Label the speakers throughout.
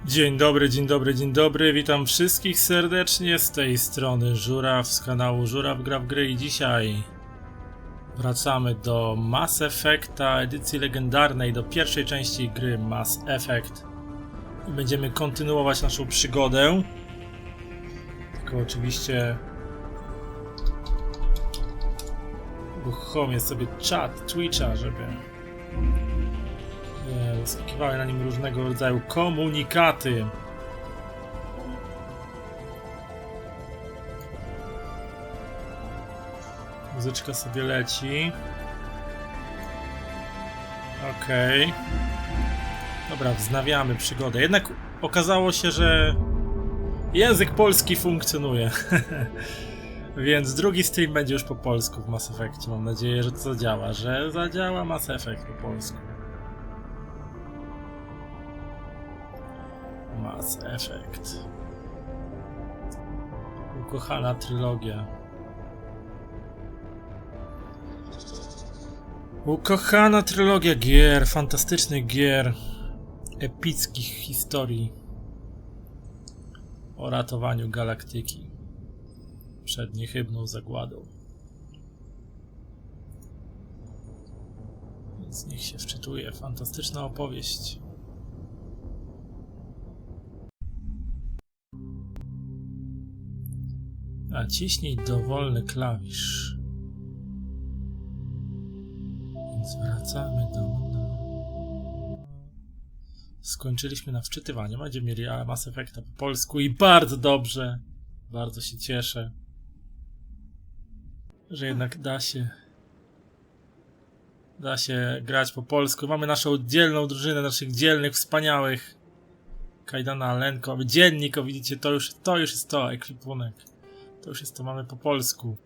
Speaker 1: Dzień dobry, dzień dobry, dzień dobry. Witam wszystkich serdecznie z tej strony Zuraff z kanału Zuraff gra w gry i dzisiaj wracamy do Mass Effecta edycji legendarnej, do pierwszej części gry Mass Effect. I będziemy kontynuować naszą przygodę. Tylko oczywiście uruchomię sobie czat Twitcha, żeby wyskakiwały na nim różnego rodzaju komunikaty. Muzyczka sobie leci. Okej. Dobra, wznawiamy przygodę. Jednak okazało się, że język polski funkcjonuje. Więc drugi stream będzie już po polsku w Mass Effectie. Mam nadzieję, że to zadziała, że zadziała Mass Effect po polsku. Mass Effect. Ukochana trylogia. Ukochana trylogia gier, fantastycznych gier, epickich historii o ratowaniu galaktyki przed niechybną zagładą. Więc niech się wczytuje. Fantastyczna opowieść. Naciśnij dowolny klawisz. Więc wracamy do... Skończyliśmy na wczytywaniu. Będziemy mieli Mass Effecta po polsku i bardzo dobrze. Bardzo się cieszę, że jednak da się grać po polsku. Mamy naszą dzielną drużynę, naszych dzielnych, wspaniałych Kajdana, Lenko, dziennik, widzicie, to już jest to, ekwipunek. To już jest to, mamy po polsku.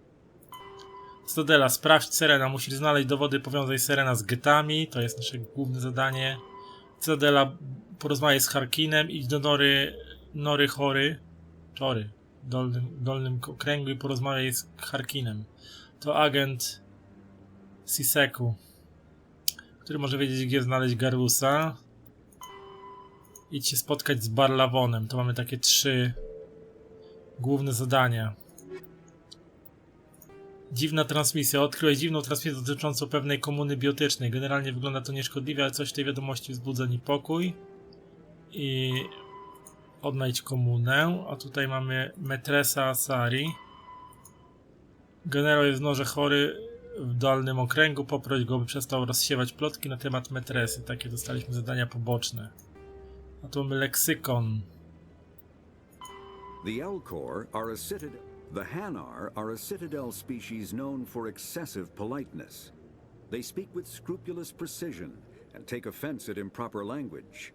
Speaker 1: Cytadela, sprawdź Serena, musisz znaleźć dowody, powiązaj Serena z getami, to jest nasze główne zadanie. Cytadela, porozmawiaj z Harkinem, idź do Nory dolnym okręgu i porozmawiaj z Harkinem. To agent Siseku, który może wiedzieć, gdzie znaleźć Garusa. Idź się spotkać z Barlawonem. To mamy takie 3 główne zadania. Dziwna transmisja. Odkryłeś dziwną transmisję dotyczącą pewnej komuny biotycznej. Generalnie wygląda to nieszkodliwie, ale coś w tej wiadomości wzbudza niepokój. I odnajdź komunę. A tutaj mamy Metresa Asari. Generał jest w Norze chory w dolnym okręgu. Poproś go, by przestał rozsiewać plotki na temat Metresy. Takie dostaliśmy zadania poboczne. A tu mamy leksykon.
Speaker 2: The Hanar are a Citadel species known for excessive politeness. They speak with scrupulous precision and take offense at improper language.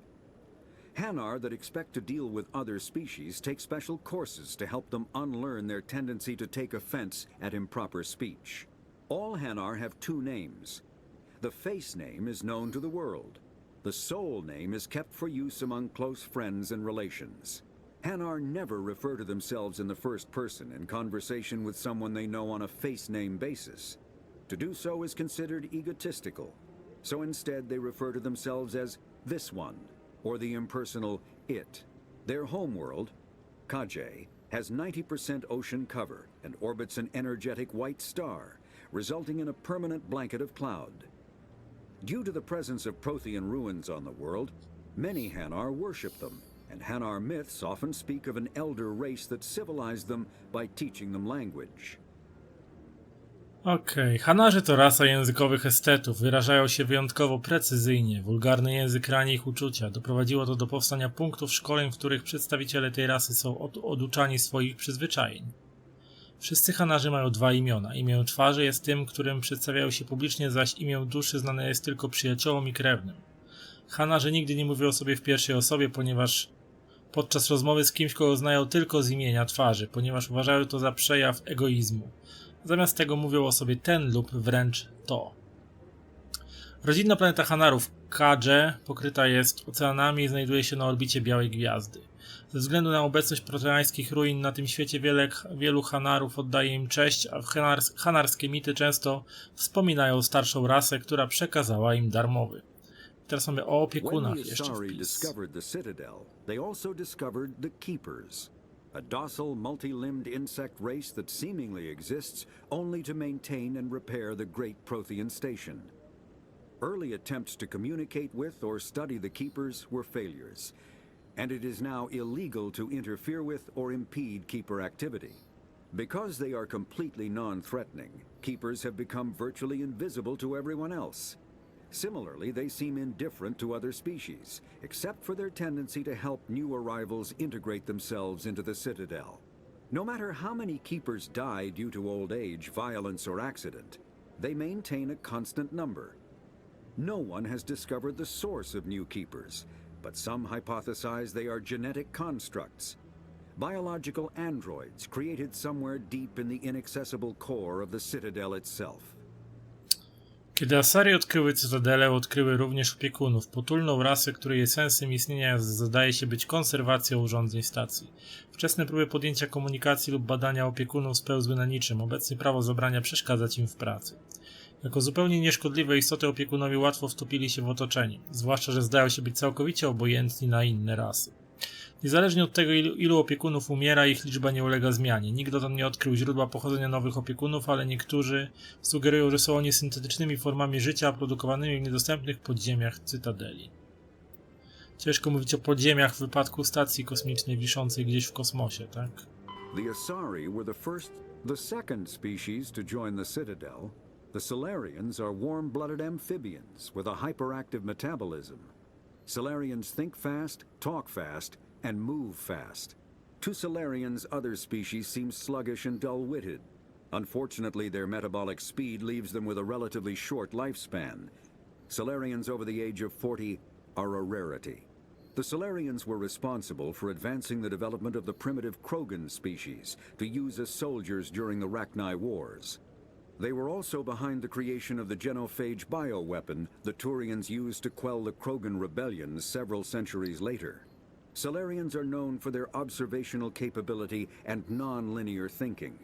Speaker 2: Hanar that expect to deal with other species take special courses to help them unlearn their tendency to take offense at improper speech. All Hanar have 2 names. The face name is known to the world. The soul name is kept for use among close friends and relations. Hanar never refer to themselves in the first person in conversation with someone they know on a face name basis. To do so is considered egotistical, so instead they refer to themselves as this one, or the impersonal it. Their homeworld, Kaje, has 90% ocean cover and orbits an energetic white star, resulting in a permanent blanket of cloud. Due to the presence of Prothean ruins on the world, many Hanar worship them. And Hanar myths often speak of an elder race that civilized them by teaching them language.
Speaker 1: Okej, Hanarzy to rasa językowych estetów. Wyrażają się wyjątkowo precyzyjnie. Wulgarny język rani ich uczucia. Doprowadziło to do powstania punktów szkoleń, w których przedstawiciele tej rasy są oduczani swoich przyzwyczajeń. Wszyscy Hanarzy mają 2 imiona. Imię twarzy jest tym, którym przedstawiają się publicznie, zaś imię duszy znane jest tylko przyjaciołom i krewnym. Hanarzy nigdy nie mówią o sobie w pierwszej osobie, ponieważ podczas rozmowy z kimś, kogo znają tylko z imienia twarzy, ponieważ uważają to za przejaw egoizmu. Zamiast tego mówią o sobie ten lub wręcz to. Rodzinna planeta Hanarów, Kaje, pokryta jest oceanami i znajduje się na orbicie Białej Gwiazdy. Ze względu na obecność proteańskich ruin na tym świecie wielu Hanarów oddaje im cześć, a hanarskie mity często wspominają starszą rasę, która przekazała im darmowy. Teraz mamy o
Speaker 2: When
Speaker 1: opiekunach
Speaker 2: the
Speaker 1: jeszcze
Speaker 2: Asari
Speaker 1: wpis.
Speaker 2: discovered the Citadel, they also discovered the Keepers, a docile, multi-limbed insect race that seemingly exists only to maintain and repair the Great Prothean Station. Early attempts to communicate with or study the Keepers were failures, and it is now illegal to interfere with or impede Keeper activity. Because they are completely non-threatening, Keepers have become virtually invisible to everyone else. Similarly, they seem indifferent to other species, except for their tendency to help new arrivals integrate themselves into the Citadel. No matter how many Keepers die due to old age, violence, or accident, they maintain a constant number. No one has discovered the source of new Keepers, but some hypothesize they are genetic constructs. Biological androids created somewhere deep in the inaccessible core of the Citadel itself.
Speaker 1: Kiedy Asari odkryły Cytadelę, odkryły również opiekunów, potulną rasę, której esencją istnienia zdaje się być konserwacja urządzeń stacji. Wczesne próby podjęcia komunikacji lub badania opiekunów spełzły na niczym, obecnie prawo zabrania przeszkadzać im w pracy. Jako zupełnie nieszkodliwe istoty opiekunowie łatwo wtopili się w otoczenie, zwłaszcza że zdają się być całkowicie obojętni na inne rasy. Niezależnie od tego, ilu opiekunów umiera, ich liczba nie ulega zmianie. Nikt dotąd nie odkrył źródła pochodzenia nowych opiekunów, ale niektórzy sugerują, że są oni syntetycznymi formami życia produkowanymi w niedostępnych podziemiach Cytadeli. Ciężko mówić o podziemiach w wypadku stacji kosmicznej wiszącej gdzieś w kosmosie, tak?
Speaker 2: The Asari were the second species to join the Citadel. The Solarians are warm-blooded amphibians with a hyperactive metabolism. Solarians think fast, talk fast, and move fast. To Solarians, other species seem sluggish and dull-witted. Unfortunately, their metabolic speed leaves them with a relatively short lifespan. Solarians over the age of 40 are a rarity. The Solarians were responsible for advancing the development of the primitive Krogan species to use as soldiers during the Rachni Wars. They were also behind the creation of the genophage bioweapon the Turians used to quell the Krogan rebellions several centuries later. Solarians are known for their observational capability and non-linear thinking.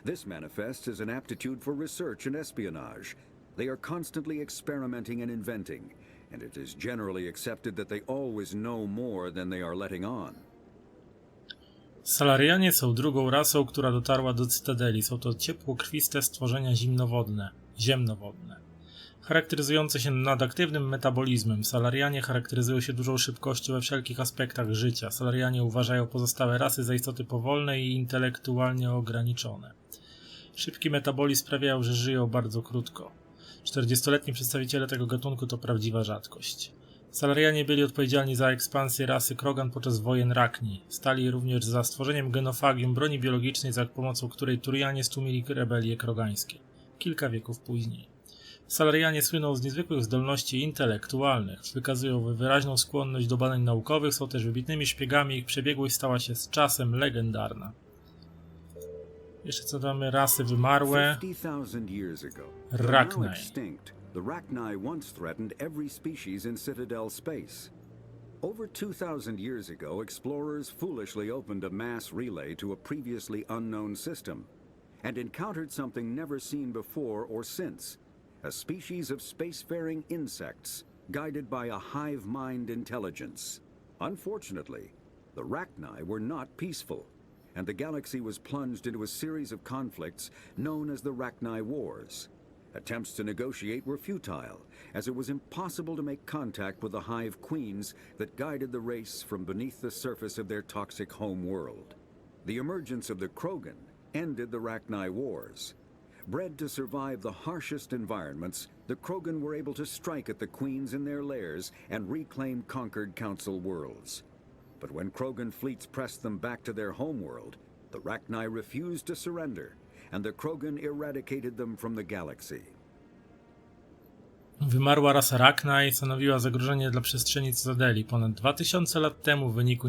Speaker 2: This manifests as an aptitude for research and espionage. They are constantly experimenting and inventing, and it is generally accepted that they always know more than they are letting on.
Speaker 1: Salarianie są drugą rasą, która dotarła do Cytadeli. Są to ciepłokrwiste stworzenia ziemnowodne. Charakteryzujące się nadaktywnym metabolizmem, Salarianie charakteryzują się dużą szybkością we wszelkich aspektach życia. Salarianie uważają pozostałe rasy za istoty powolne i intelektualnie ograniczone. Szybki metabolizm sprawiają, że żyją bardzo krótko. 40-letni przedstawiciele tego gatunku to prawdziwa rzadkość. Salarianie byli odpowiedzialni za ekspansję rasy Krogan podczas wojen Rachni. Stali również za stworzeniem genofagium, broni biologicznej, za pomocą której Turianie stłumili rebelie krogańskie. Kilka wieków później. Salarianie słyną z niezwykłych zdolności intelektualnych, wykazują wyraźną skłonność do badań naukowych, są też wybitnymi szpiegami, ich przebiegłość stała się z czasem legendarna. Jeszcze co mamy? Rasy wymarłe.
Speaker 2: 50,000 years ago,
Speaker 1: Rachni.
Speaker 2: now extinct, the Rachni once threatened every species in Citadel space. Over 2,000 years ago, explorers foolishly opened a mass relay to a previously unknown system and encountered something never seen before or since. A species of spacefaring insects guided by a hive mind intelligence. Unfortunately, the Rachni were not peaceful, and the galaxy was plunged into a series of conflicts known as the Rachni Wars. Attempts to negotiate were futile, as it was impossible to make contact with the hive queens that guided the race from beneath the surface of their toxic home world. The emergence of the Krogan ended the Rachni Wars. Bred to survive the harshest environments, the Krogan were able to strike at the queens in their lairs and reclaim conquered council worlds. But when Krogan fleets pressed them back to their homeworld, the Rachni refused to surrender, and the Krogan eradicated them from the galaxy.
Speaker 1: Wymarła rasa Rachni stanowiła zagrożenie dla przestrzeni Cytadeli. Ponad 2000 lat temu w wyniku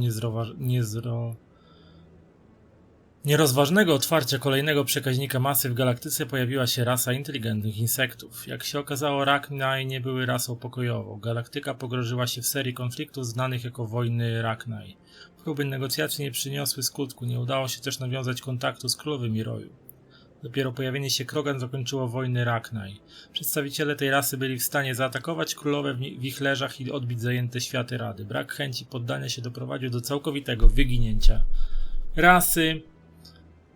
Speaker 1: nierozważnego otwarcia kolejnego przekaźnika masy w galaktyce pojawiła się rasa inteligentnych insektów. Jak się okazało, Rachni nie były rasą pokojową. Galaktyka pogrążyła się w serii konfliktów znanych jako wojny Rachni. Próby negocjacji nie przyniosły skutku, nie udało się też nawiązać kontaktu z królowymi roju. Dopiero pojawienie się Krogan zakończyło wojny Rachni. Przedstawiciele tej rasy byli w stanie zaatakować królowe w ich leżach i odbić zajęte światy rady. Brak chęci poddania się doprowadził do całkowitego wyginięcia rasy.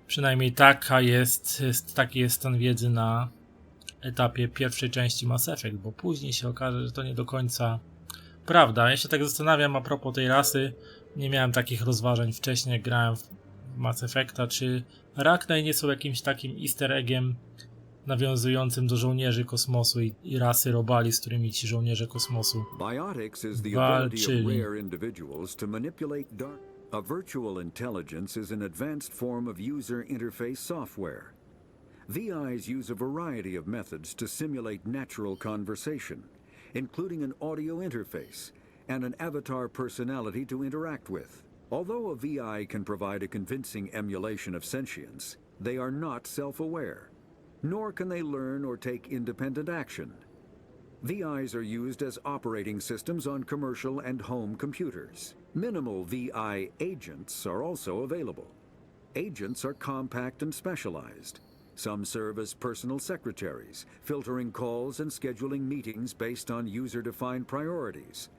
Speaker 1: Przynajmniej taki jest stan wiedzy na etapie pierwszej części Mass Effect, bo później się okaże, że to nie do końca prawda. Ja się tak zastanawiam a propos tej rasy. Nie miałem takich rozważań wcześniej, jak grałem w Mass Effecta, czy Rachni nie są jakimś takim easter eggiem nawiązującym do żołnierzy kosmosu i rasy robali, z którymi ci żołnierze kosmosu walczyli.
Speaker 2: A virtual intelligence is an advanced form of user interface software. VIs use a variety of methods to simulate natural conversation, including an audio interface and an avatar personality to interact with. Although a VI can provide a convincing emulation of sentience, they are not self-aware, nor can they learn or take independent action. VIs are used as operating systems on commercial and home computers. Minimal VI agents are also available. Agents are compact and specialized. Some serve as personal secretaries, filtering calls and scheduling meetings based on user-defined priorities.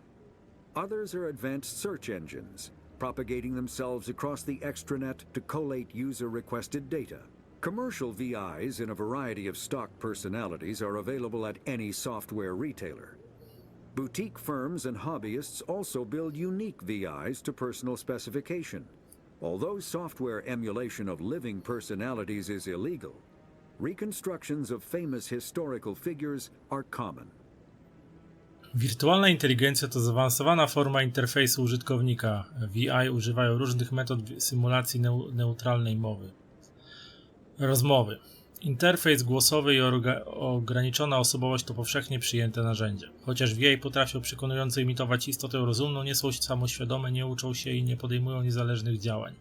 Speaker 2: Others are advanced search engines, propagating themselves across the extranet to collate user-requested data. Commercial VIs in a variety of stock personalities are available at any software retailer. Boutique firms and hobbyists also build unique VIs to personal specification. Although software emulation of living personalities is illegal, reconstructions of famous historical figures are common.
Speaker 1: Wirtualna inteligencja to zaawansowana forma interfejsu użytkownika. VI używają różnych metod symulacji neutralnej rozmowy. Interfejs głosowy i ograniczona osobowość to powszechnie przyjęte narzędzia. Chociaż VI potrafią przekonująco imitować istotę rozumną, nie są samoświadome, nie uczą się i nie podejmują niezależnych działań.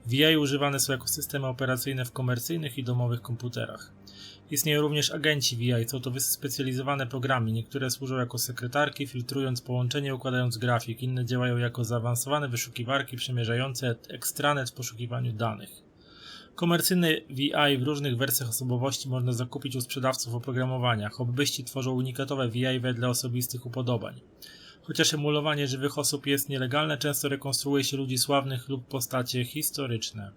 Speaker 1: VI używane są jako systemy operacyjne w komercyjnych i domowych komputerach. Istnieją również agenci VI, są to wyspecjalizowane programy. Niektóre służą jako sekretarki, filtrując połączenie, układając grafik. Inne działają jako zaawansowane wyszukiwarki przemierzające ekstranet w poszukiwaniu danych. Komercyjne VI w różnych wersjach osobowości można zakupić u sprzedawców oprogramowania. Hobbyści tworzą unikatowe VI wedle osobistych upodobań. Chociaż emulowanie żywych osób jest nielegalne, często rekonstruuje się ludzi sławnych lub postacie historyczne.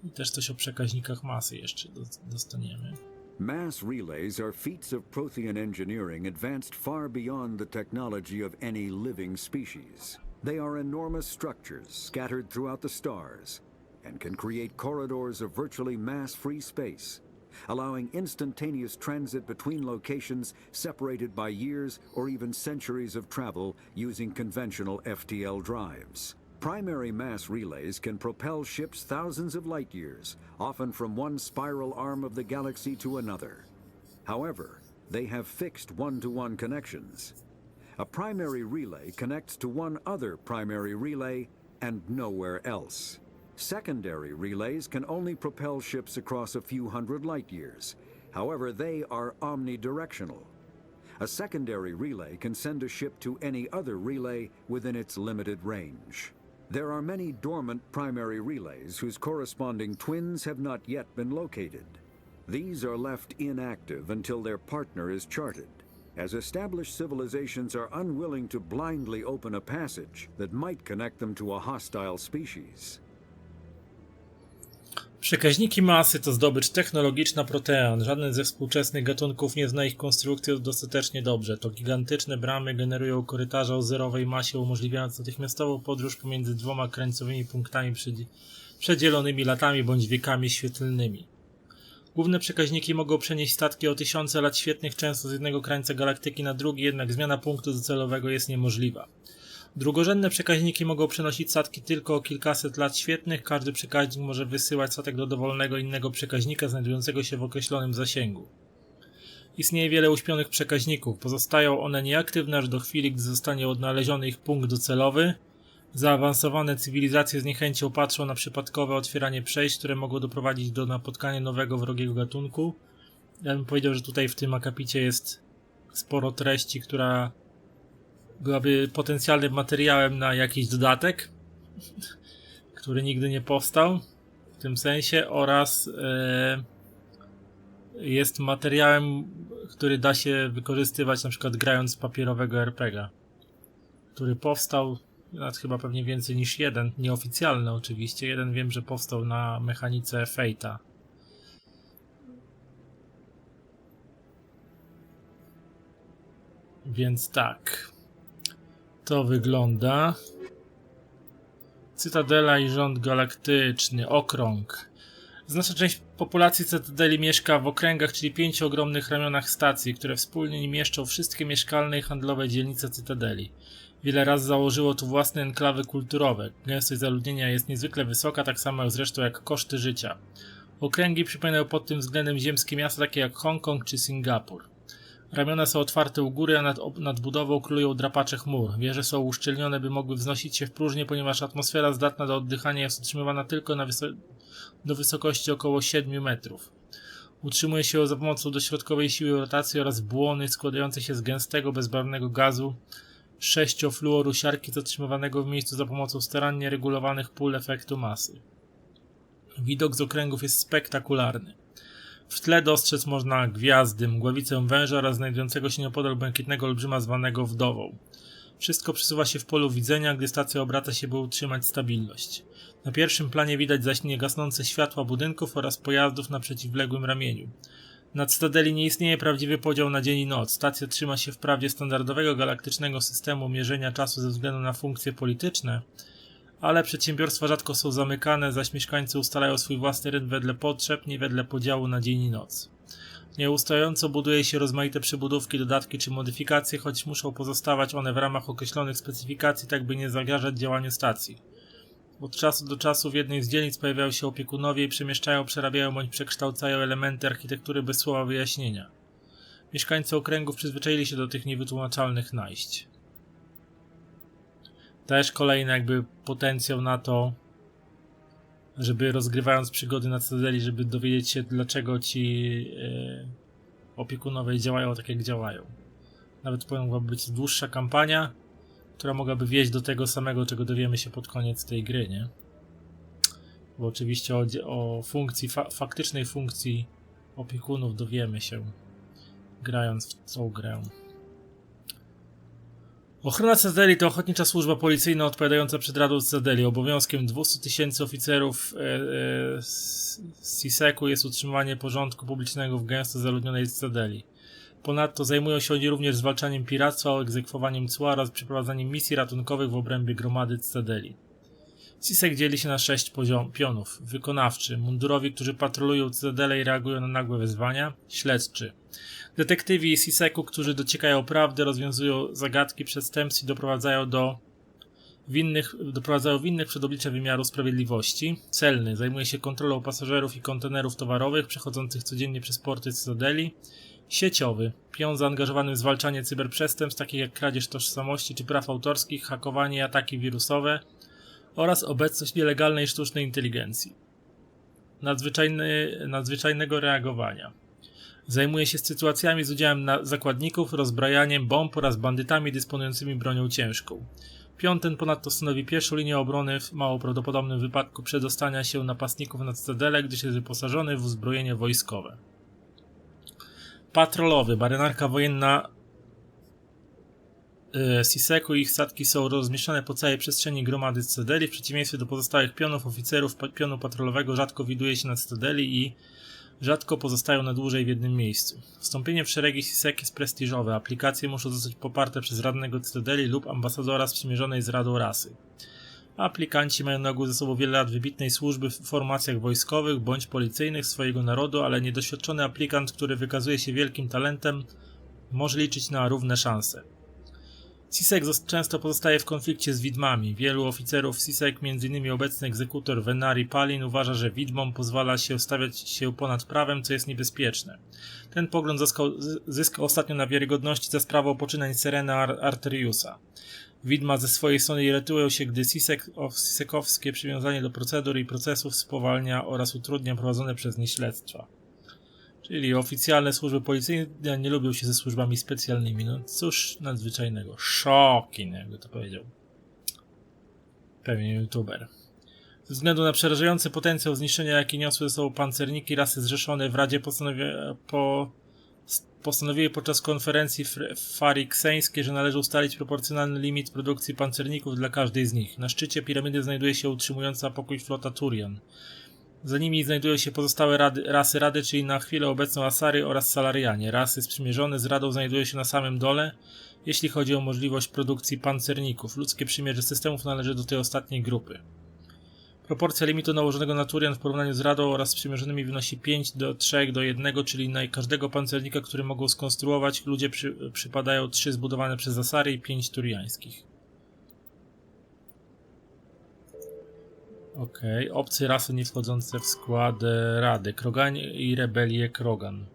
Speaker 1: I też coś o przekaźnikach masy jeszcze dostaniemy.
Speaker 2: Mass relays are feats of Prothean engineering advanced far beyond the technology of any living species. They are enormous structures scattered throughout the stars and can create corridors of virtually mass-free space, allowing instantaneous transit between locations separated by years or even centuries of travel using conventional FTL drives. Primary mass relays can propel ships thousands of light years, often from one spiral arm of the galaxy to another. However, they have fixed one-to-one connections. A primary relay connects to one other primary relay and nowhere else. Secondary relays can only propel ships across a few hundred light years. However, they are omnidirectional. A secondary relay can send a ship to any other relay within its limited range. There are many dormant primary relays whose corresponding twins have not yet been located. These are left inactive until their partner is charted, as established civilizations are unwilling to blindly open a passage that might connect them to a hostile species.
Speaker 1: Przekaźniki masy to zdobycz technologiczna Protean. Żaden ze współczesnych gatunków nie zna ich konstrukcji dostatecznie dobrze. To gigantyczne bramy generują korytarze o zerowej masie, umożliwiając natychmiastową podróż pomiędzy dwoma krańcowymi punktami przedzielonymi latami bądź wiekami świetlnymi. Główne przekaźniki mogą przenieść statki o tysiące lat świetlnych często z jednego krańca galaktyki na drugi, jednak zmiana punktu docelowego jest niemożliwa. Drugorzędne przekaźniki mogą przenosić statki tylko o kilkaset lat świetlnych. Każdy przekaźnik może wysyłać statek do dowolnego innego przekaźnika znajdującego się w określonym zasięgu. Istnieje wiele uśpionych przekaźników. Pozostają one nieaktywne aż do chwili, gdy zostanie odnaleziony ich punkt docelowy. Zaawansowane cywilizacje z niechęcią patrzą na przypadkowe otwieranie przejść, które mogą doprowadzić do napotkania nowego wrogiego gatunku. Ja bym powiedział, że tutaj w tym akapicie jest sporo treści, która byłaby potencjalnym materiałem na jakiś dodatek, który nigdy nie powstał w tym sensie, oraz jest materiałem, który da się wykorzystywać na przykład grając papierowego RPG-a, który powstał, nawet chyba pewnie więcej niż jeden, nieoficjalny oczywiście, jeden wiem, że powstał na mechanice Fate'a. Więc tak, to wygląda. Cytadela i rząd galaktyczny, okrąg. Znaczna część populacji Cytadeli mieszka w okręgach, czyli 5 ogromnych ramionach stacji, które wspólnie mieszczą wszystkie mieszkalne i handlowe dzielnice Cytadeli. Wiele razy założyło tu własne enklawy kulturowe. Gęstość zaludnienia jest niezwykle wysoka, tak samo zresztą jak koszty życia. Okręgi przypominają pod tym względem ziemskie miasta takie jak Hongkong czy Singapur. Ramiona są otwarte u góry, a nad budową królują drapacze chmur. Wieże są uszczelnione, by mogły wznosić się w próżnię, ponieważ atmosfera zdatna do oddychania jest utrzymywana tylko do wysokości około 7 metrów. Utrzymuje się ją za pomocą dośrodkowej siły rotacji oraz błony składającej się z gęstego, bezbarwnego gazu 6-fluoru siarki zatrzymywanego w miejscu za pomocą starannie regulowanych pól efektu masy. Widok z okręgów jest spektakularny. W tle dostrzec można gwiazdy, mgławicę węża oraz znajdującego się nieopodal błękitnego olbrzyma zwanego Wdową. Wszystko przesuwa się w polu widzenia, gdy stacja obraca się, by utrzymać stabilność. Na pierwszym planie widać zaś niegasnące światła budynków oraz pojazdów na przeciwległym ramieniu. Na Cytadeli nie istnieje prawdziwy podział na dzień i noc. Stacja trzyma się wprawdzie standardowego galaktycznego systemu mierzenia czasu ze względu na funkcje polityczne, ale przedsiębiorstwa rzadko są zamykane, zaś mieszkańcy ustalają swój własny rytm wedle potrzeb, nie wedle podziału na dzień i noc. Nieustająco buduje się rozmaite przybudówki, dodatki czy modyfikacje, choć muszą pozostawać one w ramach określonych specyfikacji, tak by nie zagrażać działaniu stacji. Od czasu do czasu w jednej z dzielnic pojawiają się opiekunowie i przemieszczają, przerabiają bądź przekształcają elementy architektury bez słowa wyjaśnienia. Mieszkańcy okręgów przyzwyczaili się do tych niewytłumaczalnych najść. Też kolejny jakby potencjał na to, żeby rozgrywając przygody na Cytadeli, żeby dowiedzieć się, dlaczego ci opiekunowie działają tak, jak działają. Nawet mogłaby być dłuższa kampania, która mogłaby wieść do tego samego, czego dowiemy się pod koniec tej gry, nie? Bo oczywiście o funkcji, faktycznej funkcji opiekunów dowiemy się, grając w tą grę. Ochrona Cytadeli to ochotnicza służba policyjna odpowiadająca przed Radą Cytadeli. Obowiązkiem 200 000 oficerów CISEC-u jest utrzymywanie porządku publicznego w gęsto zaludnionej Cytadeli. Ponadto zajmują się oni również zwalczaniem piractwa, egzekwowaniem cła oraz przeprowadzaniem misji ratunkowych w obrębie gromady Cytadeli. CISEC dzieli się na 6 pionów. Wykonawczy, mundurowi, którzy patrolują Cytadelę i reagują na nagłe wezwania. Śledczy, detektywi CISEC-u, którzy dociekają prawdy, rozwiązują zagadki przestępstw i doprowadzają winnych przed oblicze wymiaru sprawiedliwości. Celny, zajmuje się kontrolą pasażerów i kontenerów towarowych przechodzących codziennie przez porty Cytadeli. Sieciowy, pion zaangażowany w zwalczanie cyberprzestępstw takich jak kradzież tożsamości czy praw autorskich, hakowanie i ataki wirusowe oraz obecność nielegalnej sztucznej inteligencji. Nadzwyczajnego reagowania. Zajmuje się sytuacjami z udziałem zakładników, rozbrajaniem bomb oraz bandytami dysponującymi bronią ciężką. Pion ten ponadto stanowi pierwszą linię obrony w mało prawdopodobnym wypadku przedostania się napastników na Cytadelę, gdyż jest wyposażony w uzbrojenie wojskowe. Patrolowy, marynarka wojenna CISEC-u i ich statki są rozmieszczone po całej przestrzeni gromady Cytadeli. W przeciwieństwie do pozostałych pionów, oficerów pionu patrolowego rzadko widuje się na Cytadeli i rzadko pozostają na dłużej w jednym miejscu. Wstąpienie w szeregi CISEC jest prestiżowe. Aplikacje muszą zostać poparte przez radnego Cytadeli lub ambasadora sprzymierzonej z Radą Rasy. Aplikanci mają na ogół ze sobą wiele lat wybitnej służby w formacjach wojskowych bądź policyjnych swojego narodu, ale niedoświadczony aplikant, który wykazuje się wielkim talentem, może liczyć na równe szanse. CISEC często pozostaje w konflikcie z widmami. Wielu oficerów CISEC, m.in. obecny egzekutor Venari Palin, uważa, że widmom pozwala się stawiać się ponad prawem, co jest niebezpieczne. Ten pogląd zyskał ostatnio na wiarygodności za sprawą poczynań Serena Arteriusa. Widma ze swojej strony irytują się, gdy CISEC-owskie przywiązanie do procedur i procesów spowalnia oraz utrudnia prowadzone przez nie śledztwa. Czyli oficjalne służby policyjne nie lubią się ze służbami specjalnymi. No cóż nadzwyczajnego. Szokin, jakby to powiedział pewnie youtuber.
Speaker 3: Ze względu na przerażający potencjał zniszczenia, jaki niosły ze sobą pancerniki, rasy zrzeszone w Radzie postanowiły podczas konferencji farikseńskiej, że należy ustalić proporcjonalny limit produkcji pancerników dla każdej z nich. Na szczycie piramidy znajduje się utrzymująca pokój flota Turian. Za nimi znajdują się pozostałe rasy Rady, czyli na chwilę obecną Asary oraz Salarianie. Rasy sprzymierzone z Radą znajdują się na samym dole, jeśli chodzi o możliwość produkcji pancerników. Ludzkie przymierze systemów należy do tej ostatniej grupy. Proporcja limitu nałożonego na Turian w porównaniu z Radą oraz sprzymierzonymi wynosi 5:3:1, czyli na każdego pancernika, który mogą skonstruować, ludzie przypadają 3 zbudowane przez Asary i 5 turiańskich. Okej, obcy rasy nie wchodzące w skład Rady. Kroganie i rebelie Krogan.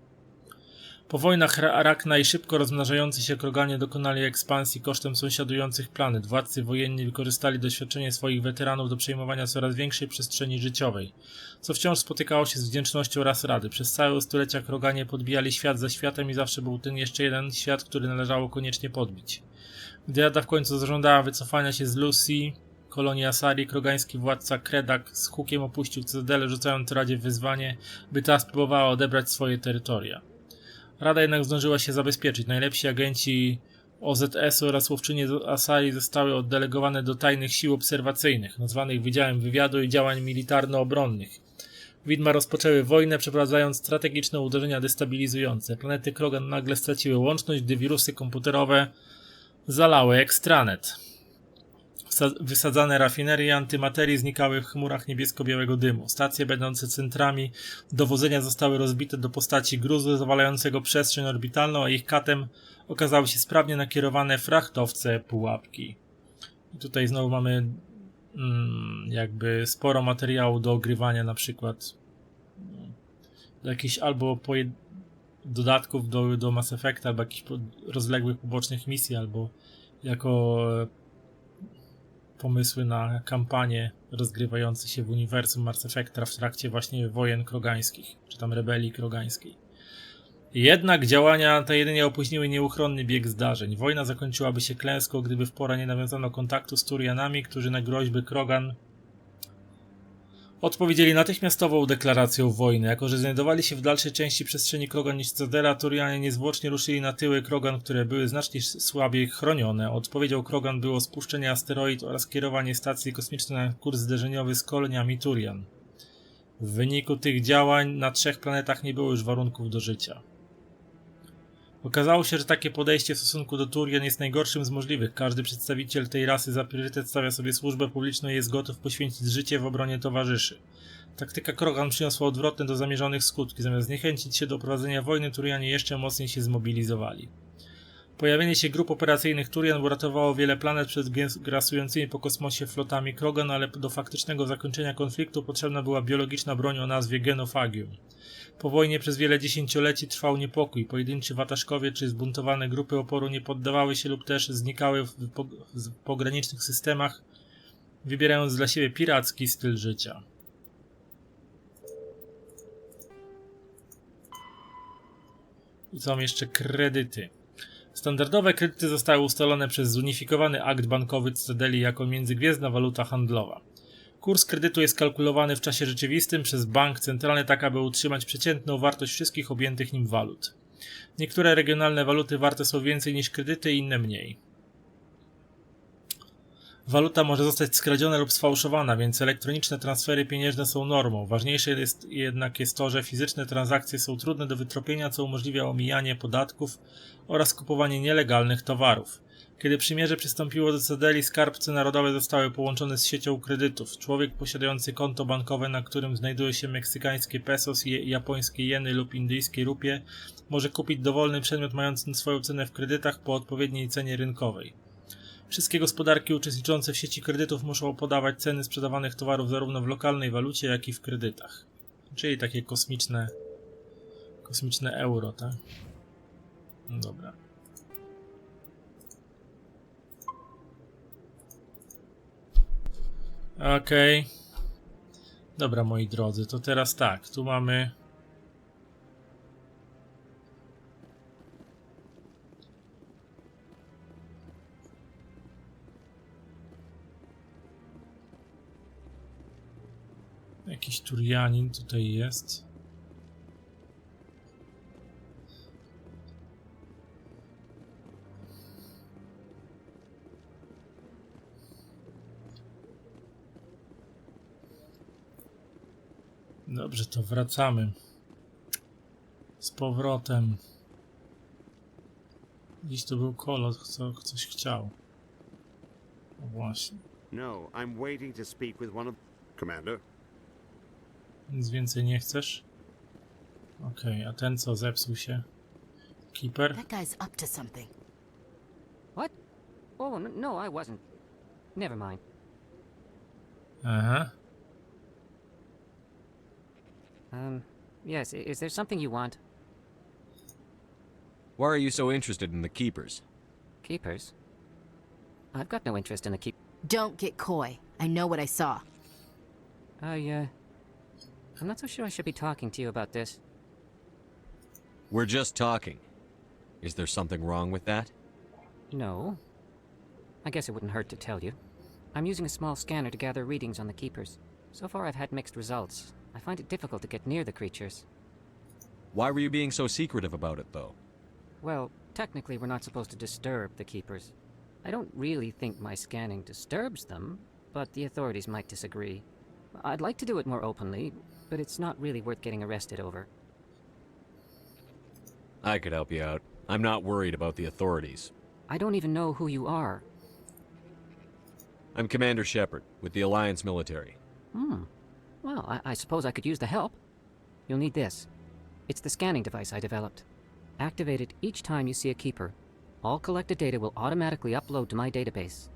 Speaker 3: Po wojnach Arakna i szybko rozmnażający się Kroganie dokonali ekspansji kosztem sąsiadujących planet. Władcy wojenni wykorzystali doświadczenie swoich weteranów do przejmowania coraz większej przestrzeni życiowej, co wciąż spotykało się z wdzięcznością ras Rady. Przez całe stulecia Kroganie podbijali świat za światem i zawsze był ten jeszcze jeden świat, który należało koniecznie podbić. Gdy Rada w końcu zażądała wycofania się z Lucy, kolonii Asari, krogański władca Kredak z hukiem opuścił Cytadelę, rzucając Radzie wyzwanie, by ta spróbowała odebrać swoje terytoria. Rada jednak zdążyła się zabezpieczyć. Najlepsi agenci OZS-u oraz łowczynie Asari zostały oddelegowane do tajnych sił obserwacyjnych, nazwanych Wydziałem Wywiadu i Działań Militarno-Obronnych. Widma rozpoczęły wojnę, przeprowadzając strategiczne uderzenia destabilizujące. Planety Krogan nagle straciły łączność, gdy wirusy komputerowe zalały ekstranet. Wysadzane rafinerie antymaterii znikały w chmurach niebiesko-białego dymu. Stacje będące centrami dowodzenia zostały rozbite do postaci gruzu zawalającego przestrzeń orbitalną, a ich katem okazały się sprawnie nakierowane frachtowce pułapki. I tutaj znowu mamy jakby sporo materiału do ogrywania, na przykład do jakichś albo dodatków do Mass Effecta, albo jakichś rozległych pobocznych misji, albo jako pomysły na kampanie rozgrywające się w uniwersum Mass Effecta w trakcie właśnie wojen krogańskich, czy tam rebelii krogańskiej. Jednak działania te jedynie opóźniły nieuchronny bieg zdarzeń. Wojna zakończyłaby się klęską, gdyby w porę nie nawiązano kontaktu z Turianami, którzy na groźby Krogan odpowiedzieli natychmiastową deklaracją wojny. Jako że znajdowali się w dalszej części przestrzeni Krogan niż Cytadela, Turianie niezwłocznie ruszyli na tyły Krogan, które były znacznie słabiej chronione. Odpowiedzią Krogan było spuszczenie asteroid oraz kierowanie stacji kosmicznej na kurs zderzeniowy z koloniami Turian. W wyniku tych działań na 3 planetach nie było już warunków do życia. Okazało się, że takie podejście w stosunku do Turian jest najgorszym z możliwych. Każdy przedstawiciel tej rasy za priorytet stawia sobie służbę publiczną i jest gotów poświęcić życie w obronie towarzyszy. Taktyka Krogan przyniosła odwrotne do zamierzonych skutki. Zamiast zniechęcić się do prowadzenia wojny, Turianie jeszcze mocniej się zmobilizowali. Pojawienie się grup operacyjnych Turian uratowało wiele planet przed grasującymi po kosmosie flotami Krogan, ale do faktycznego zakończenia konfliktu potrzebna była biologiczna broń o nazwie genofagium. Po wojnie przez wiele dziesięcioleci trwał niepokój. Pojedynczy wataszkowie czy zbuntowane grupy oporu nie poddawały się lub też znikały w pogranicznych systemach, wybierając dla siebie piracki styl życia. I są jeszcze kredyty. Standardowe kredyty zostały ustalone przez zunifikowany akt bankowy Cytadeli jako międzygwiezdna waluta handlowa. Kurs kredytu jest kalkulowany w czasie rzeczywistym przez bank centralny tak, aby utrzymać przeciętną wartość wszystkich objętych nim walut. Niektóre regionalne waluty warte są więcej niż kredyty, inne mniej. Waluta może zostać skradziona lub sfałszowana, więc elektroniczne transfery pieniężne są normą. Ważniejsze jednak jest to, że fizyczne transakcje są trudne do wytropienia, co umożliwia omijanie podatków oraz kupowanie nielegalnych towarów. Kiedy przymierze przystąpiło do Cytadeli, skarbce narodowe zostały połączone z siecią kredytów. Człowiek posiadający konto bankowe, na którym znajdują się meksykańskie pesos, japońskie jeny lub indyjskie rupie, może kupić dowolny przedmiot mający swoją cenę w kredytach po odpowiedniej cenie rynkowej. Wszystkie gospodarki uczestniczące w sieci kredytów muszą podawać ceny sprzedawanych towarów zarówno w lokalnej walucie, jak i w kredytach. Czyli takie kosmiczne euro, tak? No dobra. Okej. Dobra, moi drodzy, to teraz tak, tu mamy...
Speaker 1: Jakiś Turianin tutaj jest. Dobrze, to wracamy. Z powrotem. Gdzieś to był kolot, co coś chciał. No właśnie.
Speaker 4: No, I'm waiting to speak with one of... Commander?
Speaker 1: Nic więcej nie chcesz? Okej, a ten co zepsuł się? Keeper?
Speaker 5: That guy's up to something.
Speaker 6: What? Oh, no, I wasn't. Never mind.
Speaker 1: Aha.
Speaker 6: Yes, is there something you want?
Speaker 7: Why are you so interested in the keepers?
Speaker 6: Keepers? I've got no interest in the keep...
Speaker 5: Don't get coy. I know what I saw.
Speaker 6: I'm not so sure I should be talking to you about this.
Speaker 7: We're just talking. Is there something wrong with that?
Speaker 6: No. I guess it wouldn't hurt to tell you. I'm using a small scanner to gather readings on the keepers. So far I've had mixed results. I find it difficult to get near the creatures.
Speaker 7: Why were you being so secretive about it, though?
Speaker 6: Well, technically we're not supposed to disturb the keepers. I don't really think my scanning disturbs them, but the authorities might disagree. I'd like to do it more openly, but it's not really worth getting arrested over.
Speaker 7: I could help you out. I'm not worried about the authorities.
Speaker 6: I don't even know who you are.
Speaker 7: I'm Commander Shepard, with the Alliance military.
Speaker 6: Well, I suppose I could use the help. You'll need this. It's the scanning device I developed. Activate it each time you see a keeper. All collected data will automatically upload to my database.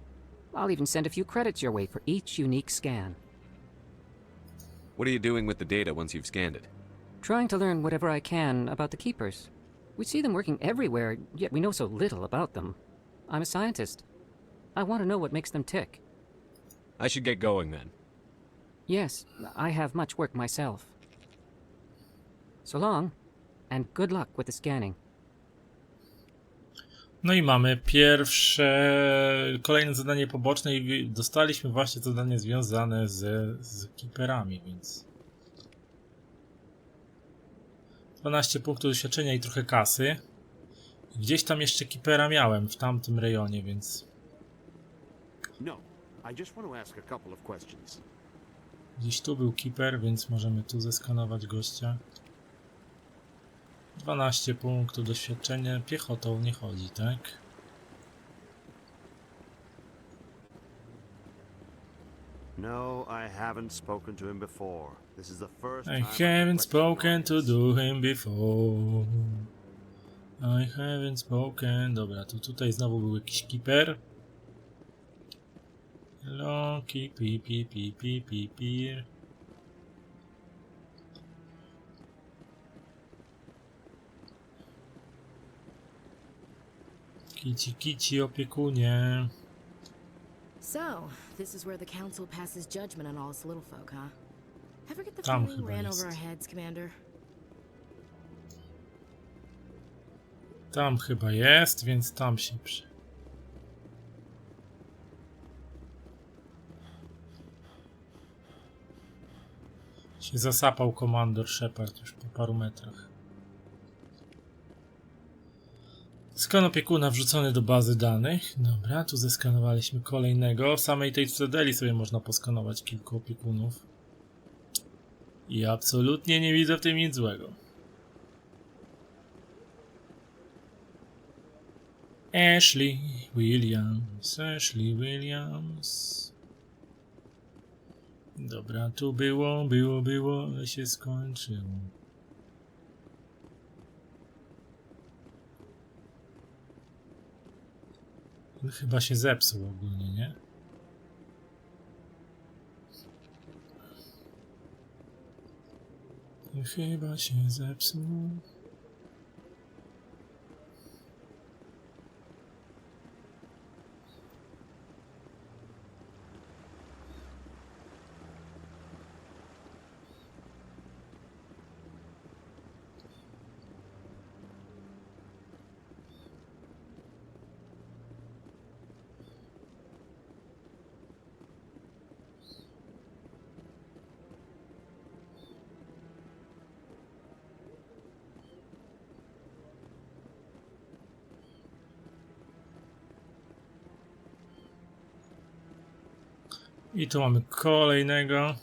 Speaker 6: I'll even send a few credits your way for each unique scan.
Speaker 7: What are you doing with the data once you've scanned it?
Speaker 6: Trying to learn whatever I can about the keepers. We see them working everywhere, yet we know so little about them. I'm a scientist. I want to know what makes them tick.
Speaker 7: I should get going then.
Speaker 6: Yes, I have much work myself. So long, and good luck with the scanning.
Speaker 1: No i mamy pierwsze, kolejne zadanie poboczne i dostaliśmy właśnie zadanie związane z keeperami, więc 12 punktów doświadczenia i trochę kasy. Gdzieś tam jeszcze keepera miałem w tamtym rejonie, więc
Speaker 4: No, I just want to ask a couple of questions.
Speaker 1: gdzieś tu był keeper, więc możemy tu zeskanować gościa. 12 punktów doświadczenia, piechotą nie chodzi, tak?
Speaker 4: No, I haven't spoken to him before. This is the first
Speaker 1: I
Speaker 4: time
Speaker 1: haven't spoken to do him before. I haven't spoken. Dobra, to tutaj znowu był jakiś keeper. Hello, keep. Kici, opiekunie.
Speaker 5: So, this is where the council passes judgment on all us little folk, huh? Ever get the
Speaker 1: Tam
Speaker 5: feeling
Speaker 1: chyba
Speaker 5: ran
Speaker 1: jest.
Speaker 5: over our heads, Commander?
Speaker 1: Tam chyba jest, więc tam się zasapał komandor Shepard już po paru metrach. Skan opiekuna wrzucony do bazy danych. Dobra, tu zeskanowaliśmy kolejnego. W samej tej Cytadeli sobie można poskanować kilku opiekunów. I absolutnie nie widzę w tym nic złego. Ashley Williams. Dobra, tu było, ale się skończyło. Chyba się zepsuł ogólnie, nie? Chyba się zepsuł. I tu mamy kolejnego.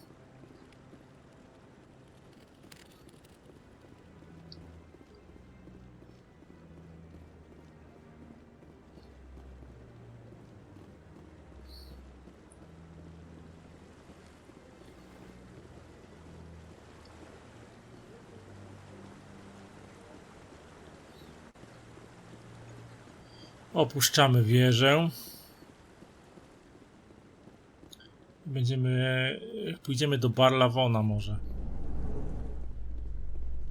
Speaker 1: Opuszczamy wieżę. Pójdziemy do Barlawona może.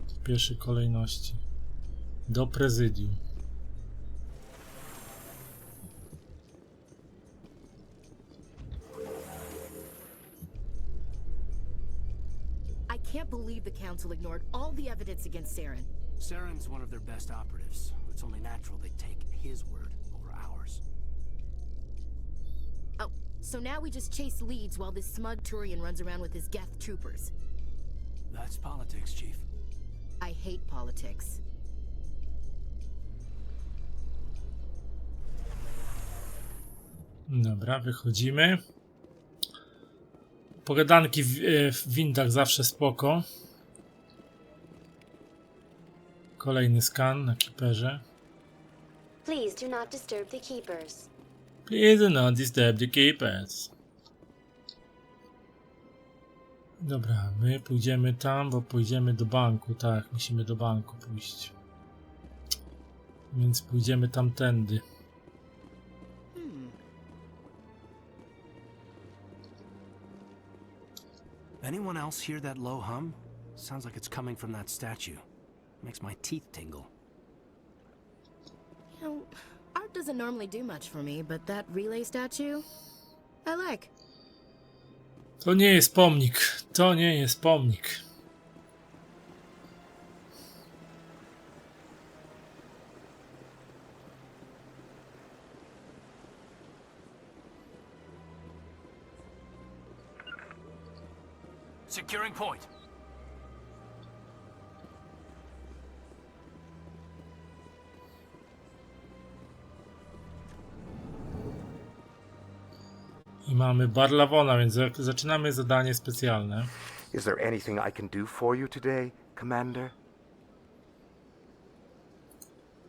Speaker 1: W pierwszej kolejności. Do prezydium.
Speaker 5: I can't believe the council ignored all the evidence against Seren.
Speaker 8: Seren's one of their best operatives. It's only natural they take his word over ours.
Speaker 5: Oh, so now we just chase leads while this smug Turian runs around with his Geth troopers.
Speaker 8: That's politics, Chief.
Speaker 5: I hate politics.
Speaker 1: Dobra, wychodzimy. Pogadanki w windach zawsze spoko. Kolejny skan na keeperze.
Speaker 9: Please do not disturb the keepers.
Speaker 1: Please do not disturb the keepers. Dobra, my pójdziemy tam, bo pójdziemy do banku. Tak, musimy do banku pójść. Więc pójdziemy tamtędy.
Speaker 8: Anyone else hear that low hum? Sounds like it's coming from that statue. Makes my teeth tingle.
Speaker 5: You know, art doesn't normally do much for me, but that relay statue, I like.
Speaker 1: To nie jest pomnik. To nie jest pomnik.
Speaker 8: Securing point.
Speaker 1: I mamy Barlawona, więc zaczynamy zadanie specjalne.
Speaker 10: Is there anything I can do for you today, Commander?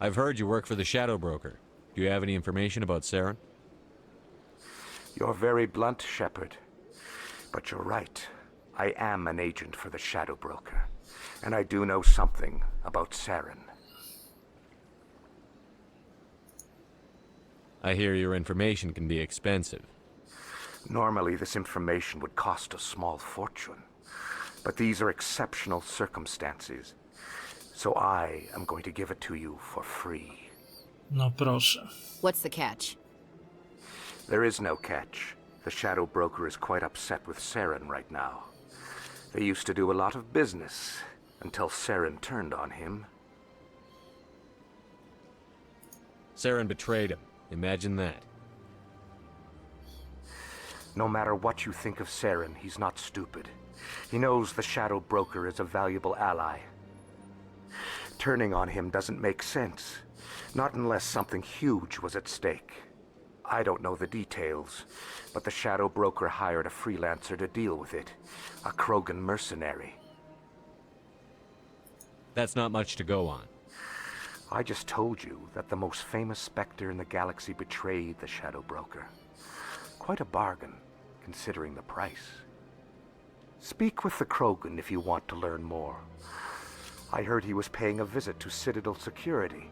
Speaker 7: I've heard you work for the Shadow Broker. Do you have any information about Seren?
Speaker 10: You're very blunt, Shepard. But you're right. I am an agent for the Shadow Broker. And I do know something about Seren.
Speaker 7: I hear your information can be expensive.
Speaker 10: Normally, this information would cost a small fortune. But these are exceptional circumstances. So I am going to give it to you for free.
Speaker 1: No proszę.
Speaker 5: What's the catch?
Speaker 10: There is no catch. The Shadow Broker is quite upset with Seren right now. They used to do a lot of business until Seren turned on him.
Speaker 7: Seren betrayed him. Imagine that.
Speaker 10: No matter what you think of Seren, he's not stupid. He knows the Shadow Broker is a valuable ally. Turning on him doesn't make sense. Not unless something huge was at stake. I don't know the details, but the Shadow Broker hired a freelancer to deal with it. A Krogan mercenary.
Speaker 7: That's not much to go on.
Speaker 10: I just told you that the most famous Spectre in the galaxy betrayed the Shadow Broker. Quite a bargain, considering the price. Speak with the Krogan if you want to learn more. I heard he was paying a visit to Citadel security.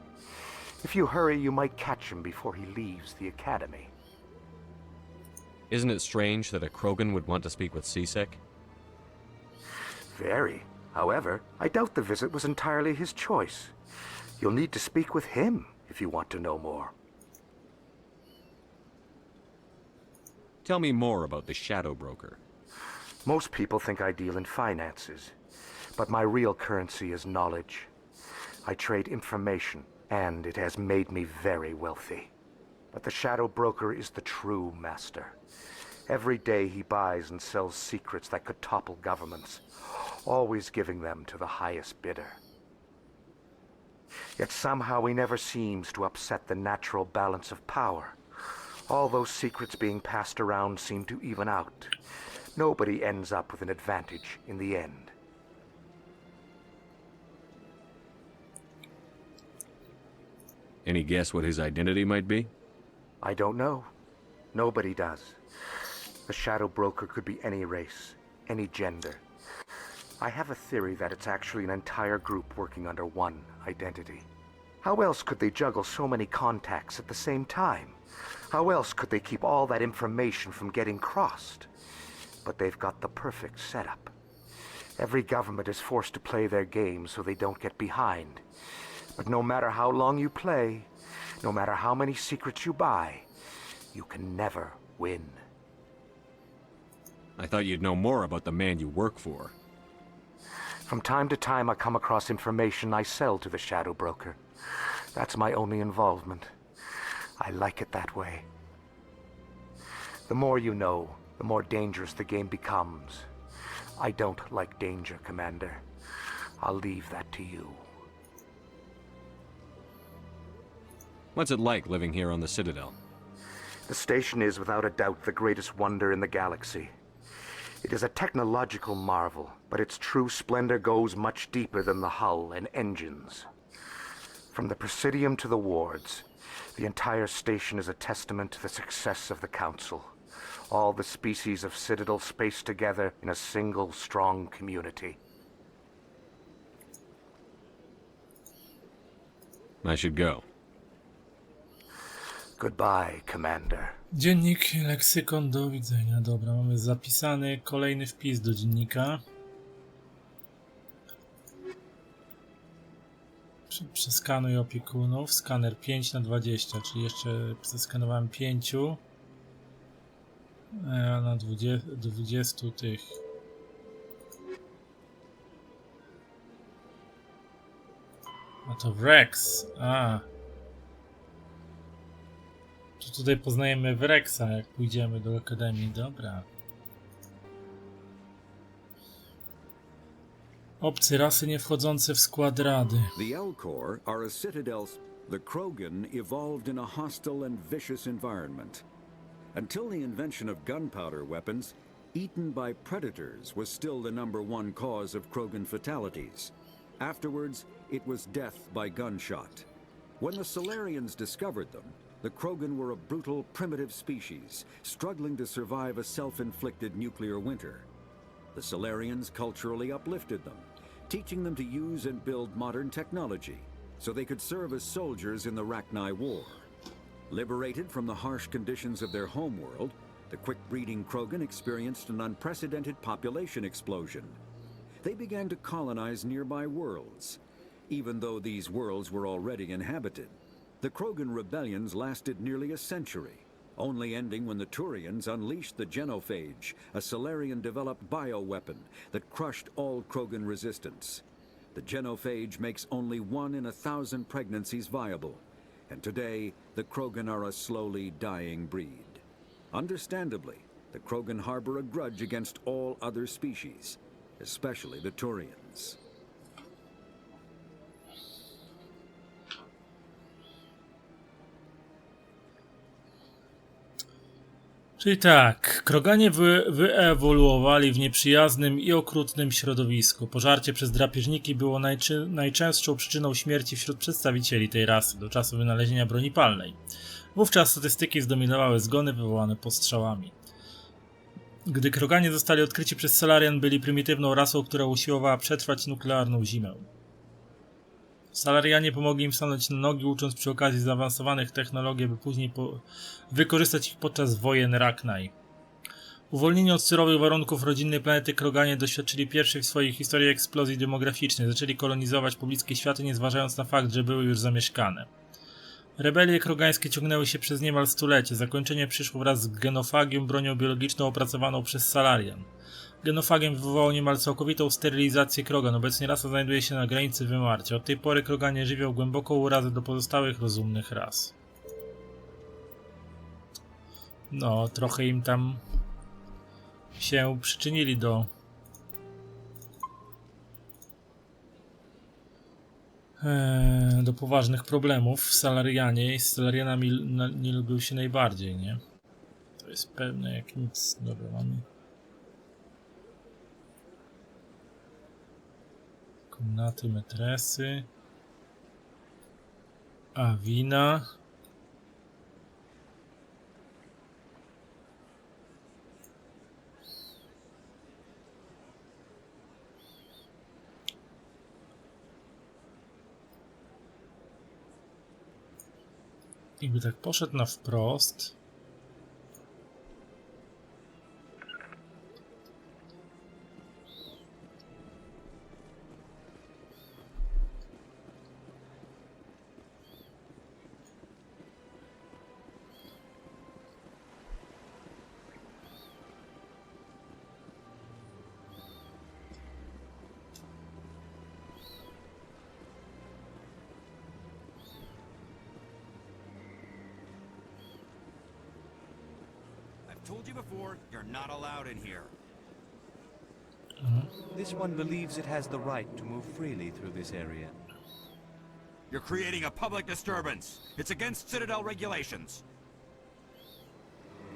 Speaker 10: If you hurry, you might catch him before he leaves the Academy.
Speaker 7: Isn't it strange that a Krogan would want to speak with CSEC?
Speaker 10: Very. However, I doubt the visit was entirely his choice. You'll need to speak with him if you want to know more.
Speaker 7: Tell me more about the Shadow Broker.
Speaker 10: Most people think I deal in finances, but my real currency is knowledge. I trade information, and it has made me very wealthy. But the Shadow Broker is the true master. Every day he buys and sells secrets that could topple governments, always giving them to the highest bidder. Yet somehow he never seems to upset the natural balance of power. All those secrets being passed around seem to even out. Nobody ends up with an advantage in the end.
Speaker 7: Any guess what his identity might be?
Speaker 10: I don't know. Nobody does. The Shadow Broker could be any race, any gender. I have a theory that it's actually an entire group working under one identity. How else could they juggle so many contacts at the same time? How else could they keep all that information from getting crossed? But they've got the perfect setup. Every government is forced to play their game so they don't get behind. But no matter how long you play, no matter how many secrets you buy, you can never win.
Speaker 7: I thought you'd know more about the man you work for.
Speaker 10: From time to time I come across information I sell to the Shadow Broker. That's my only involvement. I like it that way. The more you know, the more dangerous the game becomes. I don't like danger, Commander. I'll leave that to you.
Speaker 7: What's it like living here on the Citadel?
Speaker 10: The station is without a doubt the greatest wonder in the galaxy. It is a technological marvel, but its true splendor goes much deeper than the hull and engines. From the Presidium to the wards, the entire station is a testament to the success of the Council. All the species of Citadel spaced together in a single strong community.
Speaker 7: I should go.
Speaker 10: Goodbye, Commander.
Speaker 3: Dziennik, leksykon, do widzenia. Dobra, mamy zapisany kolejny wpis do dziennika. Przeskanuj opiekunów. Skaner 5/20, czyli jeszcze zeskanowałem 5. A na 20 tych. A to Rex. A. To tutaj poznajemy Wrexa, jak pójdziemy do Akademii. Dobra. Obcy, rasy nie wchodzące w skład Rady.
Speaker 2: The Elcor are a citadel. The Krogan evolved in a hostile and vicious environment. Until the invention of gunpowder weapons, eaten by predators was still the #1 cause of Krogan fatalities. Afterwards, it was death by gunshot. When the Solarians discovered them, the Krogan were a brutal, primitive species, struggling to survive a self-inflicted nuclear winter. The Solarians culturally uplifted them, teaching them to use and build modern technology, so they could serve as soldiers in the Rachni War. Liberated from the harsh conditions of their homeworld, the quick-breeding Krogan experienced an unprecedented population explosion. They began to colonize nearby worlds, even though these worlds were already inhabited. The Krogan rebellions lasted nearly a century, only ending when the Turians unleashed the Genophage, a Solarian-developed bioweapon that crushed all Krogan resistance. The Genophage makes only 1 in 1,000 pregnancies viable, and today the Krogan are a slowly dying breed. Understandably, the Krogan harbor a grudge against all other species, especially the Turians.
Speaker 3: Czyli tak, Kroganie wyewoluowali w nieprzyjaznym i okrutnym środowisku. Pożarcie przez drapieżniki było najczęstszą przyczyną śmierci wśród przedstawicieli tej rasy do czasu wynalezienia broni palnej. Wówczas statystyki zdominowały zgony wywołane postrzałami. Gdy Kroganie zostali odkryci przez Solarian, byli prymitywną rasą, która usiłowała przetrwać nuklearną zimę. Salarianie pomogli im stanąć na nogi, ucząc przy okazji zaawansowanych technologii, by później wykorzystać ich podczas wojen Rachni. Uwolnieni od surowych warunków rodzinnej planety, Kroganie doświadczyli pierwszej w swojej historii eksplozji demograficznej. Zaczęli kolonizować pobliskie światy, nie zważając na fakt, że były już zamieszkane. Rebelie krogańskie ciągnęły się przez niemal stulecie. Zakończenie przyszło wraz z genofagium, bronią biologiczną opracowaną przez Salarian. Genofagiem wywołało niemal całkowitą sterylizację Krogan. Obecnie rasa znajduje się na granicy wymarcia. Od tej pory Kroganie żywią głęboką urazę do pozostałych rozumnych ras. No, trochę im tam się przyczynili do do poważnych problemów w Salarianie i z Salarianami nie lubił się najbardziej, nie? To jest pewne jak nic. Dobra, mamy komnaty, metresy, a wina. Jakby tak poszedł na wprost.
Speaker 11: Told you before, you're not allowed in here.
Speaker 12: This one believes it has the right to move freely through this area.
Speaker 11: You're creating a public disturbance. It's against Citadel regulations.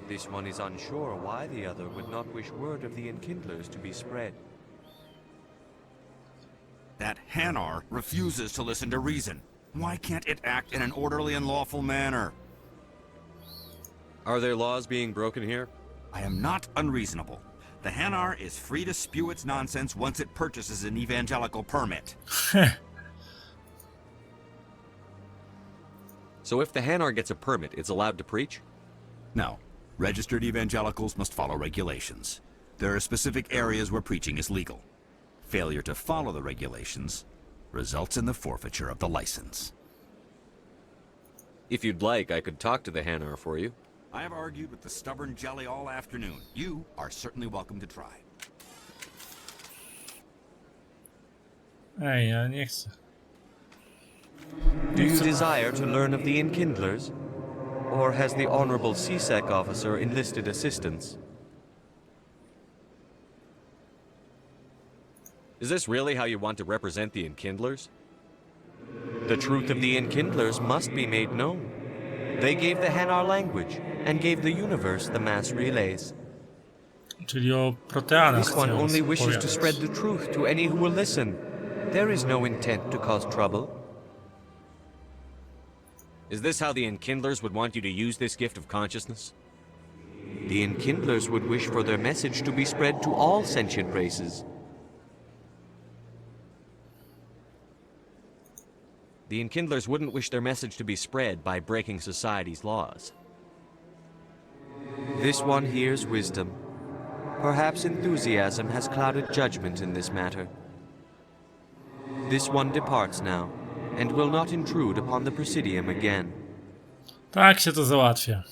Speaker 12: This one is unsure why the other would not wish word of the enkindlers to be spread.
Speaker 11: That Hanar refuses to listen to reason. Why can't it act in an orderly and lawful manner?
Speaker 7: Are there laws being broken here?
Speaker 11: I am not unreasonable. The Hanar is free to spew its nonsense once it purchases an evangelical permit.
Speaker 7: So if the Hanar gets a permit, it's allowed to preach?
Speaker 11: No. Registered evangelicals must follow regulations. There are specific areas where preaching is legal. Failure to follow the regulations results in the forfeiture of the license.
Speaker 7: If you'd like, I could talk to the Hanar for you.
Speaker 11: I have argued with the stubborn jelly all afternoon. You are certainly welcome to try.
Speaker 3: Ej, ja nie chcę.
Speaker 12: Do you desire to learn of the enkindlers? Or has the Honorable CSEC officer enlisted assistance?
Speaker 7: Is this really how you want to represent the enkindlers?
Speaker 12: The truth of the enkindlers must be made known. They gave the Hanar language and gave the universe the mass relays.
Speaker 3: Czyli o proteanach
Speaker 12: This one
Speaker 3: chcę
Speaker 12: only wishes to
Speaker 3: opowiadać.
Speaker 12: spread the truth to any who will listen. There is no intent to cause trouble.
Speaker 7: Is this how the enkindlers would want you to use this gift of consciousness?
Speaker 12: The enkindlers would wish for their message to be spread to all sentient races.
Speaker 7: The enkindlers wouldn't wish their message to be spread by breaking society's laws.
Speaker 12: This one hears wisdom. Perhaps enthusiasm has clouded judgment in this matter. This one departs now, and will not intrude upon the Presidium again.
Speaker 3: Tak się to załatwia.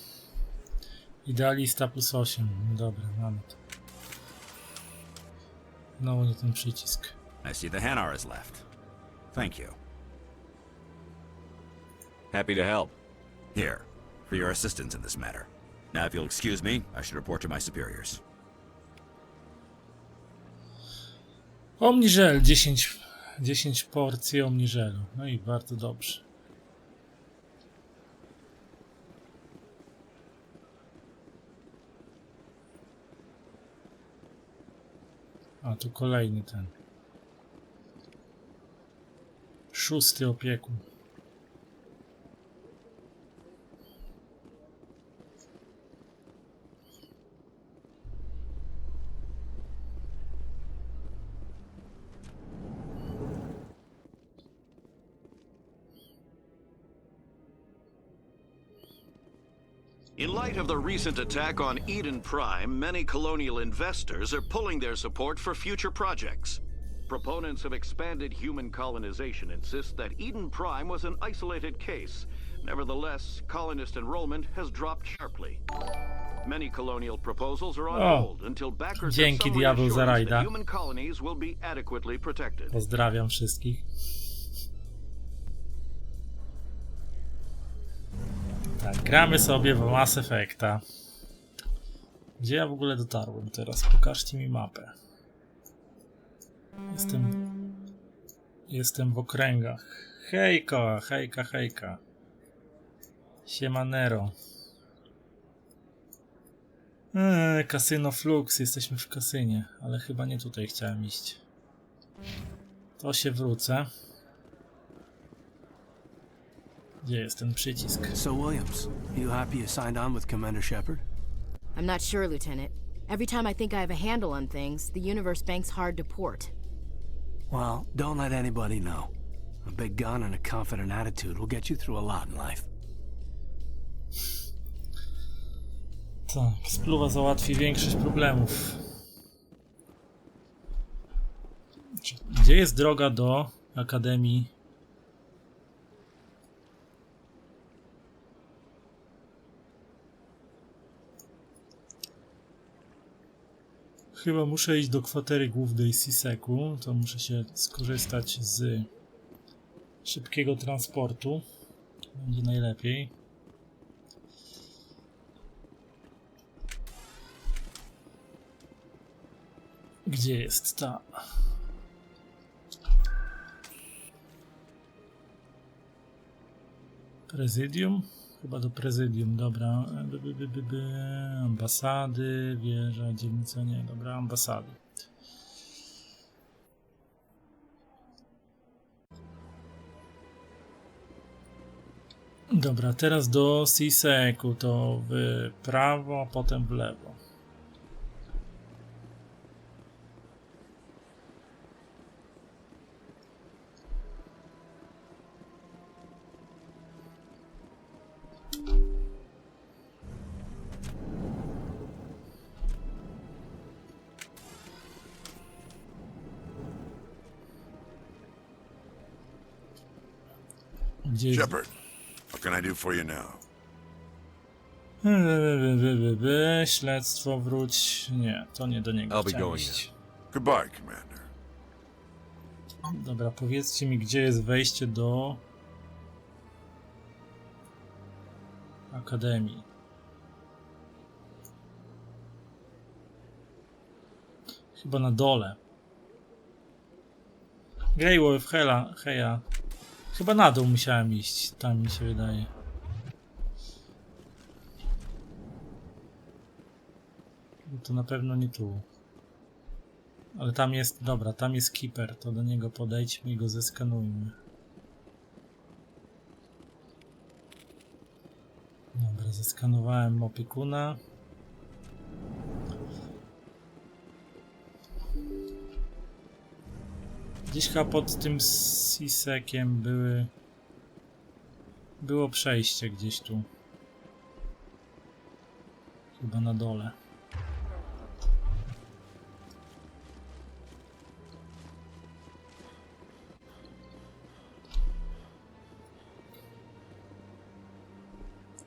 Speaker 3: Idealista plus 8. Dobra, mamy to. No, nie ten przycisk.
Speaker 11: I see the Hanar is left. Thank you.
Speaker 7: Happy to help.
Speaker 11: Here, for your assistance in this matter. Now, if you'll excuse me, I should report to my superiors.
Speaker 3: Omniżel, 10 porcji omniżelu. No i bardzo dobrze. A tu kolejny ten. 6. opiekun.
Speaker 13: In light of the recent attack on Eden Prime, many colonial investors are pulling their support for future projects. Proponents of expanded human colonization insist that Eden Prime was an isolated case. Nevertheless, colonist enrollment has dropped sharply. Many colonial proposals are on hold until backers have
Speaker 3: Dzięki
Speaker 13: some
Speaker 3: diabeł za
Speaker 13: reassurance
Speaker 3: rajda.
Speaker 13: that human colonies will be adequately protected.
Speaker 3: Pozdrawiam wszystkich. Tak, gramy sobie w Mass Effecta. Gdzie ja w ogóle dotarłem teraz? Pokażcie mi mapę. Jestem w okręgach Hejka, hejka, hejka. Siemanero. Kasyno Flux, jesteśmy w kasynie, ale chyba nie tutaj chciałem iść. To się wrócę. Gdzie jest ten przycisk?
Speaker 8: So Williams, you happy you signed on with Commander Shepard?
Speaker 5: I'm not sure, Lieutenant. Every time I think I have a handle on things, the universe bank's hard to port.
Speaker 8: Well, don't let anybody know. A big gun and a confident attitude will get you through a lot in life.
Speaker 3: Tak, spluwa załatwi większość problemów. Gdzie jest droga do Akademii? Chyba muszę iść do kwatery głównej Siseku, to muszę się skorzystać z szybkiego transportu. Będzie najlepiej. Gdzie jest ta? Prezydium? Chyba do prezydium, dobra. Ambasady, wieża, dzielnica, nie, dobra, ambasady. Dobra, teraz do Siseku, to w prawo, potem w lewo.
Speaker 14: Shepard, what can I do for you now?
Speaker 3: Śledztwo, wróć. Nie, to nie do niego chciałem iść.
Speaker 14: Goodbye, Commander.
Speaker 3: Dobra, powiedzcie mi, gdzie jest wejście do Akademii. Chyba na dole. Greywolf, heja. Chyba na dół musiałem iść, tam mi się wydaje. To na pewno nie tu. Ale tam jest, dobra, tam jest keeper, to do niego podejdźmy i go zeskanujmy. Dobra, zeskanowałem opiekuna. Gdzieś chyba pod tym Sisekiem było przejście gdzieś tu. Chyba na dole.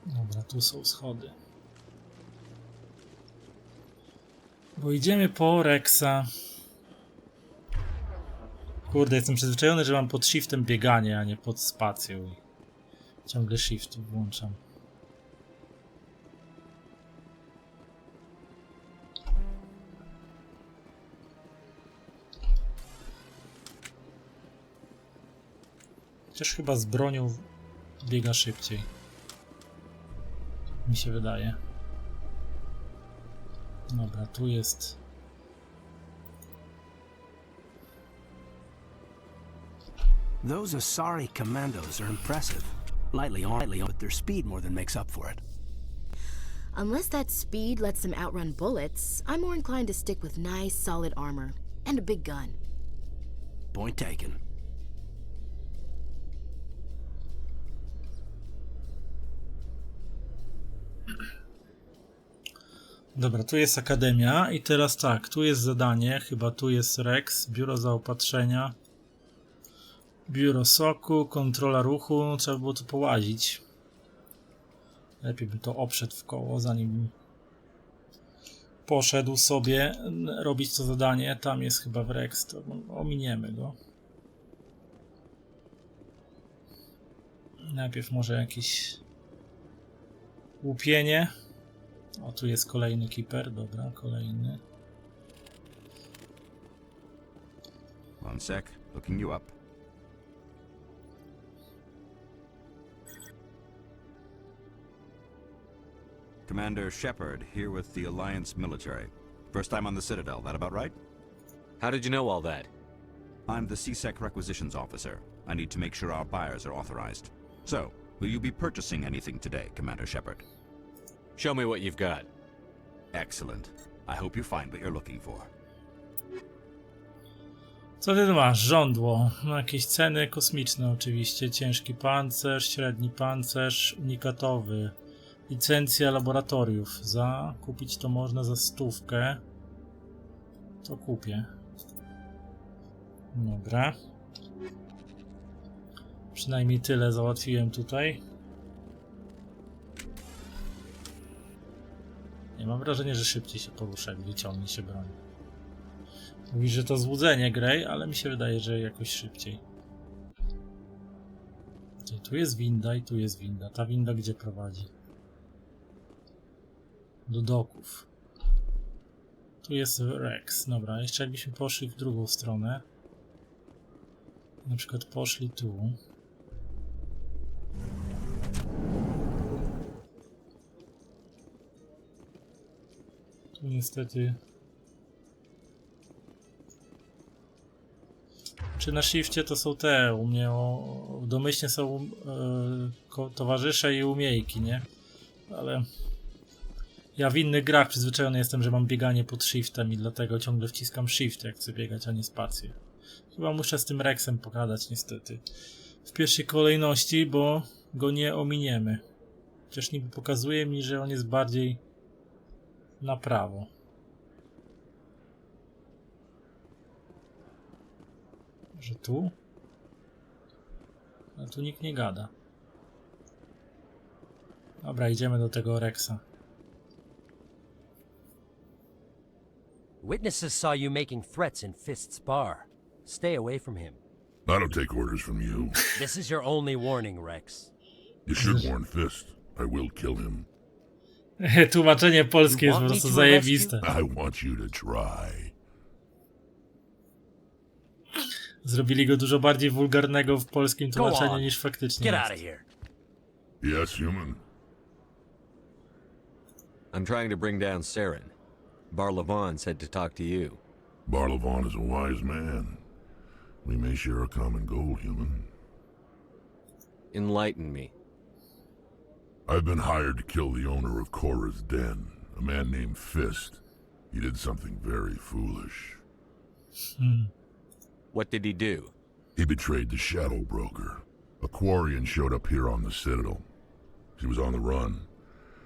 Speaker 3: Dobra, tu są schody. Bo idziemy po Rexa. Kurde, jestem przyzwyczajony, że mam pod shiftem bieganie, a nie pod spacją. Ciągle shift włączam. Chociaż chyba z bronią biega szybciej. Mi się wydaje. Dobra, tu jest...
Speaker 8: Those Asari commandos are impressive. Lightly on, but their speed more than makes up for it.
Speaker 5: Unless that speed lets them outrun bullets, I'm more inclined to stick with nice, solid armor. And a big gun.
Speaker 8: Point taken.
Speaker 3: Dobra, tu jest Akademia i teraz tak, tu jest zadanie, chyba tu jest Rex, biuro zaopatrzenia, biuro soku, kontrola ruchu, no, trzeba było tu połazić. Lepiej bym to obszedł w koło, zanim poszedł sobie robić to zadanie. Tam jest chyba w Rex, to ominiemy go. Najpierw może jakieś łupienie. O, tu jest kolejny keeper, dobra, kolejny.
Speaker 11: One sec, looking you up. Commander Shepard, here with the Alliance military. First time on the Citadel, that about right?
Speaker 7: How did you know all that?
Speaker 11: I'm the CSEC requisitions officer. I need to make sure our buyers are authorized. So, will you be purchasing anything today, Commander Shepard?
Speaker 7: Show me what you've got.
Speaker 11: Excellent. I hope you find what you're looking for.
Speaker 3: Co ty tu masz? Żądło. No, jakieś ceny kosmiczne oczywiście. Ciężki pancerz, średni pancerz, unikatowy. Licencja laboratoriów. Kupić to można za 100. To kupię. Dobra. Przynajmniej tyle załatwiłem tutaj. Nie mam wrażenia, że szybciej się porusza, jak wyciągnie się broń. Mówi, że to złudzenie Grey, ale mi się wydaje, że jakoś szybciej. Tu jest winda i tu jest winda. Ta winda gdzie prowadzi? Do doków. Tu jest Rex. Dobra, jeszcze jakbyśmy poszli w drugą stronę. Na przykład poszli tu. Tu niestety... Czy na shifcie to są te, u mnie domyślnie są towarzysze i umiejki, nie? Ale ja w innych grach przyzwyczajony jestem, że mam bieganie pod shiftem i dlatego ciągle wciskam shift, jak chcę biegać, a nie spację. Chyba muszę z tym Rexem pogadać niestety. W pierwszej kolejności, bo go nie ominiemy. Chociaż niby pokazuje mi, że on jest bardziej na prawo. Że tu? A tu nikt nie gada. Dobra, idziemy do tego Rexa.
Speaker 15: Witnesses saw you making threats in Fist's bar. Stay away from him.
Speaker 14: I don't take orders from you.
Speaker 15: This is your only warning, Rex.
Speaker 14: You should warn Fist. I will kill him.
Speaker 3: Tłumaczenie polskie jest po prostu zajebiste.
Speaker 14: I want you to try.
Speaker 3: Zrobili go dużo bardziej wulgarnego w polskim tłumaczeniu niż faktycznie
Speaker 15: Get
Speaker 3: jest.
Speaker 15: out of here.
Speaker 14: Yes, human.
Speaker 7: I'm trying to bring down Seren. Barlavon said to talk to you.
Speaker 14: Barlavon is a wise man. We may share a common goal, human.
Speaker 7: Enlighten me.
Speaker 14: I've been hired to kill the owner of Korra's Den, a man named Fist. He did something very foolish.
Speaker 7: What did he do?
Speaker 14: He betrayed the Shadow Broker. A Quarian showed up here on the Citadel. She was on the run.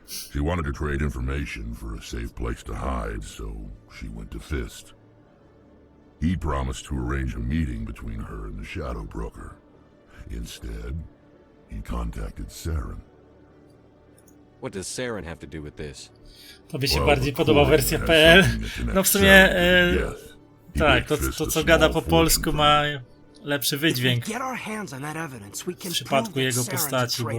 Speaker 14: She wanted to trade information for a safe place to hide, so she went to Fist. He promised to arrange a meeting between her and the Shadow Broker. Instead, he contacted Seren.
Speaker 7: What does Seren have to do with this?
Speaker 3: Tobie się bardziej podoba wersja PL? No w sumie tak, to co gada po polsku ma lepszy wydźwięk w przypadku jego postaci, bo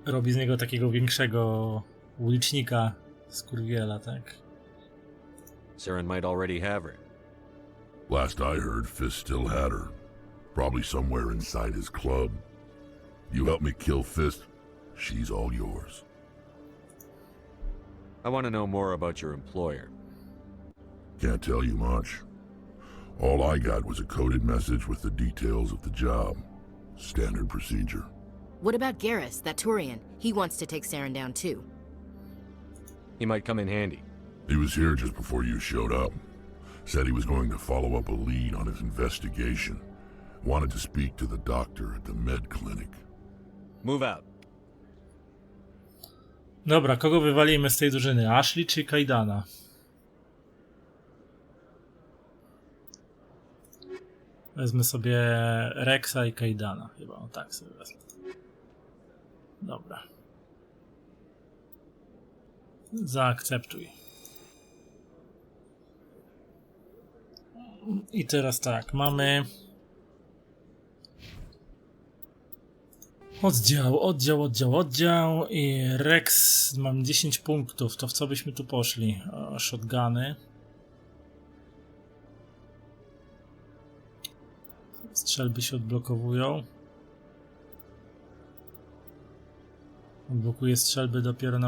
Speaker 3: robi z niego takiego większego ulicznika skurwiela, tak?
Speaker 7: Seren might already have her.
Speaker 14: Last I heard, Fist still had her. Probably somewhere inside his club. You help me kill Fist, she's all yours.
Speaker 7: I want to know more about your employer.
Speaker 14: Can't tell you much. All I got was a coded message with the details of the job. Standard procedure.
Speaker 5: What about Garrus, that Turian? He wants to take Seren down too.
Speaker 7: He might come in handy.
Speaker 14: He was here just before you showed up. Said he was going to follow up a lead on his investigation. Wanted to speak to the doctor at the med clinic.
Speaker 7: Move out.
Speaker 3: Dobra, kogo wywalimy z tej drużyny? Ashley czy Kaidana? Wezmę sobie Rexa i Kaidana. Chyba o tak sobie wezmę. Dobra. Zaakceptuj. I teraz tak, mamy oddział i Rex, mam 10 punktów, to w co byśmy tu poszli? Shotguny. Strzelby się odblokowują. Odblokuje strzelby dopiero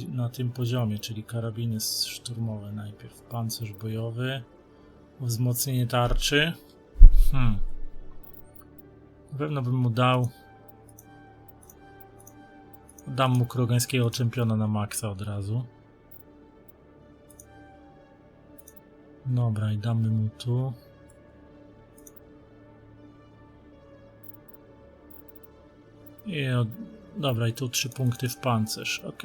Speaker 3: na tym poziomie, czyli karabiny szturmowe najpierw. Pancerz bojowy. Wzmocnienie tarczy. Na pewno bym mu dał... Dam mu krogańskiego czempiona na maksa od razu. Dobra, i damy mu tu. Dobra, i tu 3 punkty w pancerz. Ok.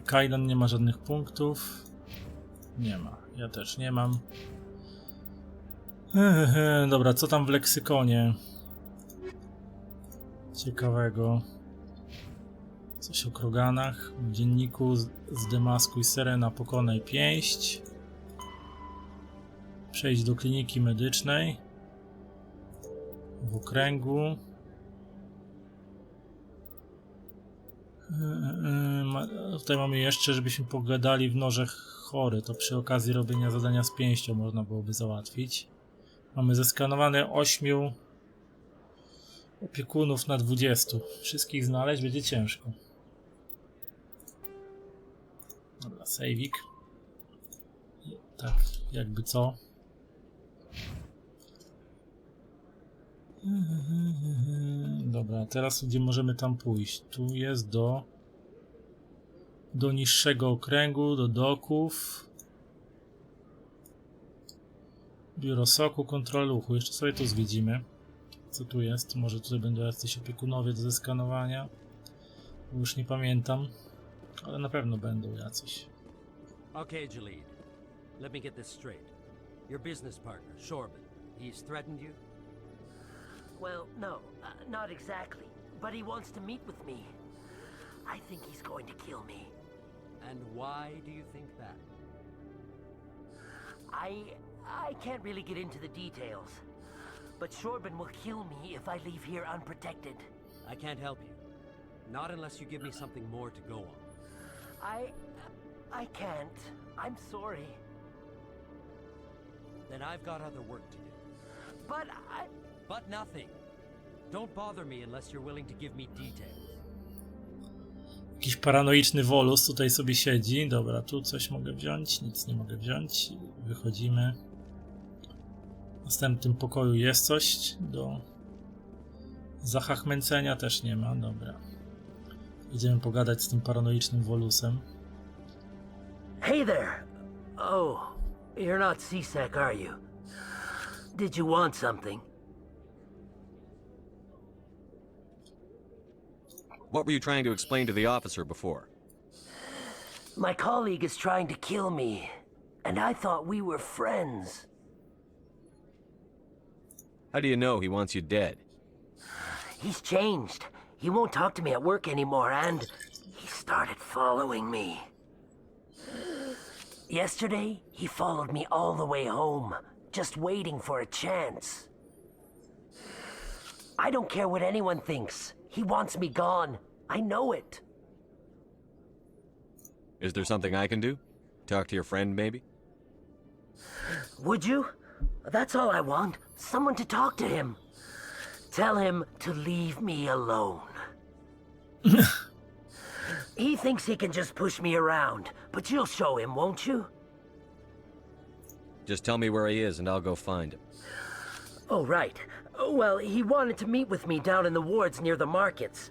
Speaker 3: Kajdan nie ma żadnych punktów. Nie ma. Ja też nie mam. Dobra, co tam w leksykonie? Ciekawego. Coś o kroganach. W dzienniku zdemasuj Serena, pokonaj pięść. Przejdź do kliniki medycznej. W okręgu. Tutaj mamy jeszcze, żebyśmy pogadali w nożach chory. To przy okazji robienia zadania z pięścią można byłoby załatwić. Mamy zeskanowane 8 opiekunów na 20. Wszystkich znaleźć będzie ciężko. Dobra, sejwik. Tak, jakby co. Dobra, teraz gdzie możemy tam pójść? Tu jest do niższego okręgu, do doków. Biuro soku, kontrola ruchu. Jeszcze sobie tu zwiedzimy. Co tu jest? Może tutaj będą jacyś opiekunowie do zeskanowania. Już nie pamiętam. Ale na pewno będą jacyś.
Speaker 15: Okay, Jalid. Let me get this straight. Your business partner, Shorban, he's threatened you?
Speaker 16: Well, no, not exactly. But he wants to meet with me. I think he's going to kill me.
Speaker 15: And why do you think that?
Speaker 16: I can't really get into the details. But Shorban will kill me if I leave here unprotected.
Speaker 15: I can't help you. Not unless you give me something more to go on.
Speaker 16: I can't. I'm sorry.
Speaker 15: Then I've got other work to do.
Speaker 16: But
Speaker 15: But nothing. Don't bother me unless you're willing to give me details.
Speaker 3: Jakiś paranoiczny wolus tutaj sobie siedzi. Dobra, tu coś mogę wziąć, nic nie mogę wziąć. Wychodzimy. W następnym pokoju jest coś do zachachmęcenia, też nie ma. Dobra. Idziemy pogadać z tym paranoicznym wolusem.
Speaker 16: Hey there. Oh, you're not seasick, are you? Did you want something?
Speaker 7: What were you trying to explain to the officer before?
Speaker 16: My colleague is trying to kill me, and I thought we were friends.
Speaker 7: How do you know he wants you dead?
Speaker 16: He's changed. He won't talk to me at work anymore, and he started following me. Yesterday, he followed me all the way home, just waiting for a chance. I don't care what anyone thinks. He wants me gone. I know it.
Speaker 7: Is there something I can do? Talk to your friend, maybe?
Speaker 16: Would you? That's all I want. Someone to talk to him. Tell him to leave me alone. He thinks he can just push me around, but you'll show him, won't you?
Speaker 7: Just tell me where he is and I'll go find him.
Speaker 16: Oh, right. Well, he wanted to meet with me down in the wards near the markets.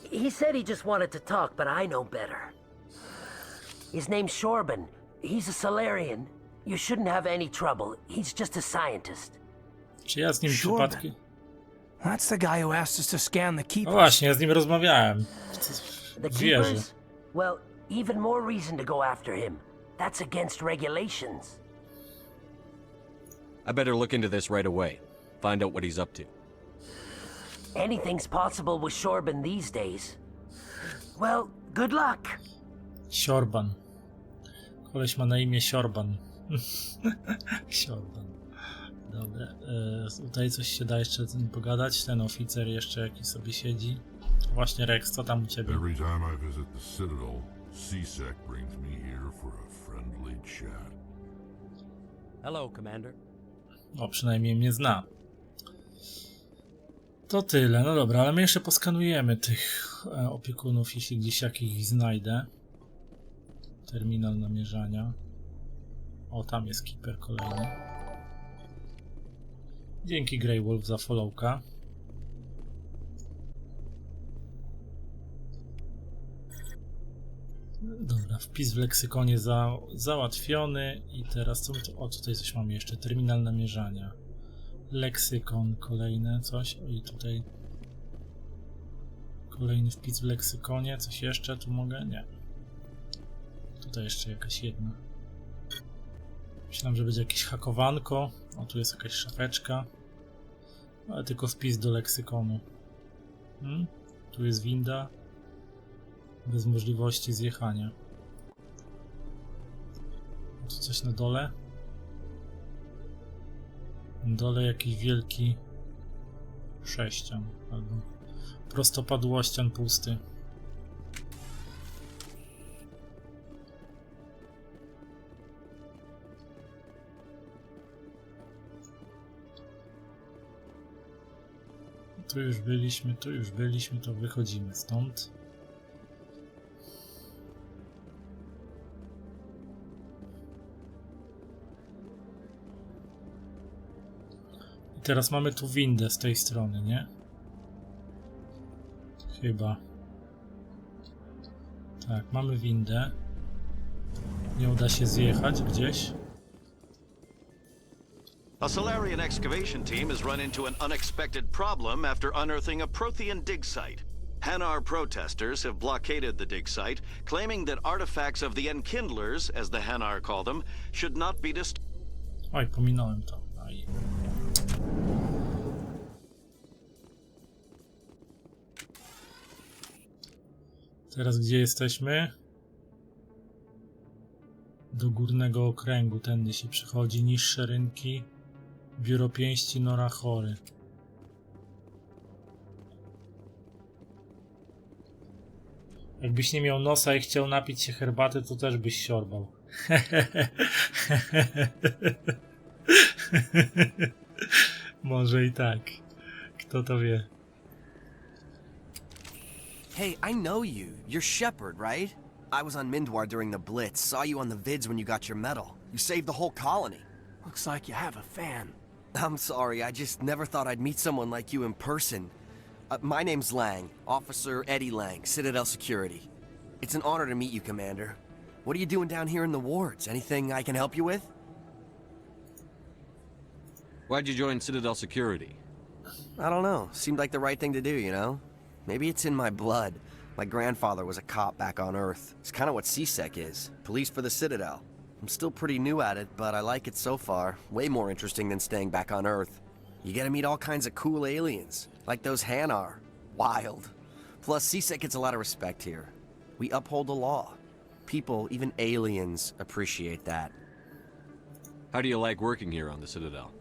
Speaker 16: He said he just wanted to talk, but I know better. His name's Shorban. He's a Solarian. You shouldn't have any trouble. He's just a scientist.
Speaker 3: Czy ja z nim przypadkiem...
Speaker 8: That's the guy who asked us to scan the keepers.
Speaker 3: No właśnie, ja z nim rozmawiałem.
Speaker 16: The
Speaker 3: Wierzę.
Speaker 16: keepers? Well, even more reason to go after him. That's against regulations.
Speaker 7: I better look into this right away. Find out what he's up to.
Speaker 16: Anything's possible with Shorban these days. Well, good luck.
Speaker 3: Siorban. Koleś ma na imię Siorban. Siorban. Dobra. Tutaj coś się da jeszcze z nim pogadać. Ten oficer jeszcze jakiś sobie siedzi. Właśnie Rex, co tam u ciebie?
Speaker 14: Every time I visit the Citadel, CSEC brings me here for a friendly chat.
Speaker 15: Hello, Commander.
Speaker 3: O, przynajmniej mnie zna. To tyle, no dobra, ale my jeszcze poskanujemy tych opiekunów, jeśli gdzieś jakiś znajdę. Terminal namierzania. O, tam jest keeper kolejny. Dzięki Grey Wolf za followka. Dobra, wpis w leksykonie załatwiony i teraz co my tu... O, tutaj coś mamy jeszcze, terminal namierzania. Leksykon, kolejne coś i tutaj kolejny wpis w leksykonie, coś jeszcze tu mogę? Nie. Tutaj jeszcze jakaś jedna. Myślałem, że będzie jakieś hakowanko. O, tu jest jakaś szafeczka. Ale tylko wpis do leksykonu. Tu jest winda. Bez możliwości zjechania. Tu coś na dole. Na dole jakiś wielki sześcian. Albo prostopadłościan pusty. Tu już byliśmy, to wychodzimy stąd. I teraz mamy tu windę z tej strony, nie? Chyba. Tak, mamy windę. Nie uda się zjechać gdzieś.
Speaker 13: A Solarian excavation team has run into an unexpected problem after unearthing a Prothean dig site. Hanar protesters have blockaded the dig site, claiming that artifacts of the Enkindlers, as the Hanar call them, should not be disturbed.
Speaker 3: Oj, pominąłem to. Aj. Teraz gdzie jesteśmy? Do górnego okręgu, tędy się przychodzi, niższe rynki. Biuro pięści Norachory. Jakbyś nie miał nosa i chciał napić się herbaty, to też byś siorbał. Może i tak. Kto to wie?
Speaker 17: Hey, I know you. You're Shepard, right? I was on Mindwar during the Blitz. Saw you on the vids when you got your medal. You saved the whole colony.
Speaker 8: Looks like you have a fan.
Speaker 17: I'm sorry, I just never thought I'd meet someone like you in person. My name's Lang, Officer Eddie Lang, Citadel Security. It's an honor to meet you, Commander. What are you doing down here in the wards? Anything I can help you with?
Speaker 7: Why'd you join Citadel Security?
Speaker 17: I don't know. Seemed like the right thing to do, you know? Maybe it's in my blood. My grandfather was a cop back on Earth. It's kind of what CSEC is. Police for the Citadel. I'm still pretty new at it, but I like it so far. Way more interesting than staying back on Earth. You get to meet all kinds of cool aliens, like those Hanar. Wild. Plus, CSEC gets a lot of respect here. We uphold the law. People, even aliens, appreciate that.
Speaker 7: How do you like working here on the Citadel?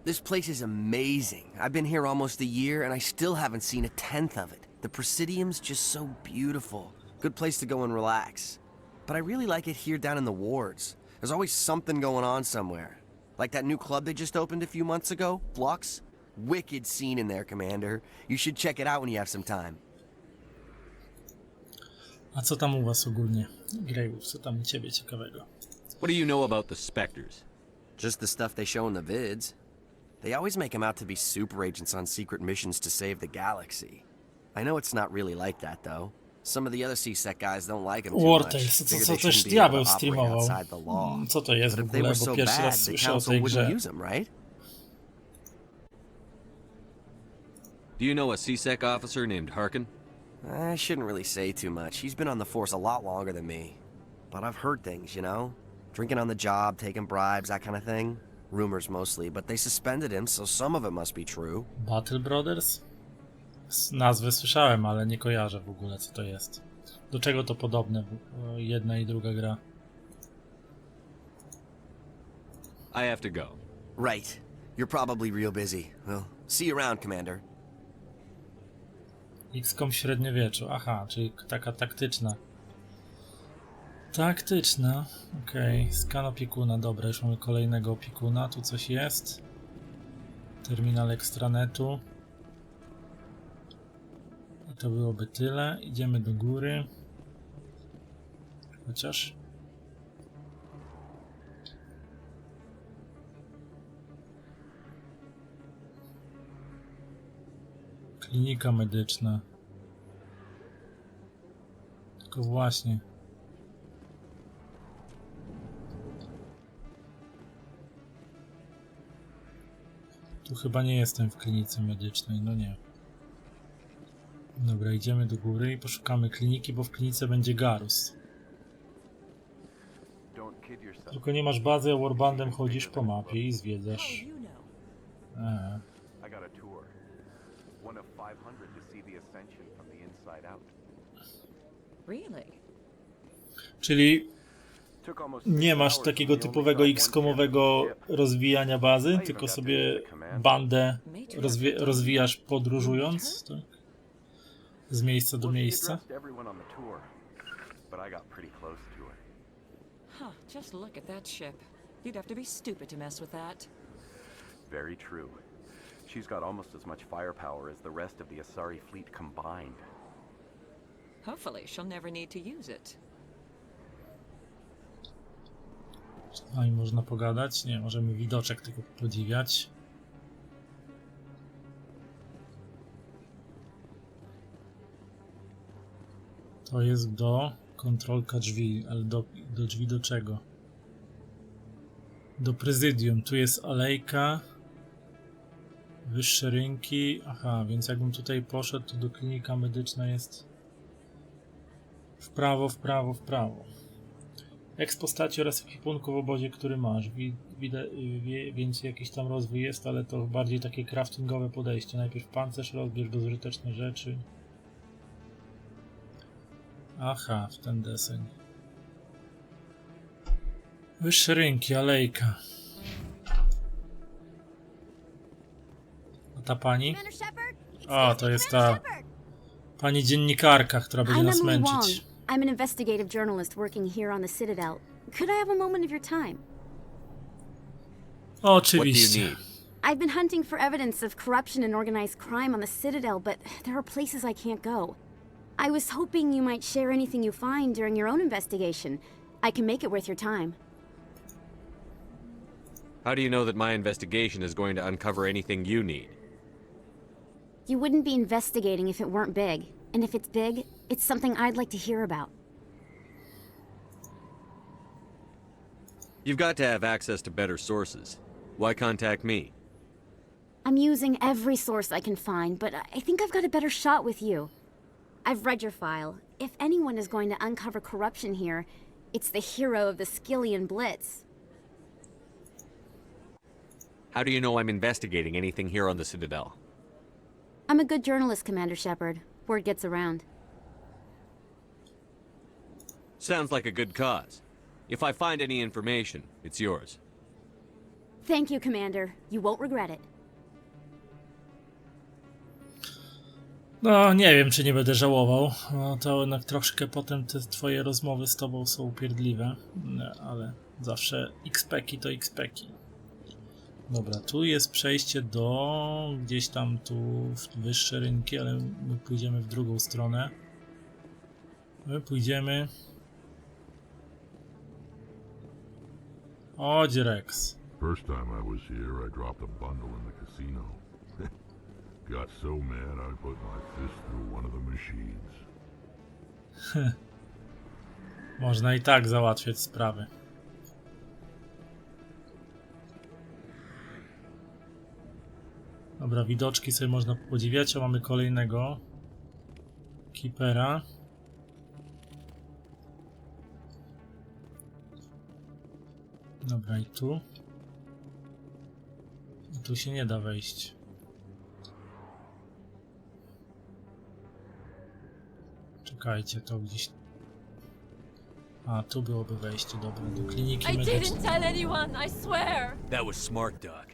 Speaker 17: This place is amazing. I've been here almost a year, and I still haven't seen a tenth of it. The Presidium's just so beautiful. Good place to go and relax. But I really like it here down in the wards. There's always something going on somewhere. Like that new club they just opened a few months ago, Flux. Wicked scene in there, Commander. You should check it out when you have some time.
Speaker 3: A co tam u was ogólnie? Greywolf, co tam u ciebie ciekawego?
Speaker 7: What do you know about the Spectres?
Speaker 17: Just the stuff they show in the vids. They always make them out to be super agents on secret missions to save the galaxy. I know it's not really like that, though. Some of the other CSEC guys don't like him too much.
Speaker 3: Wartales, co też diabeł streamował. Co to jest w ogóle, bo pierwszy raz słyszę o tej grze.
Speaker 7: Do you know a CSEC officer named Harkin?
Speaker 17: I shouldn't really say too much. He's been on the force a lot longer than me. But I've heard things, you know? Drinking on the job, taking bribes, that kind of thing. Rumors mostly, but they suspended him, so some of it must be true.
Speaker 3: Battle Brothers? Nazwę słyszałem, ale nie kojarzę w ogóle, co to jest. Do czego to podobne jedna i druga gra?
Speaker 7: I have to go.
Speaker 17: Right. You're probably real busy. Well, see you around, Commander.
Speaker 3: XCOM średniowieczu. Aha, czyli taka taktyczna. Taktyczna. Okej. Skan opiekuna. Dobra, już mamy kolejnego opiekuna. Tu coś jest. Terminal ekstranetu. to byłoby tyle. Idziemy do góry. Chociaż... Klinika medyczna. Tylko właśnie. Tu chyba nie jestem w klinice medycznej, no nie. Dobra, idziemy do góry i poszukamy kliniki, bo w klinice będzie Garus. Tylko nie masz bazy, a warbandem chodzisz po mapie i zwiedzasz. Czyli nie masz takiego typowego X-komowego rozwijania bazy, tylko sobie bandę rozwijasz podróżując, tak? Z miejsca do miejsca.
Speaker 18: Just look at that ship. You'd have to be stupid to mess with that.
Speaker 10: Very true. She's got almost as much firepower as the rest of the Asari fleet combined.
Speaker 18: Hopefully, she'll never need to use it.
Speaker 3: No i można pogadać? Nie, możemy widoczek tylko podziwiać. To jest do kontrolka drzwi, ale do drzwi do czego? Do prezydium. Tu jest alejka. Wyższe rynki. Aha, więc jakbym tutaj poszedł, to do klinika medyczna jest w prawo, w prawo, w prawo. Eks postaci oraz ekwipunku w obozie, który masz. Więc jakiś tam rozwój jest, ale to bardziej takie craftingowe podejście. Najpierw pancerz rozbierz, bezużyteczne rzeczy. Aha, w ten deseń. Wyższe rynki, alejka. A ta pani? O, to jest ta pani dziennikarka, która będzie nas męczyć.
Speaker 5: I'm an investigative journalist working here on the Citadel. Could I have a moment of your time?
Speaker 3: Oczywiście.
Speaker 5: I've been hunting for evidence of corruption and organized crime on the Citadel, but there are places I can't go. I was hoping you might share anything you find during your own investigation. I can make it worth your time.
Speaker 12: How do you know that my investigation is going to uncover anything you need?
Speaker 5: You wouldn't be investigating if it weren't big. And if it's big, it's something I'd like to hear about.
Speaker 12: You've got to have access to better sources. Why contact me?
Speaker 5: I'm using every source I can find, but I think I've got a better shot with you. I've read your file. If anyone is going to uncover corruption here, it's the hero of the Skillian Blitz.
Speaker 12: How do you know I'm investigating anything here on the Citadel?
Speaker 5: I'm a good journalist, Commander Shepard. Word gets around.
Speaker 12: Sounds like a good cause. If I find any information, it's yours.
Speaker 5: Thank you, Commander. You won't regret it.
Speaker 3: No, nie wiem, czy nie będę żałował. No, to jednak troszkę potem te twoje rozmowy z tobą są upierdliwe. No, ale zawsze XP-ki to XP-ki. Dobra, tu jest przejście do gdzieś tam tu wyższe rynki, ale my pójdziemy w drugą stronę. My pójdziemy... Chodź, Rex.
Speaker 14: First time I was here, I dropped a bundle in the casino. Got so mad I put my fist through one of the machines.
Speaker 3: Można i tak załatwiać sprawy. Dobra, widoczki sobie można podziwiać, a mamy kolejnego Keepera. Dobra, i tu. I tu się nie da wejść. Czekajcie, to gdzieś... A, tu byłoby wejście, dobra, do kliniki medycznej.
Speaker 18: I didn't tell anyone, I swear!
Speaker 7: That was smart, Doc.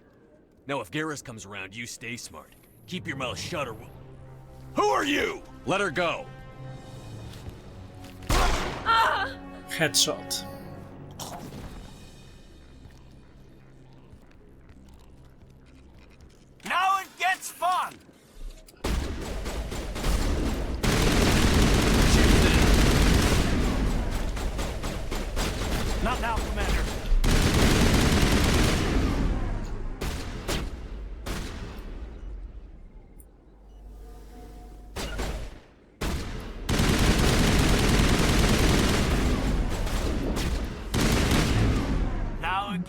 Speaker 7: Now if Garrus comes around, you stay smart. Keep your mouth shut or we'll... Who are you? Let her go!
Speaker 3: Headshot.
Speaker 8: Now it gets fun!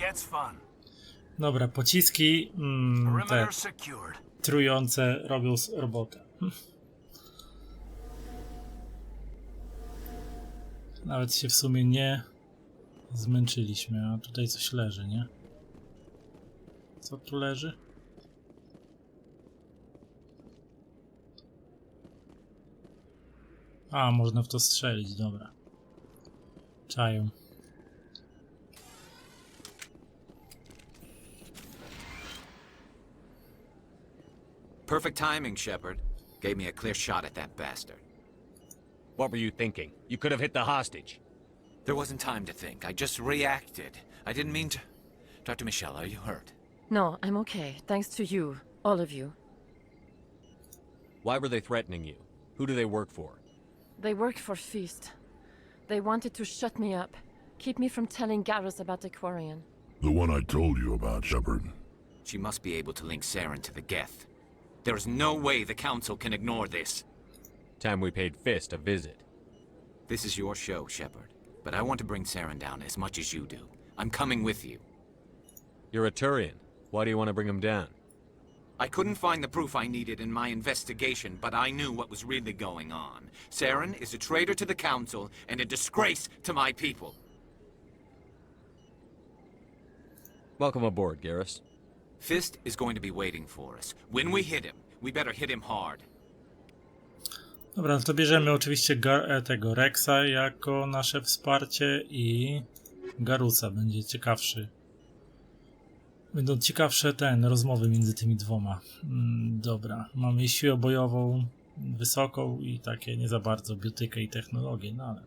Speaker 8: Gets fun.
Speaker 3: Dobra, pociski te
Speaker 8: Perimeter secured.
Speaker 3: trujące robią robotę. Nawet się w sumie nie zmęczyliśmy, a tutaj coś leży, nie? Co tu leży? A, można w to strzelić, dobra. Czają.
Speaker 19: Perfect timing, Shepard. Gave me a clear shot at that bastard.
Speaker 7: What were you thinking? You could have hit the hostage.
Speaker 19: There wasn't time to think. I just reacted. I didn't mean to... Dr. Michelle, are you hurt?
Speaker 18: No, I'm okay. Thanks to you. All of you.
Speaker 7: Why were they threatening you? Who do they work for?
Speaker 18: They work for Feast. They wanted to shut me up. Keep me from telling Garrus about the Quarian.
Speaker 14: The one I told you about, Shepard.
Speaker 19: She must be able to link Saren to the Geth. There is no way the Council can ignore this.
Speaker 7: Time we paid Fist a visit.
Speaker 19: This is your show, Shepard. But I want to bring Saren down as much as you do. I'm coming with you.
Speaker 7: You're a Turian. Why do you want to bring him down?
Speaker 19: I couldn't find the proof I needed in my investigation, but I knew what was really going on. Saren is a traitor to the Council and a disgrace to my people.
Speaker 7: Welcome aboard, Garrus.
Speaker 19: Fist is going to be waiting for us. When we hit him, we better hit him hard.
Speaker 3: Dobra, no to bierzemy oczywiście tego Rexa jako nasze wsparcie i Garusa. Będzie ciekawszy. Będą ciekawsze rozmowy między tymi dwoma. Dobra, mamy siłę bojową wysoką i takie nie za bardzo biotykę i technologię, no ale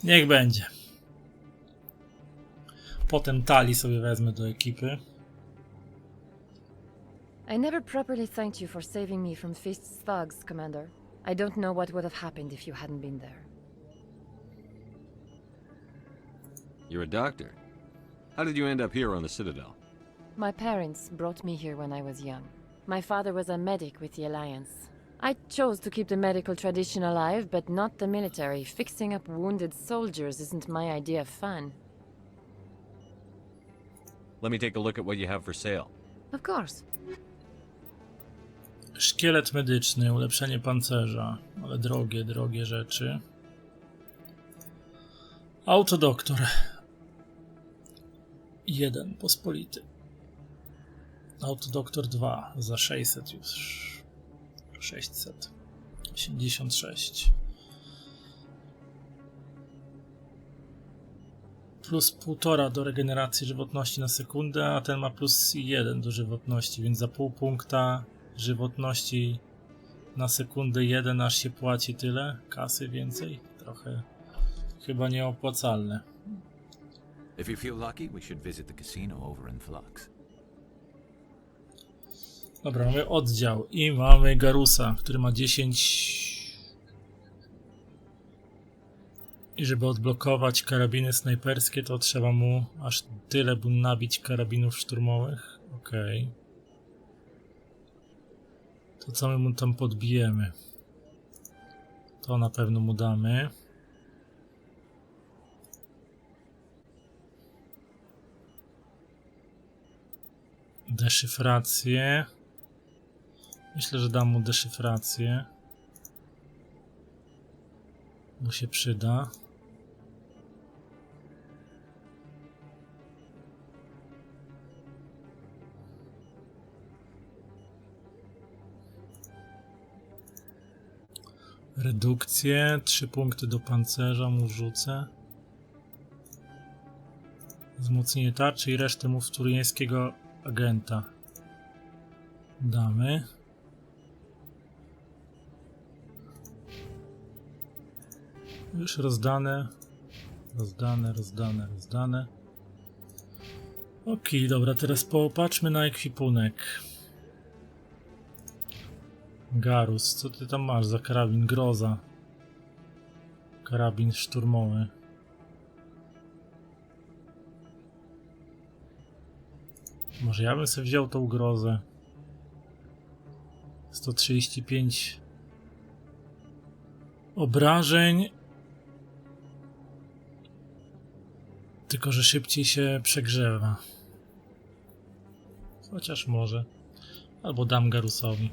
Speaker 3: niech będzie. Potem Tali sobie wezmę do ekipy.
Speaker 18: I never properly thanked you for saving me from Feast's thugs, Commander. I don't know what would have happened if you hadn't been there.
Speaker 7: You're a doctor. How did you end up here on the Citadel?
Speaker 18: My parents brought me here when I was young. My father was a medic with the Alliance. I chose to keep the medical tradition alive, but not the military. Fixing up wounded soldiers isn't my idea of fun.
Speaker 7: Let me take a look at what you have for sale.
Speaker 18: Of course.
Speaker 3: Szkielet medyczny, ulepszenie pancerza, ale drogie rzeczy. Autodoktor. 1 pospolity. Autodoktor 2 za 600 już. 686. Plus 1,5 do regeneracji żywotności na sekundę, a ten ma plus 1 do żywotności, więc za pół punkta żywotności na sekundę 1 aż się płaci tyle kasy więcej. Trochę chyba nieopłacalne.
Speaker 19: If you feel lucky, we should visit the casino over in Flux.
Speaker 3: Dobra, mamy oddział i mamy Garusa, który ma 10. I żeby odblokować karabiny snajperskie, to trzeba mu aż tyle nabić karabinów szturmowych. Okej. To co my mu tam podbijemy? To na pewno mu damy. Deszyfrację. Myślę, że dam mu deszyfrację. Bo się przyda. Redukcję. 3 punkty do pancerza mu rzucę. Wzmocnienie tarczy i resztę mu turiańskiego agenta damy. Już rozdane. Okej, dobra, teraz popatrzmy na ekwipunek. Garus, co ty tam masz za karabin? Groza. Karabin szturmowy. Może ja bym sobie wziął tą grozę. 135 obrażeń.
Speaker 1: Tylko że szybciej się przegrzewa. Chociaż może. Albo dam Garusowi.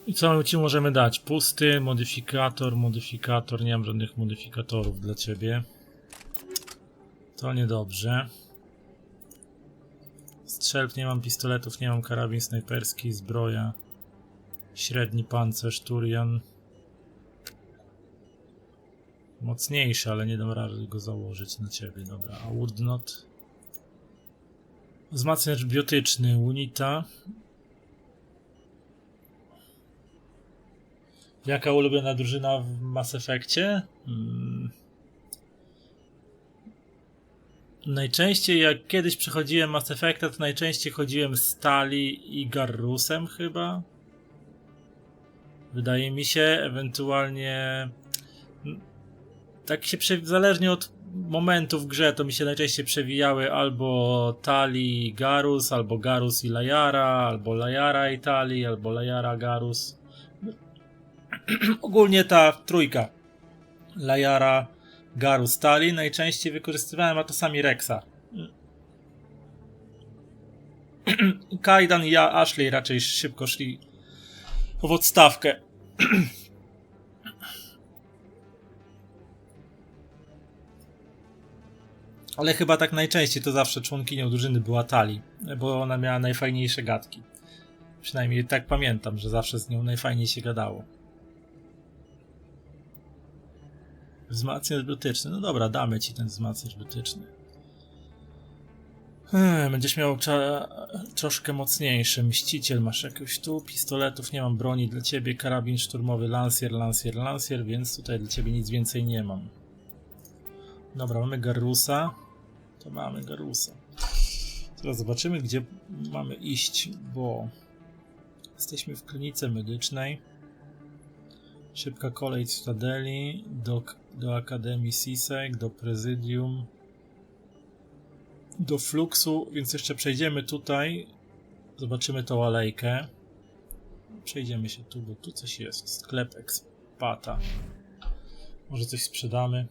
Speaker 1: I co my ci możemy dać? Pusty, modyfikator. Nie mam żadnych modyfikatorów dla ciebie. To niedobrze. Strzelb nie mam, pistoletów nie mam, karabin snajperski, zbroja. Średni pancerz, Turian. Mocniejszy, ale nie dam rady go założyć na ciebie. Dobra, a Woodnot. Wzmacniacz biotyczny, Unita. Jaka ulubiona drużyna w Mass Effectie? Najczęściej jak kiedyś przechodziłem Mass Effecta, to najczęściej chodziłem z Tali i Garrusem chyba. Wydaje mi się, ewentualnie tak się zależnie od momentu w grze, to mi się najczęściej przewijały albo Tali i Garus, albo Garus i Lajara, albo Lajara i Tali, albo Lajara, Garus. Ogólnie ta trójka Lajara, Garus, Tali najczęściej wykorzystywałem, a to sami Rexa. Kaidan i ja, Ashley raczej szybko szli w odstawkę. Ale chyba tak najczęściej to zawsze członkinią drużyny była Tali, bo ona miała najfajniejsze gadki. Przynajmniej tak pamiętam, że zawsze z nią najfajniej się gadało. Wzmacniacz biotyczny. No dobra, damy ci ten wzmacniacz biotyczny. Będziesz miał troszkę mocniejszy. Mściciel masz jakoś tu. Pistoletów nie mam, broni dla ciebie. Karabin szturmowy, lancier, więc tutaj dla ciebie nic więcej nie mam. Dobra, mamy Garrusa. To mamy Garrusa. Teraz zobaczymy, gdzie mamy iść, bo jesteśmy w klinice medycznej. Szybka kolej Cytadeli, do Akademii Sisek, do Prezydium, do Fluxu, więc jeszcze przejdziemy tutaj. Zobaczymy tą alejkę. Przejdziemy się tu, bo tu coś jest. Sklep ekspata. Może coś sprzedamy.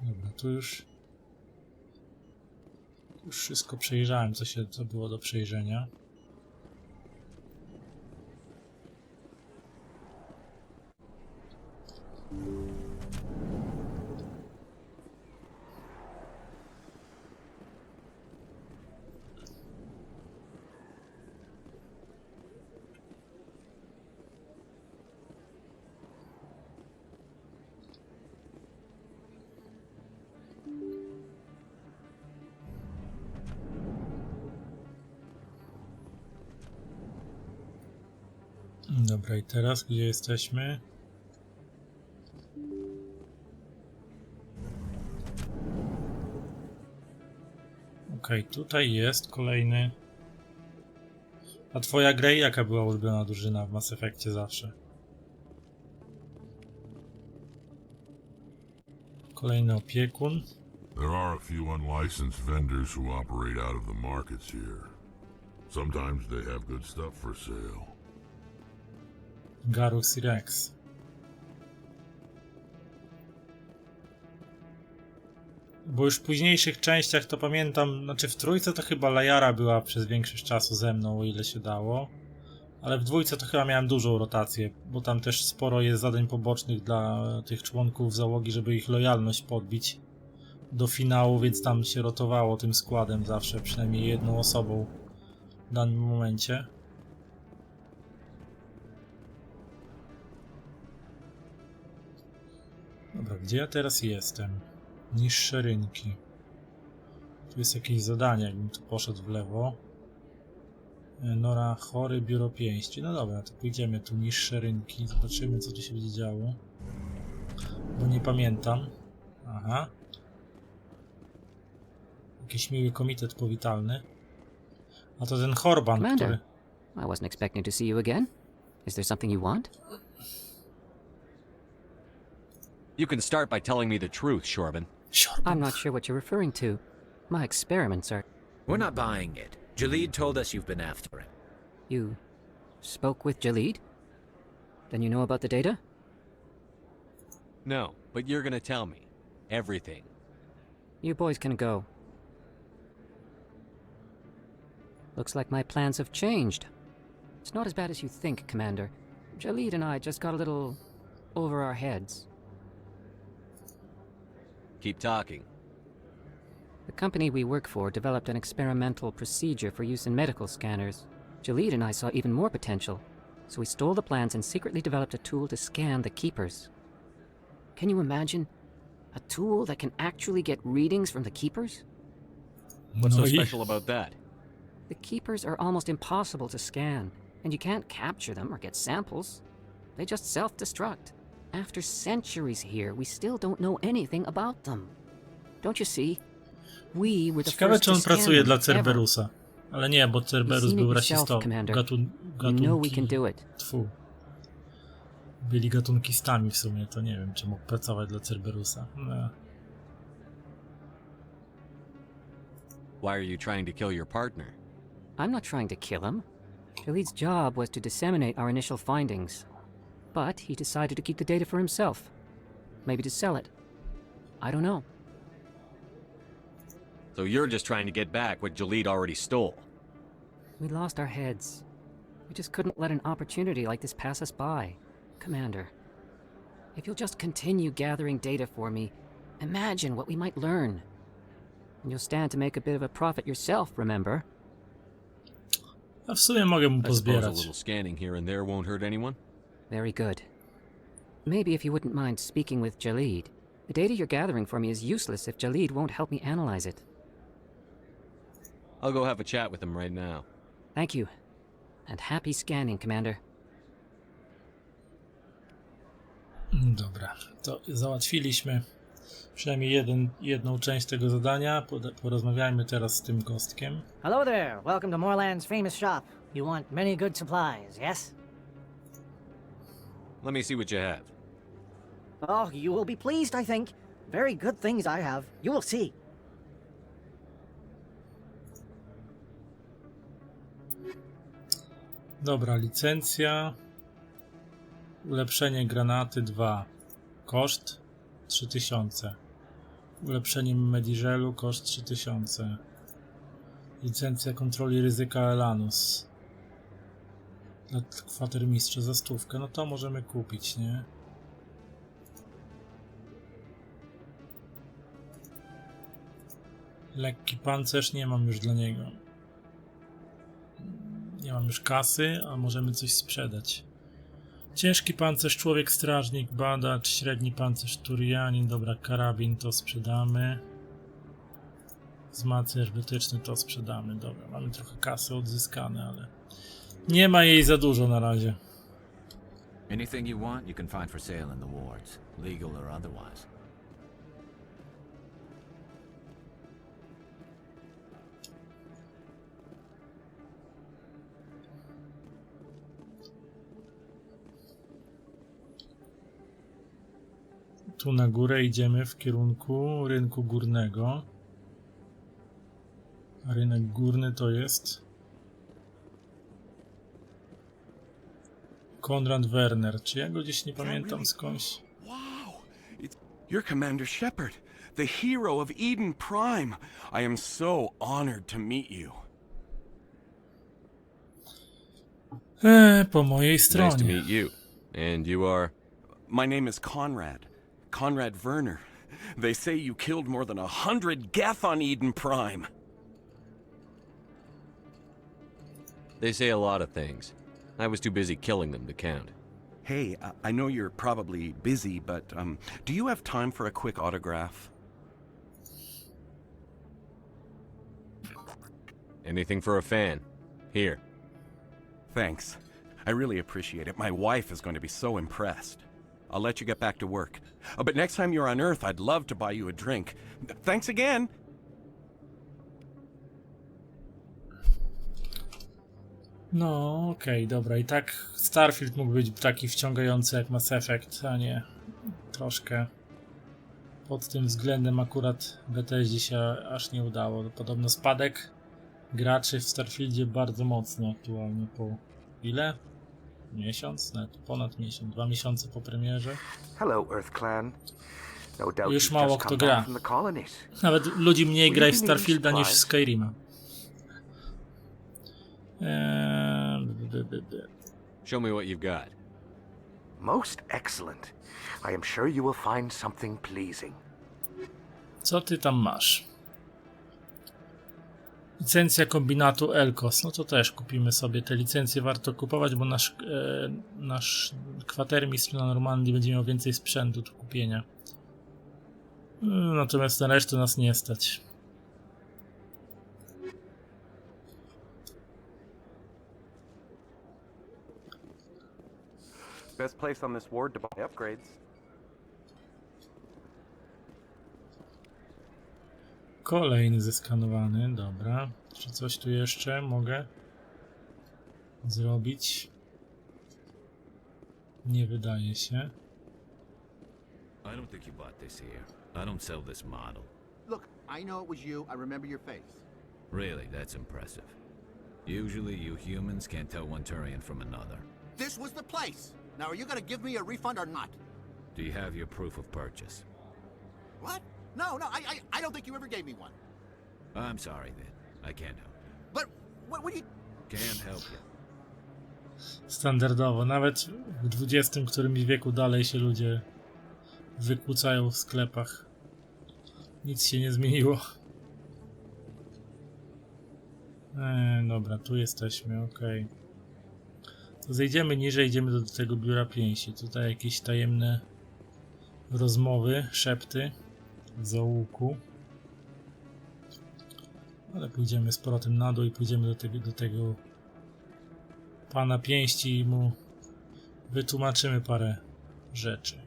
Speaker 1: Dobra, tu już wszystko przejrzałem, co było do przejrzenia. Dobra, i teraz gdzie jesteśmy? Okej, tutaj jest kolejny. A twoja Grey, jaka była ulubiona drużyna w Mass Effectie zawsze? Kolejny opiekun.
Speaker 14: There are a few unlicensed vendors who operate out of the markets here. Sometimes they have good stuff for sale.
Speaker 1: Garus i Rex. Bo już w późniejszych częściach to pamiętam, znaczy w trójce to chyba Lajara była przez większość czasu ze mną, o ile się dało. Ale w dwójce to chyba miałem dużą rotację, bo tam też sporo jest zadań pobocznych dla tych członków załogi, żeby ich lojalność podbić do finału, więc tam się rotowało tym składem zawsze, przynajmniej jedną osobą w danym momencie. Dobra, gdzie ja teraz jestem? Niższe rynki. Tu jest jakieś zadanie, jakbym tu poszedł w lewo. Nora chory, biuro pięści. No dobra, to pójdziemy tu niższe rynki. Zobaczymy, co tu się będzie działo. Bo nie pamiętam. Aha. Jakiś miły komitet powitalny. A to ten Horban,
Speaker 6: Commander,
Speaker 1: który...
Speaker 6: I wasn't expecting to see you again. Is there something you want?
Speaker 7: You can start by telling me the truth, Shorban.
Speaker 6: I'm not sure what you're referring to. My experiments are...
Speaker 15: We're not buying it. Jalid told us you've been after him.
Speaker 6: You Spoke with Jalid? Then you know about the data?
Speaker 7: No, but you're gonna tell me. Everything.
Speaker 6: You boys can go. Looks like my plans have changed. It's not as bad as you think, Commander. Jalid and I just got a little over our heads.
Speaker 7: Keep talking.
Speaker 6: The company we work for developed an experimental procedure for use in medical scanners. Jalid and I saw even more potential, so we stole the plans and secretly developed a tool to scan the keepers. Can you imagine? A tool that can actually get readings from the keepers?
Speaker 7: What's so special about that?
Speaker 6: The keepers are almost impossible to scan, and you can't capture them or get samples. They just self-destruct. After centuries here, we still don't know anything about them. Don't you see? We were the
Speaker 3: Ciekawe,
Speaker 6: first
Speaker 3: czy
Speaker 6: to
Speaker 3: on
Speaker 6: scan
Speaker 3: pracuje dla
Speaker 6: them ever.
Speaker 3: Cerberusa. Ale nie, bo Cerberus był rasistą.
Speaker 6: You know we can do it.
Speaker 3: Tfu. Byli gatunkistami w sumie, to nie wiem, czy mógł pracować dla Cerberusa. No.
Speaker 7: Why are you trying to kill your partner?
Speaker 6: I'm not trying to kill him. Jalid's job was to disseminate our initial findings. But he decided to keep the data for himself. Maybe to sell it. I don't know.
Speaker 7: So you're just trying to get back what Jalid already stole?
Speaker 6: We lost our heads. We just couldn't let an opportunity like this pass us by. Commander, if you'll just continue gathering data for me, imagine what we might learn. And you'll stand to make a bit of a profit yourself, remember?
Speaker 3: A w sumie mogę mu
Speaker 7: I suppose a
Speaker 3: pozbierać.
Speaker 7: little scanning here and there won't hurt anyone?
Speaker 6: Very good. Maybe if you wouldn't mind speaking with Jalid. The data you're gathering for me is useless if Jalid won't help me analyze it.
Speaker 7: I'll go have a chat with him right now.
Speaker 6: Thank you. And happy scanning, Commander.
Speaker 3: Dobra, to załatwiliśmy przynajmniej jedną część tego zadania. Porozmawiajmy teraz z tym kostkiem.
Speaker 20: Hello there. Welcome to Moorland's famous shop. You want many good supplies, yes?
Speaker 7: Let me see what you have.
Speaker 20: Oh, you will be pleased, I think. Very good things I have. You will see.
Speaker 3: Dobra, licencja. Ulepszenie granaty 2. Koszt 3000. Ulepszenie mediżelu, koszt 3000. Licencja kontroli ryzyka Elanus. Dla kwatermistrza za 100. No to możemy kupić, nie? Lekki pancerz nie mam już dla niego. Nie mam już kasy, a możemy coś sprzedać. Ciężki pancerz, człowiek strażnik, badacz, średni pancerz, turianin, dobra, karabin to sprzedamy. Wzmacniacz wytyczny to sprzedamy, dobra, mamy trochę kasy odzyskane, ale nie ma jej za dużo na razie.
Speaker 11: Anything you want, you can find for sale in the wards, legal or otherwise.
Speaker 3: Tu na górę idziemy w kierunku rynku górnego. A rynek górny to jest Konrad Werner. Czy ja go gdzieś nie pamiętam skądś?
Speaker 21: Wow! You're Commander Shepard, the hero of Eden Prime. I am so honored to meet you.
Speaker 3: Po mojej stronie.
Speaker 7: Nice to meet you. And you are?
Speaker 21: My name is Conrad. Conrad Werner. They say you killed more than 100 Geth on Eden Prime.
Speaker 7: They say a lot of things. I was too busy killing them to count.
Speaker 21: Hey, I know you're probably busy, but do you have time for a quick autograph?
Speaker 7: Anything for a fan. Here.
Speaker 21: Thanks. I really appreciate it. My wife is going to be so impressed. I'll let you get back to work. But next time you're on Earth, I'd love to buy you a drink. Thanks again!
Speaker 3: No, okej, dobra. I tak Starfield mógł być taki wciągający jak Mass Effect, a nie troszkę pod tym względem akurat Bethesdzie się aż nie udało. Podobno spadek graczy w Starfieldzie bardzo mocny aktualnie po ile? miesiąc, nawet ponad miesiąc, 2 miesiące po premierze.
Speaker 10: Hello, Earth Clan. No doubt
Speaker 3: Już
Speaker 10: you've
Speaker 3: mało
Speaker 10: just
Speaker 3: kto
Speaker 10: come
Speaker 3: gra.
Speaker 10: back from the colonies.
Speaker 3: Nawet ludzi mniej gra w Starfielda niż w
Speaker 10: supplies?
Speaker 3: Skyrima.
Speaker 7: Show me what you've got.
Speaker 10: Most excellent. I am sure you will find something pleasing.
Speaker 3: Co ty tam masz? Licencja kombinatu Elkos. No to też kupimy sobie te licencje. Warto kupować, bo nasz kwatermistrz na Normandii będzie miał więcej sprzętu do kupienia. Natomiast na resztę nas nie stać.
Speaker 21: Best place on this ward to buy upgrades.
Speaker 3: Kolejny zeskanowany, dobra. Czy coś tu jeszcze mogę zrobić? Nie wydaje się.
Speaker 11: I don't think you bought this here. I don't sell this model.
Speaker 4: Look, I know it was you. I remember your face.
Speaker 11: Really, that's impressive. Usually you humans can't tell one Turian from another.
Speaker 4: This was the place. Now, are you gonna give me a refund or not?
Speaker 11: Do you have your proof of purchase?
Speaker 4: What? No, I don't think you ever gave me one.
Speaker 11: I'm sorry then. I can't help you.
Speaker 4: But what do you...
Speaker 11: Can't help you.
Speaker 3: Standardowo, nawet w XX którymś wieku dalej się ludzie wykłócają w sklepach. Nic się nie zmieniło. Dobra, tu jesteśmy, ok. To zejdziemy niżej, idziemy do tego biura pięści. Tutaj jakieś tajemne rozmowy, szepty w zaułku. Ale pójdziemy z powrotem na dół i pójdziemy do tego pana pięści i mu wytłumaczymy parę rzeczy.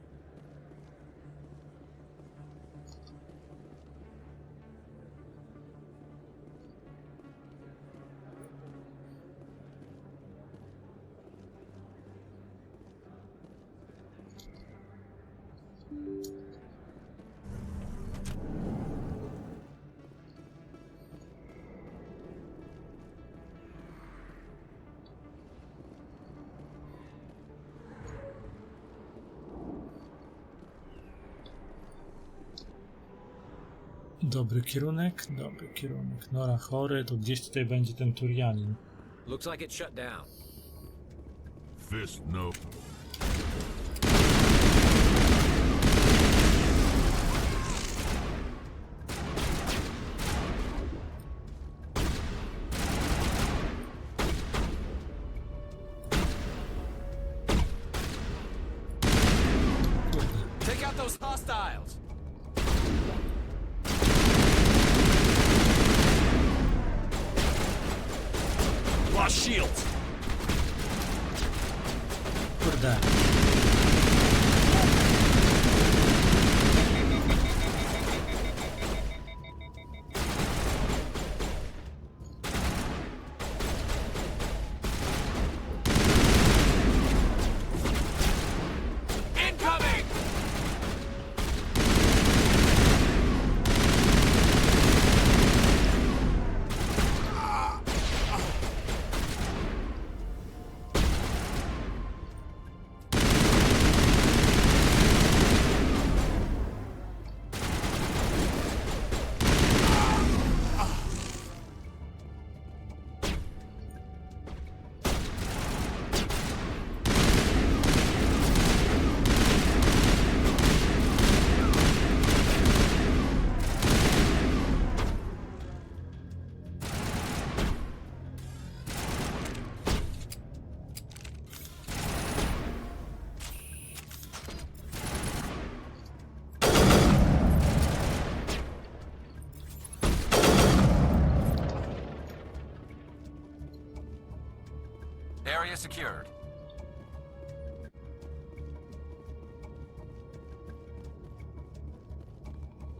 Speaker 3: Dobry kierunek, dobry kierunek. Nora chory, to gdzieś tutaj będzie ten Turianin.
Speaker 15: Looks like it shut down.
Speaker 14: Fist, no.
Speaker 19: Take out those hostiles. Lost shields.
Speaker 3: Kurde.
Speaker 19: Incoming. Area secured.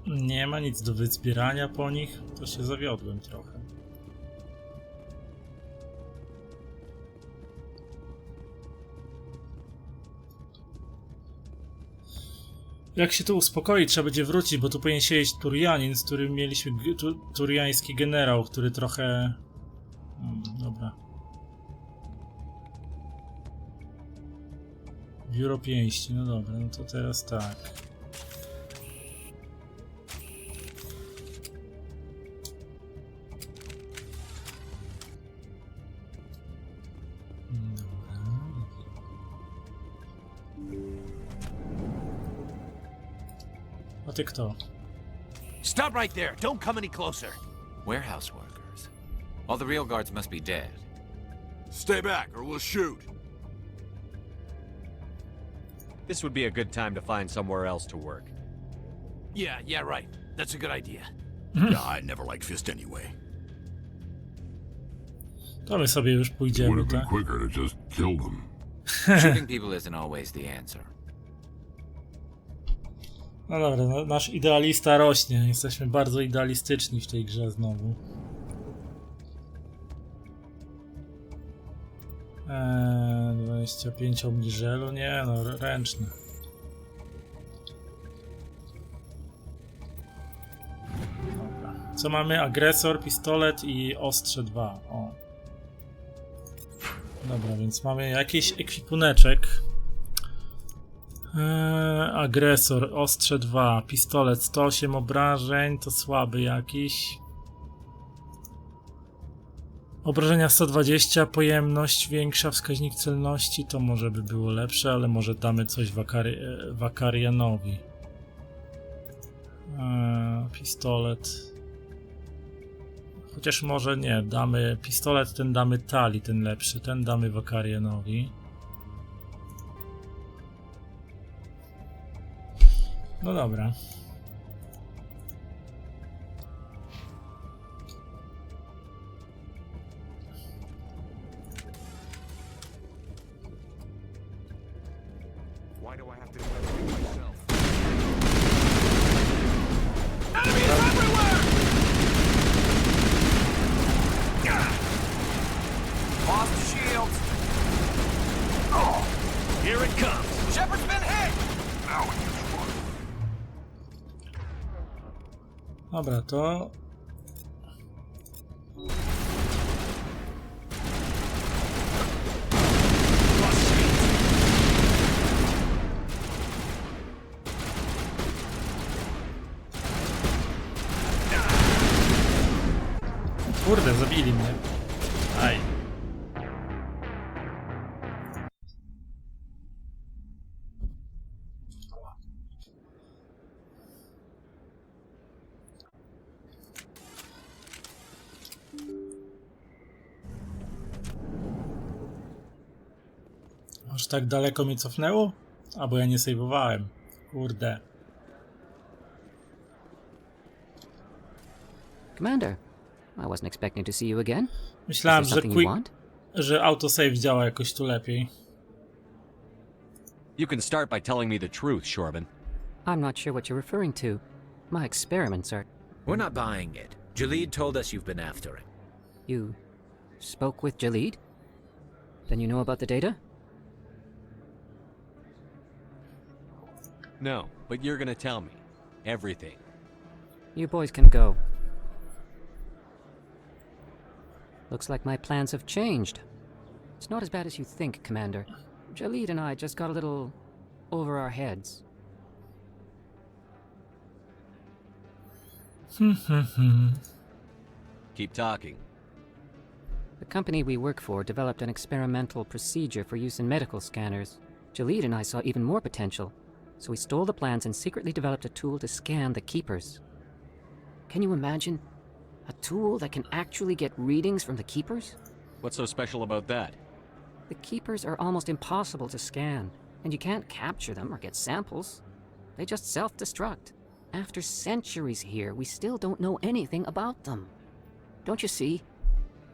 Speaker 3: Nie ma nic do wyzbierania po nich, to się zawiodłem trochę. Jak się to uspokoi, trzeba będzie wrócić, bo tu powinien siedzieć Turianin, z którym mieliśmy turiański generał, który trochę... dobra.
Speaker 1: Biuro pięści, no dobra, no to teraz tak. A ty kto?
Speaker 19: Stop right there! Don't come any closer!
Speaker 9: Warehouse workers. All the real guards must be dead.
Speaker 7: Stay back or we'll shoot.
Speaker 22: This would be a good time to find somewhere else to work.
Speaker 19: Yeah, right. That's a good idea.
Speaker 11: Yeah, I never liked Fist anyway.
Speaker 1: To my sobie już
Speaker 14: It would
Speaker 1: pójdziemy,
Speaker 14: have been
Speaker 1: tak?
Speaker 14: quicker to just kill them.
Speaker 9: Shooting people isn't always the answer.
Speaker 1: No dobra, no, nasz idealista rośnie. Jesteśmy bardzo idealistyczni w tej grze znowu. 25 obniżelu? Nie, no ręczny. Dobra. Co mamy? Agresor, pistolet i ostrze 2. O. Dobra, więc mamy jakiś ekwipuneczek. Agresor, ostrze 2, pistolet 108 obrażeń, to słaby jakiś. Obrażenia 120, pojemność większa, wskaźnik celności, to może by było lepsze, ale może damy coś Wakarianowi. Pistolet. Chociaż może nie, damy pistolet, ten damy Tali, ten lepszy, ten damy Wakarianowi. No dobra.
Speaker 10: Why do I have to do everything myself?
Speaker 19: Enemies everywhere!
Speaker 10: Lost shields.
Speaker 19: Oh, here it comes.
Speaker 10: Shepard's been hit. Now we can run.
Speaker 1: Dobra, to... Kurde, zabili mnie. Aj. Aż tak daleko mnie cofnęło? Albo ja nie sejwowałem. Kurde.
Speaker 6: Commander, I wasn't expecting to see you again.
Speaker 1: Myślałem,
Speaker 6: Is there something you want?
Speaker 1: że autosave działa jakoś tu lepiej.
Speaker 22: You can start by telling me the truth, Shorban.
Speaker 6: I'm not sure what you're referring to. My experiments are...
Speaker 9: We're not buying it. Jalid told us you've been after it.
Speaker 6: You spoke with Jalid? Then you know about the data?
Speaker 22: No, but you're gonna tell me. Everything.
Speaker 6: You boys can go. Looks like my plans have changed. It's not as bad as you think, Commander. Jalid and I just got a little over our heads.
Speaker 22: Keep talking.
Speaker 6: The company we work for developed an experimental procedure for use in medical scanners. Jalid and I saw even more potential, so we stole the plans and secretly developed a tool to scan the Keepers. Can you imagine? A tool that can actually get readings from the Keepers?
Speaker 22: What's so special about that?
Speaker 6: The Keepers are almost impossible to scan, and you can't capture them or get samples. They just self-destruct. After centuries here, we still don't know anything about them. Don't you see?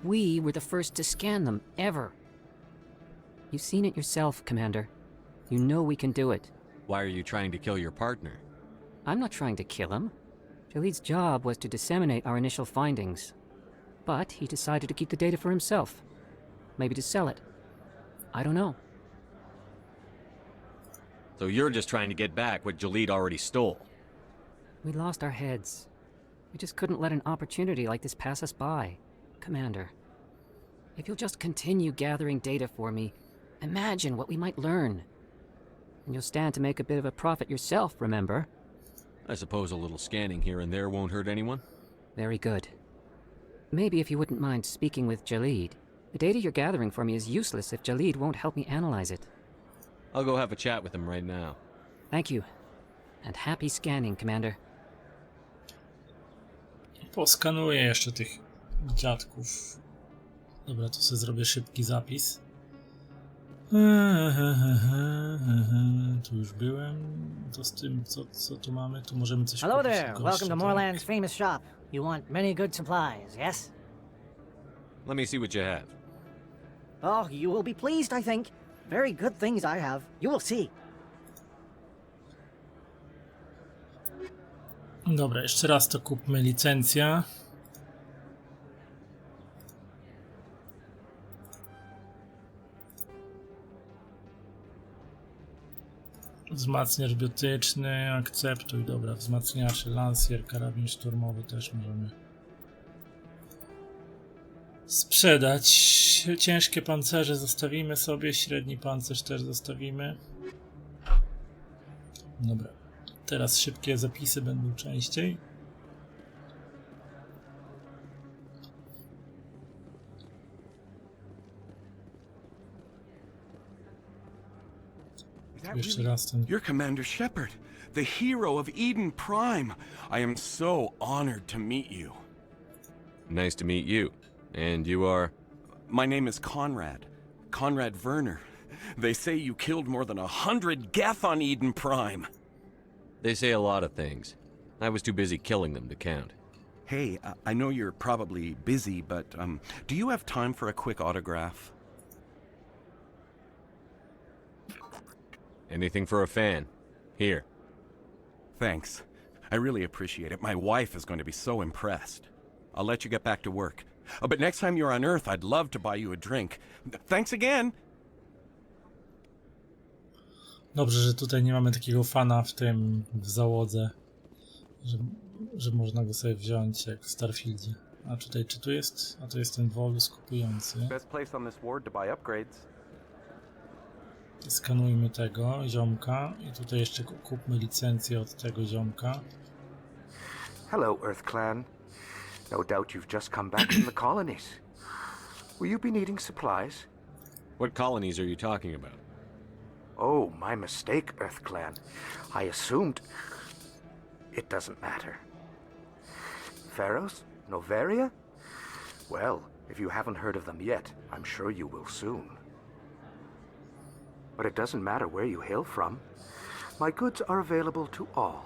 Speaker 6: We were the first to scan them, ever. You've seen it yourself, Commander. You know we can do it.
Speaker 22: Why are you trying to kill your partner?
Speaker 6: I'm not trying to kill him. Jalid's job was to disseminate our initial findings. But he decided to keep the data for himself. Maybe to sell it. I don't know.
Speaker 22: So you're just trying to get back what Jalid already stole.
Speaker 6: We lost our heads. We just couldn't let an opportunity like this pass us by. Commander, if you'll just continue gathering data for me, imagine what we might learn. And you'll stand to make a bit of a profit yourself, remember?
Speaker 22: I suppose a little scanning here and there won't hurt anyone?
Speaker 6: Very good. Maybe if you wouldn't mind speaking with Jalid. The data you're gathering for me is useless if Jalid won't help me analyze it.
Speaker 22: I'll go have a chat with him right now.
Speaker 6: Thank you. And happy scanning, Commander.
Speaker 1: Poskanuję jeszcze tych dziadków. Dobra, to sobie zrobię szybki zapis. Tu już byłem. To z tym, co tu mamy? Tu możemy coś
Speaker 20: Hello
Speaker 1: kupić.
Speaker 20: there. Welcome to Moorland's famous shop. You want many good supplies, yes?
Speaker 22: Let me see what you have.
Speaker 20: Oh, you will be pleased, I think. Very good things I have. You will see.
Speaker 1: Dobra, jeszcze raz to kupmy licencja. Wzmacniacz biotyczny, akceptuj, dobra, wzmacniacze, lansjer, karabin szturmowy też możemy sprzedać. Ciężkie pancerze zostawimy sobie, średni pancerz też zostawimy. Dobra, teraz szybkie zapisy będą częściej. Jeszcze raz ten.
Speaker 21: You're Commander Shepard, the hero of Eden Prime. I am so honored to meet you.
Speaker 22: Nice to meet you. And you are?
Speaker 21: My name is Conrad. Conrad Werner. They say you killed more than 100 Geth on Eden Prime.
Speaker 22: They say a lot of things. I was too busy killing them to count.
Speaker 21: Hey, I know you're probably busy, but do you have time for a quick autograph?
Speaker 22: Anything for a fan. Here.
Speaker 21: Thanks. I really appreciate it. My wife is going to be so impressed. I'll let you get back to work. But next time you're on Earth, I'd love to buy you a drink. Thanks again!
Speaker 1: Dobrze, że tutaj nie mamy takiego fana w załodze, że można go sobie wziąć jak w Starfieldzie. A tutaj, czy tu jest? A to jest ten wolus kupujący.
Speaker 10: Best place on this ward to buy upgrades.
Speaker 1: Skanujmy tego ziomka i tutaj jeszcze kupmy licencję od tego ziomka.
Speaker 10: Hello, Earth Clan. No doubt you've just come back from the colonies. Will you be needing supplies?
Speaker 22: What colonies are you talking about?
Speaker 10: Oh, my mistake, Earth Clan. I assumed... It doesn't matter. Pharaohs? Noveria? Well, if you haven't heard of them yet, I'm sure you will soon. But it doesn't matter where you hail from. My goods are available to all.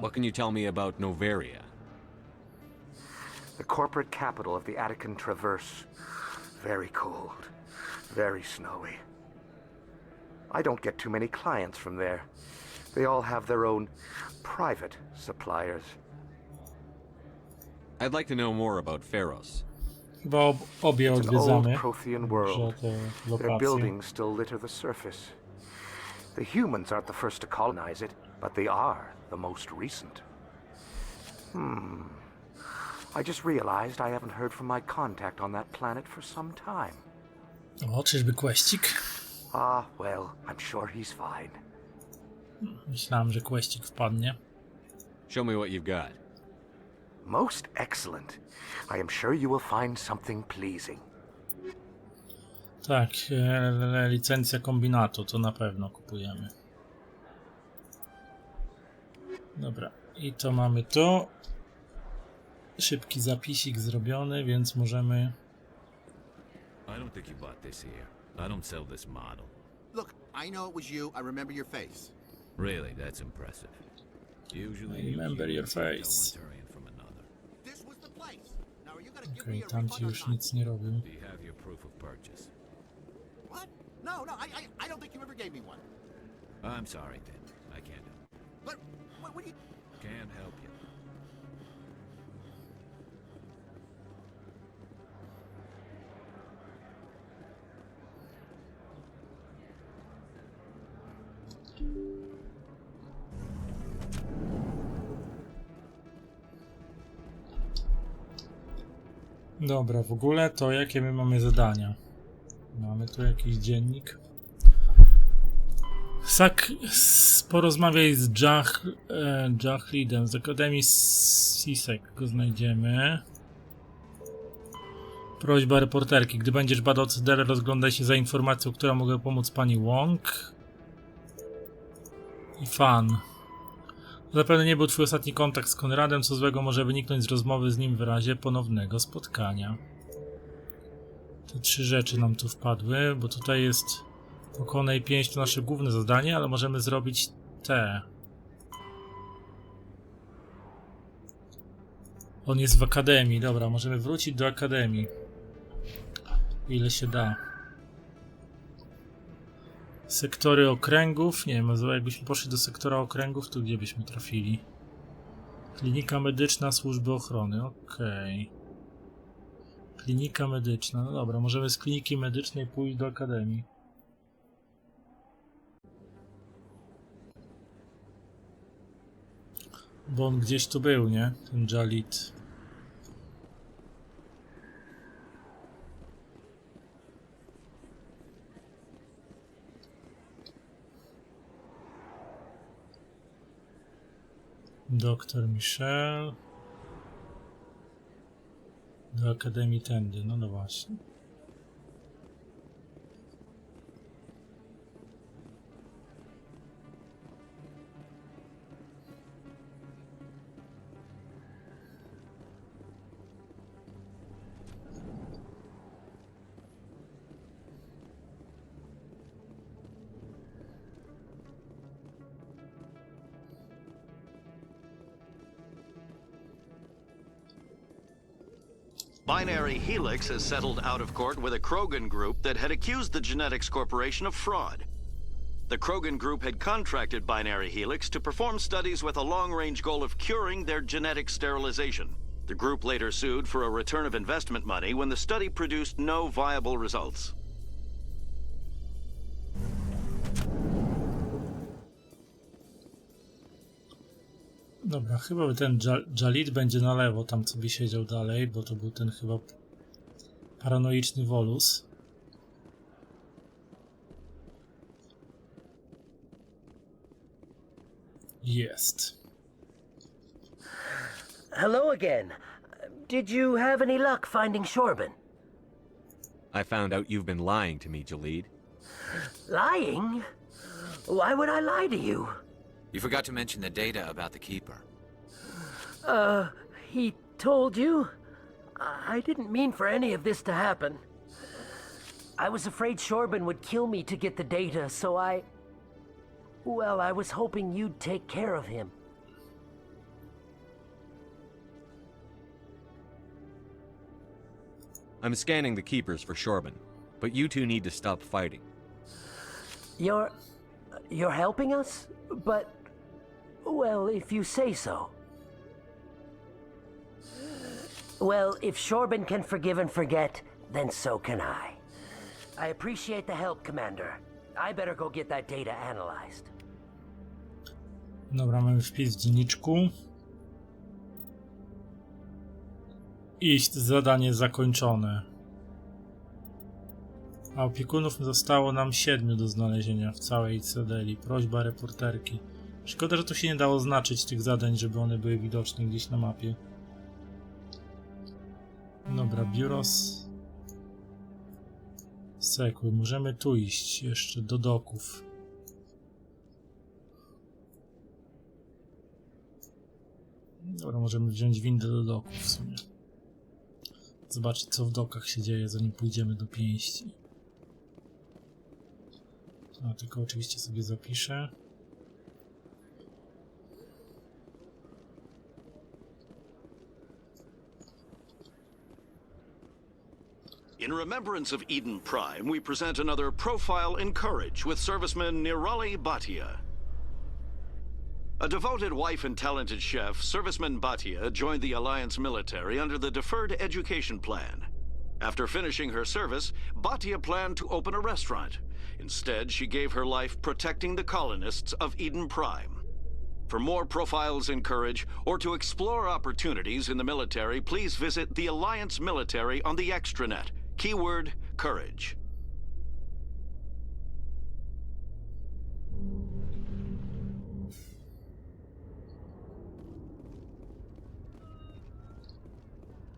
Speaker 22: What can you tell me about Noveria?
Speaker 10: The corporate capital of the Attican Traverse. Very cold. Very snowy. I don't get too many clients from there. They all have their own private suppliers.
Speaker 22: I'd like to know more about Pharos.
Speaker 1: Chyba obie
Speaker 10: It's an old
Speaker 1: odwiedzamy.
Speaker 10: Prothean world. Their buildings still litter the surface. The humans aren't the first to colonize it, but they are the most recent. I just realized I haven't heard from my contact on that planet for some time.
Speaker 1: O, czyżby questik?
Speaker 10: Ah, well, I'm sure he's fine.
Speaker 1: Myślałem, że questik wpadnie.
Speaker 22: Show me what you've got.
Speaker 10: Most excellent. I am sure you will find something pleasing.
Speaker 1: Tak, licencja kombinatu, to na pewno kupujemy. Dobra, i to mamy to. Szybki zapisik zrobiony, więc możemy...
Speaker 7: I don't think you bought this here. I don't sell this model.
Speaker 4: Look, I know it was you. I remember your face.
Speaker 7: Really, that's impressive. Usually,
Speaker 1: I remember your face.
Speaker 4: This was the place. Now are you gonna give
Speaker 1: Okej,
Speaker 4: me a
Speaker 1: tamci
Speaker 4: refund or
Speaker 1: już
Speaker 4: not?
Speaker 1: nic nie robią.
Speaker 7: Do you have your proof of purchase?
Speaker 4: What? No, I don't think you ever gave me one.
Speaker 7: I'm sorry, Tim. I can't help.
Speaker 4: But what do you?
Speaker 7: Can't help you.
Speaker 1: Dobra, w ogóle to jakie my mamy zadania? Mamy tu jakiś dziennik. Porozmawiaj z Jachlidem z Akademii Sisek, go znajdziemy. Prośba reporterki. Gdy będziesz badał Cytadelę, rozglądaj się za informacją, która mogę pomóc pani Wong. I fan. Zapewne nie był twój ostatni kontakt z Konradem, co złego może wyniknąć z rozmowy z nim w razie ponownego spotkania. Te 3 rzeczy nam tu wpadły, bo tutaj jest pokonaj 5 to nasze główne zadanie, ale możemy zrobić te. On jest w akademii, dobra, możemy wrócić do akademii. Ile się da. Sektory okręgów, nie wiem, jakbyśmy poszli do sektora okręgów, to gdzie byśmy trafili? Klinika medyczna, służby ochrony, okej. Klinika medyczna, no dobra, możemy z kliniki medycznej pójść do akademii. Bo on gdzieś tu był, nie? Ten Jalid. Doktor Michel. Do Akademii tędy, no właśnie.
Speaker 13: Binary Helix has settled out of court with a Krogan group that had accused the Genetics Corporation of fraud. The Krogan group had contracted Binary Helix to perform studies with a long-range goal of curing their genetic sterilization. The group later sued for a return of investment money when the study produced no viable results.
Speaker 1: Dobra, chyba ten Jalid będzie na lewo, tam sobie siedział dalej, bo to był ten chyba paranoiczny wolus. Jest.
Speaker 2: Hello again. Did you have any luck finding Shorban?
Speaker 22: I found out you've been lying to me, Jalid.
Speaker 2: Lying? Why would I lie to you?
Speaker 19: You forgot to mention the data about the Keeper.
Speaker 2: He told you? I didn't mean for any of this to happen. I was afraid Shorban would kill me to get the data, so well, I was hoping you'd take care of him.
Speaker 22: I'm scanning the Keepers for Shorban, but you two need to stop fighting.
Speaker 2: You're helping us? But, well, if you say so. Well, if Shorban can forgive and forget, then so can I. I appreciate the help, Commander. I better go get that data analyzed.
Speaker 1: Dobra, mamy wpis w dzienniczku. Iść, zadanie zakończone. A opiekunów zostało nam 7 do znalezienia w całej Cytadeli. Prośba reporterki. Szkoda, że to się nie dało znaczyć tych zadań, żeby one były widoczne gdzieś na mapie. Dobra, biuro sekły. Możemy tu iść jeszcze do doków. Dobra, możemy wziąć windę do doków w sumie. Zobaczyć, co w dokach się dzieje, zanim pójdziemy do pięści. A, tylko oczywiście sobie zapiszę.
Speaker 13: In remembrance of Eden Prime, we present another profile in courage with serviceman Nirali Bhatia. A devoted wife and talented chef, serviceman Bhatia joined the Alliance military under the Deferred Education Plan. After finishing her service, Bhatia planned to open a restaurant. Instead, she gave her life protecting the colonists of Eden Prime. For more profiles in courage, or to explore opportunities in the military, please visit the Alliance military on the extranet. Keyword, courage.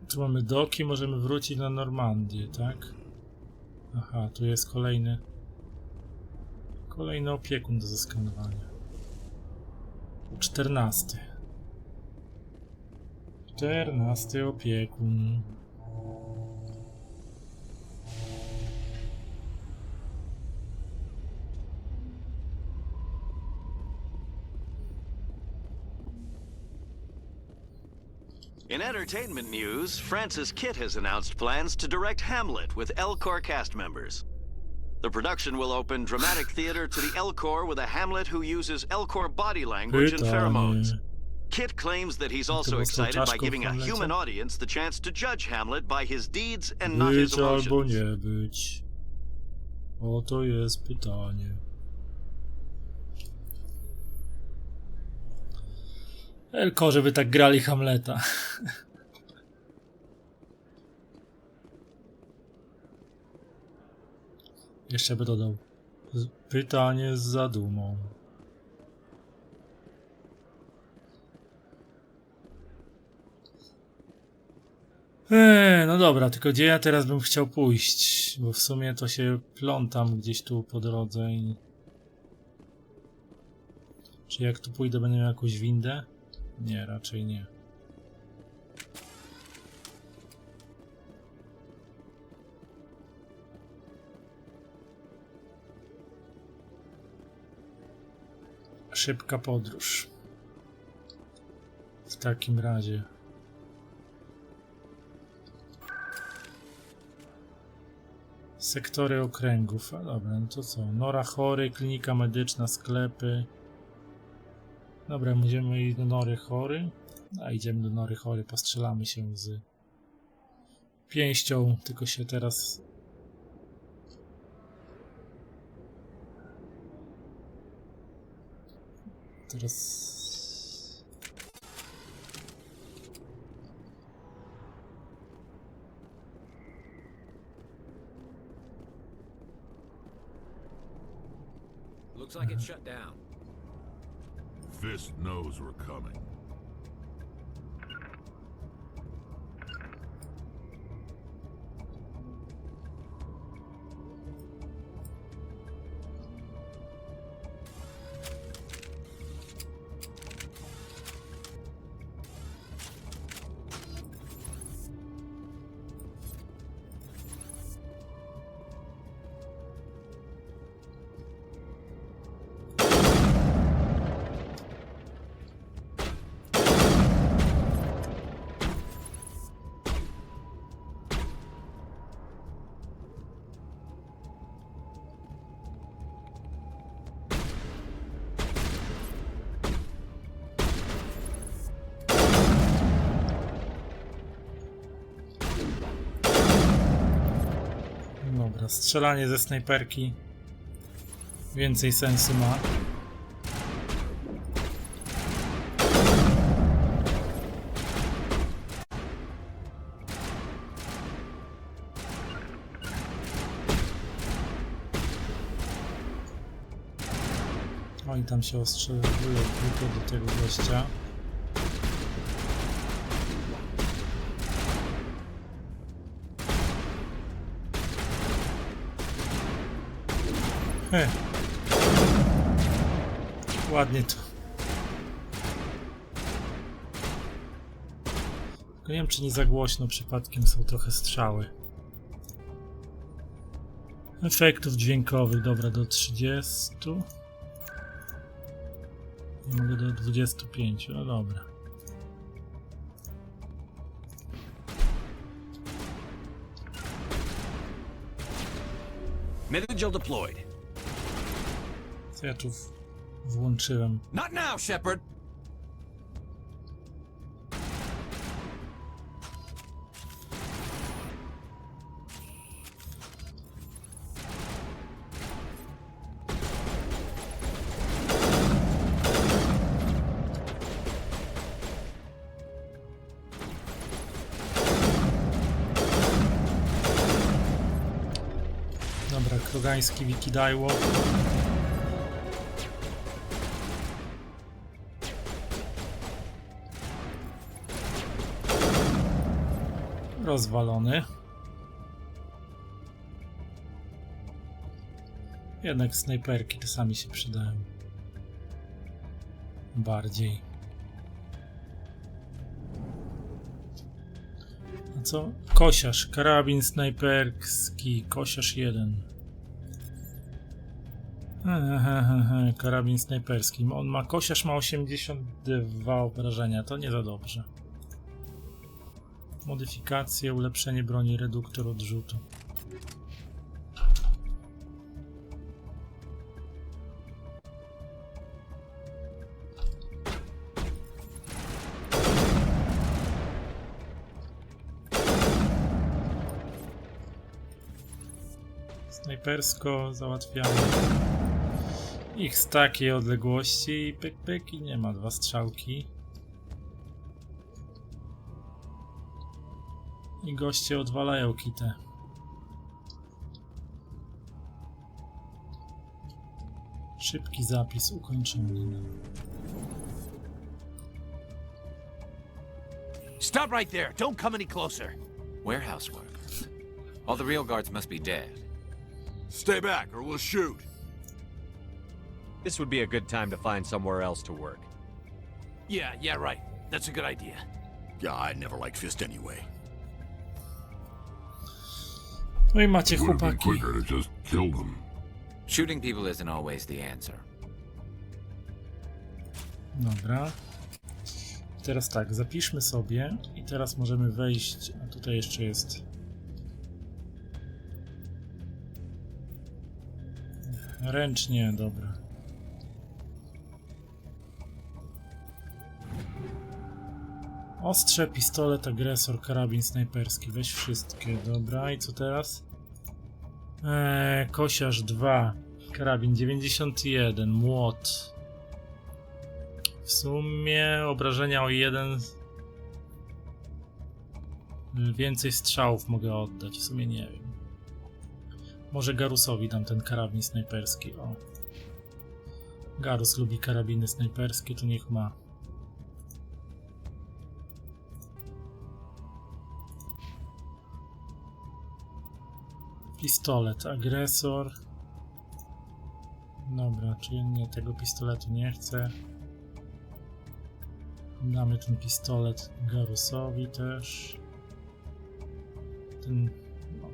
Speaker 3: Tu mamy doki, możemy wrócić na Normandię, tak? Aha, tu jest kolejny opiekun do zeskanowania. 14. 14 opiekun.
Speaker 13: In entertainment news, Francis Kitt has announced plans to direct Hamlet with L-Corps cast members. The production will open dramatic theater to the L-Corps with a Hamlet who uses L-Corps body language and pheromones. Kitt claims that he's also excited by giving a human audience the chance to judge Hamlet by his deeds and not his
Speaker 3: Być albo
Speaker 13: emotions.
Speaker 3: nie być. Oto jest pytanie. Tylko żeby tak grali Hamleta. Jeszcze by dodał. Pytanie z zadumą. No dobra, tylko gdzie ja teraz bym chciał pójść? Bo w sumie to się plątam gdzieś tu po drodze i... Czy jak tu pójdę, będę miał jakąś windę? Nie, raczej nie. Szybka podróż. W takim razie. Sektory okręgów. A dobra, no to co? Nora Chory, klinika medyczna, sklepy. Dobra, będziemy iść do Nory Chory. A idziemy do Nory Chory, postrzelamy się z pięścią, tylko się teraz...
Speaker 19: Looks like it's shut down.
Speaker 14: Fist knows we're coming.
Speaker 3: Dobra, strzelanie ze snajperki więcej sensu ma. Oni tam się ostrzeliwują tylko do tego gościa. Ładnie to. Tylko nie wiem, czy nie za głośno przypadkiem są trochę strzały. Efektów dźwiękowych, dobra, do 30. Nie mogę do 25, no dobra.
Speaker 21: Metagel deployed.
Speaker 3: Co ja tu włączyłem?
Speaker 21: Not now, Shepard.
Speaker 3: Dobra, krogański wikidajło. Rozwalony. Jednak snajperki czasami się przydają. Bardziej. A co? Kosiarz. Karabin snajperski. Kosiarz 1. Karabin snajperski. On ma, kosiarz ma 82 obrażenia. To nie za dobrze. Modyfikacje, ulepszenie broni, reduktor odrzutu. Snajpersko załatwiamy ich z takiej odległości. Pyk, pyk i nie ma 2 strzałki. I goście odwalają kitę. Szybki zapis ukończony.
Speaker 7: Stop right there! Don't come any closer!
Speaker 9: Warehouse work. All the real guards must be dead.
Speaker 21: Stay back or we'll shoot.
Speaker 22: This would be a good time to find somewhere else to work.
Speaker 7: Yeah, right. That's a good idea.
Speaker 11: Yeah, I never liked Fist anyway.
Speaker 3: No i macie
Speaker 14: Would have been
Speaker 3: chłopaki.
Speaker 14: quicker to just kill them.
Speaker 9: Shooting people isn't always the answer.
Speaker 3: Dobra. Teraz tak, zapiszmy sobie i teraz możemy wejść, a tutaj jeszcze jest ręcznie, dobra. Ostrze, pistolet, agresor, karabin snajperski. Weź wszystkie, dobra. I co teraz? Kosiarz 2, karabin 91, młot. W sumie obrażenia o 1. Więcej strzałów mogę oddać, w sumie nie wiem. Może Garusowi dam ten karabin snajperski, o. Garus lubi karabiny snajperskie, to niech ma. Pistolet, agresor. Dobra, czyli nie, tego pistoletu nie chcę. Damy ten pistolet Garusowi też. Ten... No.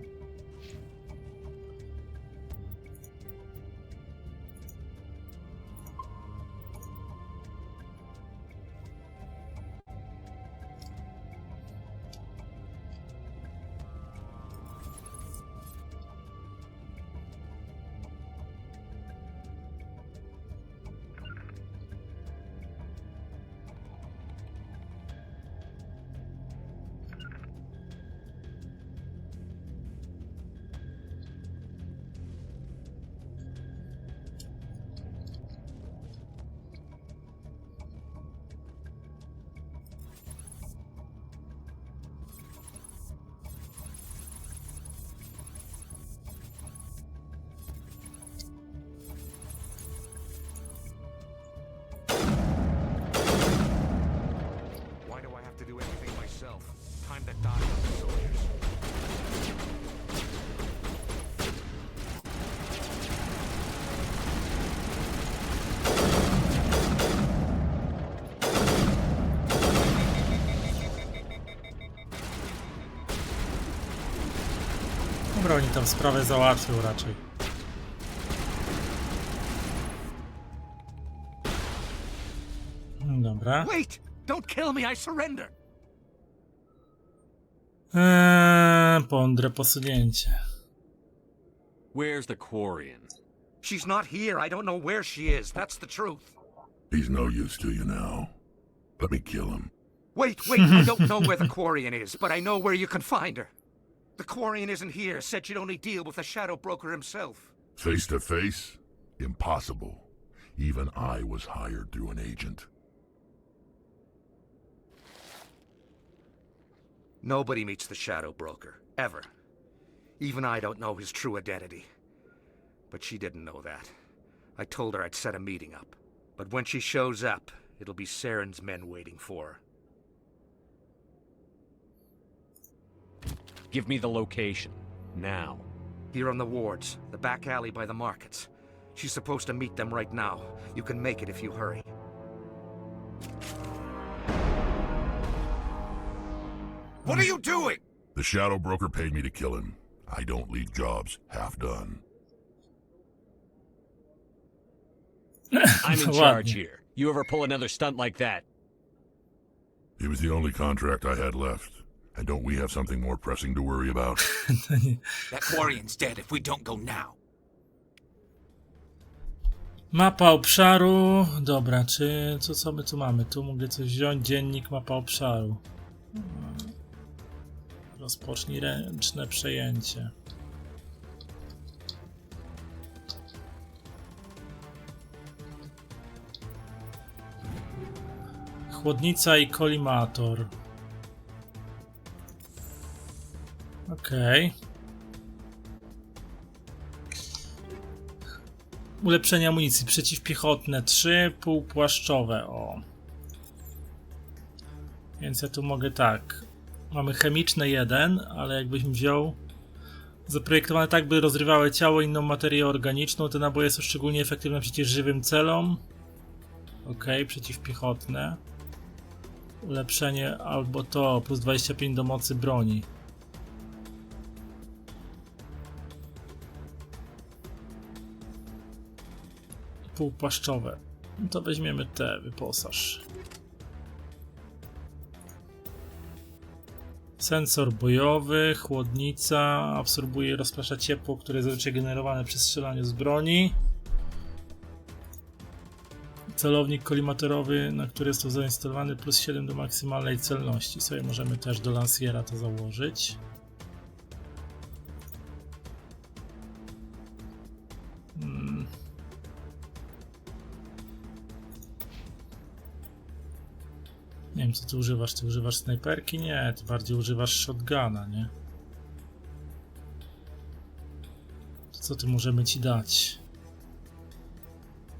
Speaker 3: Dobra, oni tam sprawę załatwią raczej. Dobra.
Speaker 21: Wait! Don't kill me, I surrender!
Speaker 3: Pądre posunięcie.
Speaker 22: Where's the Quarian?
Speaker 11: She's not here. I don't know where she is. That's the truth.
Speaker 14: He's no use to you now. Let me kill him.
Speaker 11: Wait, I don't know where the Quarian is, but I know where you can find her. The Quarian isn't here. Said she'd only deal with the Shadow Broker himself.
Speaker 14: Face to face? Impossible. Even I was hired through an agent.
Speaker 10: Nobody meets the Shadow Broker, ever. Even I don't know his true identity. But she didn't know that. I told her I'd set a meeting up. But when she shows up, it'll be Seren's men waiting for her.
Speaker 7: Give me the location. Now.
Speaker 10: Here on the wards, the back alley by the markets. She's supposed to meet them right now. You can make it if you hurry.
Speaker 19: What are you doing?
Speaker 14: The shadow broker paid me to kill him. I don't leave jobs half done.
Speaker 7: I'm in charge here. You ever pull another stunt like that?
Speaker 14: It was the only contract I had left. And don't we have something more pressing to worry about?
Speaker 19: That Quarian's dead if we don't go now.
Speaker 3: Mapa obszaru. Dobra, co my tu mamy? Tu mogę coś wziąć. Dziennik, mapa obszaru. Rozpocznij ręczne przejęcie. Chłodnica i kolimator. Okej. Ulepszenie amunicji. Przeciwpiechotne 3, półpłaszczowe. O. Więc ja tu mogę tak. Mamy chemiczne 1, ale jakbyś wziął zaprojektowane tak, by rozrywały ciało inną materię organiczną. Te naboje są szczególnie efektywne przeciw żywym celom. Okej, przeciwpiechotne. Ulepszenie albo to, plus 25 do mocy broni. Półpłaszczowe. No to weźmiemy te, wyposaż. Sensor bojowy, chłodnica, absorbuje i rozprasza ciepło, które jest zazwyczaj generowane przy strzelaniu z broni. Celownik kolimatorowy, na który jest to zainstalowany, plus 7 do maksymalnej celności. Sobie możemy też do lansjera to założyć. Nie wiem, co ty używasz. Ty używasz snajperki? Nie, ty bardziej używasz shotguna, nie? To co ty możemy ci dać?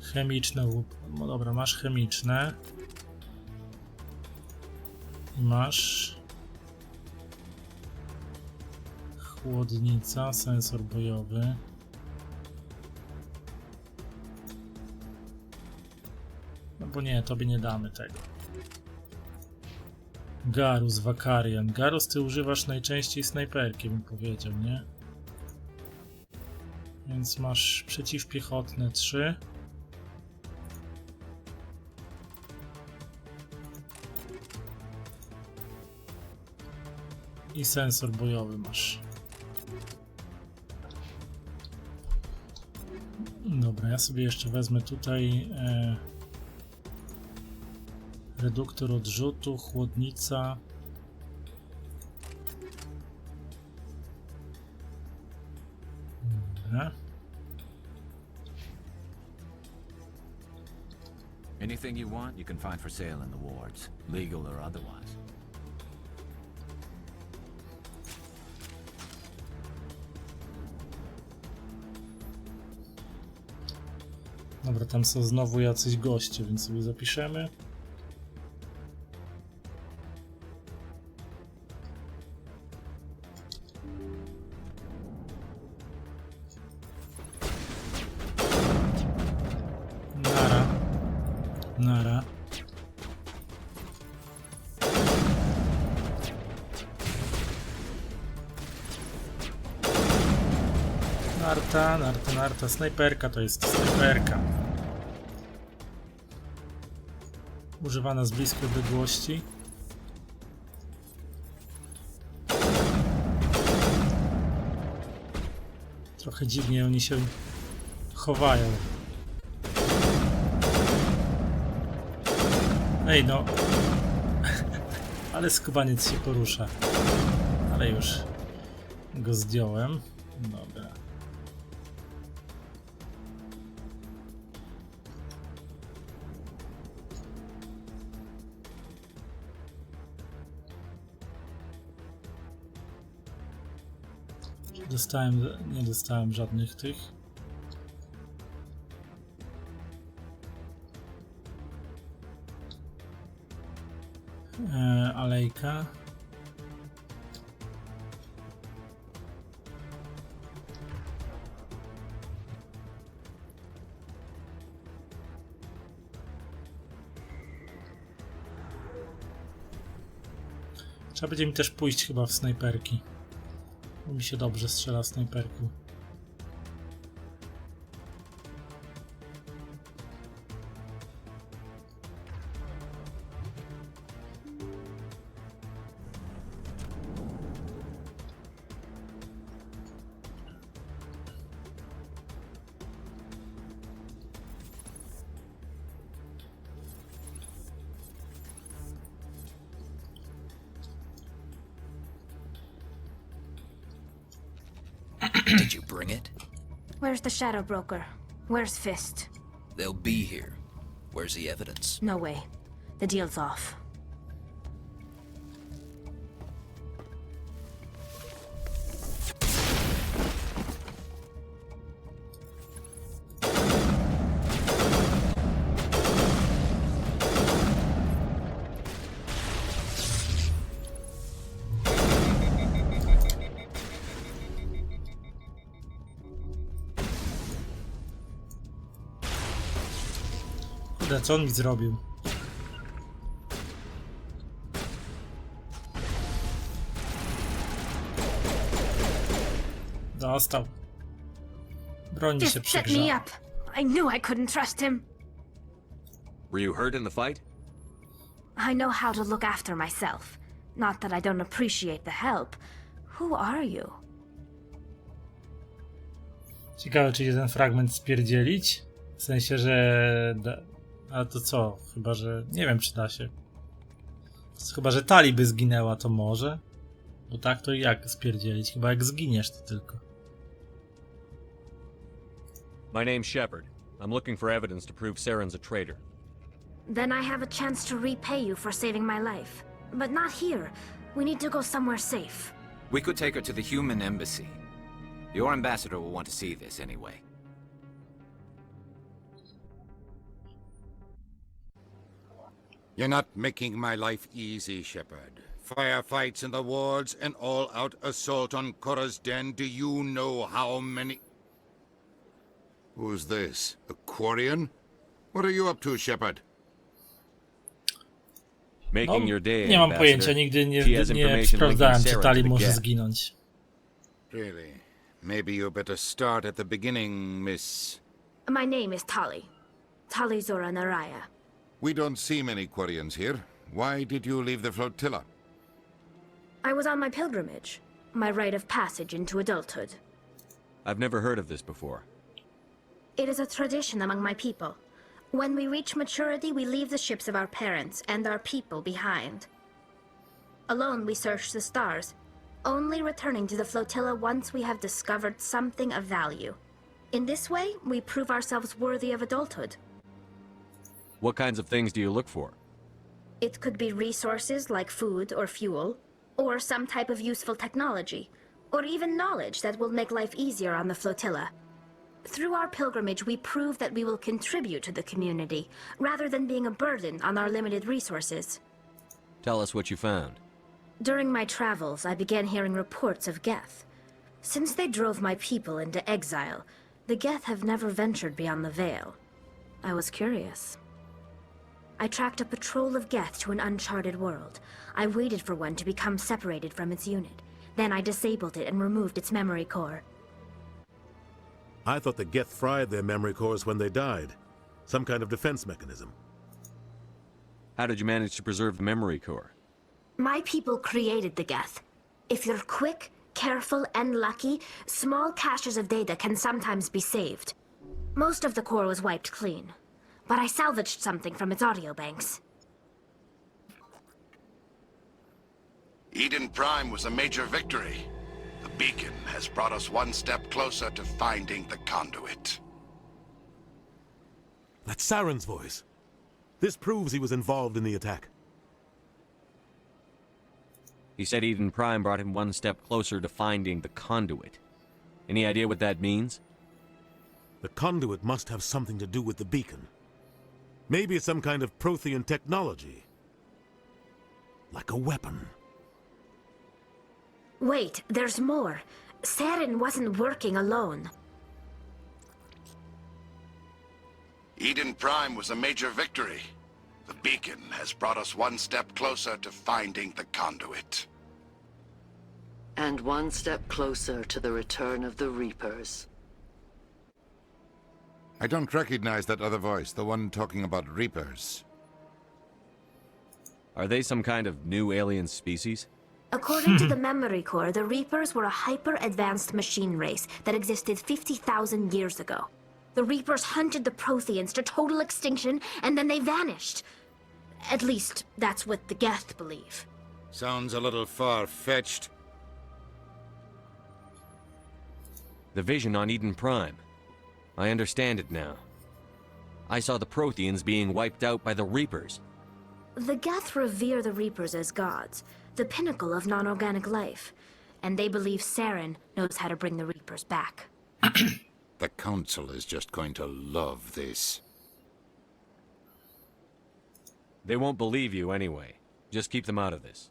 Speaker 3: Chemiczne łup. No dobra, masz chemiczne. I masz chłodnica, sensor bojowy. No bo nie, tobie nie damy tego. Garus, Wakarian. Garus, ty używasz najczęściej snajperki, bym powiedział, nie? Więc masz przeciwpiechotne 3. I sensor bojowy masz. Dobra, ja sobie jeszcze wezmę tutaj reduktor odrzutu, chłodnica. Dobra.
Speaker 9: Anything you want, you can find for sale in the wards, legal or otherwise.
Speaker 3: Dobra, tam są znowu jacyś goście, więc sobie zapiszemy. Nara. Narta. Snajperka to jest snajperka. Używana z bliskiej odległości. Trochę dziwnie oni się chowają. Ej no. Ale skubaniec się porusza. Ale już go zdjąłem. Dobra. Nie dostałem żadnych tych. Alejka. Trzeba będzie mi też pójść chyba w snajperki. Bo mi się dobrze strzela w snajperku.
Speaker 16: Did you bring it?
Speaker 5: Where's the shadow broker? Where's Fist?
Speaker 16: They'll be here. Where's the evidence?
Speaker 5: No way. The deal's off.
Speaker 3: Co on mi zrobił? Dostał. Broń mi się
Speaker 5: Just set
Speaker 3: przygrzała.
Speaker 5: me up. I knew I couldn't trust him.
Speaker 22: Were you hurt in the fight?
Speaker 5: I know how to look after myself. Not that I don't appreciate the help. Who are you?
Speaker 3: Ciekawe, czy jeden fragment spierdzielić? W sensie, że... Ale to co? Chyba, że... Nie wiem, czy da się. Chyba, że Tali by zginęła, to może? Bo tak to jak spierdzielić? Chyba jak zginiesz, to tylko.
Speaker 22: My name's Shepard. I'm looking for evidence to prove Seren's a traitor.
Speaker 5: Then I have a chance to repay you for saving my life. But not here. We need to go somewhere safe.
Speaker 19: We could take her to the human embassy. Your ambassador will want to see this anyway.
Speaker 17: You're not making my life easy, Shepard. Firefights in the wards, an all-out assault on Korra's den. Do you know how many... Who's this? A Quarian? What are you up to, Shepard?
Speaker 22: Making your day,
Speaker 3: Nie mam
Speaker 22: Ambassador.
Speaker 3: pojęcia, nigdy nie
Speaker 22: He has information
Speaker 3: sprawdzałem,
Speaker 22: linking
Speaker 3: czy
Speaker 22: Seren
Speaker 3: Tali
Speaker 22: to the
Speaker 3: może
Speaker 22: gap.
Speaker 3: zginąć.
Speaker 17: Really? Maybe you better start at the beginning, Miss...
Speaker 5: My name is Tali. Tali Zora Naraya.
Speaker 17: We don't see many Quarians here. Why did you leave the flotilla?
Speaker 5: I was on my pilgrimage. My rite of passage into adulthood.
Speaker 22: I've never heard of this before.
Speaker 5: It is a tradition among my people. When we reach maturity, we leave the ships of our parents and our people behind. Alone, we search the stars, only returning to the flotilla once we have discovered something of value. In this way, we prove ourselves worthy of adulthood.
Speaker 22: What kinds of things do you look for?
Speaker 5: It could be resources like food or fuel, or some type of useful technology, or even knowledge that will make life easier on the flotilla. Through our pilgrimage, we prove that we will contribute to the community, rather than being a burden on our limited resources.
Speaker 22: Tell us what you found.
Speaker 5: During my travels, I began hearing reports of Geth. Since they drove my people into exile, the Geth have never ventured beyond the Veil. I was curious. I tracked a patrol of Geth to an uncharted world. I waited for one to become separated from its unit. Then I disabled it and removed its memory core.
Speaker 23: I thought the Geth fried their memory cores when they died. Some kind of defense mechanism.
Speaker 22: How did you manage to preserve the memory core?
Speaker 5: My people created the Geth. If you're quick, careful, and lucky, small caches of data can sometimes be saved. Most of the core was wiped clean, but I salvaged something from its audio banks.
Speaker 17: Eden Prime was a major victory. The beacon has brought us one step closer to finding the conduit.
Speaker 23: That's Saren's voice. This proves he was involved in the attack.
Speaker 22: He said Eden Prime brought him one step closer to finding the conduit. Any idea what that means?
Speaker 23: The conduit must have something to do with the beacon. Maybe it's some kind of Prothean technology. Like a weapon.
Speaker 5: Wait, there's more. Seren wasn't working alone.
Speaker 17: Eden Prime was a major victory. The beacon has brought us one step closer to finding the conduit.
Speaker 8: And one step closer to the return of the Reapers.
Speaker 17: I don't recognize that other voice, the one talking about Reapers.
Speaker 22: Are they some kind of new alien species?
Speaker 12: According to the Memory Core, the Reapers were a hyper-advanced machine race that existed 50,000 years ago. The Reapers hunted the Protheans to total extinction, and then they vanished. At least, that's what the Geth believe.
Speaker 17: Sounds a little far-fetched.
Speaker 22: The vision on Eden Prime. I understand it now. I saw the Protheans being wiped out by the Reapers.
Speaker 12: The Geth revere the Reapers as gods, the pinnacle of non-organic life, and they believe Saren knows how to bring the Reapers back.
Speaker 17: The Council is just going to love this.
Speaker 22: They won't believe you anyway. Just keep them out of this.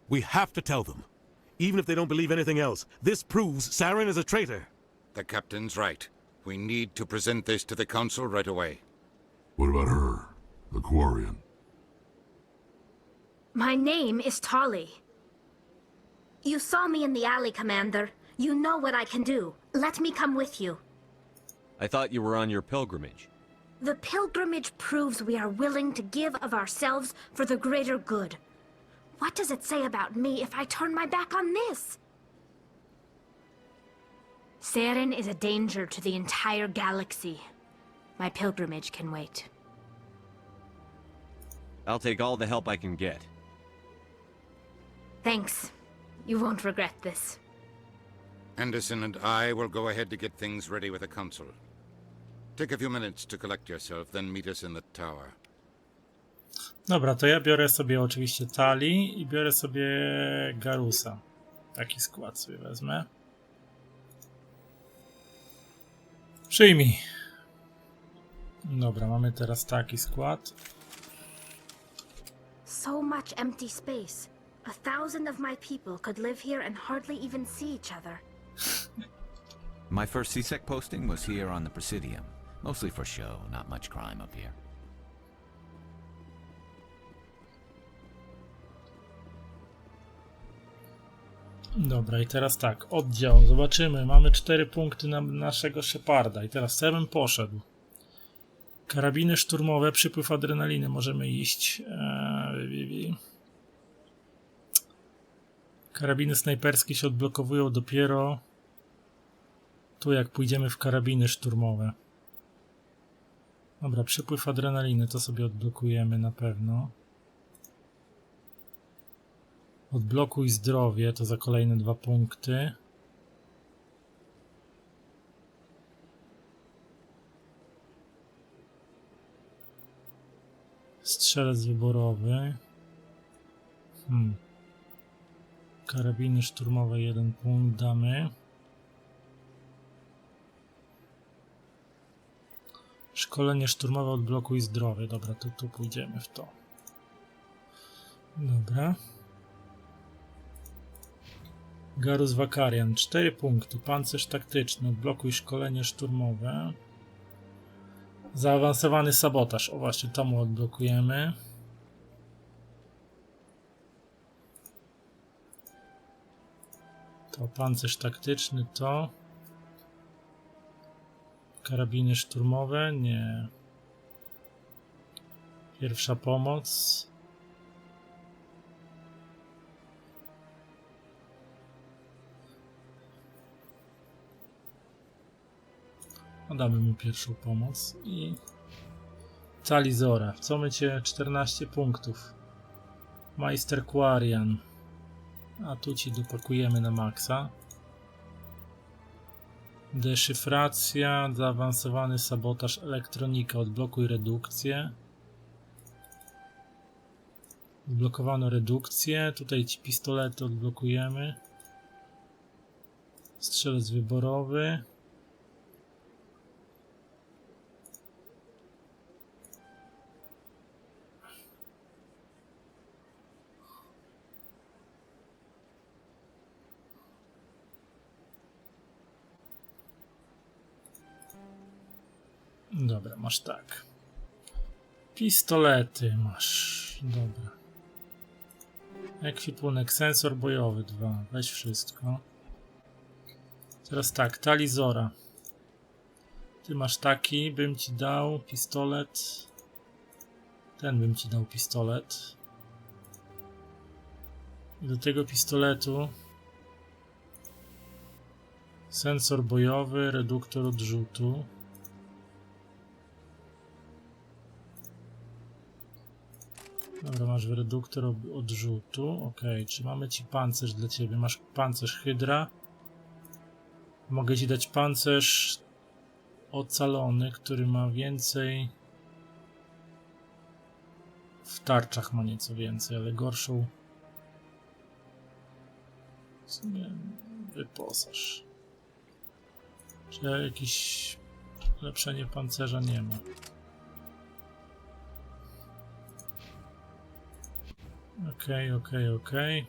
Speaker 23: We have to tell them. Even if they don't believe anything else, this proves Saren is a traitor.
Speaker 17: The Captain's right. We need to present this to the Council right away.
Speaker 14: What about her? The Quarian?
Speaker 12: My name is Tali. You saw me in the alley, Commander. You know what I can do. Let me come with you.
Speaker 22: I thought you were on your pilgrimage.
Speaker 12: The pilgrimage proves we are willing to give of ourselves for the greater good. What does it say about me if I turn my back on this? Saren is a danger to the entire galaxy. My pilgrimage can wait.
Speaker 22: I'll take all the help I can get.
Speaker 12: Thanks. You won't regret this.
Speaker 17: Anderson and I will go ahead to get things ready with the Council. Take a few minutes to collect yourself, then meet us in the tower.
Speaker 1: Dobra, to ja biorę sobie oczywiście Tali i biorę sobie Garusa. Taki skład sobie wezmę. Przyjmij. Dobra, mamy teraz taki skład.
Speaker 12: So much empty space. 1,000 of my people could live here and hardly even see each other.
Speaker 9: My first CSEC posting was here on the Presidium. Mostly for show, not much crime up here.
Speaker 1: Dobra, i teraz tak, oddział, zobaczymy, mamy 4 punkty na naszego Sheparda i teraz co ja bym poszedł? Karabiny szturmowe, przypływ adrenaliny, możemy iść. Karabiny snajperskie się odblokowują dopiero tu, jak pójdziemy w karabiny szturmowe. Dobra, przypływ adrenaliny, to sobie odblokujemy na pewno. Odblokuj zdrowie, to za kolejne 2 punkty. Strzelec wyborowy. Karabiny szturmowe 1 punkt damy. Szkolenie szturmowe, odblokuj zdrowie. Dobra, to tu pójdziemy w to. Dobra. Garus Wakarian, 4 punkty. Pancerz taktyczny, odblokuj szkolenie szturmowe. Zaawansowany sabotaż. O właśnie, to mu odblokujemy. To pancerz taktyczny, to. Karabiny szturmowe, nie. Pierwsza pomoc. Damy mu pierwszą pomoc i Talizora. Co my cię? 14 punktów. Majster Quarian. A tu ci dopakujemy na maksa. Deszyfracja, zaawansowany sabotaż, elektronika, odblokuj redukcję. Odblokowano redukcję. Tutaj ci pistolety odblokujemy. Strzelec wyborowy. Dobra, masz tak. Pistolety masz. Dobra. Ekwipunek, sensor bojowy 2. Weź wszystko. Teraz tak, talizora. Ty masz taki, bym ci dał pistolet. Ten bym ci dał pistolet. I do tego pistoletu sensor bojowy, reduktor odrzutu. Dobra, masz reduktor odrzutu. Ok, czy mamy ci pancerz dla ciebie? Masz pancerz hydra. Mogę ci dać pancerz ocalony, który ma więcej. W tarczach ma nieco więcej, ale gorszą. W sumie wyposaż. Czy jakieś ulepszenie pancerza nie ma? Okej.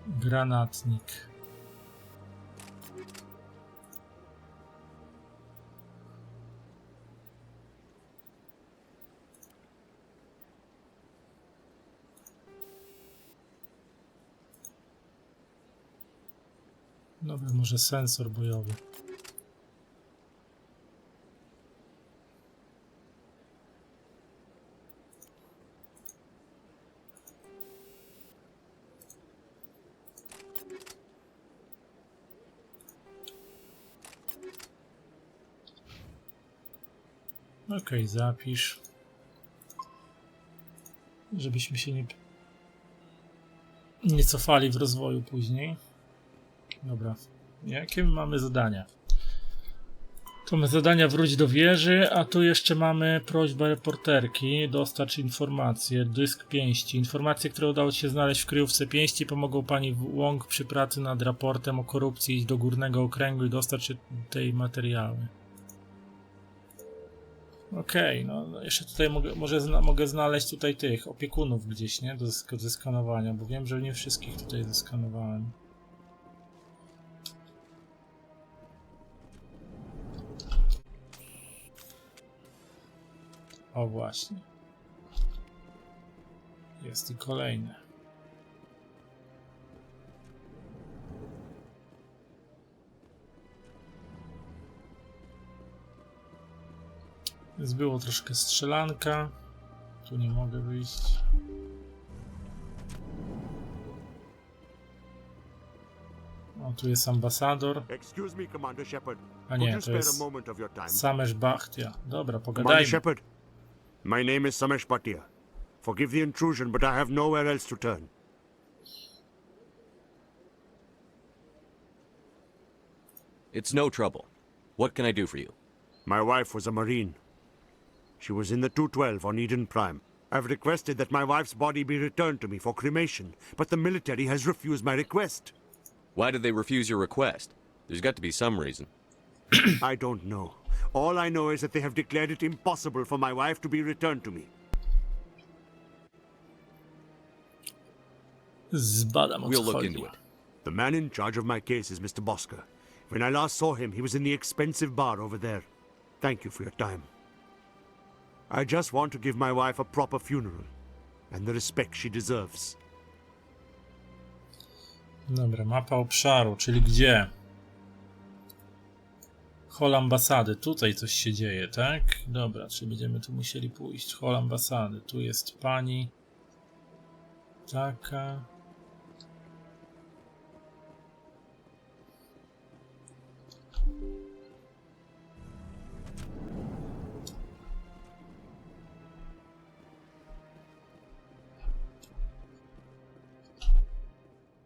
Speaker 1: Granatnik. Dobra, może sensor bojowy. Okej, zapisz. Żebyśmy się nie cofali w rozwoju później. Dobra, jakie mamy zadania? Tu mamy zadania wróć do wieży, a tu jeszcze mamy prośbę reporterki, dostarcz informacje, dysk pięści. Informacje, które udało ci się znaleźć w kryjówce pięści, pomogą pani Wong przy pracy nad raportem o korupcji. Idź do górnego okręgu i dostarcz tej materiały. Okej, no jeszcze tutaj mogę znaleźć tutaj tych opiekunów gdzieś, nie? Do zeskanowania, bo wiem, że nie wszystkich tutaj zeskanowałem. O właśnie. Jest i kolejne. Więc było troszkę strzelanka. Tu nie mogę wyjść. O, tu jest ambasador. A nie, to jest Samesh Bhatia. Dobra, pogadajmy.
Speaker 6: Shepard, my name is Samesh Bhatia. Forgive the intrusion, but I have nowhere else to turn.
Speaker 22: It's no trouble. What can I do for you?
Speaker 6: My wife was a Marine. She was in the 212 on Eden Prime. I've requested that my wife's body be returned to me for cremation, but the military has refused my request.
Speaker 22: Why did they refuse your request? There's got to be some reason.
Speaker 6: I don't know. All I know is that they have declared it impossible for my wife to be returned to me.
Speaker 22: We'll look into it.
Speaker 6: The man in charge of my case is Mr. Bosker. When I last saw him, he was in the expensive bar over there. Thank you for your time. I just want to give my wife a proper funeral and the respect she deserves.
Speaker 1: Dobra, mapa obszaru, czyli gdzie? Hol ambasady, tutaj coś się dzieje, tak? Dobra, czyli będziemy tu musieli pójść. Hol ambasady, tu jest pani taka.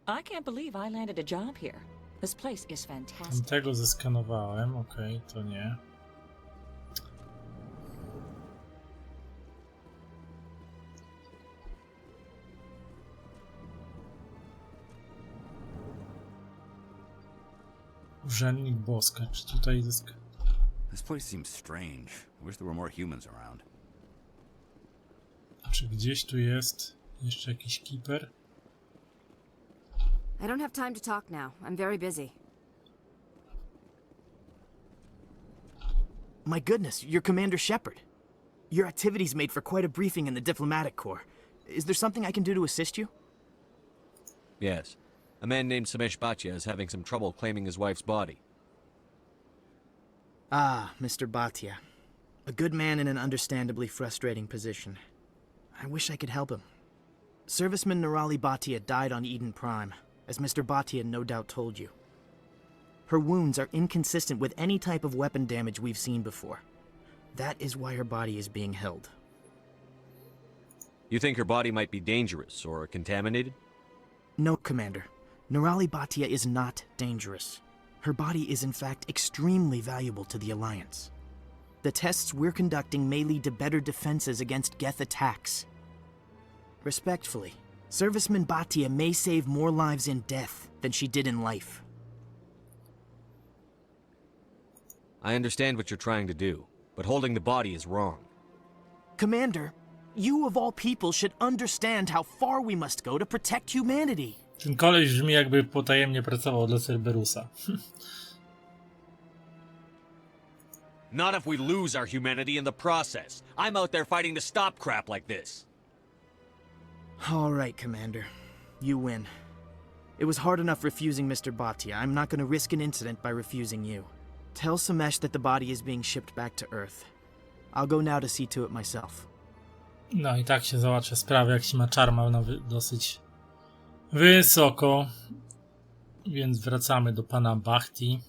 Speaker 15: I can't believe I landed a job here. This place is fantastic.
Speaker 1: Tego zeskanowałem, okej, to nie. Urzędnik Boska, czy tutaj
Speaker 11: This place seems strange. I wish there were more humans around.
Speaker 1: Czy gdzieś tu jest jeszcze jakiś keeper?
Speaker 18: I don't have time to talk now. I'm very busy.
Speaker 24: My goodness, you're Commander Shepard. Your activities made for quite a briefing in the diplomatic corps.
Speaker 2: Is there something I can do to assist you?
Speaker 22: Yes. A man named Samesh Bhatia is having some trouble claiming his wife's body.
Speaker 2: Ah, Mr. Bhatia. A good man in an understandably frustrating position. I wish I could help him. Serviceman Nirali Bhatia died on Eden Prime, as Mr. Bhatia no doubt told you. Her wounds are inconsistent with any type of weapon damage we've seen before. That is why her body is being held.
Speaker 22: You think her body might be dangerous or contaminated?
Speaker 2: No, Commander. Nirali Bhatia is not dangerous. Her body is in fact extremely valuable to the Alliance. The tests we're conducting may lead to better defenses against Geth attacks. Respectfully, Serviceman Bhatia may save more lives in death than she did in life.
Speaker 22: I understand what you're trying to do, but holding the body is wrong.
Speaker 2: Commander, you of all people should understand how far we must go to protect humanity.
Speaker 1: Ten koleś brzmi, jakby potajemnie pracował dla Cerberusa.
Speaker 22: Not if we lose our humanity in the process. I'm out there fighting to stop crap like this.
Speaker 2: All right, Commander. You win. It was hard enough refusing Mr. Bhatia. I'm not going to risk an incident by refusing you. Tell Samesh that the body is being shipped back to Earth. I'll go now to see to it myself.
Speaker 1: No i tak się załatwia sprawę, jak się ma czarma na dosyć wysoko. Więc wracamy do pana Bhakti,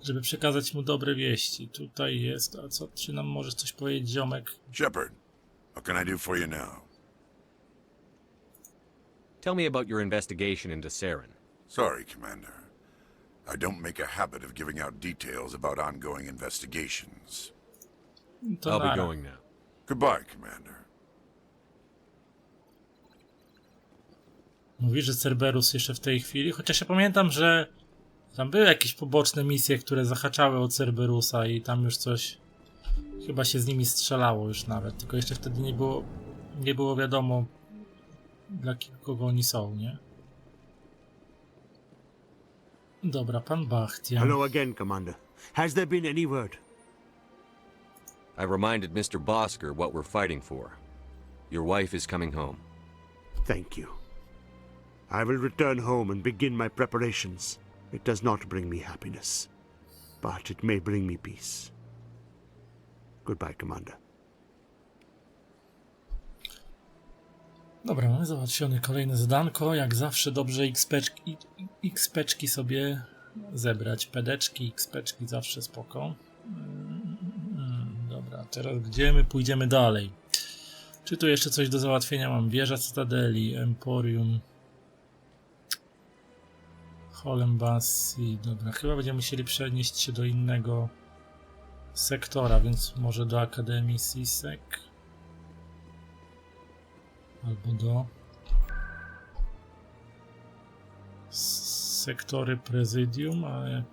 Speaker 1: żeby przekazać mu dobre wieści. Tutaj jest, a co, czy nam możesz coś powiedzieć, ziomek?
Speaker 14: Shepard, what can I do for you now?
Speaker 22: Tell me about your investigation into Seren.
Speaker 14: Sorry, Commander. I don't make a habit of giving out details about ongoing investigations.
Speaker 22: I'll be going now.
Speaker 14: Goodbye, Commander.
Speaker 1: Mówi, że Cerberus jeszcze w tej chwili, chociaż ja pamiętam, że tam były jakieś poboczne misje, które zahaczały o Cerberusa i tam już coś chyba się z nimi strzelało już nawet, tylko jeszcze wtedy nie było wiadomo, dla kogo oni są, nie? Dobra, pan Bhaktia.
Speaker 6: Hello again, Commander. Has there been any word?
Speaker 22: I reminded Mr. Bosker what we're fighting for. Your wife is coming home.
Speaker 6: Thank you. I will return home and begin my preparations. It does not bring me happiness, but it may bring me peace. Goodbye, Commander.
Speaker 1: Dobra, mamy załatwione kolejne zadanko. Jak zawsze dobrze XP-czki sobie zebrać. Pedeczki, XP-czki zawsze spoko. Dobra, teraz gdzie my pójdziemy dalej? Czy tu jeszcze coś do załatwienia mam? Wieża Cytadeli, Emporium, Holembasi. Dobra, chyba będziemy musieli przenieść się do innego sektora, więc może do Akademii Sisek. Albo do sektory prezydium, a jak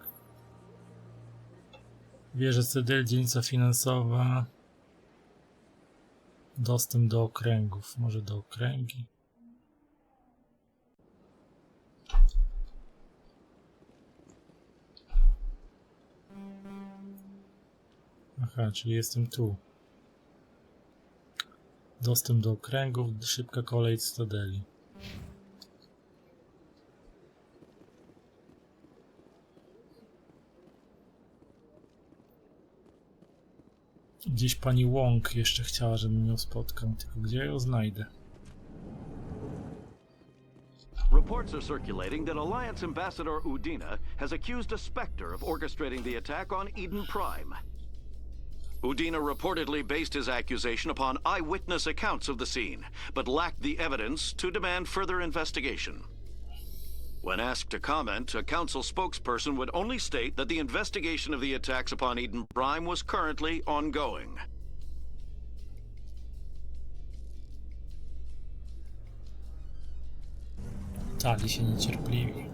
Speaker 1: wieża Cytadeli, dzielnica finansowa, dostęp do okręgów, może do okręgi. Aha, czyli jestem tu. Dostęp do okręgów, szybka kolej Cytadeli. Gdzieś pani Wong jeszcze chciała, żebym ją spotkał, tylko gdzie ją znajdę?
Speaker 13: Reports are circulating that Alliance Ambassador Udina has accused a Spectre of orchestrating the attack on Eden Prime. Udina reportedly based his accusation upon eyewitness accounts of the scene, but lacked the evidence to demand further investigation. When asked to comment, a council spokesperson would only state that the investigation of the attacks upon Eden Prime was currently ongoing.
Speaker 1: Tali się niecierpliwi.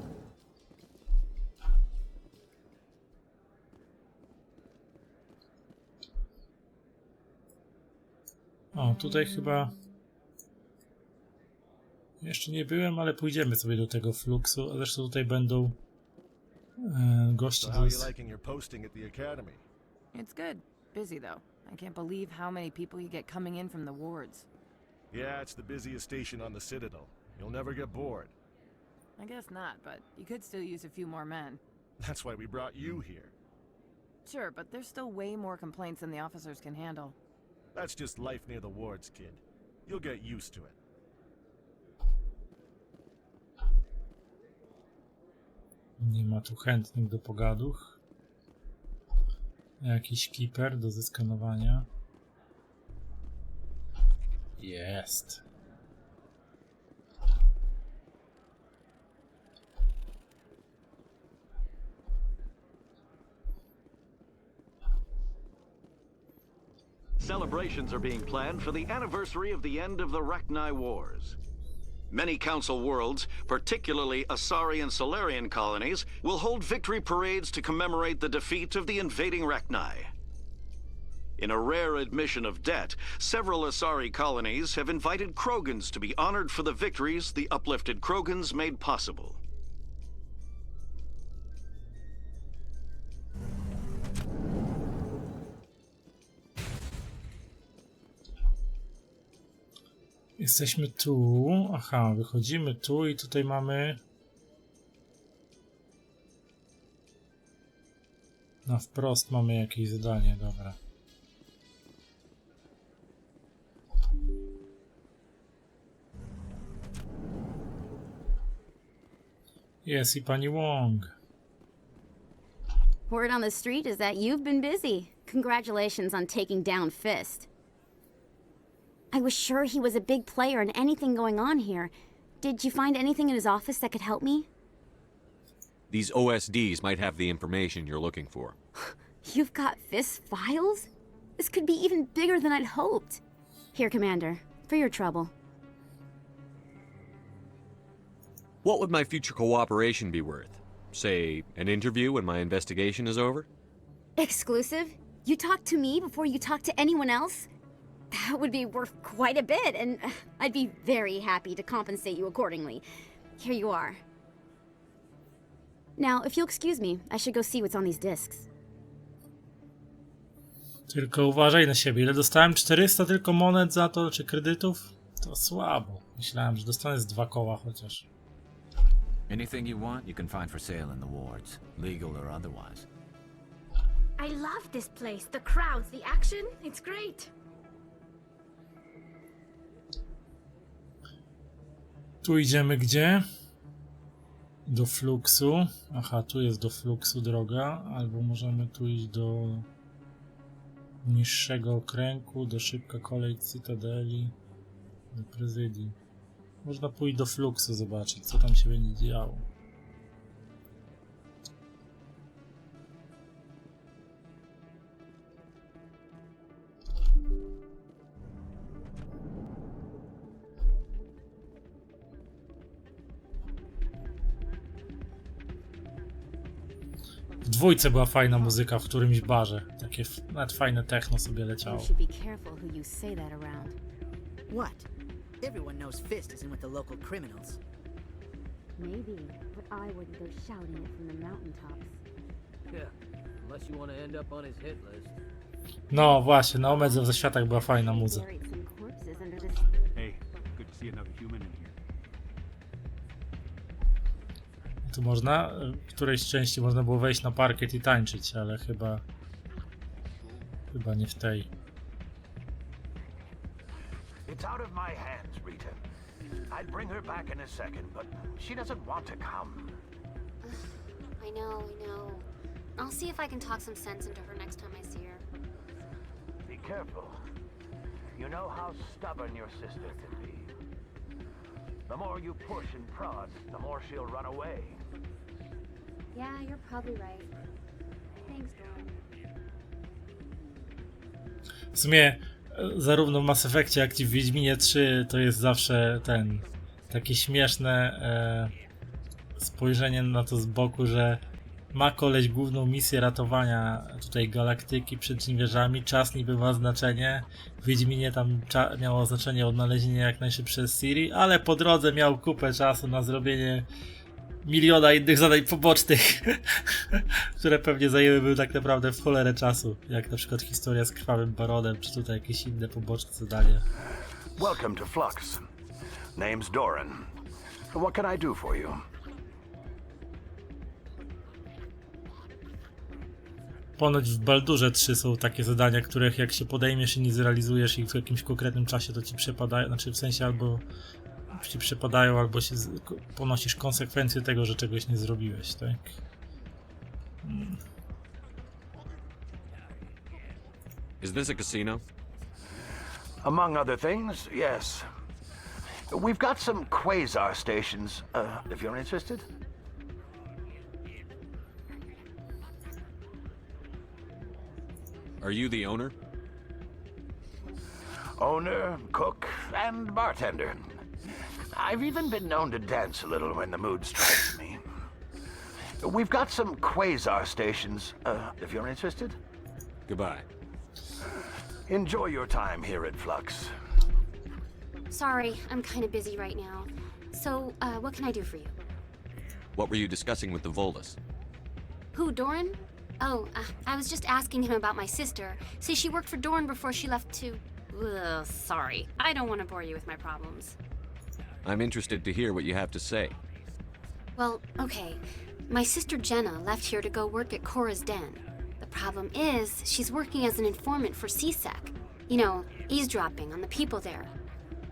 Speaker 1: O, tutaj chyba jeszcze nie byłem, ale pójdziemy sobie do tego Fluxu, a zresztą tutaj będą goście.
Speaker 18: It's good. Busy though. I can't believe how many people you get coming in from the wards.
Speaker 4: Yeah, it's the busiest station on the Citadel. You'll never get bored.
Speaker 18: I guess not, but you could still use a few more men.
Speaker 4: That's why we brought you here.
Speaker 18: Sure, but there's still way more complaints than the officers can handle.
Speaker 4: That's just life near the wards, kid. You'll get used to it.
Speaker 3: Nie ma tu chętnych do pogaduch. Jakiś keeper do zeskanowania. Jest.
Speaker 13: Celebrations are being planned for the anniversary of the end of the Rachni Wars. Many Council worlds, particularly Asari and Solarian colonies, will hold victory parades to commemorate the defeat of the invading Rachni. In a rare admission of debt, several Asari colonies have invited Krogans to be honored for the victories the uplifted Krogans made possible.
Speaker 3: Jesteśmy tu. Aha, wychodzimy tu i tutaj mamy... Na wprost mamy jakieś zadanie, dobra. Jest i pani Wong.
Speaker 5: Word on the street is that you've been busy. Congratulations on taking down Fist. I was sure he was a big player in anything going on here. Did you find anything in his office that could help me?
Speaker 22: These OSDs might have the information you're looking for.
Speaker 5: You've got Fist's files? This could be even bigger than I'd hoped. Here, Commander, for your trouble.
Speaker 22: What would my future cooperation be worth? Say, an interview when my investigation is over?
Speaker 5: Exclusive? You talk to me before you talk to anyone else? That would be worth quite a bit, and I'd be very happy to compensate you accordingly. Here you are. Now, if you'll excuse me, I should go see what's on these discs.
Speaker 3: Tylko uważaj na siebie. Ile dostałem? 400 tylko monet za to, czy kredytów? To słabo. Myślałem, że dostanę z 2 koła chociaż.
Speaker 9: Anything you want, you can find for sale in the wards, legal or otherwise.
Speaker 12: I love this place. The crowds, the action, it's great.
Speaker 3: Tu idziemy gdzie? Do Fluxu. Aha, tu jest do Fluxu droga. Albo możemy tu iść do niższego okręgu, do szybka kolej Cytadeli, do prezydii. Można pójść do Fluxu, zobaczyć, co tam się będzie działo. W dwójce była fajna muzyka w którymś barze. Takie nawet fajne techno sobie leciało.
Speaker 2: What? Everyone knows Fist isn't with the local criminals.
Speaker 5: Maybe, but I wouldn't go shouting it from the mountaintops.
Speaker 20: Yeah, unless you want to end up on his hit list.
Speaker 3: No właśnie, na Omedze w Zaświatach była fajna muzyka.
Speaker 21: Hey, good to see another human in here.
Speaker 3: Tu można, w którejś części można było wejść na parkiet i tańczyć, ale chyba nie w tej.
Speaker 10: It's out of my hands, Rita. I'd bring her back in a second, but she doesn't want to come.
Speaker 24: I know. I'll see if I can talk some sense into her next time I see her.
Speaker 10: Be careful. You know how stubborn your sister can be. The more you push and prod, the more she'll run away.
Speaker 24: Yeah, you're probably right. Thanks, Dawn.
Speaker 3: W sumie zarówno w Mass Effectie, jak i w Wiedźminie 3 to jest zawsze takie śmieszne spojrzenie na to z boku, że ma koleś główną misję ratowania tutaj galaktyki przed niewierzami, czas niby ma znaczenie, w Wiedźminie tam miało znaczenie odnalezienie jak najszybsze Ciri, ale po drodze miał kupę czasu na zrobienie miliona innych zadań pobocznych, które pewnie zajęłyby tak naprawdę w cholerę czasu, jak na przykład historia z Krwawym Baronem, czy tutaj jakieś inne poboczne zadania.
Speaker 10: Welcome to Flux. Name's Doran. What can I do for you?
Speaker 1: Ponoć w Baldurze 3 są takie zadania, których jak się podejmiesz i nie zrealizujesz ich w jakimś konkretnym czasie, to ci przepadają, znaczy w sensie albo ci przepadają, albo się ponosisz konsekwencje tego, że czegoś nie zrobiłeś, tak?
Speaker 22: Is this a casino?
Speaker 10: Among other things, yes. We've got some quasar stations, if you're interested.
Speaker 22: Are you the owner?
Speaker 10: Owner, cook, and bartender. I've even been known to dance a little when the mood strikes me. We've got some quasar stations, if you're interested.
Speaker 22: Goodbye.
Speaker 10: Enjoy your time here at Flux.
Speaker 24: Sorry, I'm kind of busy right now. So, what can I do for you?
Speaker 22: What were you discussing with the Volus?
Speaker 24: Who, Doran? Oh, I was just asking him about my sister. See, she worked for Doran before she left to... Ugh, sorry, I don't want to bore you with my problems.
Speaker 22: I'm interested to hear what you have to say.
Speaker 24: Well, okay. My sister Jenna left here to go work at Cora's Den. The problem is, she's working as an informant for CSEC. You know, eavesdropping on the people there.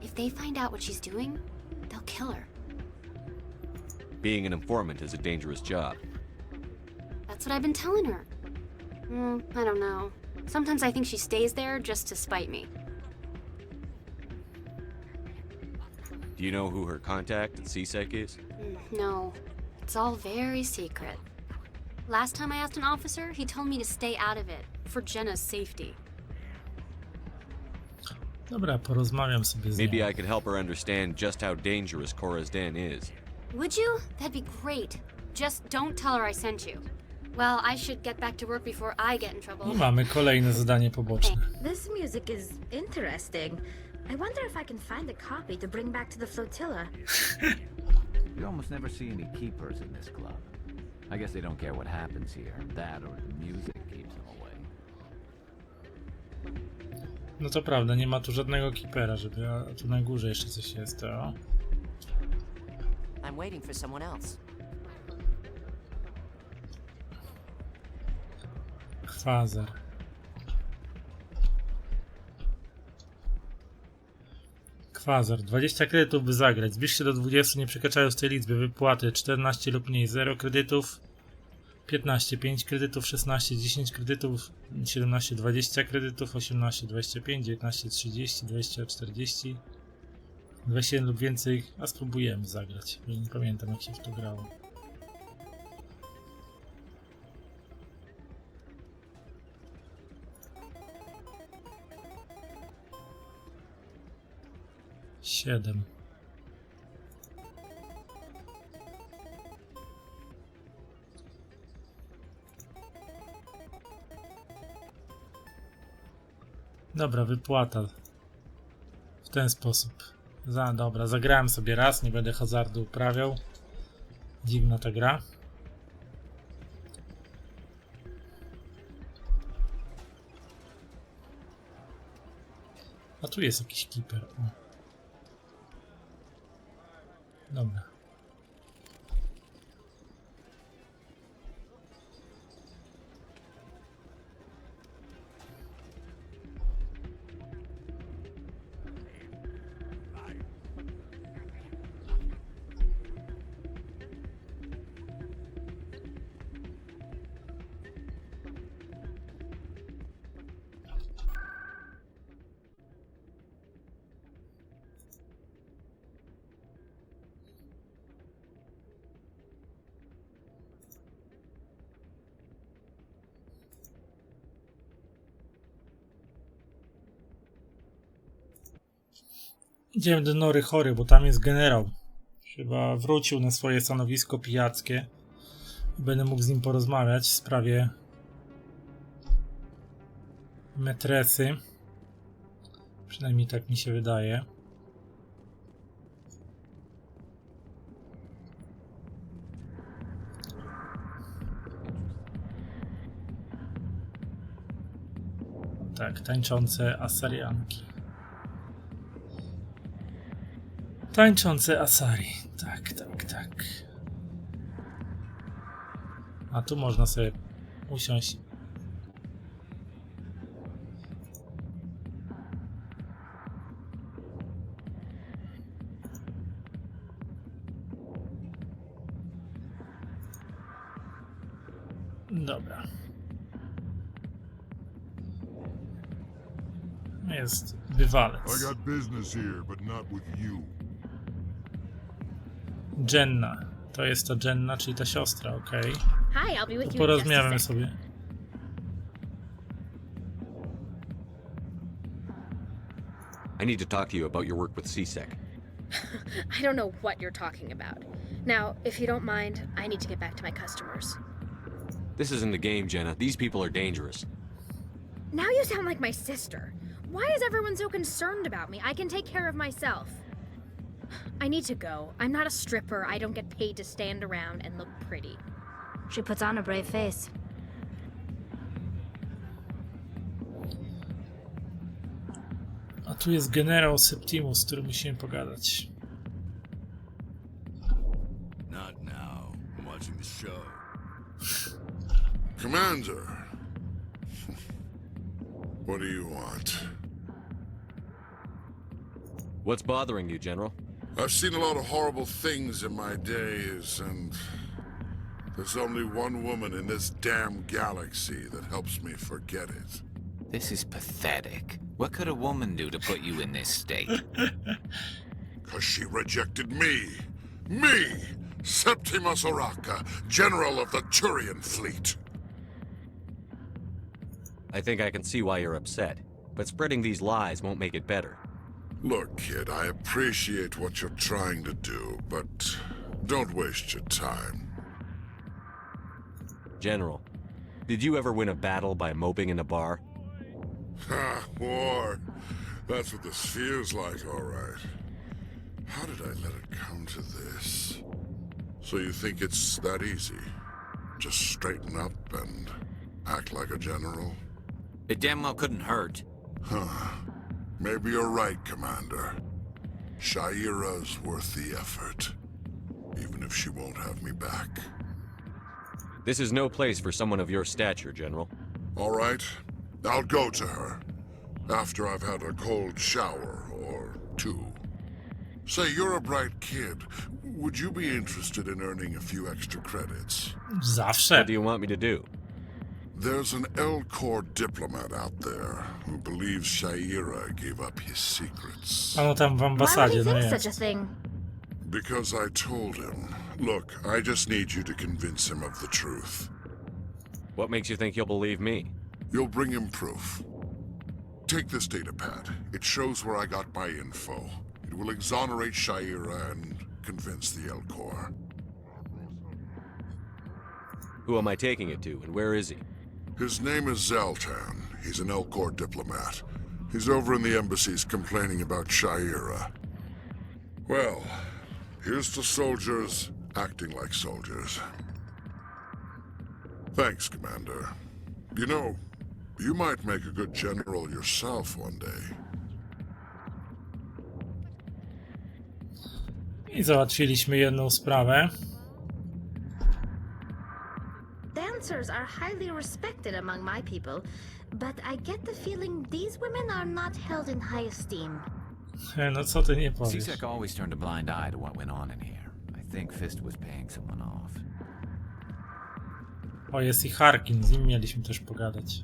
Speaker 24: If they find out what she's doing, they'll kill her.
Speaker 22: Being an informant is a dangerous job.
Speaker 24: That's what I've been telling her. I don't know. Sometimes I think she stays there just to spite me.
Speaker 22: Do you know who her contact at CSEC is?
Speaker 24: No. It's all very secret. Last time I asked an officer, he told me to stay out of it, for Jenna's safety.
Speaker 1: Dobra, porozmawiam sobie z nią.
Speaker 22: Maybe I could help her understand just how dangerous Cora's Den is.
Speaker 24: Would you? That'd be great. Just don't tell her I sent you. Well, I should get back to work before I get in trouble.
Speaker 1: I mamy kolejne zadanie poboczne.
Speaker 12: This music is interesting. I wonder if I can find a copy to bring back to the flotilla.
Speaker 9: You almost never see any keepers in this club. I guess they don't care what happens here. That or the music keeps them away.
Speaker 1: No to prawda, nie ma tu żadnego keepera, żeby... A tu na górze jeszcze coś jest, o.
Speaker 7: I'm waiting for someone else.
Speaker 1: Kwazar. Kwazar. 20 kredytów, by zagrać. Zbliż się do 20, nie przekraczając tej liczby. Wypłaty 14 lub mniej. 0 kredytów. 15, 5 kredytów, 16, 10 kredytów, 17, 20 kredytów, 18, 25, 19, 30, 20, 40, 21 lub więcej, a spróbujemy zagrać, bo nie pamiętam jak się w to grało. Siedem. Dobra, wypłata. W ten sposób. Dobra, zagrałem sobie raz, nie będę hazardu uprawiał. Dziwna ta gra. A tu jest jakiś keeper. O. Dobra. Idziemy do Nory Chory, bo tam jest generał. Chyba wrócił na swoje stanowisko pijackie. Będę mógł z nim porozmawiać w sprawie metresy. Przynajmniej tak mi się wydaje. Tak, tańczące Asarianki.
Speaker 3: Tańczące Asari. Tak, tak, tak. A tu można sobie usiąść. Dobra. Jest bywalec.
Speaker 14: I got business here, but not with you.
Speaker 3: Jenna. To jest ta Jenna, czyli ta siostra, okej.
Speaker 8: Hi, I'll be with you in just a
Speaker 3: Porozmawiamy
Speaker 8: sec.
Speaker 3: sobie.
Speaker 22: I need to talk to you about your work with CSEC.
Speaker 8: I don't know what you're talking about. Now, if you don't mind, I need to get back to my customers.
Speaker 22: This isn't a game, Jenna. These people are dangerous.
Speaker 8: Now you sound like my sister. Why is everyone so concerned about me? I can take care of myself. I need to go. I'm not a stripper. I don't get paid to stand around and look pretty.
Speaker 12: She puts on a brave face.
Speaker 3: A tu jest generał Septimus, z którym musimy pogadać.
Speaker 4: Not now. I'm watching the show.
Speaker 14: Commander. What do you want?
Speaker 22: What's bothering you, General?
Speaker 14: I've seen a lot of horrible things in my days, and there's only one woman in this damn galaxy that helps me forget it.
Speaker 16: This is pathetic. What could a woman do to put you in this state?
Speaker 14: 'Cause she rejected me. Me! Septimus Oraka, General of the Turian Fleet.
Speaker 22: I think I can see why you're upset, but spreading these lies won't make it better.
Speaker 14: Look, kid, I appreciate what you're trying to do, but don't waste your time.
Speaker 22: General, did you ever win a battle by moping in a bar?
Speaker 14: Ha, war. That's what this feels like, all right. How did I let it come to this? So you think it's that easy? Just straighten up and act like a general?
Speaker 16: It damn well couldn't hurt.
Speaker 14: Huh. Maybe you're right, Commander. Shaira's worth the effort. Even if she won't have me back.
Speaker 22: This is no place for someone of your stature, General.
Speaker 14: All right. I'll go to her. After I've had a cold shower or two. Say, you're a bright kid. Would you be interested in earning a few extra credits?
Speaker 3: Zawsze.
Speaker 22: What do you want me to do?
Speaker 14: There's an L-Corps diplomat out there who believes Shaira gave up his secrets.
Speaker 3: Ano tam w ambasadzie, no
Speaker 12: Such a
Speaker 3: jest.
Speaker 12: thing.
Speaker 14: Because I told him. Look, I just need you to convince him of the truth.
Speaker 22: What makes you think he'll believe me?
Speaker 14: You'll bring him proof. Take this datapad. It shows where I got my info. It will exonerate Shaira and convince the L-Corps.
Speaker 22: Who am I taking it to, and where is he?
Speaker 14: His name is Zaltan. He's an L-Corps diplomat. He's over in the embassies complaining about Shaira. Well, here's to soldiers acting like soldiers. Thanks, Commander. You know, you might make a good general yourself one day.
Speaker 3: I załatwiliśmy jedną sprawę.
Speaker 12: Dancers are highly respected among my people, but I get the feeling these women are not held in high esteem.
Speaker 3: No co ty nie powiesz?
Speaker 9: CSEC always turned a blind eye to what went on in here. I think Fist was paying someone off.
Speaker 3: O, jest i Harkin, z nim mieliśmy też pogadać.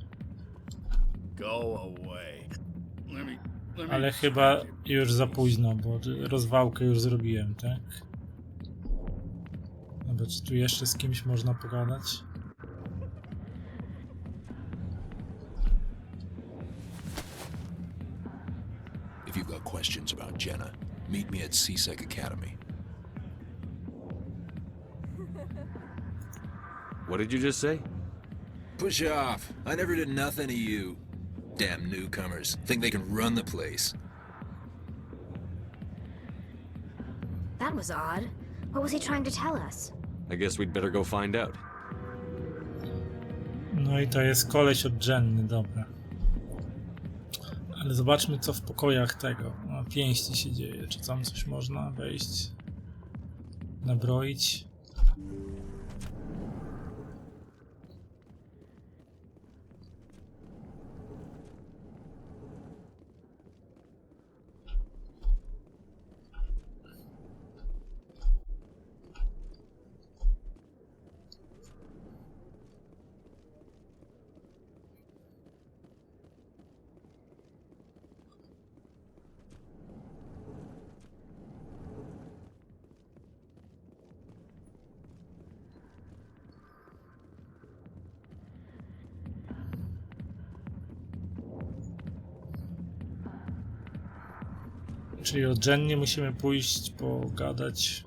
Speaker 4: Go away. Let me
Speaker 3: Ale chyba już za późno, bo rozwałkę już zrobiłem, tak? Dobra, czy tu jeszcze z kimś można pogadać?
Speaker 19: If you've got questions about Jenna, meet me at CSEC Academy.
Speaker 22: What did you just say?
Speaker 19: Push off. I never did nothing to you. Damn newcomers. Think they can run the place.
Speaker 12: That was odd. What was he trying to tell us?
Speaker 22: I guess we'd better go find out.
Speaker 3: No i to jest koleś od Jenny, dobra. Ale zobaczmy co w pokojach tego.
Speaker 1: pięści się dzieje? Czy tam coś można wejść? Nabroić? Czyli odrzędnie musimy pójść pogadać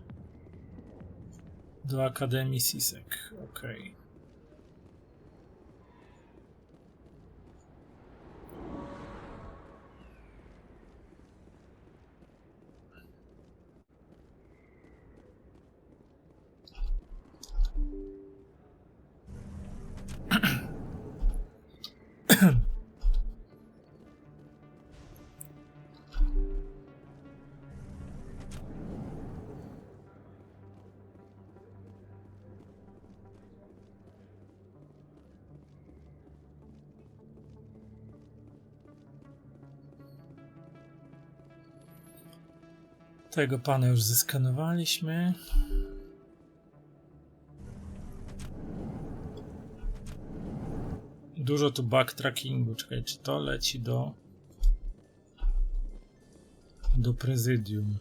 Speaker 1: do Akademii Sisek. Okej. Tego pana już zeskanowaliśmy. Dużo tu backtrackingu. Czekaj, czy to leci do prezydium?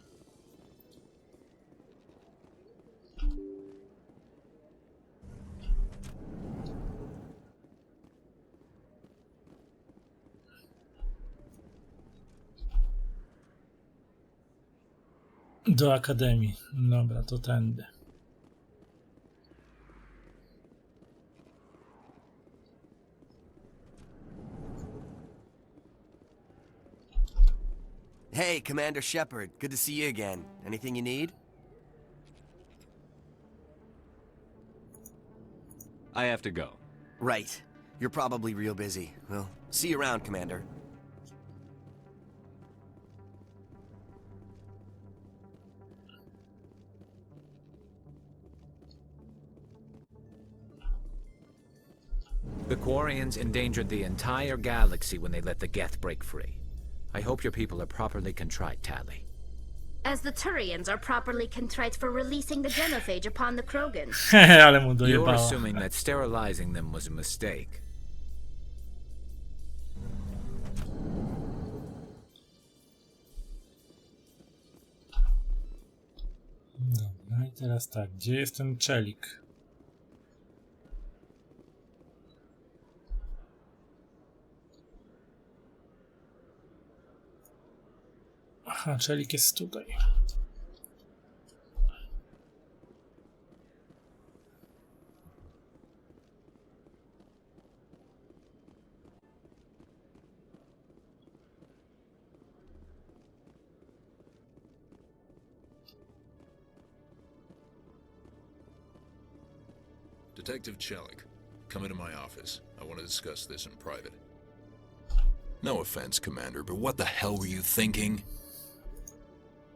Speaker 1: Do Akademii. Dobra, to tędy.
Speaker 11: Hey, Commander Shepard. Good to see you again. Anything you need?
Speaker 22: I have to go.
Speaker 11: Right. You're probably real busy. Well, see you around, Commander.
Speaker 15: The Quarians endangered the entire galaxy when they let the Geth break free. I hope your people are properly contrite, Tally.
Speaker 12: As the Turians are properly contrite for releasing the genophage upon the Krogan.
Speaker 1: Ale mu
Speaker 15: You're
Speaker 1: dojebało.
Speaker 15: assuming that sterilizing them was a mistake.
Speaker 1: Dobra, i teraz tak, gdzie jest ten czelik? Aha, czelik jest tutaj.
Speaker 19: Detective Chelik, come into my office. I want to discuss this in private. No offense, Commander, but what the hell were you thinking?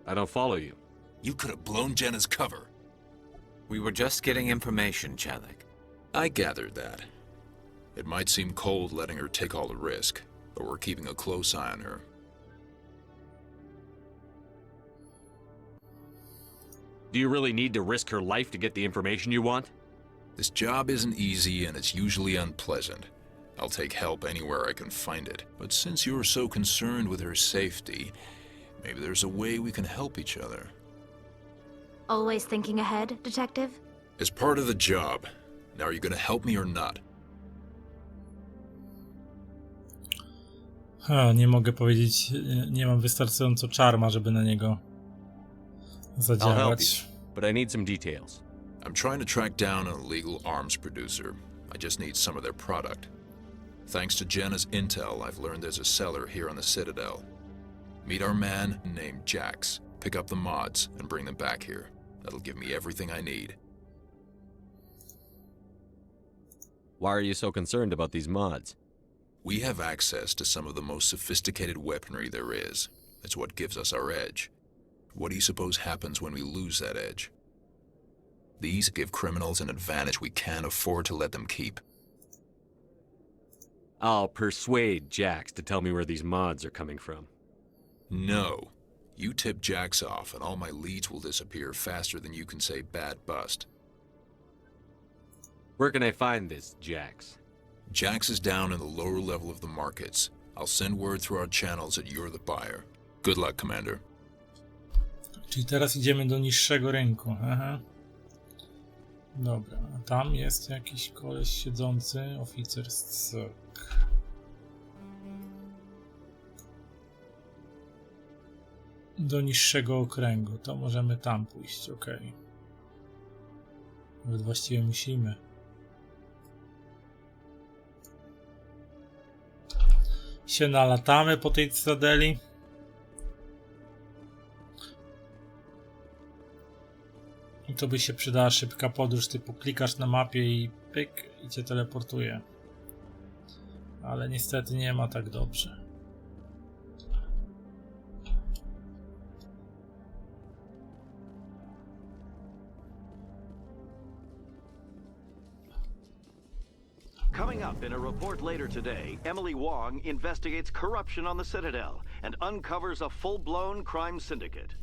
Speaker 22: I don't follow you.
Speaker 19: You could have blown Jenna's cover.
Speaker 15: We were just getting information, Chelik.
Speaker 19: I gathered that. It might seem cold letting her take all the risk, but we're keeping a close eye on her.
Speaker 22: Do you really need to risk her life to get the information you want?
Speaker 19: This job isn't easy and it's usually unpleasant. I'll take help anywhere I can find it. But since you're so concerned with her safety, maybe there's a way we can help each other.
Speaker 12: Always thinking ahead, Detective?
Speaker 19: As part of the job. Now are you gonna help me or not?
Speaker 1: Nie mogę powiedzieć, nie mam wystarczająco czarma, żeby na niego zadziałać.
Speaker 22: But I need some details.
Speaker 19: I'm trying to track down an illegal arms producer. I just need some of their product. Thanks to Jenna's intel, I've learned there's a seller here on the Citadel. Meet our man named Jax. Pick up the mods and bring them back here. That'll give me everything I need.
Speaker 22: Why are you so concerned about these mods?
Speaker 19: We have access to some of the most sophisticated weaponry there is. It's what gives us our edge. What do you suppose happens when we lose that edge? These give criminals an advantage we can't afford to let them keep.
Speaker 22: I'll persuade Jax to tell me where these mods are coming from.
Speaker 19: No. You tip Jax off and all my leads will disappear faster than you can say bad bust.
Speaker 22: Where can I find this Jax?
Speaker 19: Jax is down in the lower level of the markets. I'll send word through our channels that you're the buyer. Good luck, Commander.
Speaker 1: Czyli teraz idziemy do niższego rynku. Aha. Dobra, a tam jest jakiś koleś siedzący, oficer ssok. Do niższego okręgu, to możemy tam pójść, ok. Nawet właściwie musimy. Się nalatamy po tej Cytadeli. I to by się przydała szybka podróż, typu klikasz na mapie i pyk i cię teleportuje. Ale niestety nie ma tak dobrze.
Speaker 13: Coming up in a report later today, Emily Wong investigates corruption on the Citadel and uncovers a full-blown crime syndicate.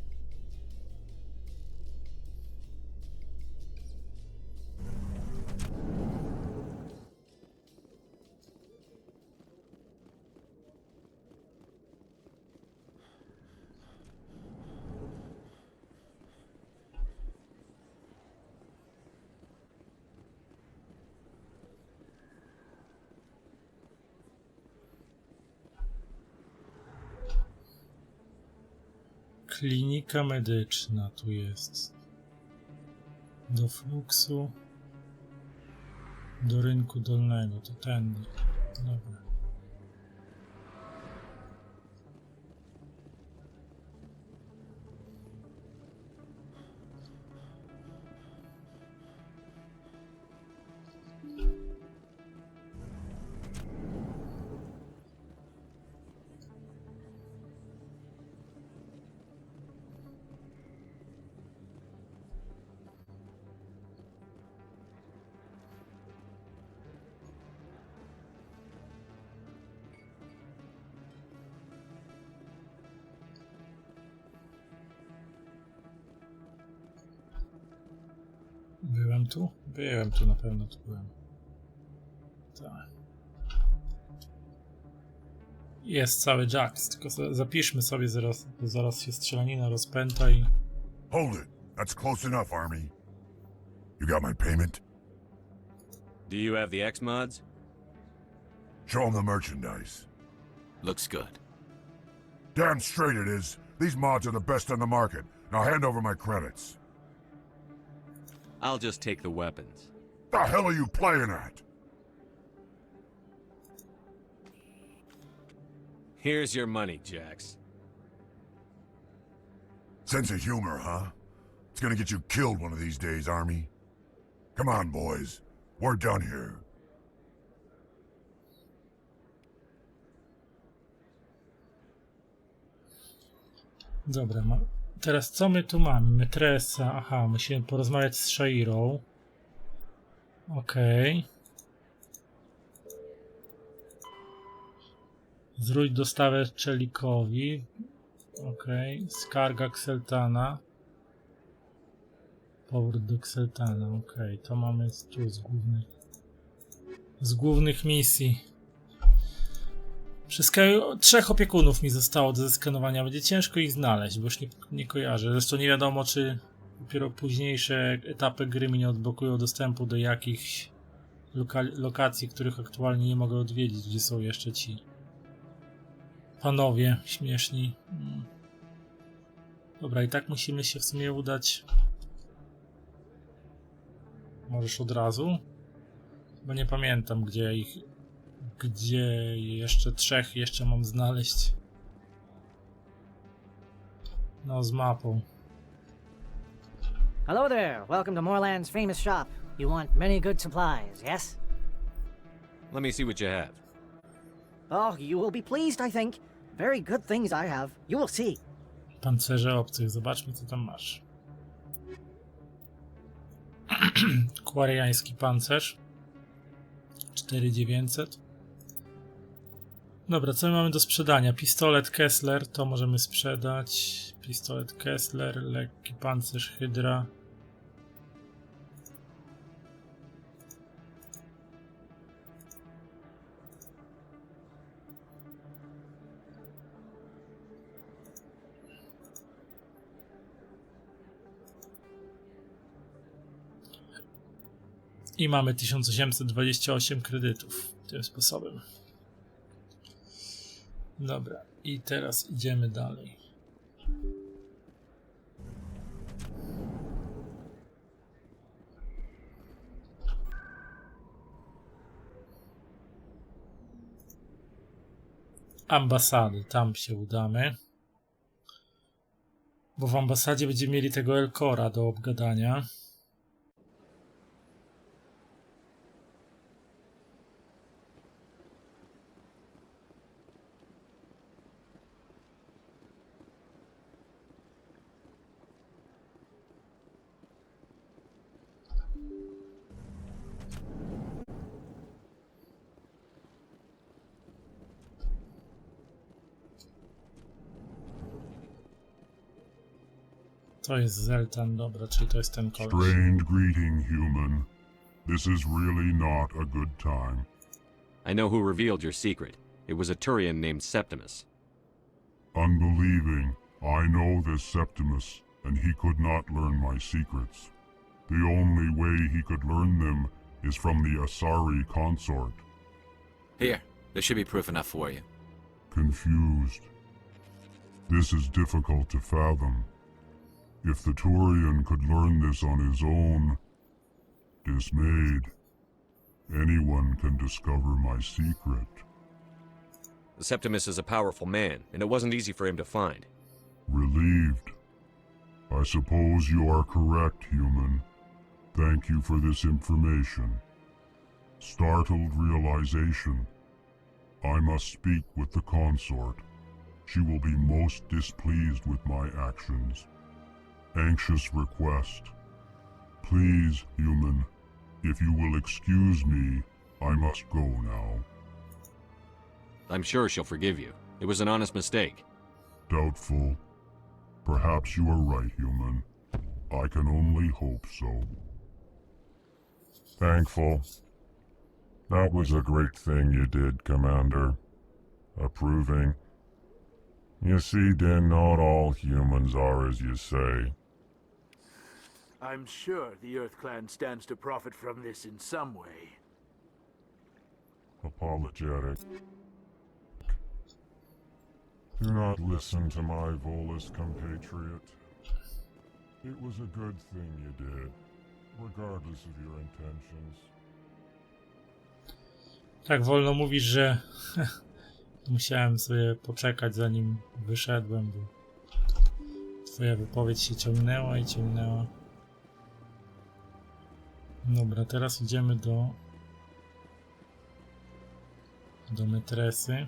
Speaker 1: Klinika medyczna tu jest. Do fluksu. Do rynku dolnego. To tędy. Dobra. Byłem tu? Byłem tu, na pewno tu byłem. Tak. Jest cały Jax, tylko zapiszmy sobie zaraz, bo zaraz się strzelanina rozpęta i...
Speaker 14: Hold it. That's close enough, Army. You got my payment?
Speaker 22: Do you have the X mods?
Speaker 14: Show them the merchandise.
Speaker 22: Looks good.
Speaker 14: Damn straight it is. These mods are the best on the market. Now hand over my credits.
Speaker 22: I'll just take the weapons.
Speaker 14: The hell are you playing at?
Speaker 22: Here's your money, Jax.
Speaker 14: Sense of humor, huh? It's gonna get you killed one of these days, Army. Come on, boys. We're done here.
Speaker 1: Dobra, teraz co my tu mamy? Metresa, aha, musimy porozmawiać z Shairą. Okej. Zwróć dostawę Czelikowi. Okej. Skarga Xeltana. Powrót do Xeltana, okej. To mamy tu z głównych misji. Wszystkiego 3 opiekunów mi zostało do zeskanowania. Będzie ciężko ich znaleźć, bo już nie kojarzę. Zresztą nie wiadomo, czy dopiero późniejsze etapy gry mi nie odblokują dostępu do jakichś lokacji, których aktualnie nie mogę odwiedzić, gdzie są jeszcze ci panowie śmieszni. Dobra, i tak musimy się w sumie udać. Możesz od razu? Bo nie pamiętam, gdzie jeszcze 3 jeszcze mam znaleźć. No, z mapą.
Speaker 6: Hello there. Welcome to Moorland's famous shop. You want many good supplies, yes?
Speaker 22: Let me see what you have.
Speaker 6: Oh, you will be pleased, I think. Very good things I have. You will see.
Speaker 1: Pancerze obcych. Zobaczmy, co tam masz. Kwariański pancerz. 4900. Dobra, co my mamy do sprzedania? Pistolet Kessler, to możemy sprzedać. Pistolet Kessler, lekki pancerz Hydra. I mamy 1828 kredytów tym sposobem. Dobra, i teraz idziemy dalej. Ambasady, tam się udamy. Bo w ambasadzie będziemy mieli tego Elcora do obgadania. To jest Zeltan, dobra, czyli to jest ten koleś.
Speaker 14: Strange greeting, human. This is really not a good time.
Speaker 22: I know who revealed your secret. It was a Turian named Septimus.
Speaker 14: Unbelieving. I know this Septimus, and he could not learn my secrets. The only way he could learn them is from the Asari consort.
Speaker 15: Here, there should be proof enough for you.
Speaker 14: Confused. This is difficult to fathom. If the Turian could learn this on his own, dismayed, anyone can discover my secret.
Speaker 22: Septimus is a powerful man, and it wasn't easy for him to find.
Speaker 14: Relieved. I suppose you are correct, human. Thank you for this information. Startled realization. I must speak with the consort. She will be most displeased with my actions. Anxious request. Please, human, if you will excuse me, I must go now.
Speaker 22: I'm sure she'll forgive you. It was an honest mistake.
Speaker 14: Doubtful. Perhaps you are right, human. I can only hope so. Thankful. That was a great thing you did, Commander. Approving. You see, then, not all humans are as you say.
Speaker 2: I'm sure the Earth Clan stands to profit from this in some way.
Speaker 14: Apologetic. Do not listen to my Volus compatriot. It was a good thing you did, regardless of your intentions.
Speaker 1: Tak wolno mówisz, że musiałem sobie poczekać, zanim wyszedłem, bo twoja wypowiedź się ciągnęła i ciągnęła. Dobra, teraz idziemy do metresy.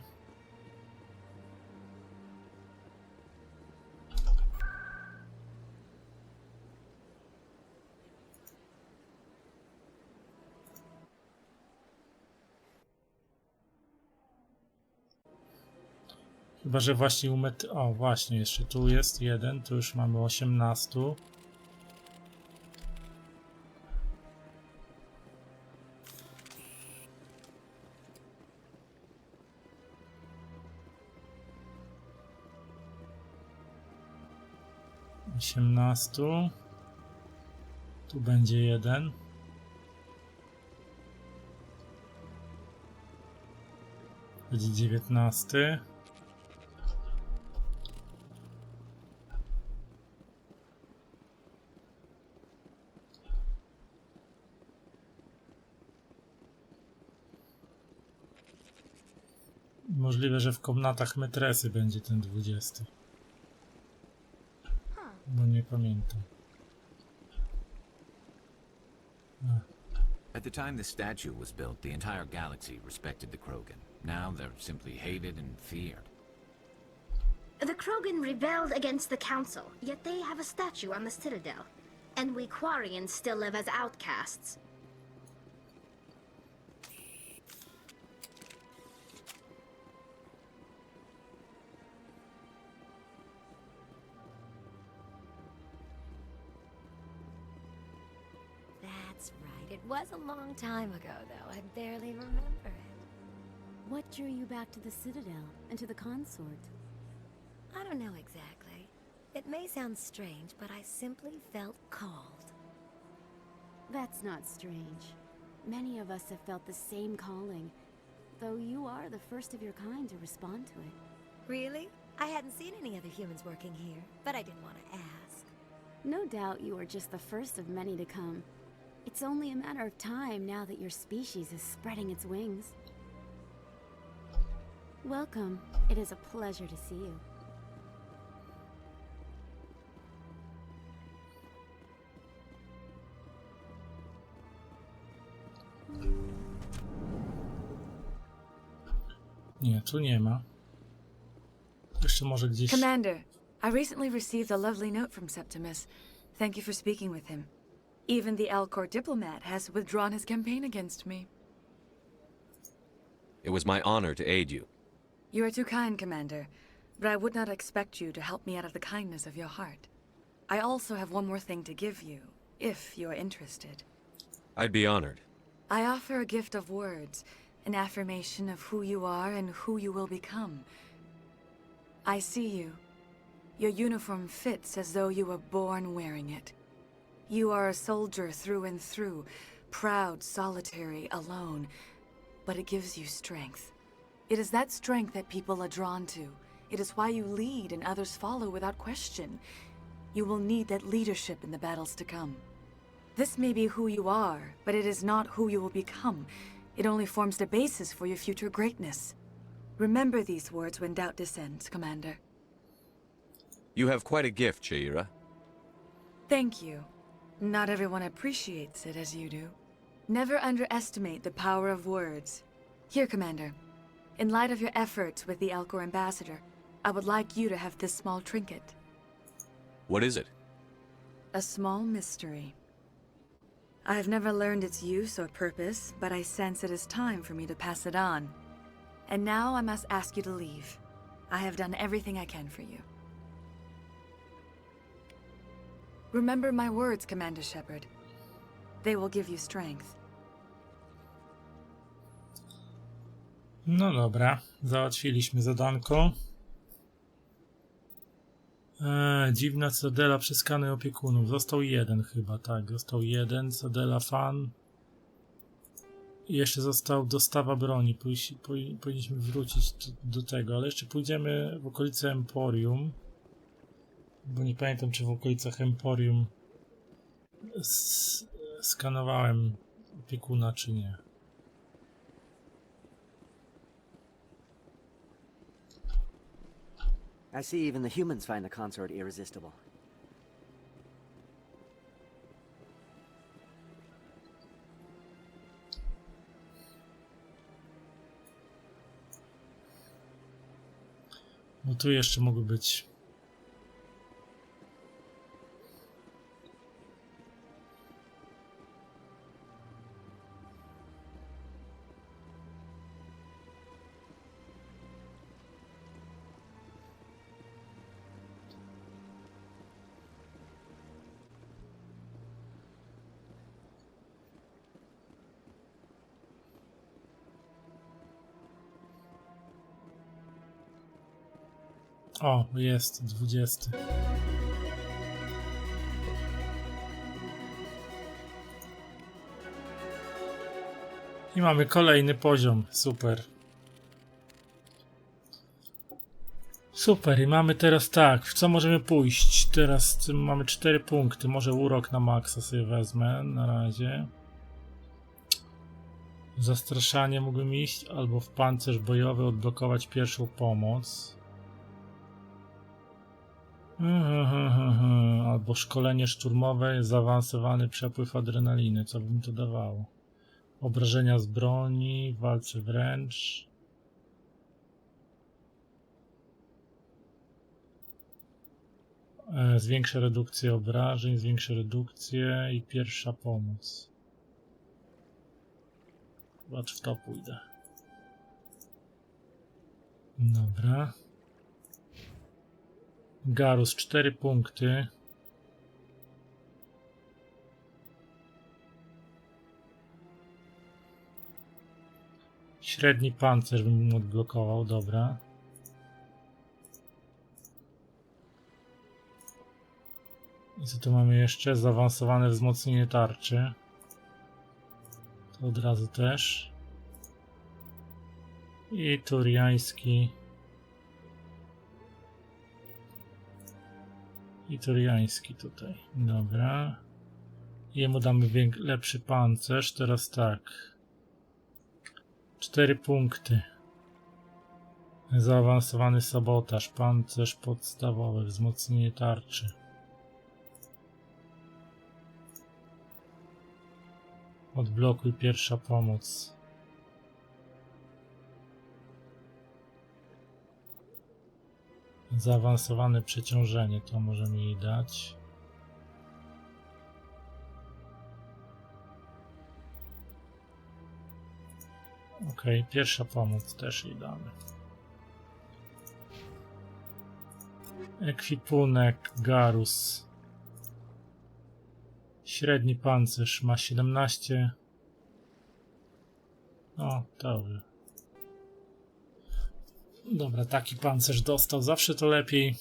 Speaker 1: Chyba, że właśnie o, właśnie, jeszcze tu jest jeden, tu już mamy 18. Tu będzie jeden. Będzie 19. Możliwe, że w komnatach metresy będzie ten 20. Bo nie pamiętam.
Speaker 15: At the time the statue was built, the entire galaxy respected the Krogan. Now they're simply hated and feared.
Speaker 12: The Krogan rebelled against the Council, yet they have a statue on the Citadel. And we Quarians still live as outcasts.
Speaker 5: That's right. It was a long time ago, though. I barely remember it.
Speaker 17: What drew you back to the Citadel and to the consort?
Speaker 5: I don't know exactly. It may sound strange, but I simply felt called.
Speaker 17: That's not strange. Many of us have felt the same calling, though you are the first of your kind to respond to it.
Speaker 5: Really? I hadn't seen any other humans working here, but I didn't want to ask.
Speaker 17: No doubt you are just the first of many to come. It's only a matter of time now that your species is spreading its wings. Welcome. It is a pleasure to see you.
Speaker 3: Nie, tu nie ma. Jeszcze może gdzieś...
Speaker 18: Commander, I recently received a lovely note from Septimus. Thank you for speaking with him. Even the Alcor diplomat has withdrawn his campaign against me.
Speaker 22: It was my honor to aid you.
Speaker 18: You are too kind, Commander, but I would not expect you to help me out of the kindness of your heart. I also have one more thing to give you, if you are interested.
Speaker 22: I'd be honored.
Speaker 18: I offer a gift of words, an affirmation of who you are and who you will become. I see you. Your uniform fits as though you were born wearing it. You are a soldier through and through, proud, solitary, alone, but it gives you strength. It is that strength that people are drawn to. It is why you lead and others follow without question. You will need that leadership in the battles to come. This may be who you are, but it is not who you will become. It only forms the basis for your future greatness. Remember these words when doubt descends, Commander.
Speaker 22: You have quite a gift, Shaira.
Speaker 18: Thank you. Not everyone appreciates it as you do. Never underestimate the power of words. Here, Commander. In light of your efforts with the Alcor ambassador, I would like you to have this small trinket.
Speaker 22: What is it?
Speaker 18: A small mystery. I have never learned its use or purpose, but I sense it is time for me to pass it on. And now I must ask you to leave. I have done everything I can for you. Remember my words, Commander Shepard. They will give you strength.
Speaker 3: No dobra, załatwiliśmy zadanko. Dziwna Cytadela, przeskanuj opiekunów. Został jeden chyba, tak. Został jeden, Cytadela fan. I jeszcze został dostawa broni. Powinniśmy wrócić do tego, ale jeszcze pójdziemy w okolice Emporium. Bo nie pamiętam, czy w okolicach Emporium skanowałem opiekuna, czy nie.
Speaker 23: I see even the humans find the consort irresistible.
Speaker 3: No tu jeszcze mogły być. O, jest 20. I mamy kolejny poziom. Super. Super. I mamy teraz tak. W co możemy pójść? Teraz mamy 4 punkty. Może urok na maksa sobie wezmę na razie. Zastraszanie mógłbym iść. Albo w pancerz bojowy odblokować pierwszą pomoc. Albo szkolenie szturmowe, zaawansowany przepływ adrenaliny. Co by mi to dawało? Obrażenia z broni, walce wręcz. Zwiększa redukcję obrażeń, zwiększa redukcję i pierwsza pomoc. Zobacz, w to pójdę. Dobra. Garus 4 punkty. Średni pancerz bym odblokował, dobra. I co tu mamy jeszcze? Zaawansowane wzmocnienie tarczy. To od razu też. I turiański. I turiański tutaj. Dobra. Jemu damy lepszy pancerz. Teraz tak. 4 punkty. Zaawansowany sabotaż. Pancerz podstawowy. Wzmocnienie tarczy. Odblokuj pierwsza pomoc. Zaawansowane przeciążenie, to możemy jej dać. Ok, pierwsza pomoc też jej damy. Ekwipunek, Garus. Średni pancerz ma 17. O, dobrze. Dobra, taki pancerz dostał. Zawsze to lepiej.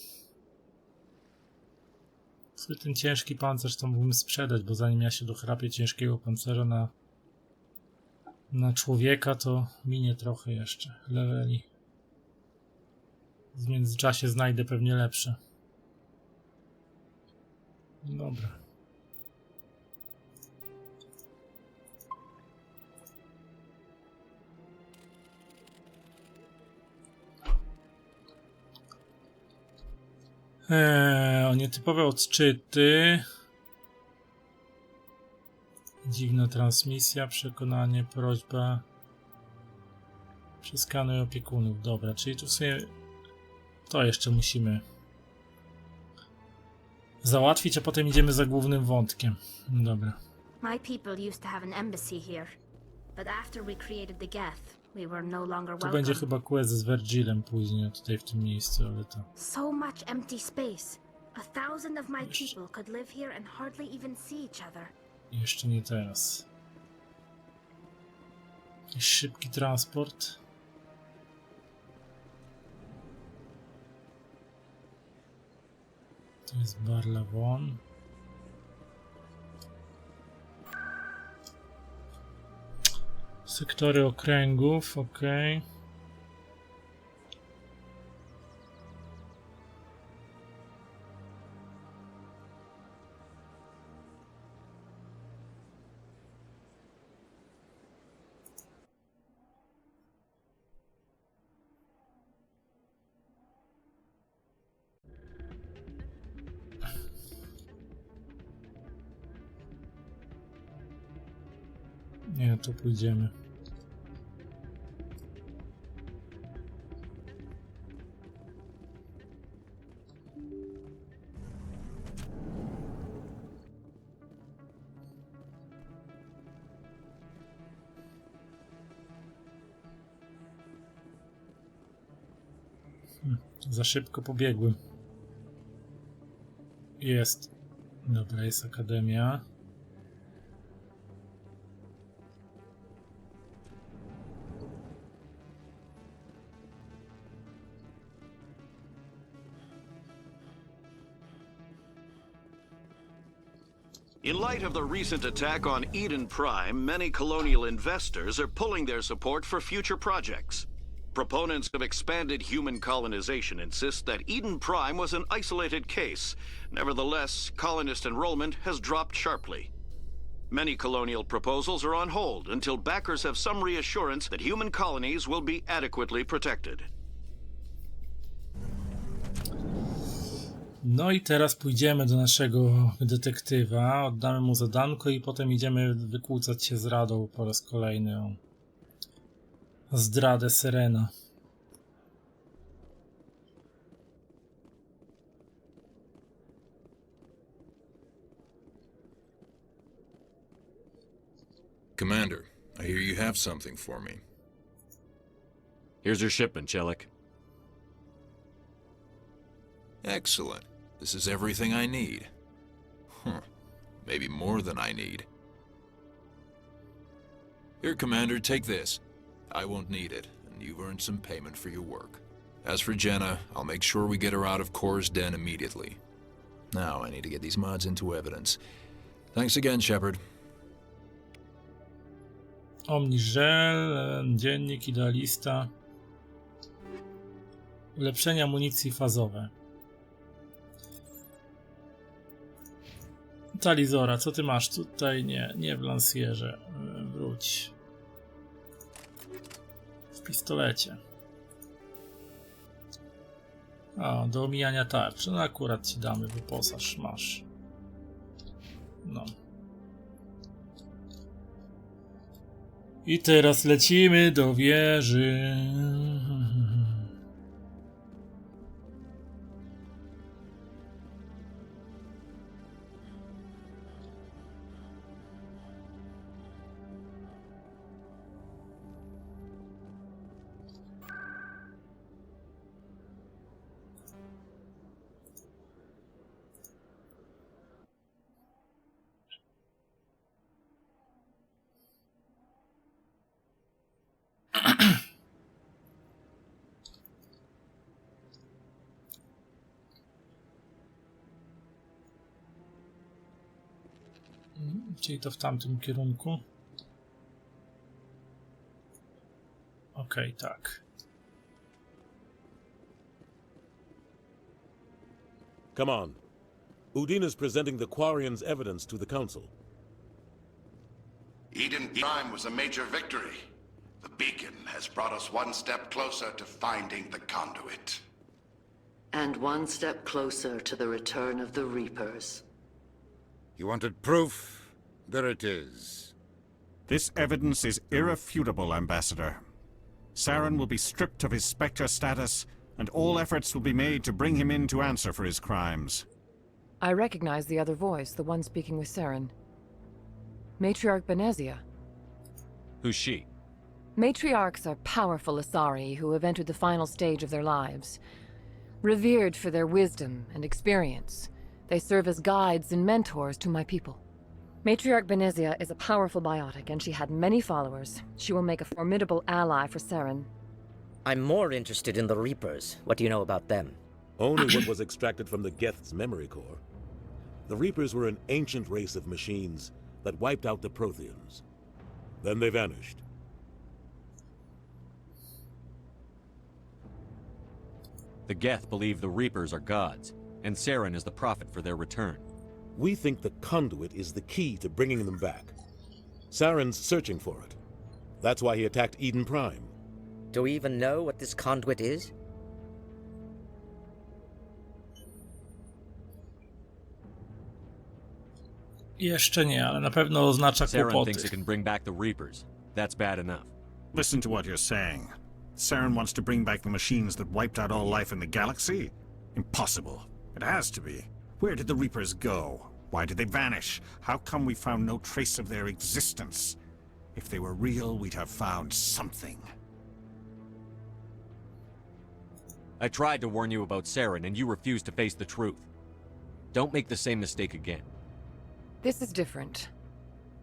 Speaker 3: Sobie ten ciężki pancerz to mógłbym sprzedać, bo zanim ja się dochrapię ciężkiego pancerza na człowieka, to minie trochę jeszcze leveli. W międzyczasie znajdę pewnie lepsze. Dobra. O nietypowe odczyty. Dziwna transmisja, przekonanie, prośba. Przeskanuj opiekunów. Dobra, czyli tu sobie to jeszcze musimy załatwić, a potem idziemy za głównym wątkiem. Dobra.
Speaker 12: My people used to have an embassy here, but after we created the Geth, we were no longer
Speaker 3: To
Speaker 12: welcome.
Speaker 3: będzie chyba quest z Virgilem później, tutaj w tym miejscu, ale to...
Speaker 12: So much empty space. 1,000 of my people could live here and hardly even see each other.
Speaker 3: Jeszcze nie teraz. Jakiś szybki transport. To jest Barlawon. Sektory okręgów, ok. Nie, tu pójdziemy. Za szybko pobiegłem. Jest. Dobra, jest akademia.
Speaker 13: In light of the recent attack on Eden Prime, many colonial investors are pulling their support for future projects. Proponents of expanded human colonization insist that Eden Prime was an isolated case. Nevertheless, colonist enrollment has dropped sharply. Many colonial proposals are on hold until backers have some reassurance that human colonies will be adequately protected.
Speaker 3: No i teraz pójdziemy do naszego detektywa, oddamy mu zadanko i potem idziemy wykłócać się z Radą po raz kolejny o zdradę Serena.
Speaker 19: Commander, I hear you have something for me.
Speaker 22: Here's your shipment, Chelik.
Speaker 19: Excellent. This is everything I need. Maybe more than I need. Here, Commander, take this. I won't need it, and you've earned some payment for your work. As for Jenna, I'll make sure we get her out of Core's den immediately. Now I need to get these mods into evidence. Thanks again, Shepard.
Speaker 1: Omniżel, dziennik, idealista. Ulepszenie amunicji fazowe. Talizora, co ty masz tutaj? Nie w lansierze. Wróć. W pistolecie. O, do omijania tarczy. No akurat ci damy, wyposaż, masz. No. I teraz lecimy do wieży. Czyli to w tamtym kierunku. Okej, tak.
Speaker 4: Come on. Udine is presenting the Quarians' evidence to the Council.
Speaker 10: Eden Prime was a major victory. The beacon has brought us one step closer to finding the conduit.
Speaker 20: And one step closer to the return of the Reapers.
Speaker 21: You wanted proof? There it is.
Speaker 24: This evidence is irrefutable, Ambassador. Saren will be stripped of his Spectre status, and all efforts will be made to bring him in to answer for his crimes.
Speaker 25: I recognize the other voice, the one speaking with Saren. Matriarch Benezia.
Speaker 22: Who's she?
Speaker 25: Matriarchs are powerful Asari who have entered the final stage of their lives. Revered for their wisdom and experience, they serve as guides and mentors to my people. Matriarch Benezia is a powerful biotic, and she had many followers. She will make a formidable ally for Saren.
Speaker 26: I'm more interested in the Reapers. What do you know about them?
Speaker 4: Only what was extracted from the Geth's memory core. The Reapers were an ancient race of machines that wiped out the Protheans. Then they vanished.
Speaker 22: The Geth believe the Reapers are gods, and Saren is the prophet for their return.
Speaker 4: We think the conduit is the key to bringing them back. Saren's searching for it. That's why he attacked Eden Prime.
Speaker 26: Do we even know what this conduit is?
Speaker 1: Jeszcze nie, ale na pewno oznacza
Speaker 22: Saren
Speaker 1: kłopoty.
Speaker 22: thinks it can bring back the Reapers. That's bad enough.
Speaker 24: Listen to what you're saying. Saren wants to bring back the machines that wiped out all life in the galaxy? Impossible. It has to be. Where did the Reapers go? Why did they vanish? How come we found no trace of their existence? If they were real, we'd have found something.
Speaker 22: I tried to warn you about Saren, and you refused to face the truth. Don't make the same mistake again.
Speaker 25: This is different.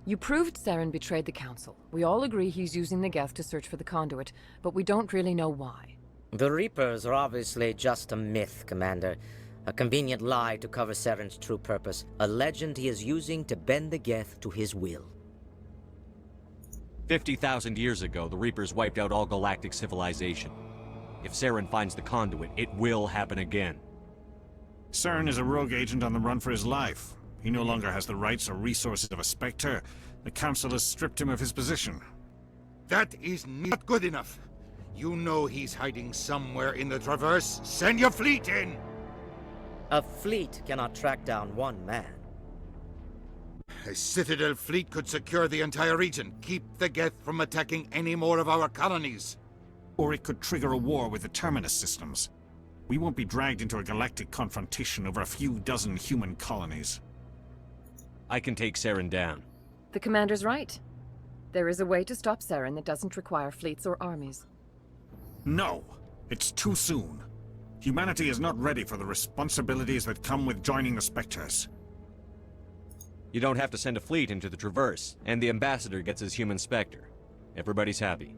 Speaker 25: You proved Saren betrayed the Council. We all agree he's using the Geth to search for the conduit, but we don't really know why.
Speaker 26: The Reapers are obviously just a myth, Commander. A convenient lie to cover Saren's true purpose. A legend he is using to bend the Geth to his will.
Speaker 22: 50,000 years ago, the Reapers wiped out all galactic civilization. If Saren finds the conduit, it will happen again.
Speaker 24: Saren is a rogue agent on the run for his life. He no longer has the rights or resources of a Spectre. The Council has stripped him of his position.
Speaker 21: That is not good enough. You know he's hiding somewhere in the Traverse. Send your fleet in!
Speaker 26: A fleet cannot track down one man.
Speaker 21: A Citadel fleet could secure the entire region, keep the Geth from attacking any more of our colonies.
Speaker 24: Or it could trigger a war with the Terminus systems. We won't be dragged into a galactic confrontation over a few dozen human colonies.
Speaker 22: I can take Saren down.
Speaker 25: The Commander's right. There is a way to stop Seren that doesn't require fleets or armies.
Speaker 24: No! It's too soon. Humanity is not ready for the responsibilities that come with joining the Spectres.
Speaker 22: You don't have to send a fleet into the Traverse, and the ambassador gets his human Spectre. Everybody's happy.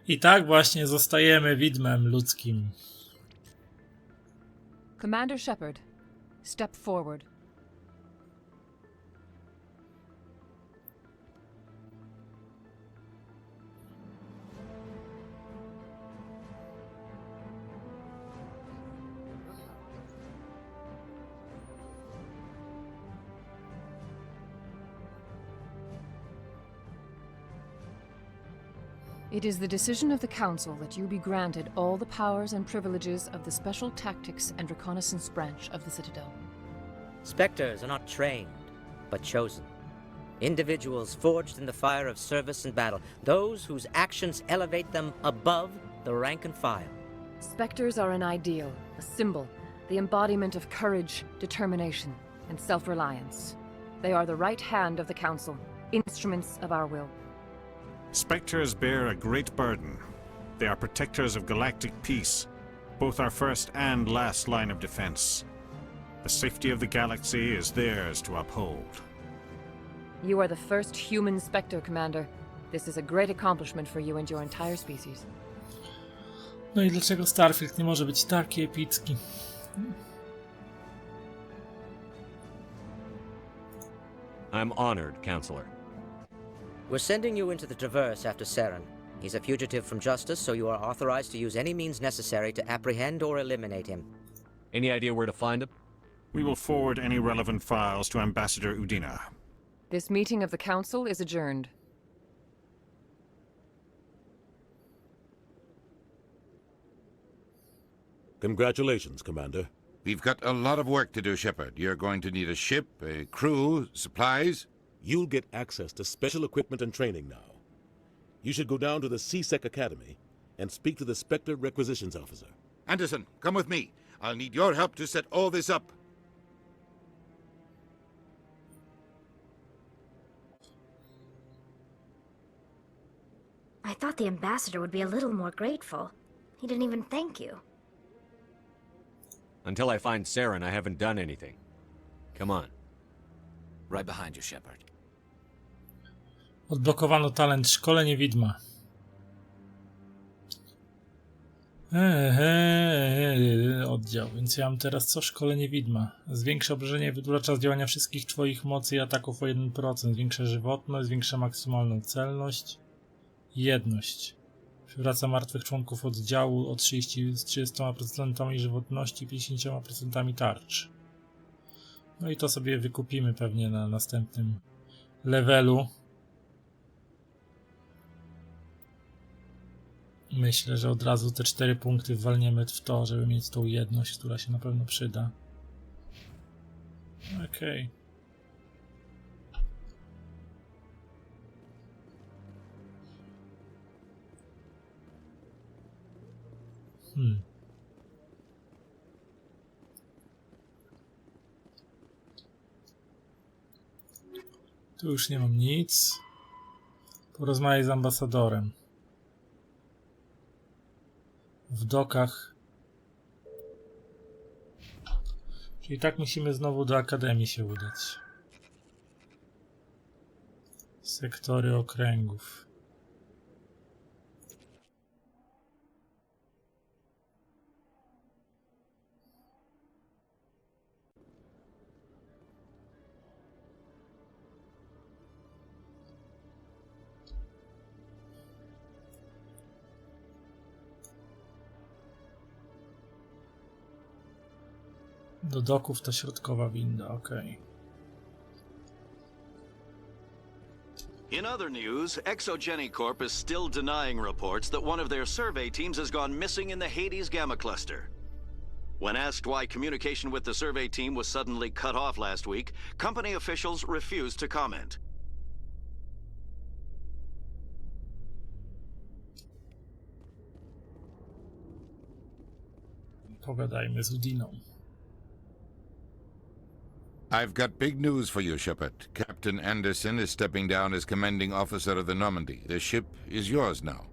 Speaker 1: I tak właśnie zostajemy widmem ludzkim.
Speaker 25: Commander Shepard, step forward. It is the decision of the Council that you be granted all the powers and privileges of the Special Tactics and Reconnaissance Branch of the Citadel.
Speaker 26: Spectres are not trained, but chosen. Individuals forged in the fire of service and battle, those whose actions elevate them above the rank and file.
Speaker 25: Spectres are an ideal, a symbol, the embodiment of courage, determination, and self-reliance. They are the right hand of the Council, instruments of our will.
Speaker 24: Spectres bear a great burden. They are protectors of galactic peace, both our first and last line of defense. The safety of the galaxy is theirs to uphold.
Speaker 25: You are the first human Spectre, Commander. This is a great accomplishment for you and your entire species.
Speaker 1: No i dlaczego Starfield nie może być taki epicki?
Speaker 22: I'm honored, Counselor.
Speaker 26: We're sending you into the Traverse after Seren. He's a fugitive from justice, so you are authorized to use any means necessary to apprehend or eliminate him.
Speaker 22: Any idea where to find him?
Speaker 24: We will forward any relevant files to Ambassador Udina.
Speaker 25: This meeting of the Council is adjourned.
Speaker 4: Congratulations, Commander.
Speaker 21: We've got a lot of work to do, Shepard. You're going to need a ship, a crew, supplies.
Speaker 4: You'll get access to special equipment and training now. You should go down to the CSEC Academy and speak to the Spectre Requisitions Officer.
Speaker 21: Anderson, come with me. I'll need your help to set all this up.
Speaker 12: I thought the ambassador would be a little more grateful. He didn't even thank you.
Speaker 22: Until I find Seren, I haven't done anything. Come on.
Speaker 15: Right behind you, Shepard.
Speaker 1: Odblokowano talent szkolenie widma. Oddział, więc ja mam teraz co? Szkolenie widma. Zwiększa obrażenie, wydłuża czas działania wszystkich twoich mocy i ataków o 1%. Zwiększa żywotność, zwiększa maksymalną celność. Jedność. Przywraca martwych członków oddziału o 30% żywotności i 50% tarcz. No i to sobie wykupimy pewnie na następnym levelu. Myślę, że od razu te 4 punkty walniemy w to, żeby mieć tą jedność, która się na pewno przyda. Okej. Tu już nie mam nic. Porozmawiaj z ambasadorem. W dokach. Czyli tak musimy znowu do Akademii się udać. Sektory okręgów. Do doków to środkowa winda, okej.
Speaker 13: In other news, Exogeny Corp is still denying reports that one of their survey teams has gone missing in the Hades Gamma Cluster. When asked why communication with the survey team was suddenly cut off last week, company officials refused to comment.
Speaker 1: Pogadajmy z Udiną.
Speaker 21: I've got big news for you, Shepard. Captain Anderson is stepping down as commanding officer of the Normandy. The ship is yours now.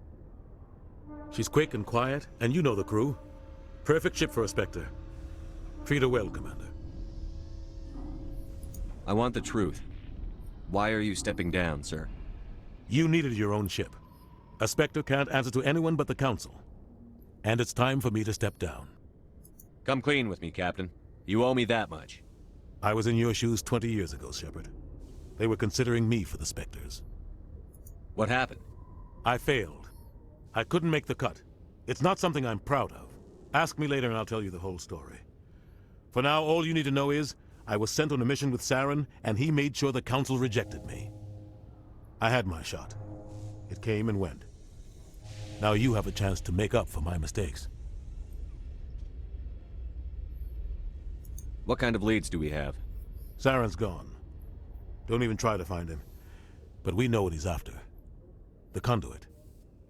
Speaker 4: She's quick and quiet, and you know the crew. Perfect ship for a Spectre. Treat her well, Commander.
Speaker 22: I want the truth. Why are you stepping down, sir?
Speaker 4: You needed your own ship. A Spectre can't answer to anyone but the Council. And it's time for me to step down.
Speaker 22: Come clean with me, Captain. You owe me that much.
Speaker 4: I was in your shoes 20 years ago, Shepard. They were considering me for the Spectres.
Speaker 22: What happened?
Speaker 4: I failed. I couldn't make the cut. It's not something I'm proud of. Ask me later and I'll tell you the whole story. For now, all you need to know is, I was sent on a mission with Saren, and he made sure the Council rejected me. I had my shot. It came and went. Now you have a chance to make up for my mistakes.
Speaker 22: What kind of leads do we have?
Speaker 4: Saren's gone. Don't even try to find him. But we know what he's after. The conduit.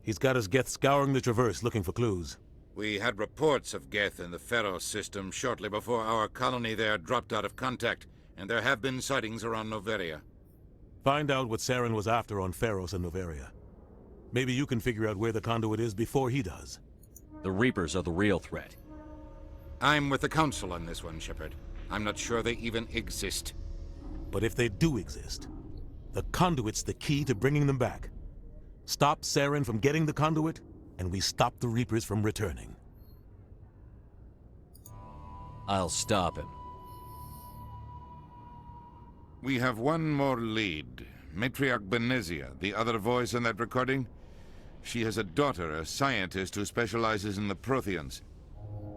Speaker 4: He's got his Geth scouring the Traverse looking for clues.
Speaker 21: We had reports of Geth in the Pharaoh system shortly before our colony there dropped out of contact, and there have been sightings around Noveria.
Speaker 4: Find out what Saren was after on Pharos and Noveria. Maybe you can figure out where the conduit is before he does.
Speaker 22: The Reapers are the real threat.
Speaker 21: I'm with the Council on this one, Shepard. I'm not sure they even exist.
Speaker 4: But if they do exist, the conduit's the key to bringing them back. Stop Saren from getting the conduit, and we stop the Reapers from returning.
Speaker 22: I'll stop him.
Speaker 21: We have one more lead. Matriarch Benezia, the other voice in that recording. She has a daughter, a scientist who specializes in the Protheans.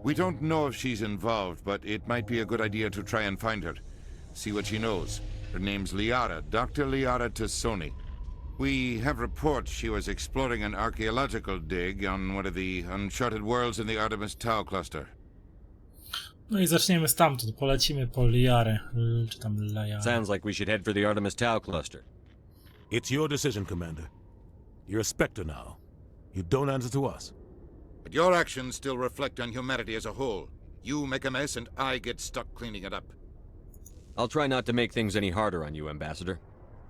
Speaker 21: We don't know if she's involved, but it might be a good idea to try and find her. See what she knows. Her name's Liara, Dr. Liara Tassoni. We have reports she was exploring an archaeological dig on one of the uncharted worlds in the Artemis Tau cluster.
Speaker 1: No i zaczniemy stamtąd. Polecimy po Liarę, czy tam Liarę.
Speaker 22: Sounds like we should head for the Artemis Tau cluster.
Speaker 4: It's your decision, Commander. You're a Spectre now. You don't answer to us.
Speaker 21: But your actions still reflect on humanity as a whole. You make a mess and I get stuck cleaning it up.
Speaker 22: I'll try not to make things any harder on you, Ambassador.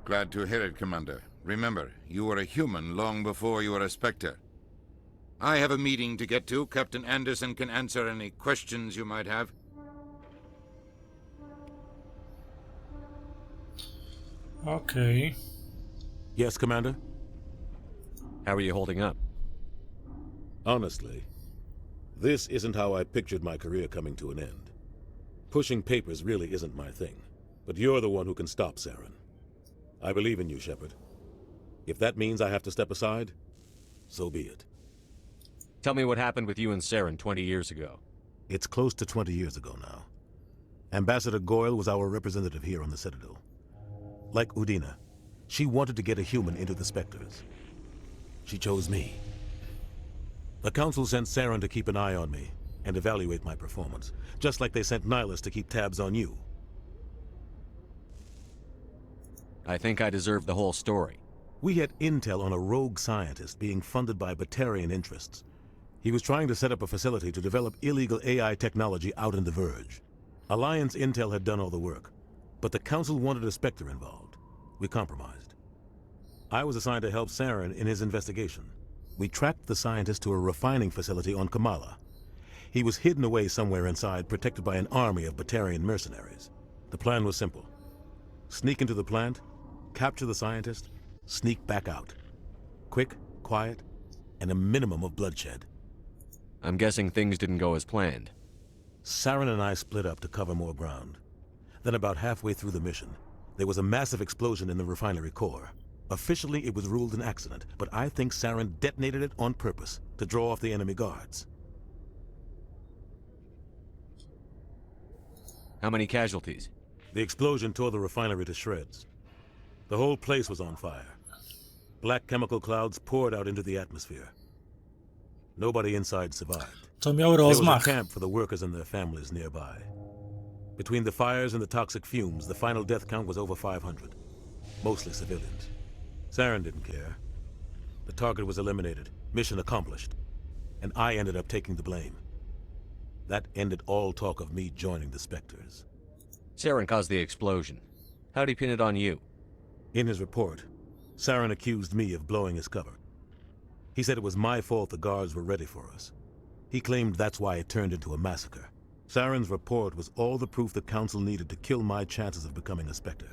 Speaker 21: Glad to hear it, Commander. Remember, you were a human long before you were a Spectre. I have a meeting to get to. Captain Anderson can answer any questions you might have.
Speaker 1: Okay.
Speaker 4: Yes, Commander?
Speaker 22: How are you holding up?
Speaker 4: Honestly, this isn't how I pictured my career coming to an end. Pushing papers really isn't my thing, but you're the one who can stop Saren. I believe in you, Shepard. If that means I have to step aside, so be it.
Speaker 22: Tell me what happened with you and Saren 20 years ago.
Speaker 4: It's close to 20 years ago now. Ambassador Goyle was our representative here on the Citadel. Like Udina, she wanted to get a human into the Spectres. She chose me. The Council sent Saren to keep an eye on me and evaluate my performance, just like they sent Nihilus to keep tabs on you.
Speaker 22: I think I deserve the whole story.
Speaker 4: We had intel on a rogue scientist being funded by Batarian interests. He was trying to set up a facility to develop illegal AI technology out in the Verge. Alliance intel had done all the work, but the Council wanted a Spectre involved. We compromised. I was assigned to help Saren in his investigation. We tracked the scientist to a refining facility on Kamala. He was hidden away somewhere inside, protected by an army of Batarian mercenaries. The plan was simple. Sneak into the plant, capture the scientist, sneak back out. Quick, quiet, and a minimum of bloodshed.
Speaker 22: I'm guessing things didn't go as planned.
Speaker 4: Saren and I split up to cover more ground. Then about halfway through the mission, there was a massive explosion in the refinery core. Officially, it was ruled an accident, but I think Saren detonated it on purpose to draw off the enemy guards.
Speaker 22: How many casualties?
Speaker 4: The explosion tore the refinery to shreds. The whole place was on fire. Black chemical clouds poured out into the atmosphere. Nobody inside survived.
Speaker 1: To miał
Speaker 4: There was a
Speaker 1: rozmach.
Speaker 4: camp for the workers and their families nearby. Between the fires and the toxic fumes, the final death count was over 500. Mostly civilians. Saren didn't care. The target was eliminated, mission accomplished, and I ended up taking the blame. That ended all talk of me joining the Spectres.
Speaker 22: Saren caused the explosion. How'd he pin it on you?
Speaker 4: In his report, Saren accused me of blowing his cover. He said it was my fault the guards were ready for us. He claimed that's why it turned into a massacre. Saren's report was all the proof the Council needed to kill my chances of becoming a Spectre.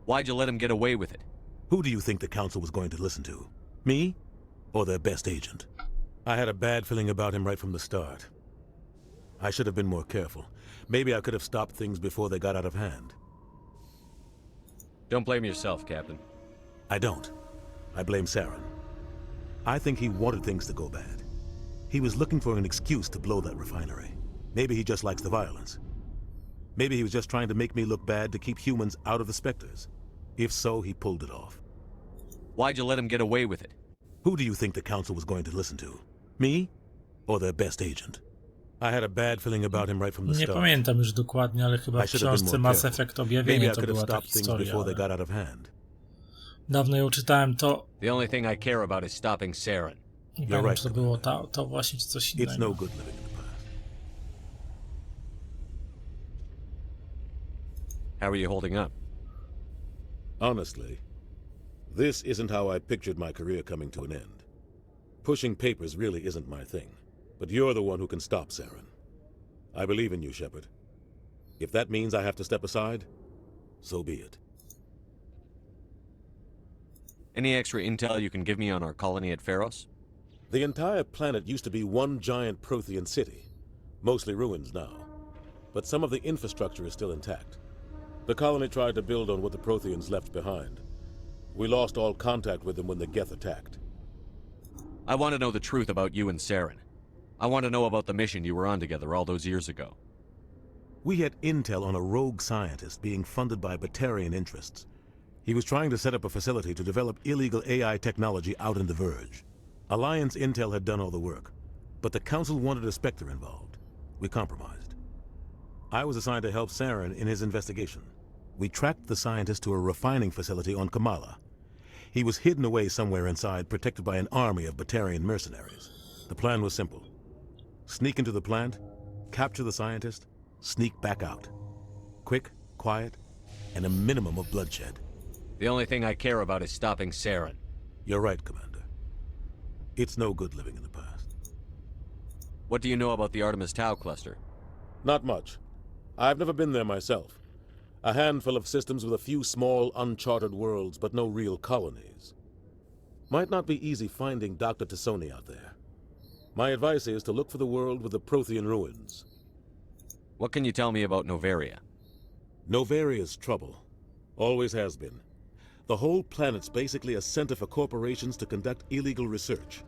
Speaker 22: Why'd you let him get away with it?
Speaker 4: Who do you think the Council was going to listen to? Me? Or their best agent? I had a bad feeling about him right from the start. I should have been more careful. Maybe I could have stopped things before they got out of hand.
Speaker 22: Don't blame yourself, Captain.
Speaker 4: I don't. I blame Saren. I think he wanted things to go bad. He was looking for an excuse to blow that refinery. Maybe he just likes the violence. Maybe he was just trying to make me look bad to keep humans out of the Spectres. If so, he pulled it off.
Speaker 22: Why'd you let him get away with it?
Speaker 4: Who do you think the Council was going to listen to? Me? Or their best agent? I had a bad feeling about him right from the
Speaker 1: Nie
Speaker 4: start.
Speaker 1: pamiętam już dokładnie, ale chyba w książce Mass Effect Objawienie to była ta historia. Dawno ją czytałem, to...
Speaker 22: The only thing I care about is stopping Saren.
Speaker 1: Nie pamiętam, czy to było to właśnie, czy coś innego.
Speaker 4: It's no good living in the past.
Speaker 22: How are you holding up?
Speaker 4: Honestly, this isn't how I pictured my career coming to an end. Pushing papers really isn't my thing. But you're the one who can stop Saren. I believe in you, Shepard. If that means I have to step aside, so be it.
Speaker 22: Any extra intel you can give me on our colony at Pharos?
Speaker 4: The entire planet used to be one giant Prothean city. Mostly ruins now. But some of the infrastructure is still intact. The colony tried to build on what the Protheans left behind. We lost all contact with them when the Geth attacked.
Speaker 22: I want to know the truth about you and Saren. I want to know about the mission you were on together all those years ago.
Speaker 4: We had intel on a rogue scientist being funded by Batarian interests. He was trying to set up a facility to develop illegal AI technology out in the Verge. Alliance intel had done all the work, but the Council wanted a Spectre involved. We compromised. I was assigned to help Saren in his investigation. We tracked the scientist to a refining facility on Kamala. He was hidden away somewhere inside, protected by an army of Batarian mercenaries. The plan was simple. Sneak into the plant, capture the scientist, sneak back out. Quick, quiet, and a minimum of bloodshed.
Speaker 22: The only thing I care about is stopping Saren.
Speaker 4: You're right, Commander. It's no good living in the past.
Speaker 22: What do you know about the Artemis Tau cluster?
Speaker 4: Not much. I've never been there myself. A handful of systems with a few small, uncharted worlds, but no real colonies. Might not be easy finding Dr. Tassoni out there. My advice is to look for the world with the Prothean ruins.
Speaker 22: What can you tell me about Noveria?
Speaker 4: Noveria's trouble. Always has been. The whole planet's basically a center for corporations to conduct illegal research.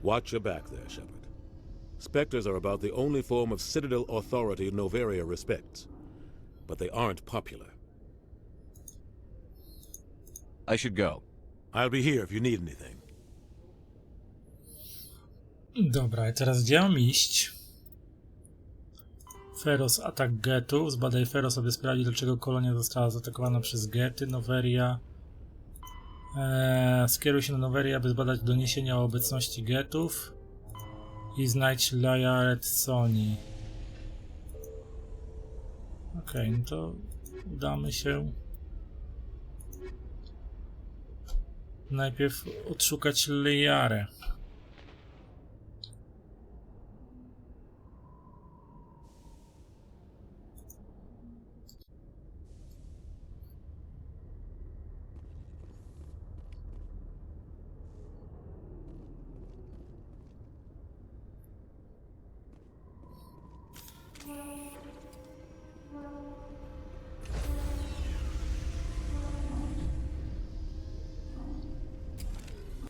Speaker 4: Watch your back there, Shepard. Spectres are about the only form of Citadel authority Noveria respects. But they aren't popular.
Speaker 22: I should go.
Speaker 4: I'll be here if you need anything.
Speaker 1: Dobra, i teraz gdzie mam iść? Pharos, atak getów. Zbadaj Pharos, aby sprawdzić, dlaczego kolonia została zaatakowana przez gety. Noveria. Skieruj się na Noverię, aby zbadać doniesienia o obecności getów. I znajdź Lajaret Soni. Okej, no to udamy się najpierw odszukać Lejarę.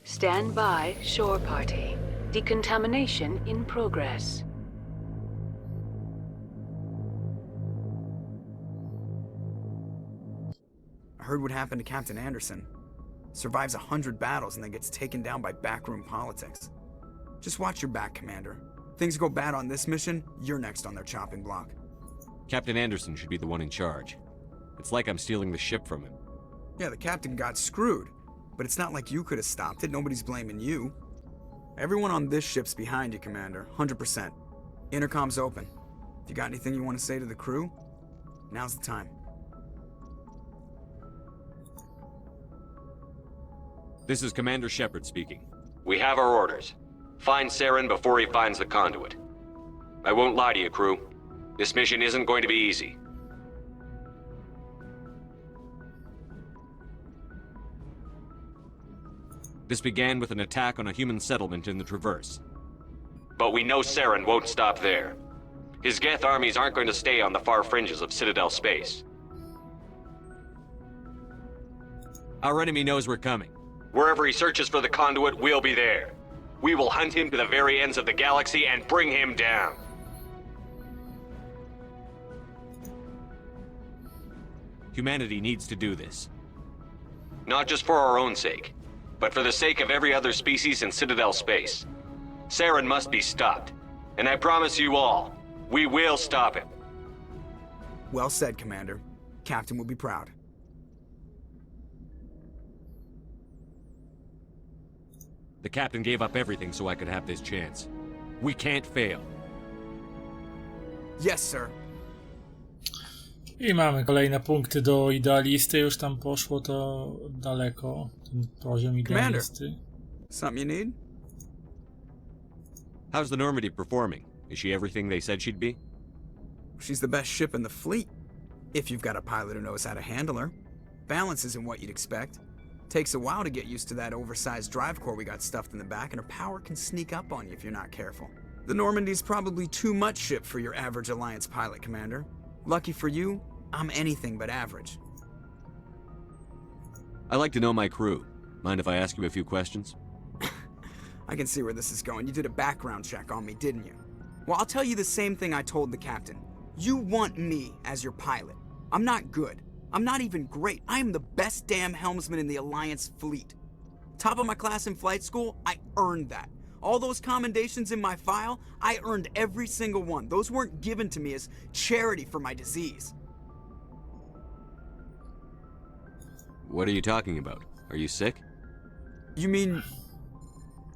Speaker 6: Stand by, shore party. Decontamination in progress.
Speaker 7: I heard what happened to Captain Anderson. Survives 100 battles and then gets taken down by backroom politics. Just watch your back, Commander. Things go bad on this mission, you're next on their chopping block.
Speaker 22: Captain Anderson should be the one in charge. It's like I'm stealing the ship from him.
Speaker 7: Yeah, the captain got screwed. But it's not like you could have stopped it. Nobody's blaming you. Everyone on this ship's behind you, Commander. 100%. Intercom's open. If you got anything you want to say to the crew, now's the time.
Speaker 22: This is Commander Shepard speaking. We have our orders. Find Saren before he finds the conduit. I won't lie to you, crew. This mission isn't going to be easy. This began with an attack on a human settlement in the Traverse. But we know Saren won't stop there. His Geth armies aren't going to stay on the far fringes of Citadel space. Our enemy knows we're coming. Wherever he searches for the conduit, we'll be there. We will hunt him to the very ends of the galaxy and bring him down. Humanity needs to do this. Not just for our own sake, but for the sake of every other species in Citadel space. Saren must be stopped, and I promise you all, we will stop him.
Speaker 7: Well said, Commander. Captain will be proud.
Speaker 22: The captain gave up everything so I could have this chance. We can't fail.
Speaker 7: Yes, sir.
Speaker 1: I mamy kolejne punkty do idealisty. Już tam poszło to daleko. Ten poziom idealisty.
Speaker 7: Something you need?
Speaker 22: How's the Normandy performing? Is she everything they said she'd be?
Speaker 7: She's the best ship in the fleet. If you've got a pilot who knows how to handle her. Balance isn't what you'd expect. Takes a while to get used to that oversized drive core we got stuffed in the back, and her power can sneak up on you if you're not careful. The Normandy's probably too much ship for your average Alliance pilot, Commander. Lucky for you, I'm anything but average.
Speaker 22: I like to know my crew. Mind if I ask you a few questions?
Speaker 7: I can see where this is going. You did a background check on me, didn't you? Well, I'll tell you the same thing I told the captain. You want me as your pilot. I'm not good. I'm not even great. I am the best damn helmsman in the Alliance fleet. Top of my class in flight school, I earned that. All those commendations in my file, I earned every single one. Those weren't given to me as charity for my disease.
Speaker 22: What are you talking about? Are you sick?
Speaker 7: You mean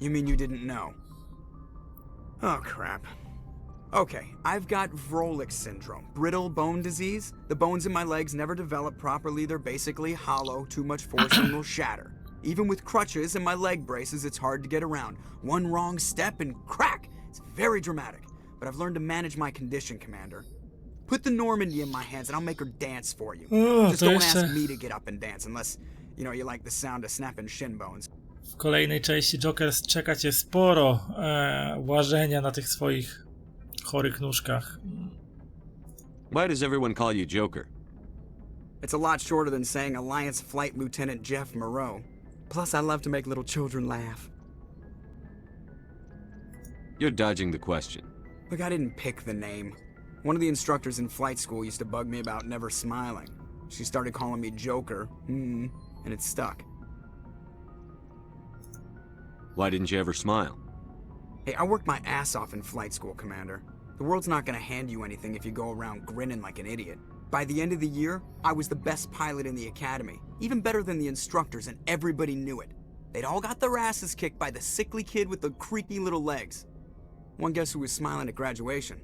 Speaker 7: you didn't know? Oh, crap. Okay, I've got Vrolik syndrome, brittle bone disease. The bones in my legs never develop properly. They're basically hollow. Too much force and will shatter. Even with crutches and my leg braces, it's hard to get around. One wrong step and crack! It's very dramatic. But I've learned to manage my condition, Commander. Put the Normandy in my hands and I'll make her dance for you. Just don't ask me to get up and dance unless, you like the sound of snapping shin bones.
Speaker 1: W kolejnej części Joker czeka cię sporo łażenia na tych swoich chorych nóżkach.
Speaker 22: Why does everyone call you Joker?
Speaker 7: It's a lot shorter than saying Alliance Flight Lieutenant Jeff Moreau. Plus, I love to make little children laugh.
Speaker 22: You're dodging the question.
Speaker 7: Look, I didn't pick the name. One of the instructors in flight school used to bug me about never smiling. She started calling me Joker, and it stuck.
Speaker 22: Why didn't you ever smile?
Speaker 7: Hey, I worked my ass off in flight school, Commander. The world's not gonna hand you anything if you go around grinning like an idiot. By the end of the year, I was the best pilot in the academy, even better than the instructors, and everybody knew it. They'd all got their asses kicked by the sickly kid with the creaky little legs. One guess who was smiling at graduation?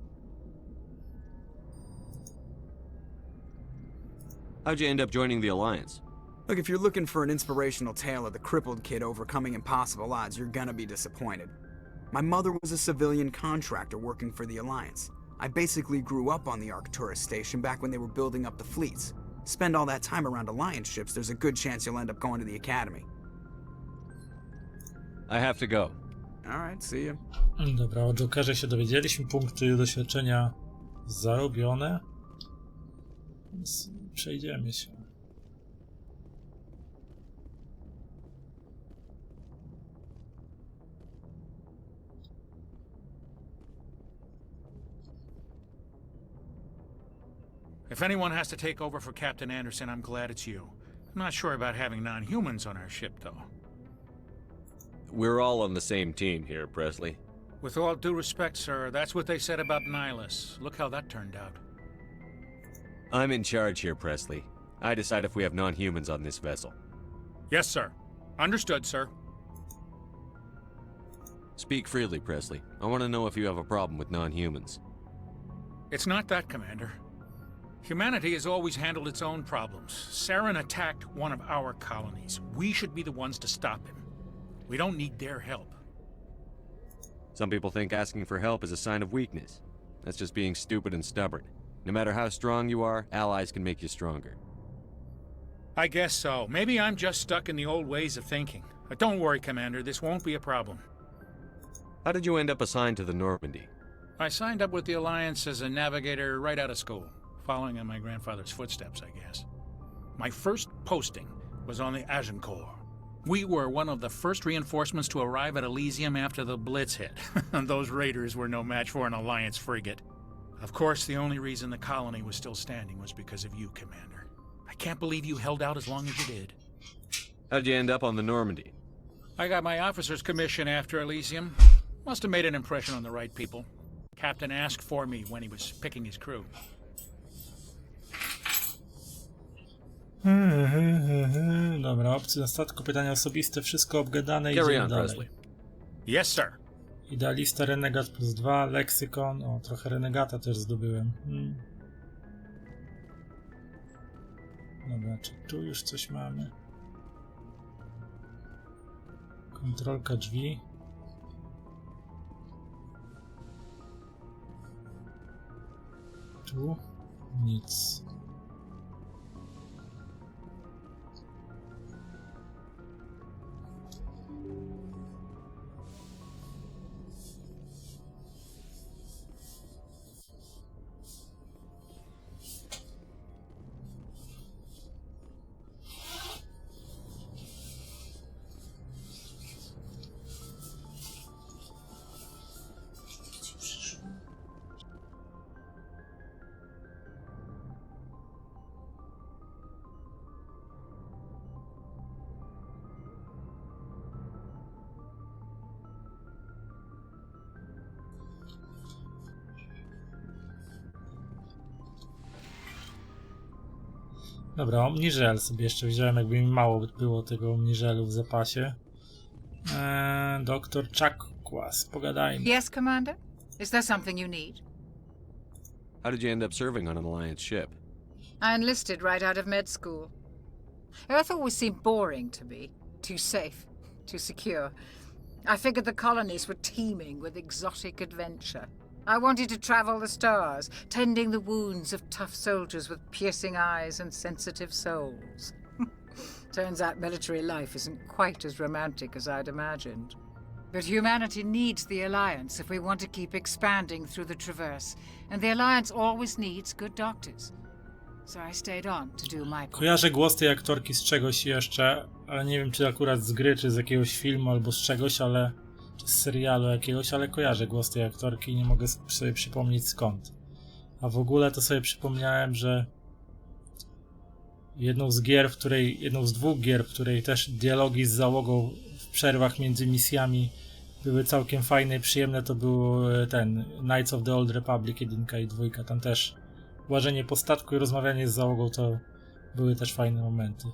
Speaker 22: How'd you end up joining the Alliance?
Speaker 7: Look, if you're looking for an inspirational tale of the crippled kid overcoming impossible odds, you're gonna be disappointed. My mother was a civilian contractor working for the Alliance. I basically grew up on the Arcturus station back when they were building up the fleets. Spend all that time around Alliance ships, there's a good chance you'll end up going to the Academy.
Speaker 22: I have to go.
Speaker 7: Alright, see you.
Speaker 1: Dobra, o Jokerze się dowiedzieliśmy, punkty doświadczenia zarobione. Więc przejdziemy się.
Speaker 2: If anyone has to take over for Captain Anderson, I'm glad it's you. I'm not sure about having non-humans on our ship, though.
Speaker 22: We're all on the same team here, Presley.
Speaker 2: With all due respect, sir, that's what they said about Nihilus. Look how that turned out.
Speaker 22: I'm in charge here, Presley. I decide if we have non-humans on this vessel.
Speaker 2: Yes, sir. Understood, sir.
Speaker 5: Speak freely, Presley. I want to know if you have a problem with non-humans.
Speaker 2: It's not that, Commander. Humanity has always handled its own problems. Saren attacked one of our colonies. We should be the ones to stop him. We don't need their help.
Speaker 5: Some people think asking for help is a sign of weakness. That's just being stupid and stubborn. No matter how strong you are, allies can make you stronger.
Speaker 2: I guess so. Maybe I'm just stuck in the old ways of thinking. But don't worry, Commander. This won't be a problem.
Speaker 5: How did you end up assigned to the Normandy?
Speaker 2: I signed up with the Alliance as a navigator right out of school, following in my grandfather's footsteps, I guess. My first posting was on the Agincourt. We were one of the first reinforcements to arrive at Elysium after the Blitz hit. Those raiders were no match for an Alliance frigate. Of course, the only reason the colony was still standing was because of you, Commander. I can't believe you held out as long as you did.
Speaker 5: How did you end up on the Normandy?
Speaker 2: I got my officer's commission after Elysium. Must have made an impression on the right people. Captain asked for me when he was picking his crew.
Speaker 3: Dobra, opcje na statku, pytania osobiste, wszystko obgadane i
Speaker 5: Carry
Speaker 3: idziemy
Speaker 5: on,
Speaker 3: dalej.
Speaker 5: Presley.
Speaker 2: Yes, sir.
Speaker 3: Idealista, renegat +2, leksykon. O, trochę renegata też zdobyłem. Dobra, czy tu już coś mamy? Kontrolka drzwi. Tu nic. Dobra, omniżel sobie jeszcze wziąłem, jakby mi mało było tego omniżelu w zapasie. Doktor Czakwas, pogadajmy.
Speaker 8: Yes, Commander? Is there something you need?
Speaker 5: How did you end up serving on an Alliance ship?
Speaker 8: I enlisted right out of med school. Earth always seemed boring to me. Too safe, too secure. I figured the colonies were teeming with exotic adventure. I wanted to travel the stars, tending the wounds of tough soldiers with piercing eyes and sensitive souls. Turns out military life isn't quite as romantic as I'd imagined. But humanity needs the Alliance if we want to keep expanding through the Traverse, and the Alliance always needs good doctors. So I stayed on to do my part.
Speaker 3: Kojarzę głos tej aktorki z czegoś jeszcze, ale nie wiem czy akurat z gry, czy z jakiegoś filmu, albo z czegoś, ale... czy z serialu jakiegoś, ale kojarzę głos tej aktorki i nie mogę sobie przypomnieć skąd. A w ogóle to sobie przypomniałem, że jedną z dwóch gier, w której też dialogi z załogą w przerwach między misjami były całkiem fajne i przyjemne, to był ten Knights of the Old Republic 1 i 2. Tam też łażenie po statku i rozmawianie z załogą to były też fajne momenty.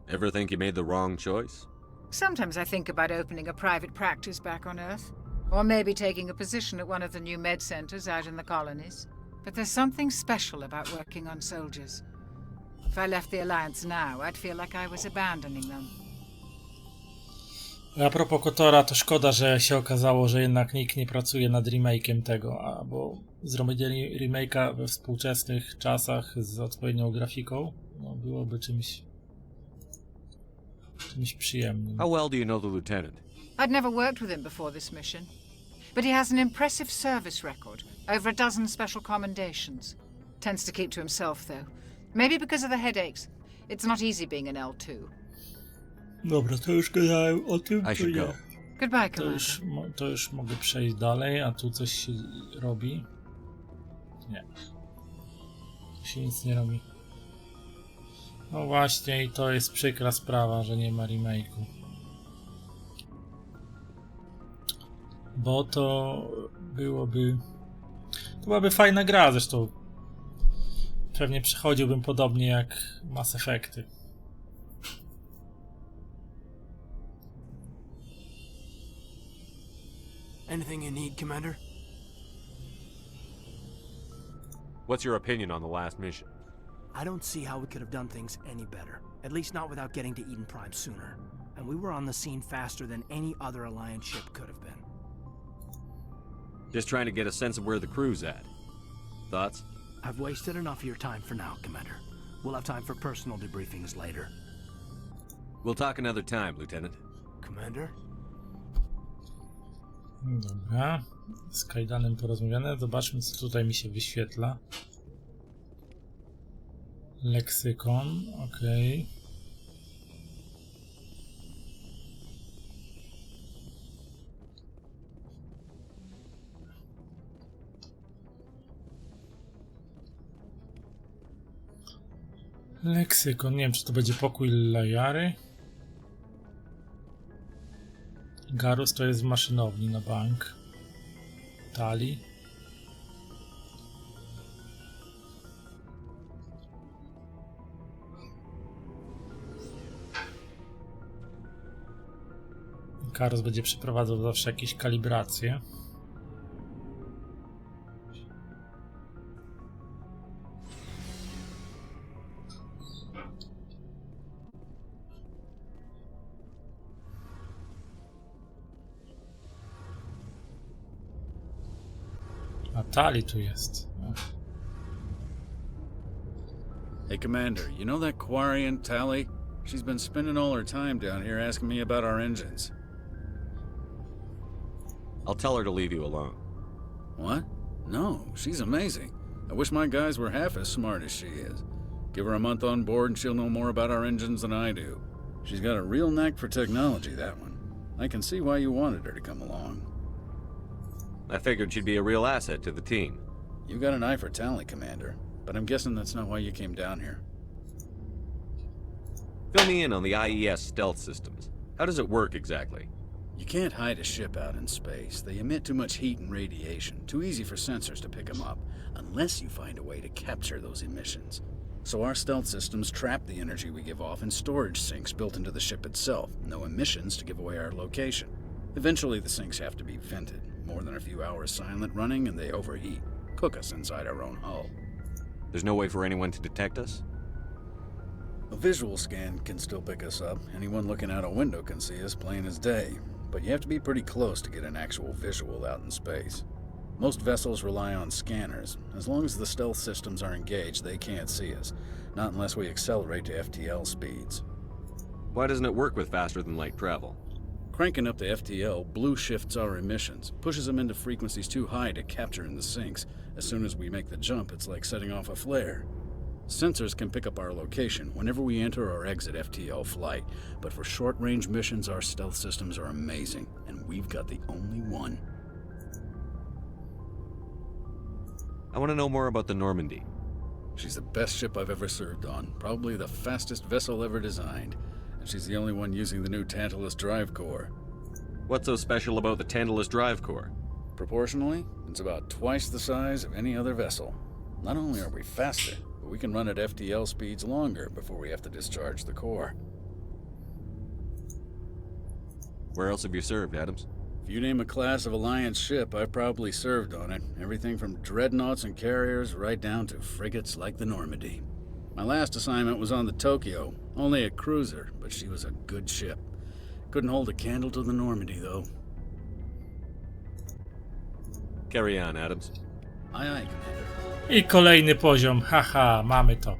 Speaker 5: Ever think you made the wrong choice?
Speaker 8: Sometimes I think about opening a private practice back on Earth, or maybe taking a position at one of the new med centers out in the colonies. But there's something special about working on soldiers. If I left the Alliance now, I'd feel like I was abandoning them.
Speaker 3: A propos Kotora, to szkoda, że się okazało, że jednak nikt nie pracuje nad remake'iem tego, bo zrobili remake'a we współczesnych czasach z odpowiednią grafiką, no byłoby czymś przyjemnym.
Speaker 5: How well do you know the lieutenant?
Speaker 8: I'd never worked with him before this mission, but he has an impressive service record, over a dozen special commendations. Tends to keep to himself, though. Maybe because of the headaches. It's not easy being an L2.
Speaker 3: Dobra, to już gadałem o tym,
Speaker 5: I should go.
Speaker 8: Goodbye, Commander.
Speaker 3: To już mogę przejść dalej, a tu coś się robi. Nie. Tu się nic nie robi. No właśnie, i to jest przykra sprawa, że nie ma remake'u. Bo to byłoby... To byłaby fajna gra, zresztą pewnie przechodziłbym podobnie jak Mass Effecty.
Speaker 9: Anything you need, Commander?
Speaker 5: What's your opinion on the last mission?
Speaker 9: I don't see how we could have done things any better. At least not without getting to Eden Prime sooner. And we were on the scene faster than any other Alliance ship could have been.
Speaker 5: Just trying to get a sense of where the crew's at. Thoughts?
Speaker 9: I've wasted enough of your time for now, Commander. We'll have time for personal debriefings later.
Speaker 5: We'll talk another time, Lieutenant.
Speaker 9: Commander?
Speaker 3: Dobra, z Kajdanem porozmawiane. Zobaczmy, co tutaj mi się wyświetla. Leksykon, okej. Leksykon, nie wiem, czy to będzie pokój Lajary. Garus to jest w maszynowni na bank. Tali. Garus będzie przeprowadzał zawsze jakieś kalibracje. A Tali tu jest.
Speaker 2: Hey, Commander, you know that Quarian Tali? She's been spending all her time down here asking me about our engines.
Speaker 5: I'll tell her to leave you alone.
Speaker 2: What? No, she's amazing. I wish my guys were half as smart as she is. Give her a month on board and she'll know more about our engines than I do. She's got a real knack for technology, that one. I can see why you wanted her to come along.
Speaker 5: I figured she'd be a real asset to the team.
Speaker 2: You got an eye for talent, Commander, but I'm guessing that's not why you came down here.
Speaker 5: Fill me in on the IES stealth systems. How does it work exactly?
Speaker 2: You can't hide a ship out in space. They emit too much heat and radiation, too easy for sensors to pick them up, unless you find a way to capture those emissions. So our stealth systems trap the energy we give off in storage sinks built into the ship itself. No emissions to give away our location. Eventually the sinks have to be vented. More than a few hours silent running and they overheat. Cook us inside our own hull.
Speaker 5: There's no way for anyone to detect us?
Speaker 2: A visual scan can still pick us up. Anyone looking out a window can see us plain as day. But you have to be pretty close to get an actual visual out in space. Most vessels rely on scanners. As long as the stealth systems are engaged, they can't see us. Not unless we accelerate to FTL speeds.
Speaker 5: Why doesn't it work with faster than light travel?
Speaker 2: Cranking up the FTL blue shifts our emissions, pushes them into frequencies too high to capture in the sinks. As soon as we make the jump, it's like setting off a flare. Sensors can pick up our location whenever we enter or exit FTL flight, but for short-range missions, our stealth systems are amazing, and we've got the only one.
Speaker 5: I want to know more about the Normandy.
Speaker 2: She's the best ship I've ever served on, probably the fastest vessel ever designed. She's the only one using the new Tantalus drive core.
Speaker 5: What's so special about the Tantalus drive core?
Speaker 2: Proportionally, it's about twice the size of any other vessel. Not only are we faster, but we can run at FTL speeds longer before we have to discharge the core.
Speaker 5: Where else have you served, Adams?
Speaker 2: If you name a class of Alliance ship, I've probably served on it. Everything from dreadnoughts and carriers right down to frigates like the Normandy. My last assignment was on the Tokyo, only a cruiser, but she was a good ship. Couldn't hold a candle to the Normandy, though.
Speaker 5: Carry on, Adams.
Speaker 2: Aye, aye, Commander.
Speaker 3: I kolejny poziom, haha, mamy to.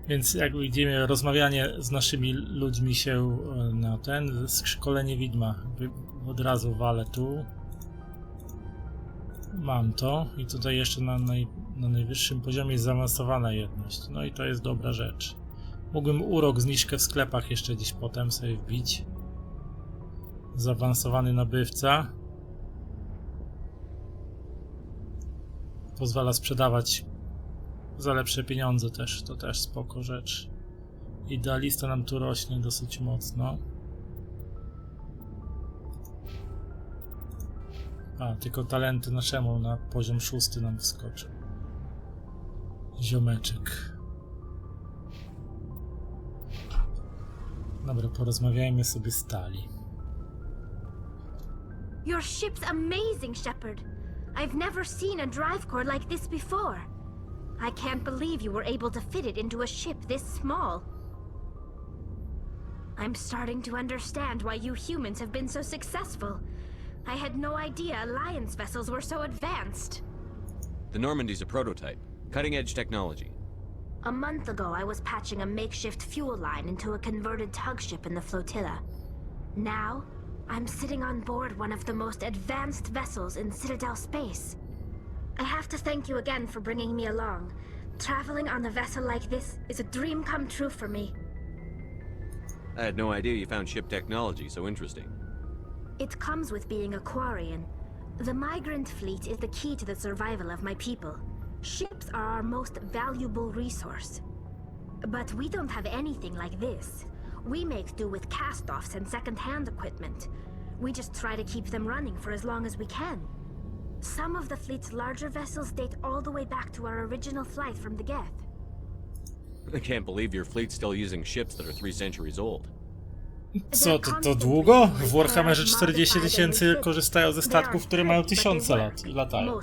Speaker 3: Więc jak widzimy, rozmawianie z naszymi ludźmi się na szkolenie widma. Od razu walę tu. Mam to i tutaj jeszcze na najwyższym poziomie jest zaawansowana jedność. No i to jest dobra rzecz. Mógłbym urok, zniżkę w sklepach jeszcze gdzieś potem sobie wbić. Zaawansowany nabywca. Pozwala sprzedawać za lepsze pieniądze też. To też spoko rzecz. Idealista nam tu rośnie dosyć mocno. A, tylko talenty naszemu na poziom 6 nam wskoczył. Ziomeczek. Dobra, porozmawiajmy sobie z Tali.
Speaker 12: Your ship's amazing, Shepard. I've never seen a drive core like this before. I can't believe you were able to fit it into a ship this small. I'm starting to understand why you humans have been so successful. I had no idea Alliance vessels were so advanced.
Speaker 22: The Normandy's a prototype. Cutting-edge technology.
Speaker 12: A month ago, I was patching a makeshift fuel line into a converted tug ship in the flotilla. Now, I'm sitting on board one of the most advanced vessels in Citadel space. I have to thank you again for bringing me along. Traveling on a vessel like this is a dream come true for me.
Speaker 22: I had no idea you found ship technology so interesting.
Speaker 12: It comes with being a Quarian. The migrant fleet is the key to the survival of my people. Ships are our most valuable resource. But we don't have anything like this. We make do with cast-offs and second-hand equipment. We just try to keep them running for as long as we can. Some of the fleet's larger vessels date all the way back to our original flight from the Geth.
Speaker 22: I can't believe your fleet's still using ships that are 3 centuries old.
Speaker 3: Co, to długo? W Warhammerze 40 000 korzystają ze statków, które mają 1000 lat i latają.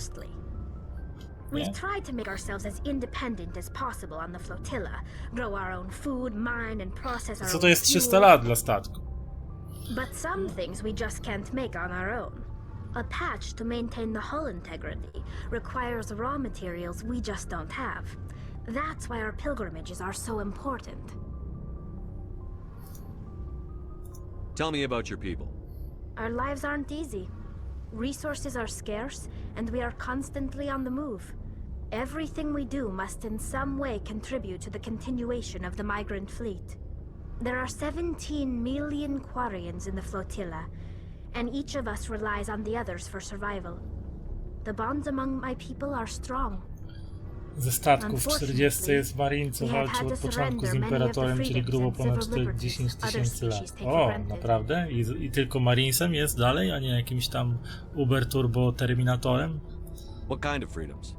Speaker 12: We've tried to make ourselves as independent as possible on the flotilla, grow our own food, mine and process our
Speaker 3: Co to jest 300 lat dla statku?
Speaker 12: But some things we just can't make on our own. A patch to maintain the hull integrity requires raw materials we just don't have. That's why our pilgrimages are so important.
Speaker 22: Tell me about your people.
Speaker 12: Our lives aren't easy. Resources are scarce, and we are constantly on the move. Everything we do must in some way contribute to the continuation of the migrant fleet. There are 17 million Quarians in the flotilla, and each of us relies on the others for survival. The bonds among my people are strong.
Speaker 3: Ze statków w 40 jest Marin, co walczył od początku z Imperatorem, czyli grubo ponad 10 000 lat. O, naprawdę? I tylko Marinesem jest dalej, a nie jakimś tam Uber Turbo Terminatorem?
Speaker 22: What kind of freedoms?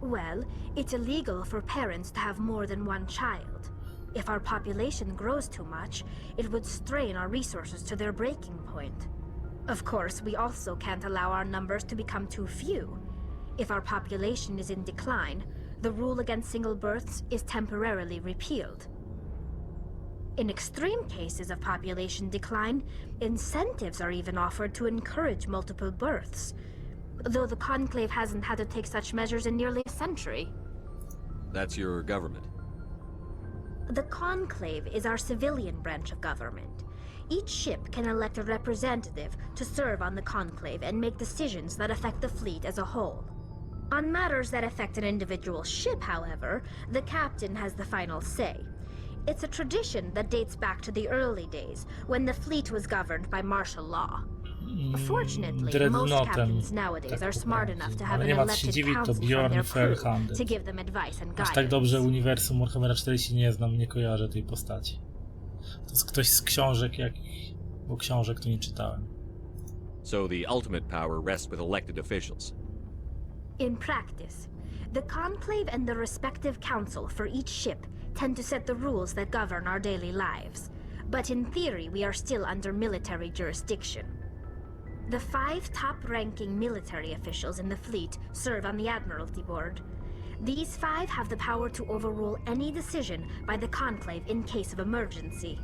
Speaker 12: Well, it's illegal for parents to have more than one child. If our population grows too much, it would strain our resources to their breaking point. Of course, we also can't allow our numbers to become too few. If our population is in decline, the rule against single births is temporarily repealed. In extreme cases of population decline, incentives are even offered to encourage multiple births, though the Conclave hasn't had to take such measures in nearly a century.
Speaker 22: That's your government.
Speaker 12: The Conclave is our civilian branch of government. Each ship can elect a representative to serve on the Conclave and make decisions that affect the fleet as a whole. On matters that affect an individual ship, however, the captain has the final say. It's a tradition that dates back to the early days, when the fleet was governed by martial law. Fortunately, most captains nowadays are smart enough to have an elected council from their crew to give them advice and
Speaker 3: Aż tak
Speaker 12: guidance.
Speaker 3: dobrze uniwersum Warhammera 40 nie znam, nie kojarzę tej postaci. To jest ktoś z książek, bo książek tu nie czytałem.
Speaker 22: So the ultimate power rests with elected officials.
Speaker 12: In practice, the Conclave and the respective council for each ship tend to set the rules that govern our daily lives, but in theory we are still under military jurisdiction. The 5 top-ranking military officials in the fleet serve on the Admiralty Board. These 5 have the power to overrule any decision by the Conclave in case of emergency.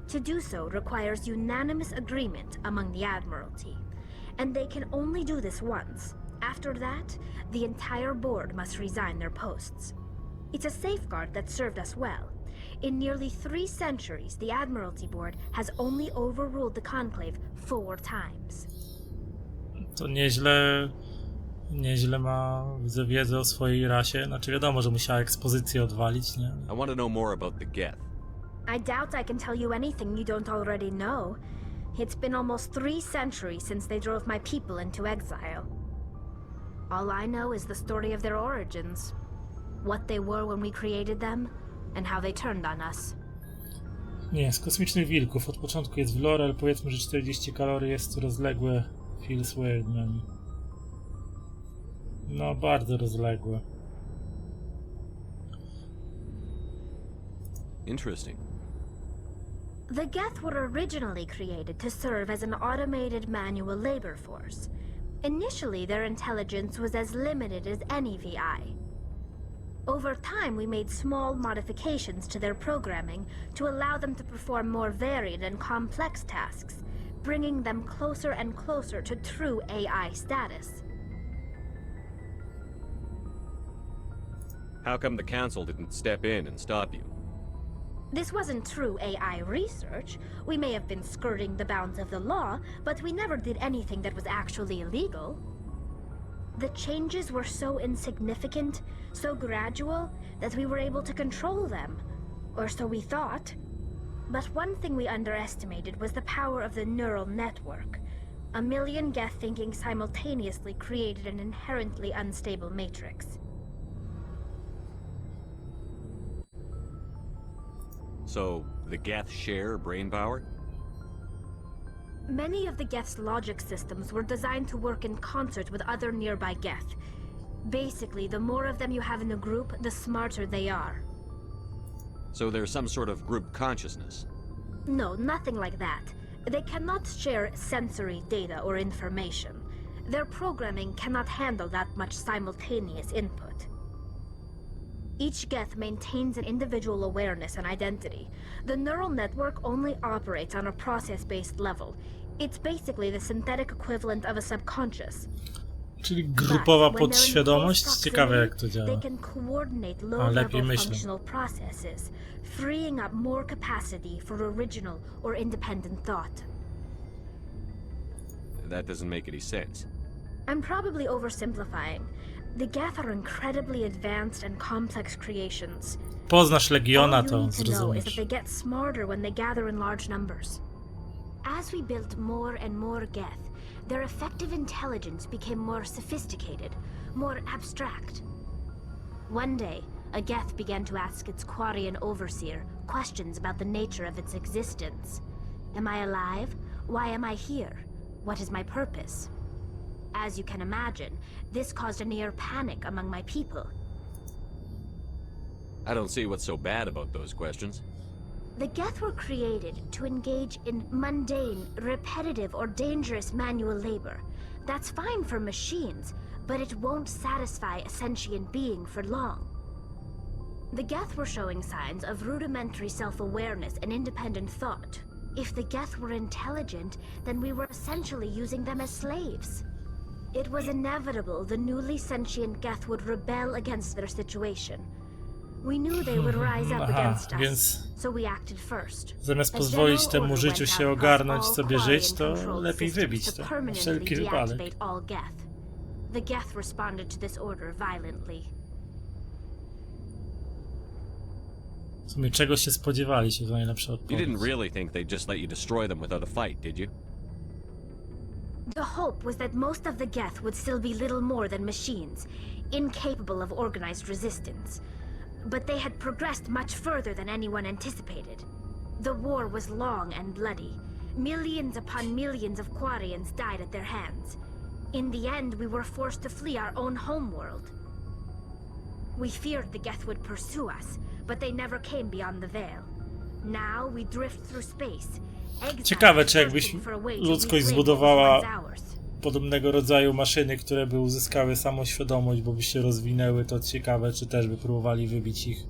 Speaker 12: To do so requires unanimous agreement among the Admiralty, and they can only do this once. After that, the entire board must resign their posts. It's a safeguard that served us well. In nearly 3 centuries, the Admiralty Board has only overruled the Conclave 4 times.
Speaker 3: To nieźle ma wiedzę o swojej rasie. Znaczy wiadomo, że musiała ekspozycję odwalić, nie?
Speaker 22: I want to know more about the Geth.
Speaker 12: I doubt I can tell you anything you don't already know. It's been almost 3 centuries since they drove my people into exile. All I know is the story of their origins. What they were when we created them, and how they turned on us.
Speaker 3: Nie, z kosmicznych wilków. Od początku jest w lore, ale powiedzmy, że 40 kalorii jest rozległe. Feels weird, man. No, bardzo rozległe.
Speaker 22: Interesting.
Speaker 12: The Geth were originally created to serve as an automated manual labor force. Initially, their intelligence was as limited as any VI. Over time, we made small modifications to their programming to allow them to perform more varied and complex tasks, bringing them closer and closer to true AI status.
Speaker 5: How come the Council didn't step in and stop you?
Speaker 12: This wasn't true AI research. We may have been skirting the bounds of the law, but we never did anything that was actually illegal. The changes were so insignificant, so gradual, that we were able to control them. Or so we thought. But one thing we underestimated was the power of the neural network. A million Geth thinking simultaneously created an inherently unstable matrix.
Speaker 5: So, the Geth share brain power?
Speaker 12: Many of the Geth's logic systems were designed to work in concert with other nearby Geth. Basically, the more of them you have in a group, the smarter they are.
Speaker 5: So there's some sort of group consciousness?
Speaker 12: No, nothing like that. They cannot share sensory data or information. Their programming cannot handle that much simultaneous input. Each Geth maintains an individual awareness and identity. The neural network only operates on a process-based level. It's basically the synthetic equivalent of a subconscious.
Speaker 3: Czyli grupowa podświadomość? Ciekawe jak to działa.
Speaker 12: They can coordinate low-level functional processes, freeing up more capacity for original or independent thought.
Speaker 5: That doesn't make any sense.
Speaker 12: I'm probably oversimplifying. The Geth are incredibly advanced and complex creations.
Speaker 3: Poznasz Legiona, to
Speaker 12: All you need to know is that
Speaker 3: zrozumiesz.
Speaker 12: they get smarter when they gather in large numbers. As we built more and more Geth, their effective intelligence became more sophisticated, more abstract. One day, a Geth began to ask its Quarian overseer questions about the nature of its existence. Am I alive? Why am I here? What is my purpose? As you can imagine, this caused a near panic among my people.
Speaker 5: I don't see what's so bad about those questions.
Speaker 12: The Geth were created to engage in mundane, repetitive, or dangerous manual labor. That's fine for machines, but it won't satisfy a sentient being for long. The Geth were showing signs of rudimentary self-awareness and independent thought. If the Geth were intelligent, then we were essentially using them as slaves. It was inevitable the newly sentient Geth would rebel against their situation. We knew they would rise up against us, so we acted first.
Speaker 3: Zamiast pozwolić temu życiu się ogarnąć, sobie żyć, to lepiej wybić to, na wszelki wypadek.
Speaker 12: The Geth responded to this order violently.
Speaker 3: W sumie czego się spodziewali się, to najlepsza
Speaker 5: You
Speaker 3: odpowiedź.
Speaker 5: didn't really think they'd just let you destroy them without a fight, did you?
Speaker 12: The hope was that most of the Geth would still be little more than machines, incapable of organized resistance. But they had progressed much further than anyone anticipated. The war was long and bloody. Millions upon millions of Quarians died at their hands. In the end, we were forced to flee our own homeworld. We feared the Geth would pursue us, but they never came beyond the veil. Now we drift through space.
Speaker 3: Ciekawe, czy jakbyś ludzkość zbudowała podobnego rodzaju maszyny, które by uzyskały samoświadomość, bo by się rozwinęły, to ciekawe, czy też by próbowali wybić ich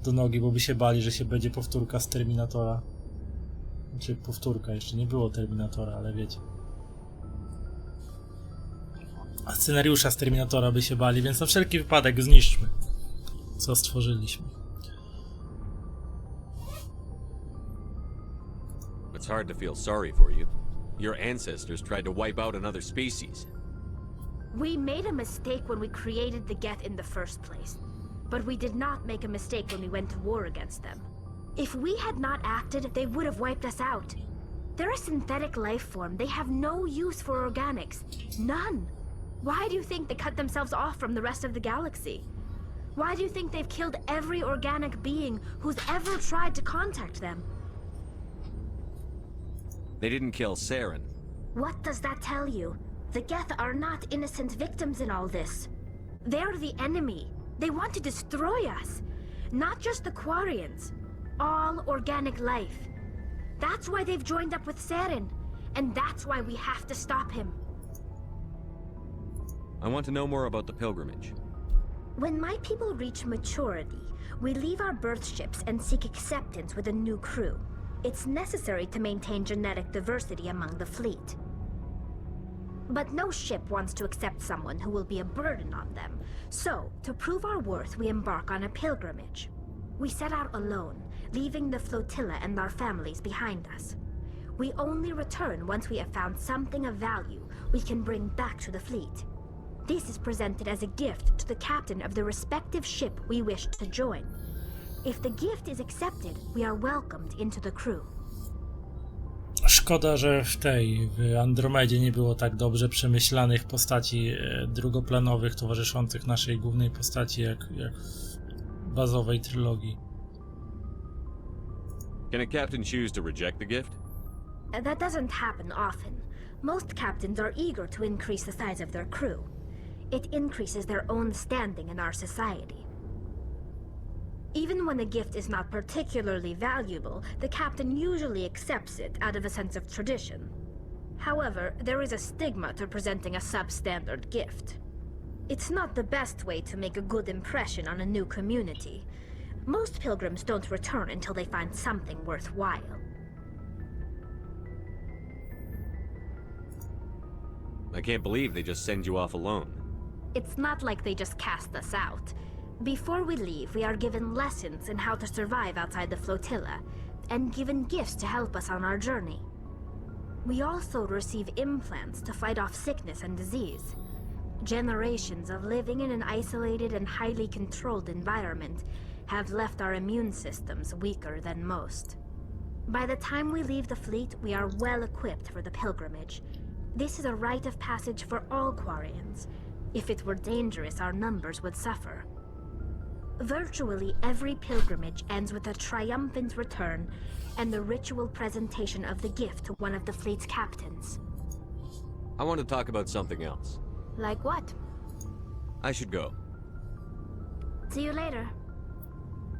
Speaker 3: do nogi, bo by się bali, że się będzie powtórka z Terminatora. Znaczy powtórka, jeszcze nie było Terminatora, ale wiecie. A scenariusza z Terminatora by się bali, więc na wszelki wypadek zniszczmy, co stworzyliśmy.
Speaker 5: It's hard to feel sorry for you. Your ancestors tried to wipe out another species.
Speaker 12: We made a mistake when we created the Geth in the first place. But we did not make a mistake when we went to war against them. If we had not acted, they would have wiped us out. They're a synthetic life form. They have no use for organics. None. Why do you think they cut themselves off from the rest of the galaxy? Why do you think they've killed every organic being who's ever tried to contact them?
Speaker 5: They didn't kill Saren.
Speaker 12: What does that tell you? The Geth are not innocent victims in all this. They're the enemy. They want to destroy us. Not just the Quarians. All organic life. That's why they've joined up with Seren. And that's why we have to stop him.
Speaker 5: I want to know more about the pilgrimage.
Speaker 12: When my people reach maturity, we leave our birth ships and seek acceptance with a new crew. It's necessary to maintain genetic diversity among the fleet. But no ship wants to accept someone who will be a burden on them. So, to prove our worth, we embark on a pilgrimage. We set out alone, leaving the flotilla and our families behind us. We only return once we have found something of value we can bring back to the fleet. This is presented as a gift to the captain of the respective ship we wish to join. If the gift is accepted, we are welcomed into the crew.
Speaker 3: Szkoda, że w Andromedzie nie było tak dobrze przemyślanych postaci drugoplanowych towarzyszących naszej głównej postaci jak w bazowej trylogii.
Speaker 5: Can a captain choose to reject the gift?
Speaker 12: That doesn't happen often. Most captains are eager to increase the size of their crew. It increases their own standing in our society. Even when a gift is not particularly valuable, the captain usually accepts it out of a sense of tradition. However, there is a stigma to presenting a substandard gift. It's not the best way to make a good impression on a new community. Most pilgrims don't return until they find something worthwhile.
Speaker 5: I can't believe they just send you off alone.
Speaker 12: It's not like they just cast us out. Before we leave, we are given lessons in how to survive outside the flotilla, and given gifts to help us on our journey. We also receive implants to fight off sickness and disease. Generations of living in an isolated and highly controlled environment have left our immune systems weaker than most. By the time we leave the fleet, we are well equipped for the pilgrimage. This is a rite of passage for all Quarians. If it were dangerous, our numbers would suffer. Virtually every pilgrimage ends with a triumphant return and the ritual presentation of the gift to one of the fleet's captains.
Speaker 5: I want to talk about something else.
Speaker 12: Like what?
Speaker 5: I should go.
Speaker 12: See you later.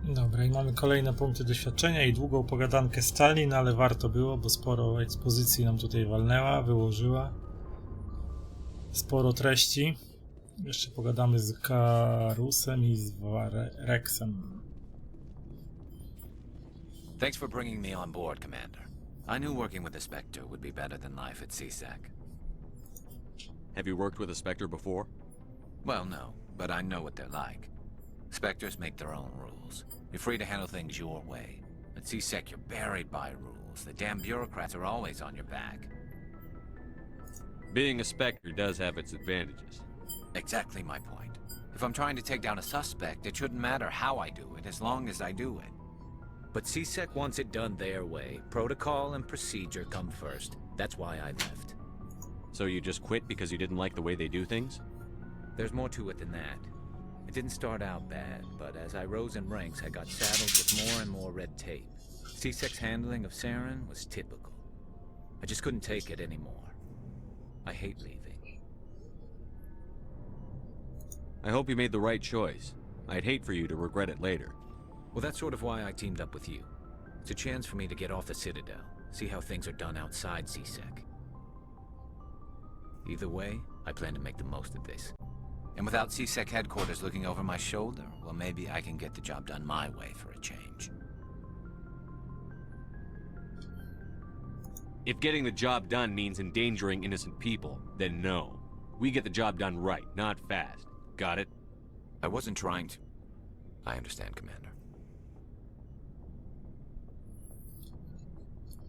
Speaker 3: Dobra, i mamy kolejne punkty doświadczenia i długą pogadankę z Tallinn, ale warto było, bo sporo ekspozycji nam tutaj walnęła, wyłożyła. Sporo treści. Jeszcze pogadamy z Karusem i z Rexem.
Speaker 15: Thanks for bringing me on board, Commander. I knew working with the Spectre would be better than life at CSEC.
Speaker 5: Have you worked with a Spectre before?
Speaker 15: Well, no, but I know what they're like. Spectres make their own rules. You're free to handle things your way. At CSEC, you're buried by rules. The damn bureaucrats are always on your back.
Speaker 5: Being a Spectre does have its advantages.
Speaker 15: Exactly my point. If I'm trying to take down a suspect, it shouldn't matter how I do it, as long as I do it. But CSEC wants it done their way. Protocol and procedure come first. That's why I left.
Speaker 5: So you just quit because you didn't like the way they do things?
Speaker 15: There's more to it than that. It didn't start out bad, but as I rose in ranks, I got saddled with more and more red tape. CSEC's handling of Seren was typical. I just couldn't take it anymore. I hate leaving.
Speaker 5: I hope you made the right choice. I'd hate for you to regret it later.
Speaker 15: Well, that's sort of why I teamed up with you. It's a chance for me to get off the Citadel, see how things are done outside CSEC. Either way, I plan to make the most of this. And without CSEC headquarters looking over my shoulder, well, maybe I can get the job done my way for a change.
Speaker 5: If getting the job done means endangering innocent people, then no. We get the job done right, not fast. Got it?
Speaker 15: I wasn't trying to... I understand, Commander.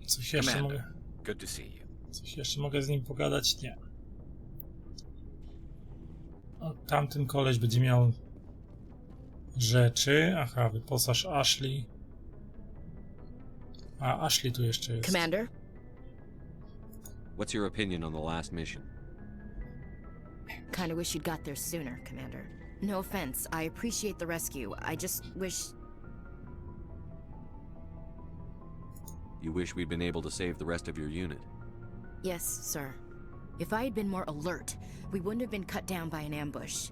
Speaker 3: Coś jeszcze
Speaker 15: Commander,
Speaker 3: mogę...
Speaker 15: good to see you.
Speaker 3: Coś jeszcze mogę z nim pogadać? Nie. O, tamten koleś będzie miał rzeczy. Aha, wyposaż Ashley. A, Ashley tu jeszcze jest.
Speaker 11: Commander?
Speaker 5: What's your opinion on the last mission?
Speaker 11: Kinda wish you'd got there sooner, Commander. No offense, I appreciate the rescue. I just wish...
Speaker 5: You wish we'd been able to save the rest of your unit?
Speaker 11: Yes, sir. If I had been more alert, we wouldn't have been cut down by an ambush.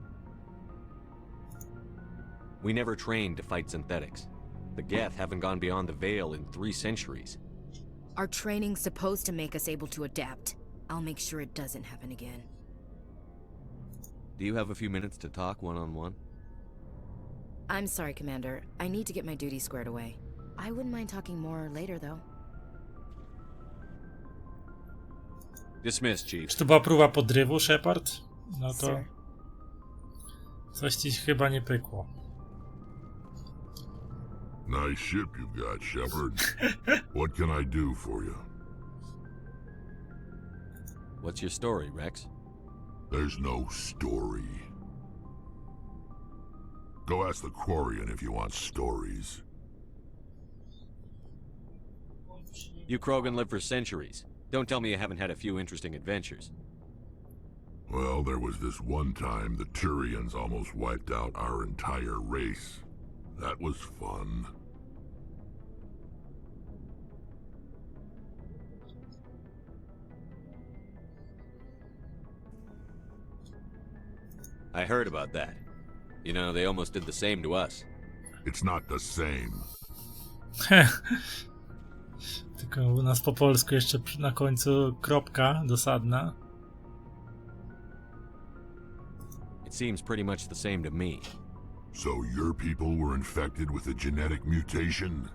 Speaker 5: We never trained to fight synthetics. The Geth haven't gone beyond the Veil in 3 centuries.
Speaker 11: Our training's supposed to make us able to adapt. I'll make sure it doesn't happen again.
Speaker 5: Do you have a few minutes to talk one-on-one?
Speaker 11: I'm sorry, Commander. I need to get my duty squared away. I wouldn't mind talking more later, though.
Speaker 5: Dismissed, Chief.
Speaker 3: Czy to była próba podrywu, Shepard? No to...
Speaker 11: Sir.
Speaker 3: Coś ci chyba nie pykło.
Speaker 14: Nice ship you've got, Shepard. What can I do for you?
Speaker 5: What's your story, Rex?
Speaker 14: There's no story. Go ask the Quarian if you want stories.
Speaker 5: You Krogan live for centuries. Don't tell me you haven't had a few interesting adventures.
Speaker 14: Well, there was this one time the Turians almost wiped out our entire race. That was fun.
Speaker 5: I heard about that. You know, they almost did the same to us.
Speaker 14: It's not the same.
Speaker 3: Tylko u nas po polsku jeszcze na końcu kropka dosadna.
Speaker 5: It seems pretty much the same to me.
Speaker 14: So your people were infected with a genetic mutation?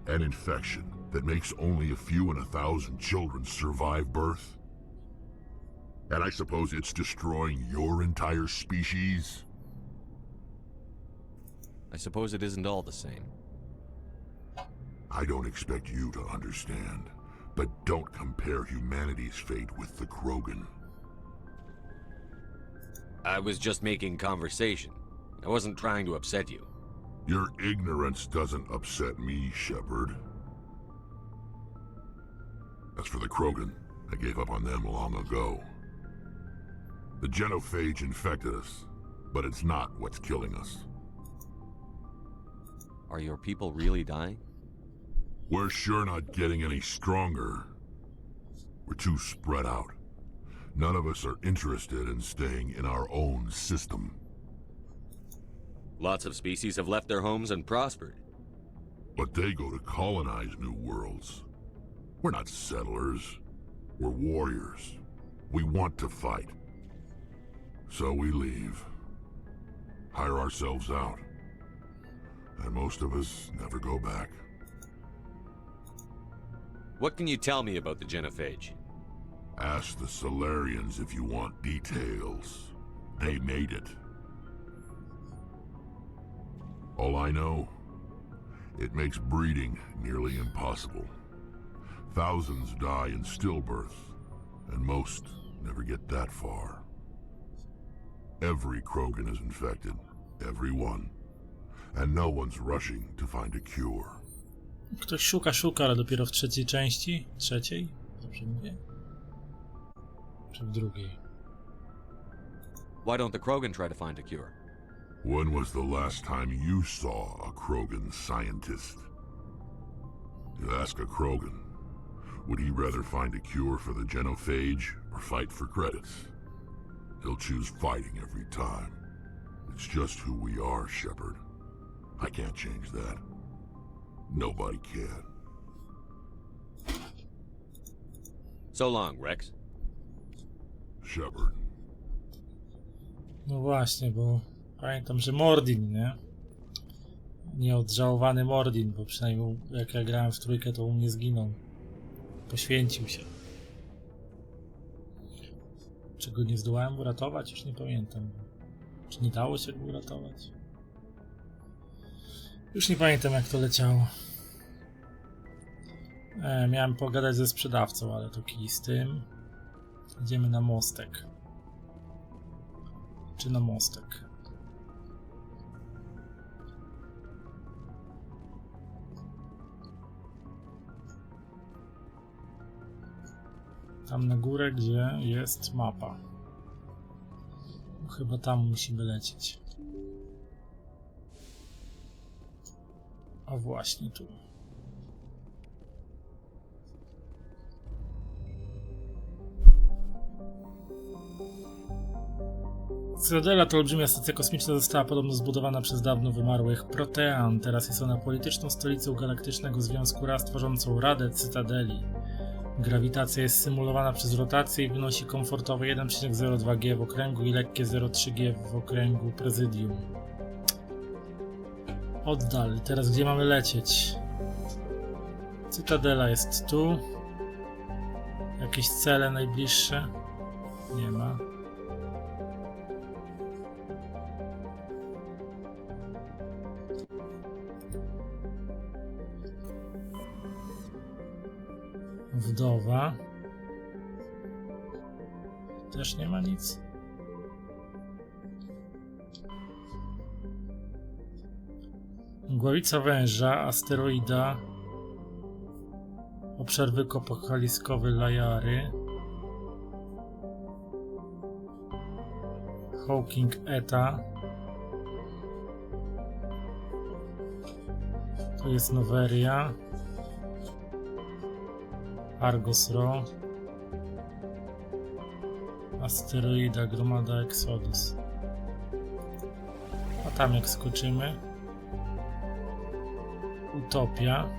Speaker 14: An infection that makes only a few in 1,000 children survive birth? And I suppose it's destroying your entire species?
Speaker 5: I suppose it isn't all the same.
Speaker 14: I don't expect you to understand, but don't compare humanity's fate with the Krogan.
Speaker 5: I was just making conversation. I wasn't trying to upset you.
Speaker 14: Your ignorance doesn't upset me, Shepard. As for the Krogan, I gave up on them long ago. The genophage infected us, but it's not what's killing us.
Speaker 5: Are your people really dying?
Speaker 14: We're sure not getting any stronger. We're too spread out. None of us are interested in staying in our own system.
Speaker 5: Lots of species have left their homes and prospered.
Speaker 14: But they go to colonize new worlds. We're not settlers. We're warriors. We want to fight. So we leave. Hire ourselves out. And most of us never go back.
Speaker 5: What can you tell me about the genophage?
Speaker 14: Ask the Solarians if you want details. They made it. All I know, it makes breeding nearly impossible. Thousands die in stillbirth, and most never get that far. Every Krogan is infected, every one, and no one's rushing to find a cure.
Speaker 3: Ktoś szuka, ale dopiero w trzeciej części? Trzeciej? Dobrze mówię? Czy w drugiej?
Speaker 5: Why don't the Krogan try to find a cure?
Speaker 14: When was the last time you saw a Krogan scientist? You ask a Krogan, would he rather find a cure for the genophage or fight for credits? He'll choose fighting every time. It's just who we are, Shepard. I can't change that. Nobody can.
Speaker 5: So long, Rex.
Speaker 14: Shepard.
Speaker 3: No właśnie, bo pamiętam, że Mordin, nie? Nieodżałowany Mordin, bo przynajmniej jak ja grałem w trójkę, to u mnie zginął. Poświęcił się. Czy go nie zdołałem uratować? Już nie pamiętam. Czy nie dało się go uratować? Już nie pamiętam, jak to leciało. Miałem pogadać ze sprzedawcą, ale to kij z tym. Idziemy na mostek. Czy na mostek? Tam na górę, gdzie jest mapa. Chyba tam musimy lecieć. A właśnie tu. Cytadela to olbrzymia stacja kosmiczna, została podobno zbudowana przez dawno wymarłych Protean. Teraz jest ona polityczną stolicą Galaktycznego Związku Ras, tworzącą Radę Cytadeli. Grawitacja jest symulowana przez rotację i wynosi komfortowe 1,02 g w okręgu i lekkie 0,3 g w okręgu prezydium. Oddal. Teraz gdzie mamy lecieć? Cytadela jest tu. Jakieś cele najbliższe? Nie ma. Wdowa. Też nie ma nic. Głowica węża, asteroida. Obszar wykopokaliskowy Lajary. Hawking Eta. Tu jest Noweria. Argos Ro. Asteroida, gromada Exodus. A tam jak skoczymy. Utopia.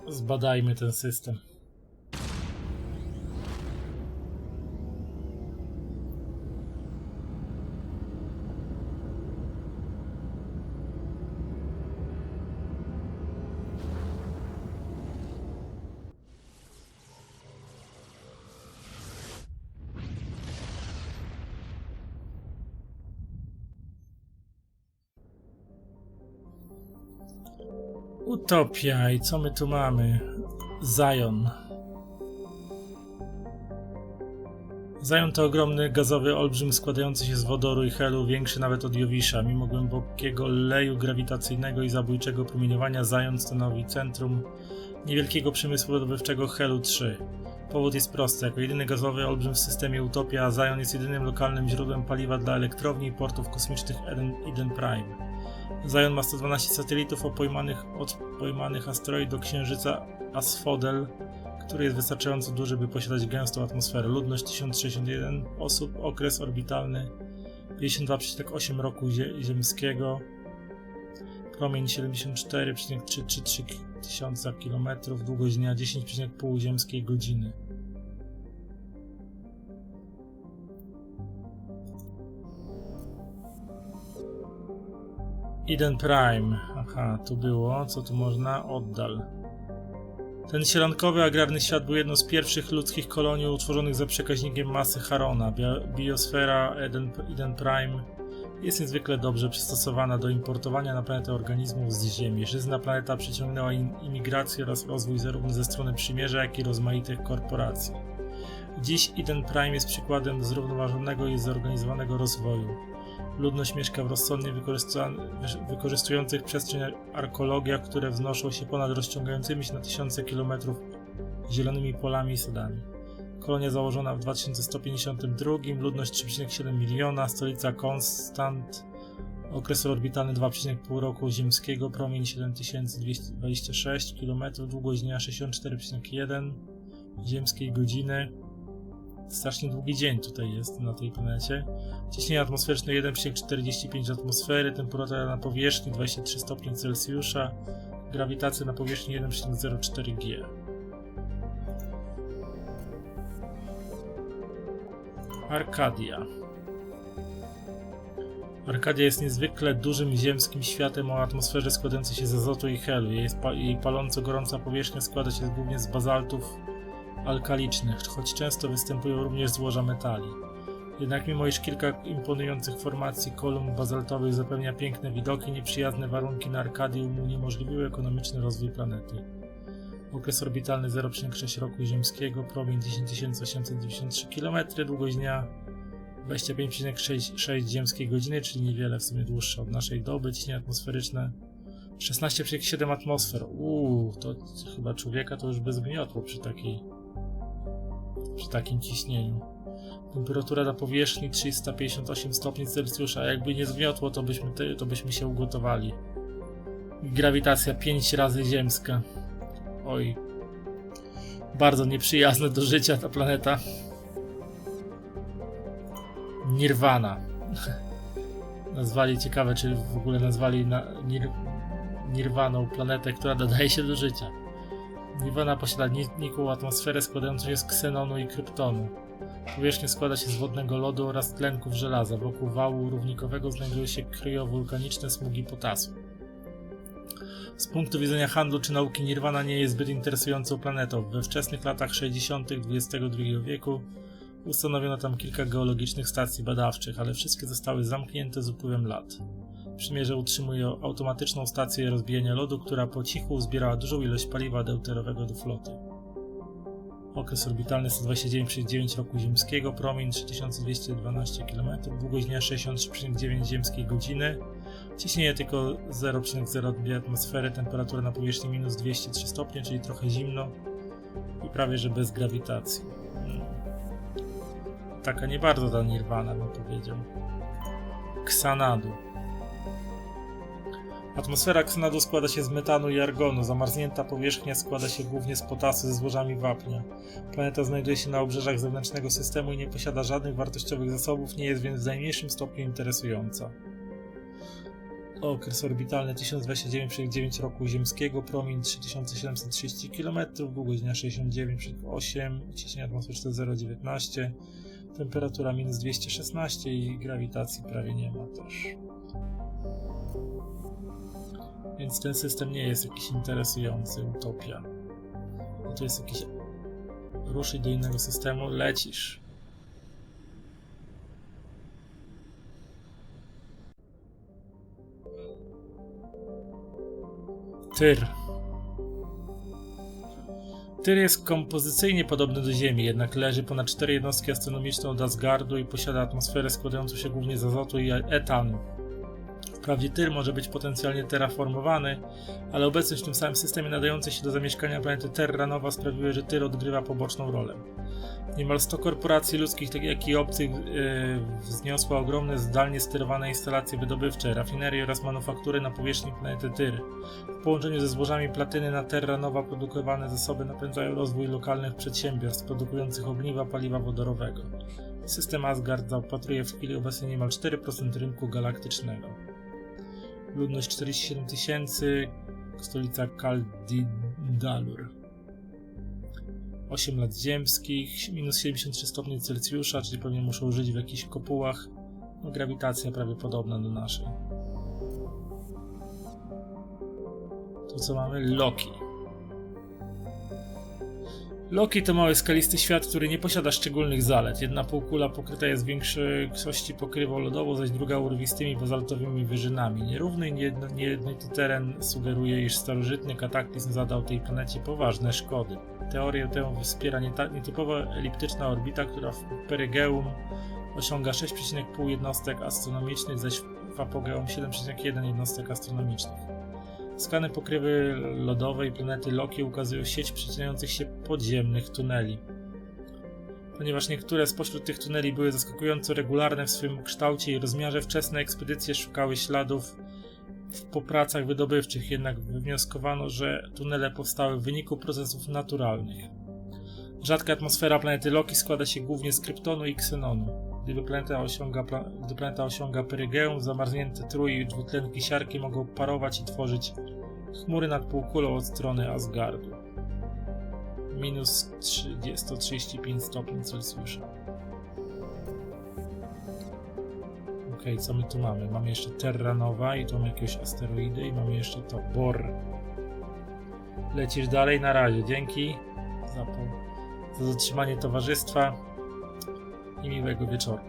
Speaker 3: Zbadajmy ten system. Utopia i co my tu mamy? Zion. Zion to ogromny gazowy olbrzym składający się z wodoru i helu, większy nawet od Jowisza. Mimo głębokiego leju grawitacyjnego i zabójczego promieniowania Zion stanowi centrum niewielkiego przemysłu wydobywczego helu-3. Powód jest prosty. Jako jedyny gazowy olbrzym w systemie Utopia, Zion jest jedynym lokalnym źródłem paliwa dla elektrowni i portów kosmicznych Eden Prime. Zion ma 112 satelitów od pojmanych asteroid do księżyca Asphodel, który jest wystarczająco duży, by posiadać gęstą atmosferę. Ludność 1061 osób, okres orbitalny 52,8 roku ziemskiego, promień 74,333 tysiąca km, długość dnia 10,5 ziemskiej godziny. Eden Prime. Aha, tu było. Co tu można? Oddal. Ten sielankowy, agrarny świat był jedną z pierwszych ludzkich kolonii utworzonych za przekaźnikiem masy Harona. Biosfera Eden Prime jest niezwykle dobrze przystosowana do importowania na planetę organizmów z Ziemi. Żyzna planeta przyciągnęła imigrację oraz rozwój zarówno ze strony przymierza, jak i rozmaitych korporacji. Dziś Eden Prime jest przykładem zrównoważonego i zorganizowanego rozwoju. Ludność mieszka w rozsądnie wykorzystujących przestrzeń arkeologiach, które wznoszą się ponad rozciągającymi się na tysiące kilometrów zielonymi polami i sadami. Kolonia założona w 2152, ludność 3,7 miliona, stolica Konstant, okres orbitalny 2,5 roku ziemskiego, promień 7226 km, długość dnia 64,1 ziemskiej godziny. Strasznie długi dzień tutaj jest na tej planecie. Ciśnienie atmosferyczne 1,45 atmosfery, temperatura na powierzchni 23 stopnie Celsjusza, grawitacja na powierzchni 1,04 G. Arkadia. Arkadia jest niezwykle dużym ziemskim światem o atmosferze składającej się z azotu i helu. Jej paląco gorąca powierzchnia składa się głównie z bazaltów alkalicznych, choć często występują również złoża metali. Jednak mimo iż kilka imponujących formacji kolumn bazaltowych zapewnia piękne widoki, nieprzyjazne warunki na Arkadium uniemożliwiły ekonomiczny rozwój planety. Okres orbitalny 0,6 roku ziemskiego, promień 10 893 km, długość dnia 25,6 ziemskiej godziny, czyli niewiele w sumie dłuższa od naszej doby, ciśnienie atmosferyczne 16,7 atmosfer. To chyba człowieka to już by zgniotło przy takim ciśnieniu. Temperatura na powierzchni 358 stopni Celsjusza, a jakby nie zgniotło, to byśmy się ugotowali. Grawitacja 5 razy ziemska. Oj. Bardzo nieprzyjazna do życia ta planeta. Nirvana. Nazwali, ciekawe czy w ogóle nazwali Nirwaną planetę, która nadaje się do życia. Nirwana posiada nikłą atmosferę składającą się z ksenonu i kryptonu. Powierzchnia składa się z wodnego lodu oraz tlenków żelaza. Wokół wału równikowego znajdują się kryowulkaniczne smugi potasu. Z punktu widzenia handlu czy nauki Nirwana nie jest zbyt interesującą planetą. We wczesnych latach 60. XXI wieku ustanowiono tam kilka geologicznych stacji badawczych, ale wszystkie zostały zamknięte z upływem lat. Przymierze utrzymuje automatyczną stację rozbijania lodu, która po cichu zbierała dużą ilość paliwa deuterowego do floty. Okres orbitalny 129,9 roku ziemskiego, promień 3212 km, długość dnia 63,9 ziemskiej godziny, ciśnienie tylko 0,02 atmosfery, temperatura na powierzchni minus 203 stopnie, czyli trochę zimno i prawie że bez grawitacji. Taka nie bardzo ta Nirwana, bym powiedział. Ksanadu. Atmosfera ksanadu składa się z metanu i argonu. Zamarznięta powierzchnia składa się głównie z potasu ze złożami wapnia. Planeta znajduje się na obrzeżach zewnętrznego systemu i nie posiada żadnych wartościowych zasobów, nie jest więc w najmniejszym stopniu interesująca. Okres orbitalny 1029,9 roku ziemskiego, promień 3730 km, długość dnia 69,8, ciśnienie atmosferyczne 0,19, temperatura minus 216 i grawitacji prawie nie ma też. Więc ten system nie jest jakiś interesujący, utopia. To jest jakiś... Ruszyć do innego systemu, lecisz. Tyr. Tyr jest kompozycyjnie podobny do Ziemi, jednak leży ponad 4 jednostki astronomiczne od Asgardu i posiada atmosferę składającą się głównie z azotu i etanu. Wprawdzie Tyr może być potencjalnie terraformowany, ale obecność w tym samym systemie nadającej się do zamieszkania planety Terra Nova sprawiły, że Tyr odgrywa poboczną rolę. Niemal 100 korporacji ludzkich, tak jak i obcych, wzniosła ogromne, zdalnie sterowane instalacje wydobywcze, rafinerie oraz manufaktury na powierzchni planety Tyr. W połączeniu ze złożami platyny na Terra Nova produkowane zasoby napędzają rozwój lokalnych przedsiębiorstw produkujących ogniwa paliwa wodorowego. System Asgard zaopatruje w chwili obecnej niemal 4% rynku galaktycznego. Ludność 47 000, stolica Kaldidalur. 8 lat ziemskich, minus 73 stopnie Celsjusza, czyli pewnie muszą żyć w jakichś kopułach. No, grawitacja prawie podobna do naszej. Tu co mamy? Loki. Loki to mały skalisty świat, który nie posiada szczególnych zalet. Jedna półkula pokryta jest w większości pokrywą lodową, zaś druga urwistymi bazaltowymi wyżynami. Nierówny i niejednoty teren sugeruje, iż starożytny kataklizm zadał tej planecie poważne szkody. Teorię tę wspiera nietypowa eliptyczna orbita, która w perygeum osiąga 6,5 jednostek astronomicznych, zaś w apogeum 7,1 jednostek astronomicznych. Skany pokrywy lodowej planety Loki ukazują sieć przecinających się podziemnych tuneli. Ponieważ niektóre spośród tych tuneli były zaskakująco regularne w swym kształcie i rozmiarze, wczesne ekspedycje szukały śladów po pracach wydobywczych, jednak wywnioskowano, że tunele powstały w wyniku procesów naturalnych. Rzadka atmosfera planety Loki składa się głównie z kryptonu i ksenonu. Gdy planeta osiąga perygeum, zamarznięte trój i dwutlenki siarki mogą parować i tworzyć chmury nad półkulą od strony Asgardu. Minus 135 stopni Celsjusza. Okej, co my tu mamy? Mamy jeszcze Terra Nova i tu mamy jakieś asteroidy i mamy jeszcze to Bor. Lecisz dalej, na razie. Dzięki za zatrzymanie towarzystwa i miłego wieczoru.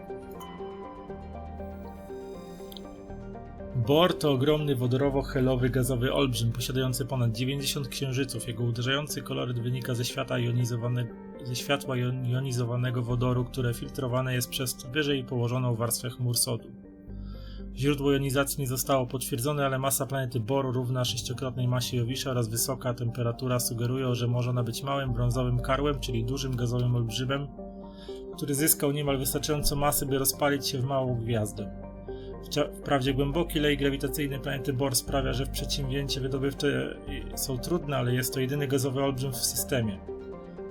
Speaker 3: Bor to ogromny wodorowo-helowy gazowy olbrzym posiadający ponad 90 księżyców. Jego uderzający koloryt wynika ze światła jonizowanego wodoru, które filtrowane jest przez wyżej położoną warstwę chmur sodu. Źródło jonizacji nie zostało potwierdzone, ale masa planety Boru równa 6-krotnej masie Jowisza oraz wysoka temperatura sugerują, że może ona być małym brązowym karłem, czyli dużym gazowym olbrzymem, który zyskał niemal wystarczająco masy, by rozpalić się w małą gwiazdę. Wprawdzie głęboki lej grawitacyjny planety Bor sprawia, że przedsięwzięcia wydobywcze są trudne, ale jest to jedyny gazowy olbrzym w systemie.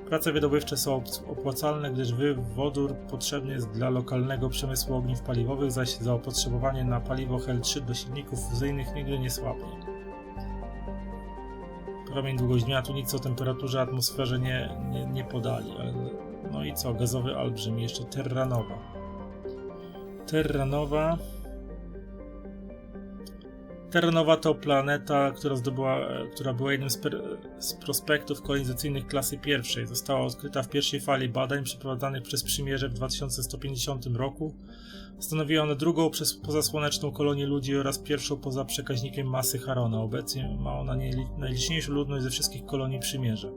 Speaker 3: Prace wydobywcze są opłacalne, gdyż wodór potrzebny jest dla lokalnego przemysłu ogniw paliwowych, zaś zapotrzebowanie na paliwo Hel-3 do silników fuzyjnych nigdy nie słabnie. Promień, długość dnia, tu nic o temperaturze, atmosferze nie podali, ale no i co, gazowy olbrzym, jeszcze Terra Nova. Terra Nova to planeta, która była jednym z prospektów kolonizacyjnych klasy pierwszej. Została odkryta w pierwszej fali badań przeprowadzanych przez Przymierze w 2150 roku. Stanowiła ona drugą pozasłoneczną kolonię ludzi oraz pierwszą poza przekaźnikiem masy Harona. Obecnie ma ona najliczniejszą ludność ze wszystkich kolonii Przymierza.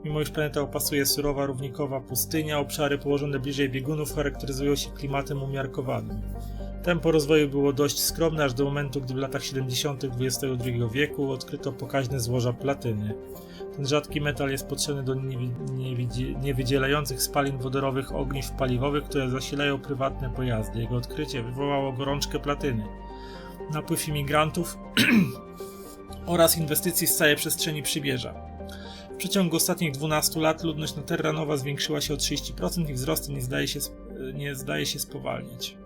Speaker 3: Mimo iż planeta opasuje surowa, równikowa pustynia, obszary położone bliżej biegunów charakteryzują się klimatem umiarkowanym. Tempo rozwoju było dość skromne aż do momentu, gdy w latach 70. XXI wieku odkryto pokaźne złoża platyny. Ten rzadki metal jest potrzebny do niewydzielających spalin wodorowych ogniw paliwowych, które zasilają prywatne pojazdy. Jego odkrycie wywołało gorączkę platyny, napływ imigrantów oraz inwestycji z całej przestrzeni Przymierza. W przeciągu ostatnich 12 lat ludność na Terra Nova zwiększyła się o 30% i wzrost nie zdaje się spowalniać.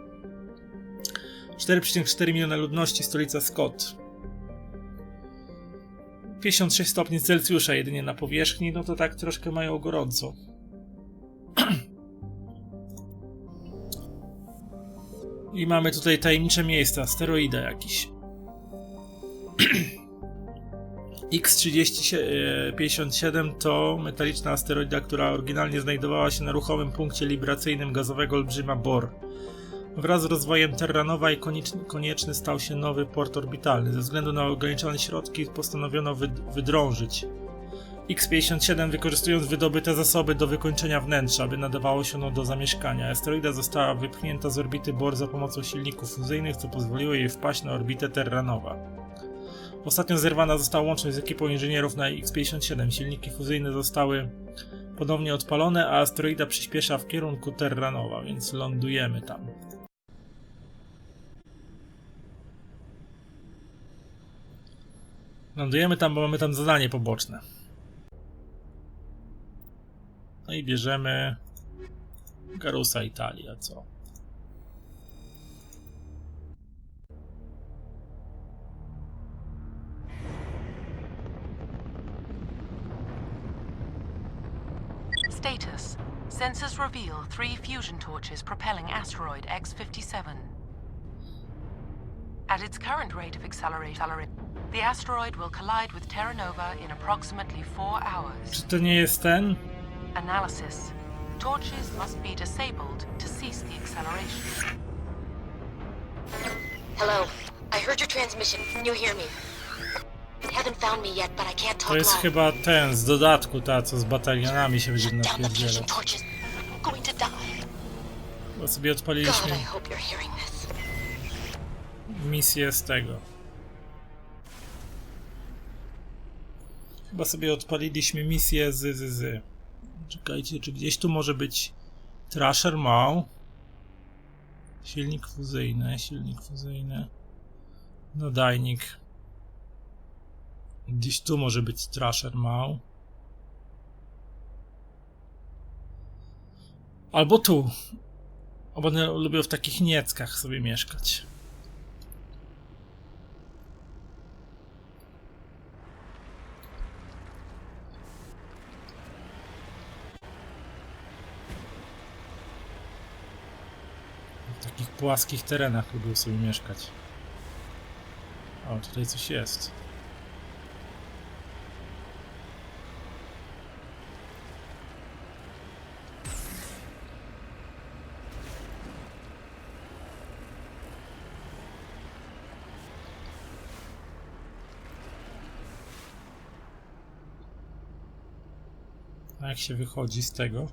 Speaker 3: 4,4 miliona ludności, stolica Scott. 56 stopni Celsjusza jedynie na powierzchni, no to tak troszkę mają gorąco. I mamy tutaj tajemnicze miejsca, asteroida jakiś. X-3057 to metaliczna asteroida, która oryginalnie znajdowała się na ruchomym punkcie libracyjnym gazowego olbrzyma Bohr. Wraz z rozwojem Terra Nova konieczny stał się nowy port orbitalny. Ze względu na ograniczone środki postanowiono wydrążyć X-57, wykorzystując wydobyte zasoby do wykończenia wnętrza, by nadawało się ono do zamieszkania. Asteroida została wypchnięta z orbity Bohr za pomocą silników fuzyjnych, co pozwoliło jej wpaść na orbitę Terra Nova. Ostatnio zerwana została łączność z ekipą inżynierów na X-57. Silniki fuzyjne zostały ponownie odpalone, a asteroida przyspiesza w kierunku Terra Nova, więc lądujemy tam. Lądujemy tam, bo mamy tam zadanie poboczne. No i bierzemy Garusa Italia, co?
Speaker 6: Status. Sensors reveal 3 fusion torches propelling asteroid X-57. At its current rate of acceleration, the asteroid will collide with Terra Nova in approximately 4 hours.
Speaker 3: Czy to nie jest ten?
Speaker 6: Analysis. Torches must be disabled to cease the acceleration.
Speaker 10: Hello. I heard your transmission. Can you hear me? Haven't found me yet, but I can't talk
Speaker 3: To jest
Speaker 10: loud.
Speaker 3: chyba ten z dodatku, ta co z batalionami się będzie napierdzielał. Bo sobie odpaliliśmy misję z tego. Chyba sobie odpaliliśmy misję z. Czekajcie, czy gdzieś tu może być Trasher Mał? Silnik fuzyjny. Nadajnik. Gdzieś tu może być Trasher Mał. Albo tu. Bo one lubią w takich nieckach sobie mieszkać. W takich płaskich terenach lubią sobie mieszkać. O, tutaj coś jest. A jak się wychodzi z tego?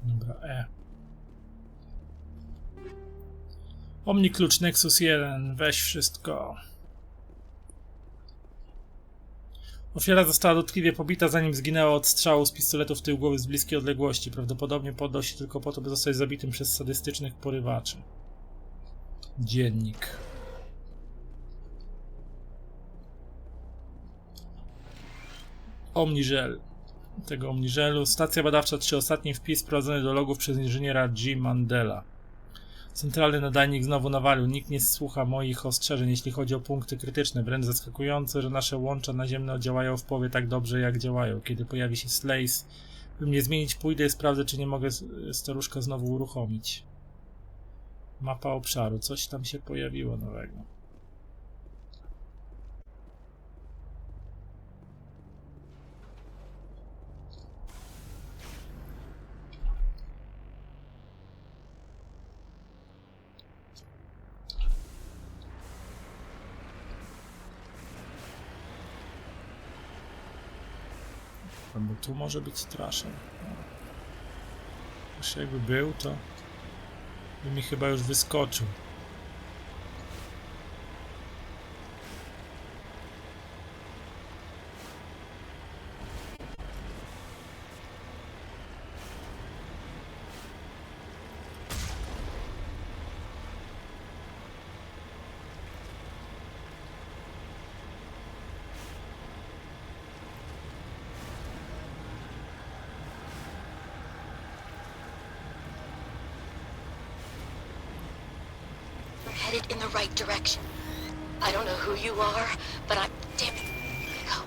Speaker 3: Dobra, Omni klucz Nexus 1, weź wszystko. Ofiara została dotkliwie pobita, zanim zginęła od strzału z pistoletu w tył głowy z bliskiej odległości. Prawdopodobnie poddał się tylko po to, by zostać zabitym przez sadystycznych porywaczy. Dziennik. Omniżel. Tego omniżelu. Stacja badawcza 3. Ostatni wpis wprowadzony do logów przez inżyniera G. Mandela. Centralny nadajnik znowu nawalił. Nikt nie słucha moich ostrzeżeń, jeśli chodzi o punkty krytyczne. Wręcz zaskakujące, że nasze łącza naziemne działają w połowie tak dobrze, jak działają. Kiedy pojawi się Slace, by mnie zmienić, pójdę i sprawdzę, czy nie mogę staruszka znowu uruchomić. Mapa obszaru. Coś tam się pojawiło nowego. Bo tu może być strasznie. Jeszcze jakby był, to by mi chyba już wyskoczył.
Speaker 10: Headed in the right direction. I don't know who you are, but I'm... Damn it. Go.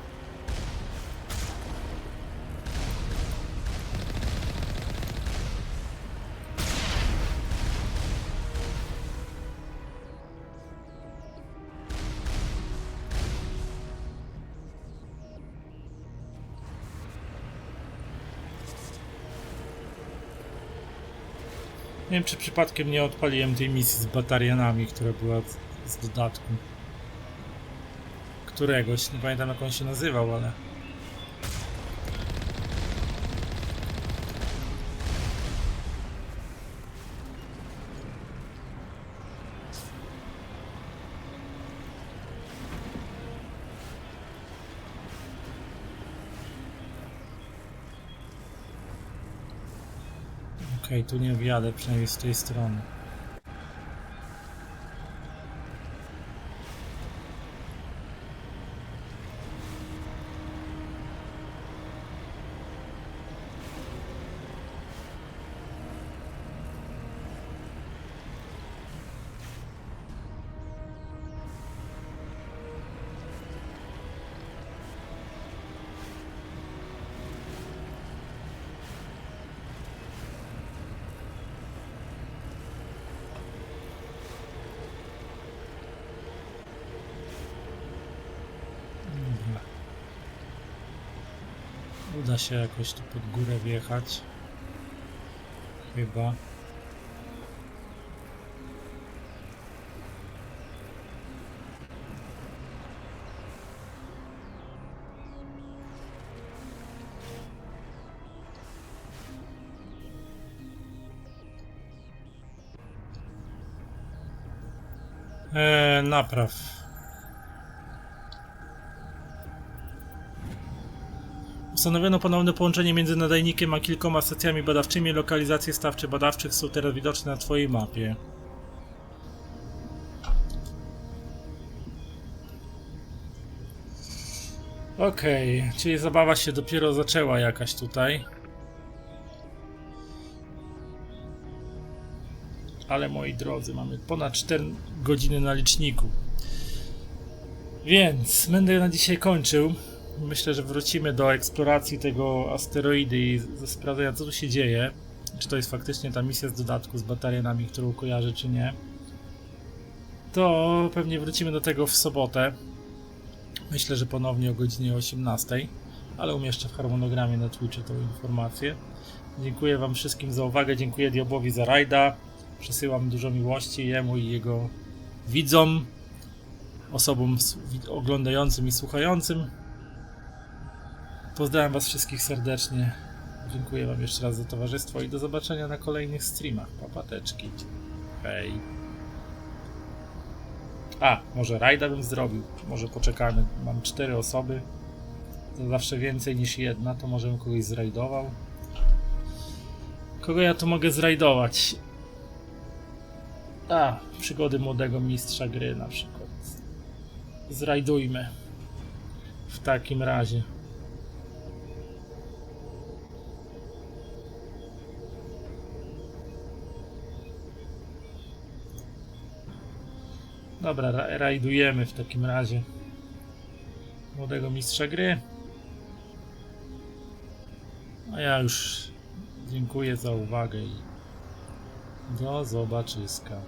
Speaker 3: Nie wiem, czy przypadkiem nie odpaliłem tej misji z batarianami, która była z dodatku. Któregoś, nie pamiętam jak on się nazywał, ale... Okej, tu nie wjadę, przynajmniej z tej strony. Uda się jakoś tu pod górę wjechać. Chyba. Napraw. Ustanowiono ponowne połączenie między nadajnikiem a kilkoma stacjami badawczymi. Lokalizacje stawcze badawczych są teraz widoczne na twojej mapie. Okej, czyli zabawa się dopiero zaczęła jakaś tutaj. Ale moi drodzy, mamy ponad 4 godziny na liczniku. Więc będę na dzisiaj kończył. Myślę, że wrócimy do eksploracji tego asteroidy i sprawdzenia, co tu się dzieje. Czy to jest faktycznie ta misja z dodatku z batarianami, którą kojarzę, czy nie. To pewnie wrócimy do tego w sobotę. Myślę, że ponownie o godzinie 18. Ale umieszczę w harmonogramie na Twitchu tą informację. Dziękuję wam wszystkim za uwagę. Dziękuję Diabłowi za rajda. Przesyłam dużo miłości jemu i jego widzom, osobom oglądającym i słuchającym. Pozdrawiam was wszystkich serdecznie. Dziękuję wam jeszcze raz za towarzystwo i do zobaczenia na kolejnych streamach. Papateczki. Hej. A, może rajda bym zrobił. Może poczekamy. Mam 4 osoby. To zawsze więcej niż jedna, to możemy kogoś zrajdował. Kogo ja tu mogę zrajdować? Przygody młodego mistrza gry na przykład. Zrajdujmy. W takim razie. Dobra, rajdujemy w takim razie młodego mistrza gry. A ja już dziękuję za uwagę i do zobaczyska.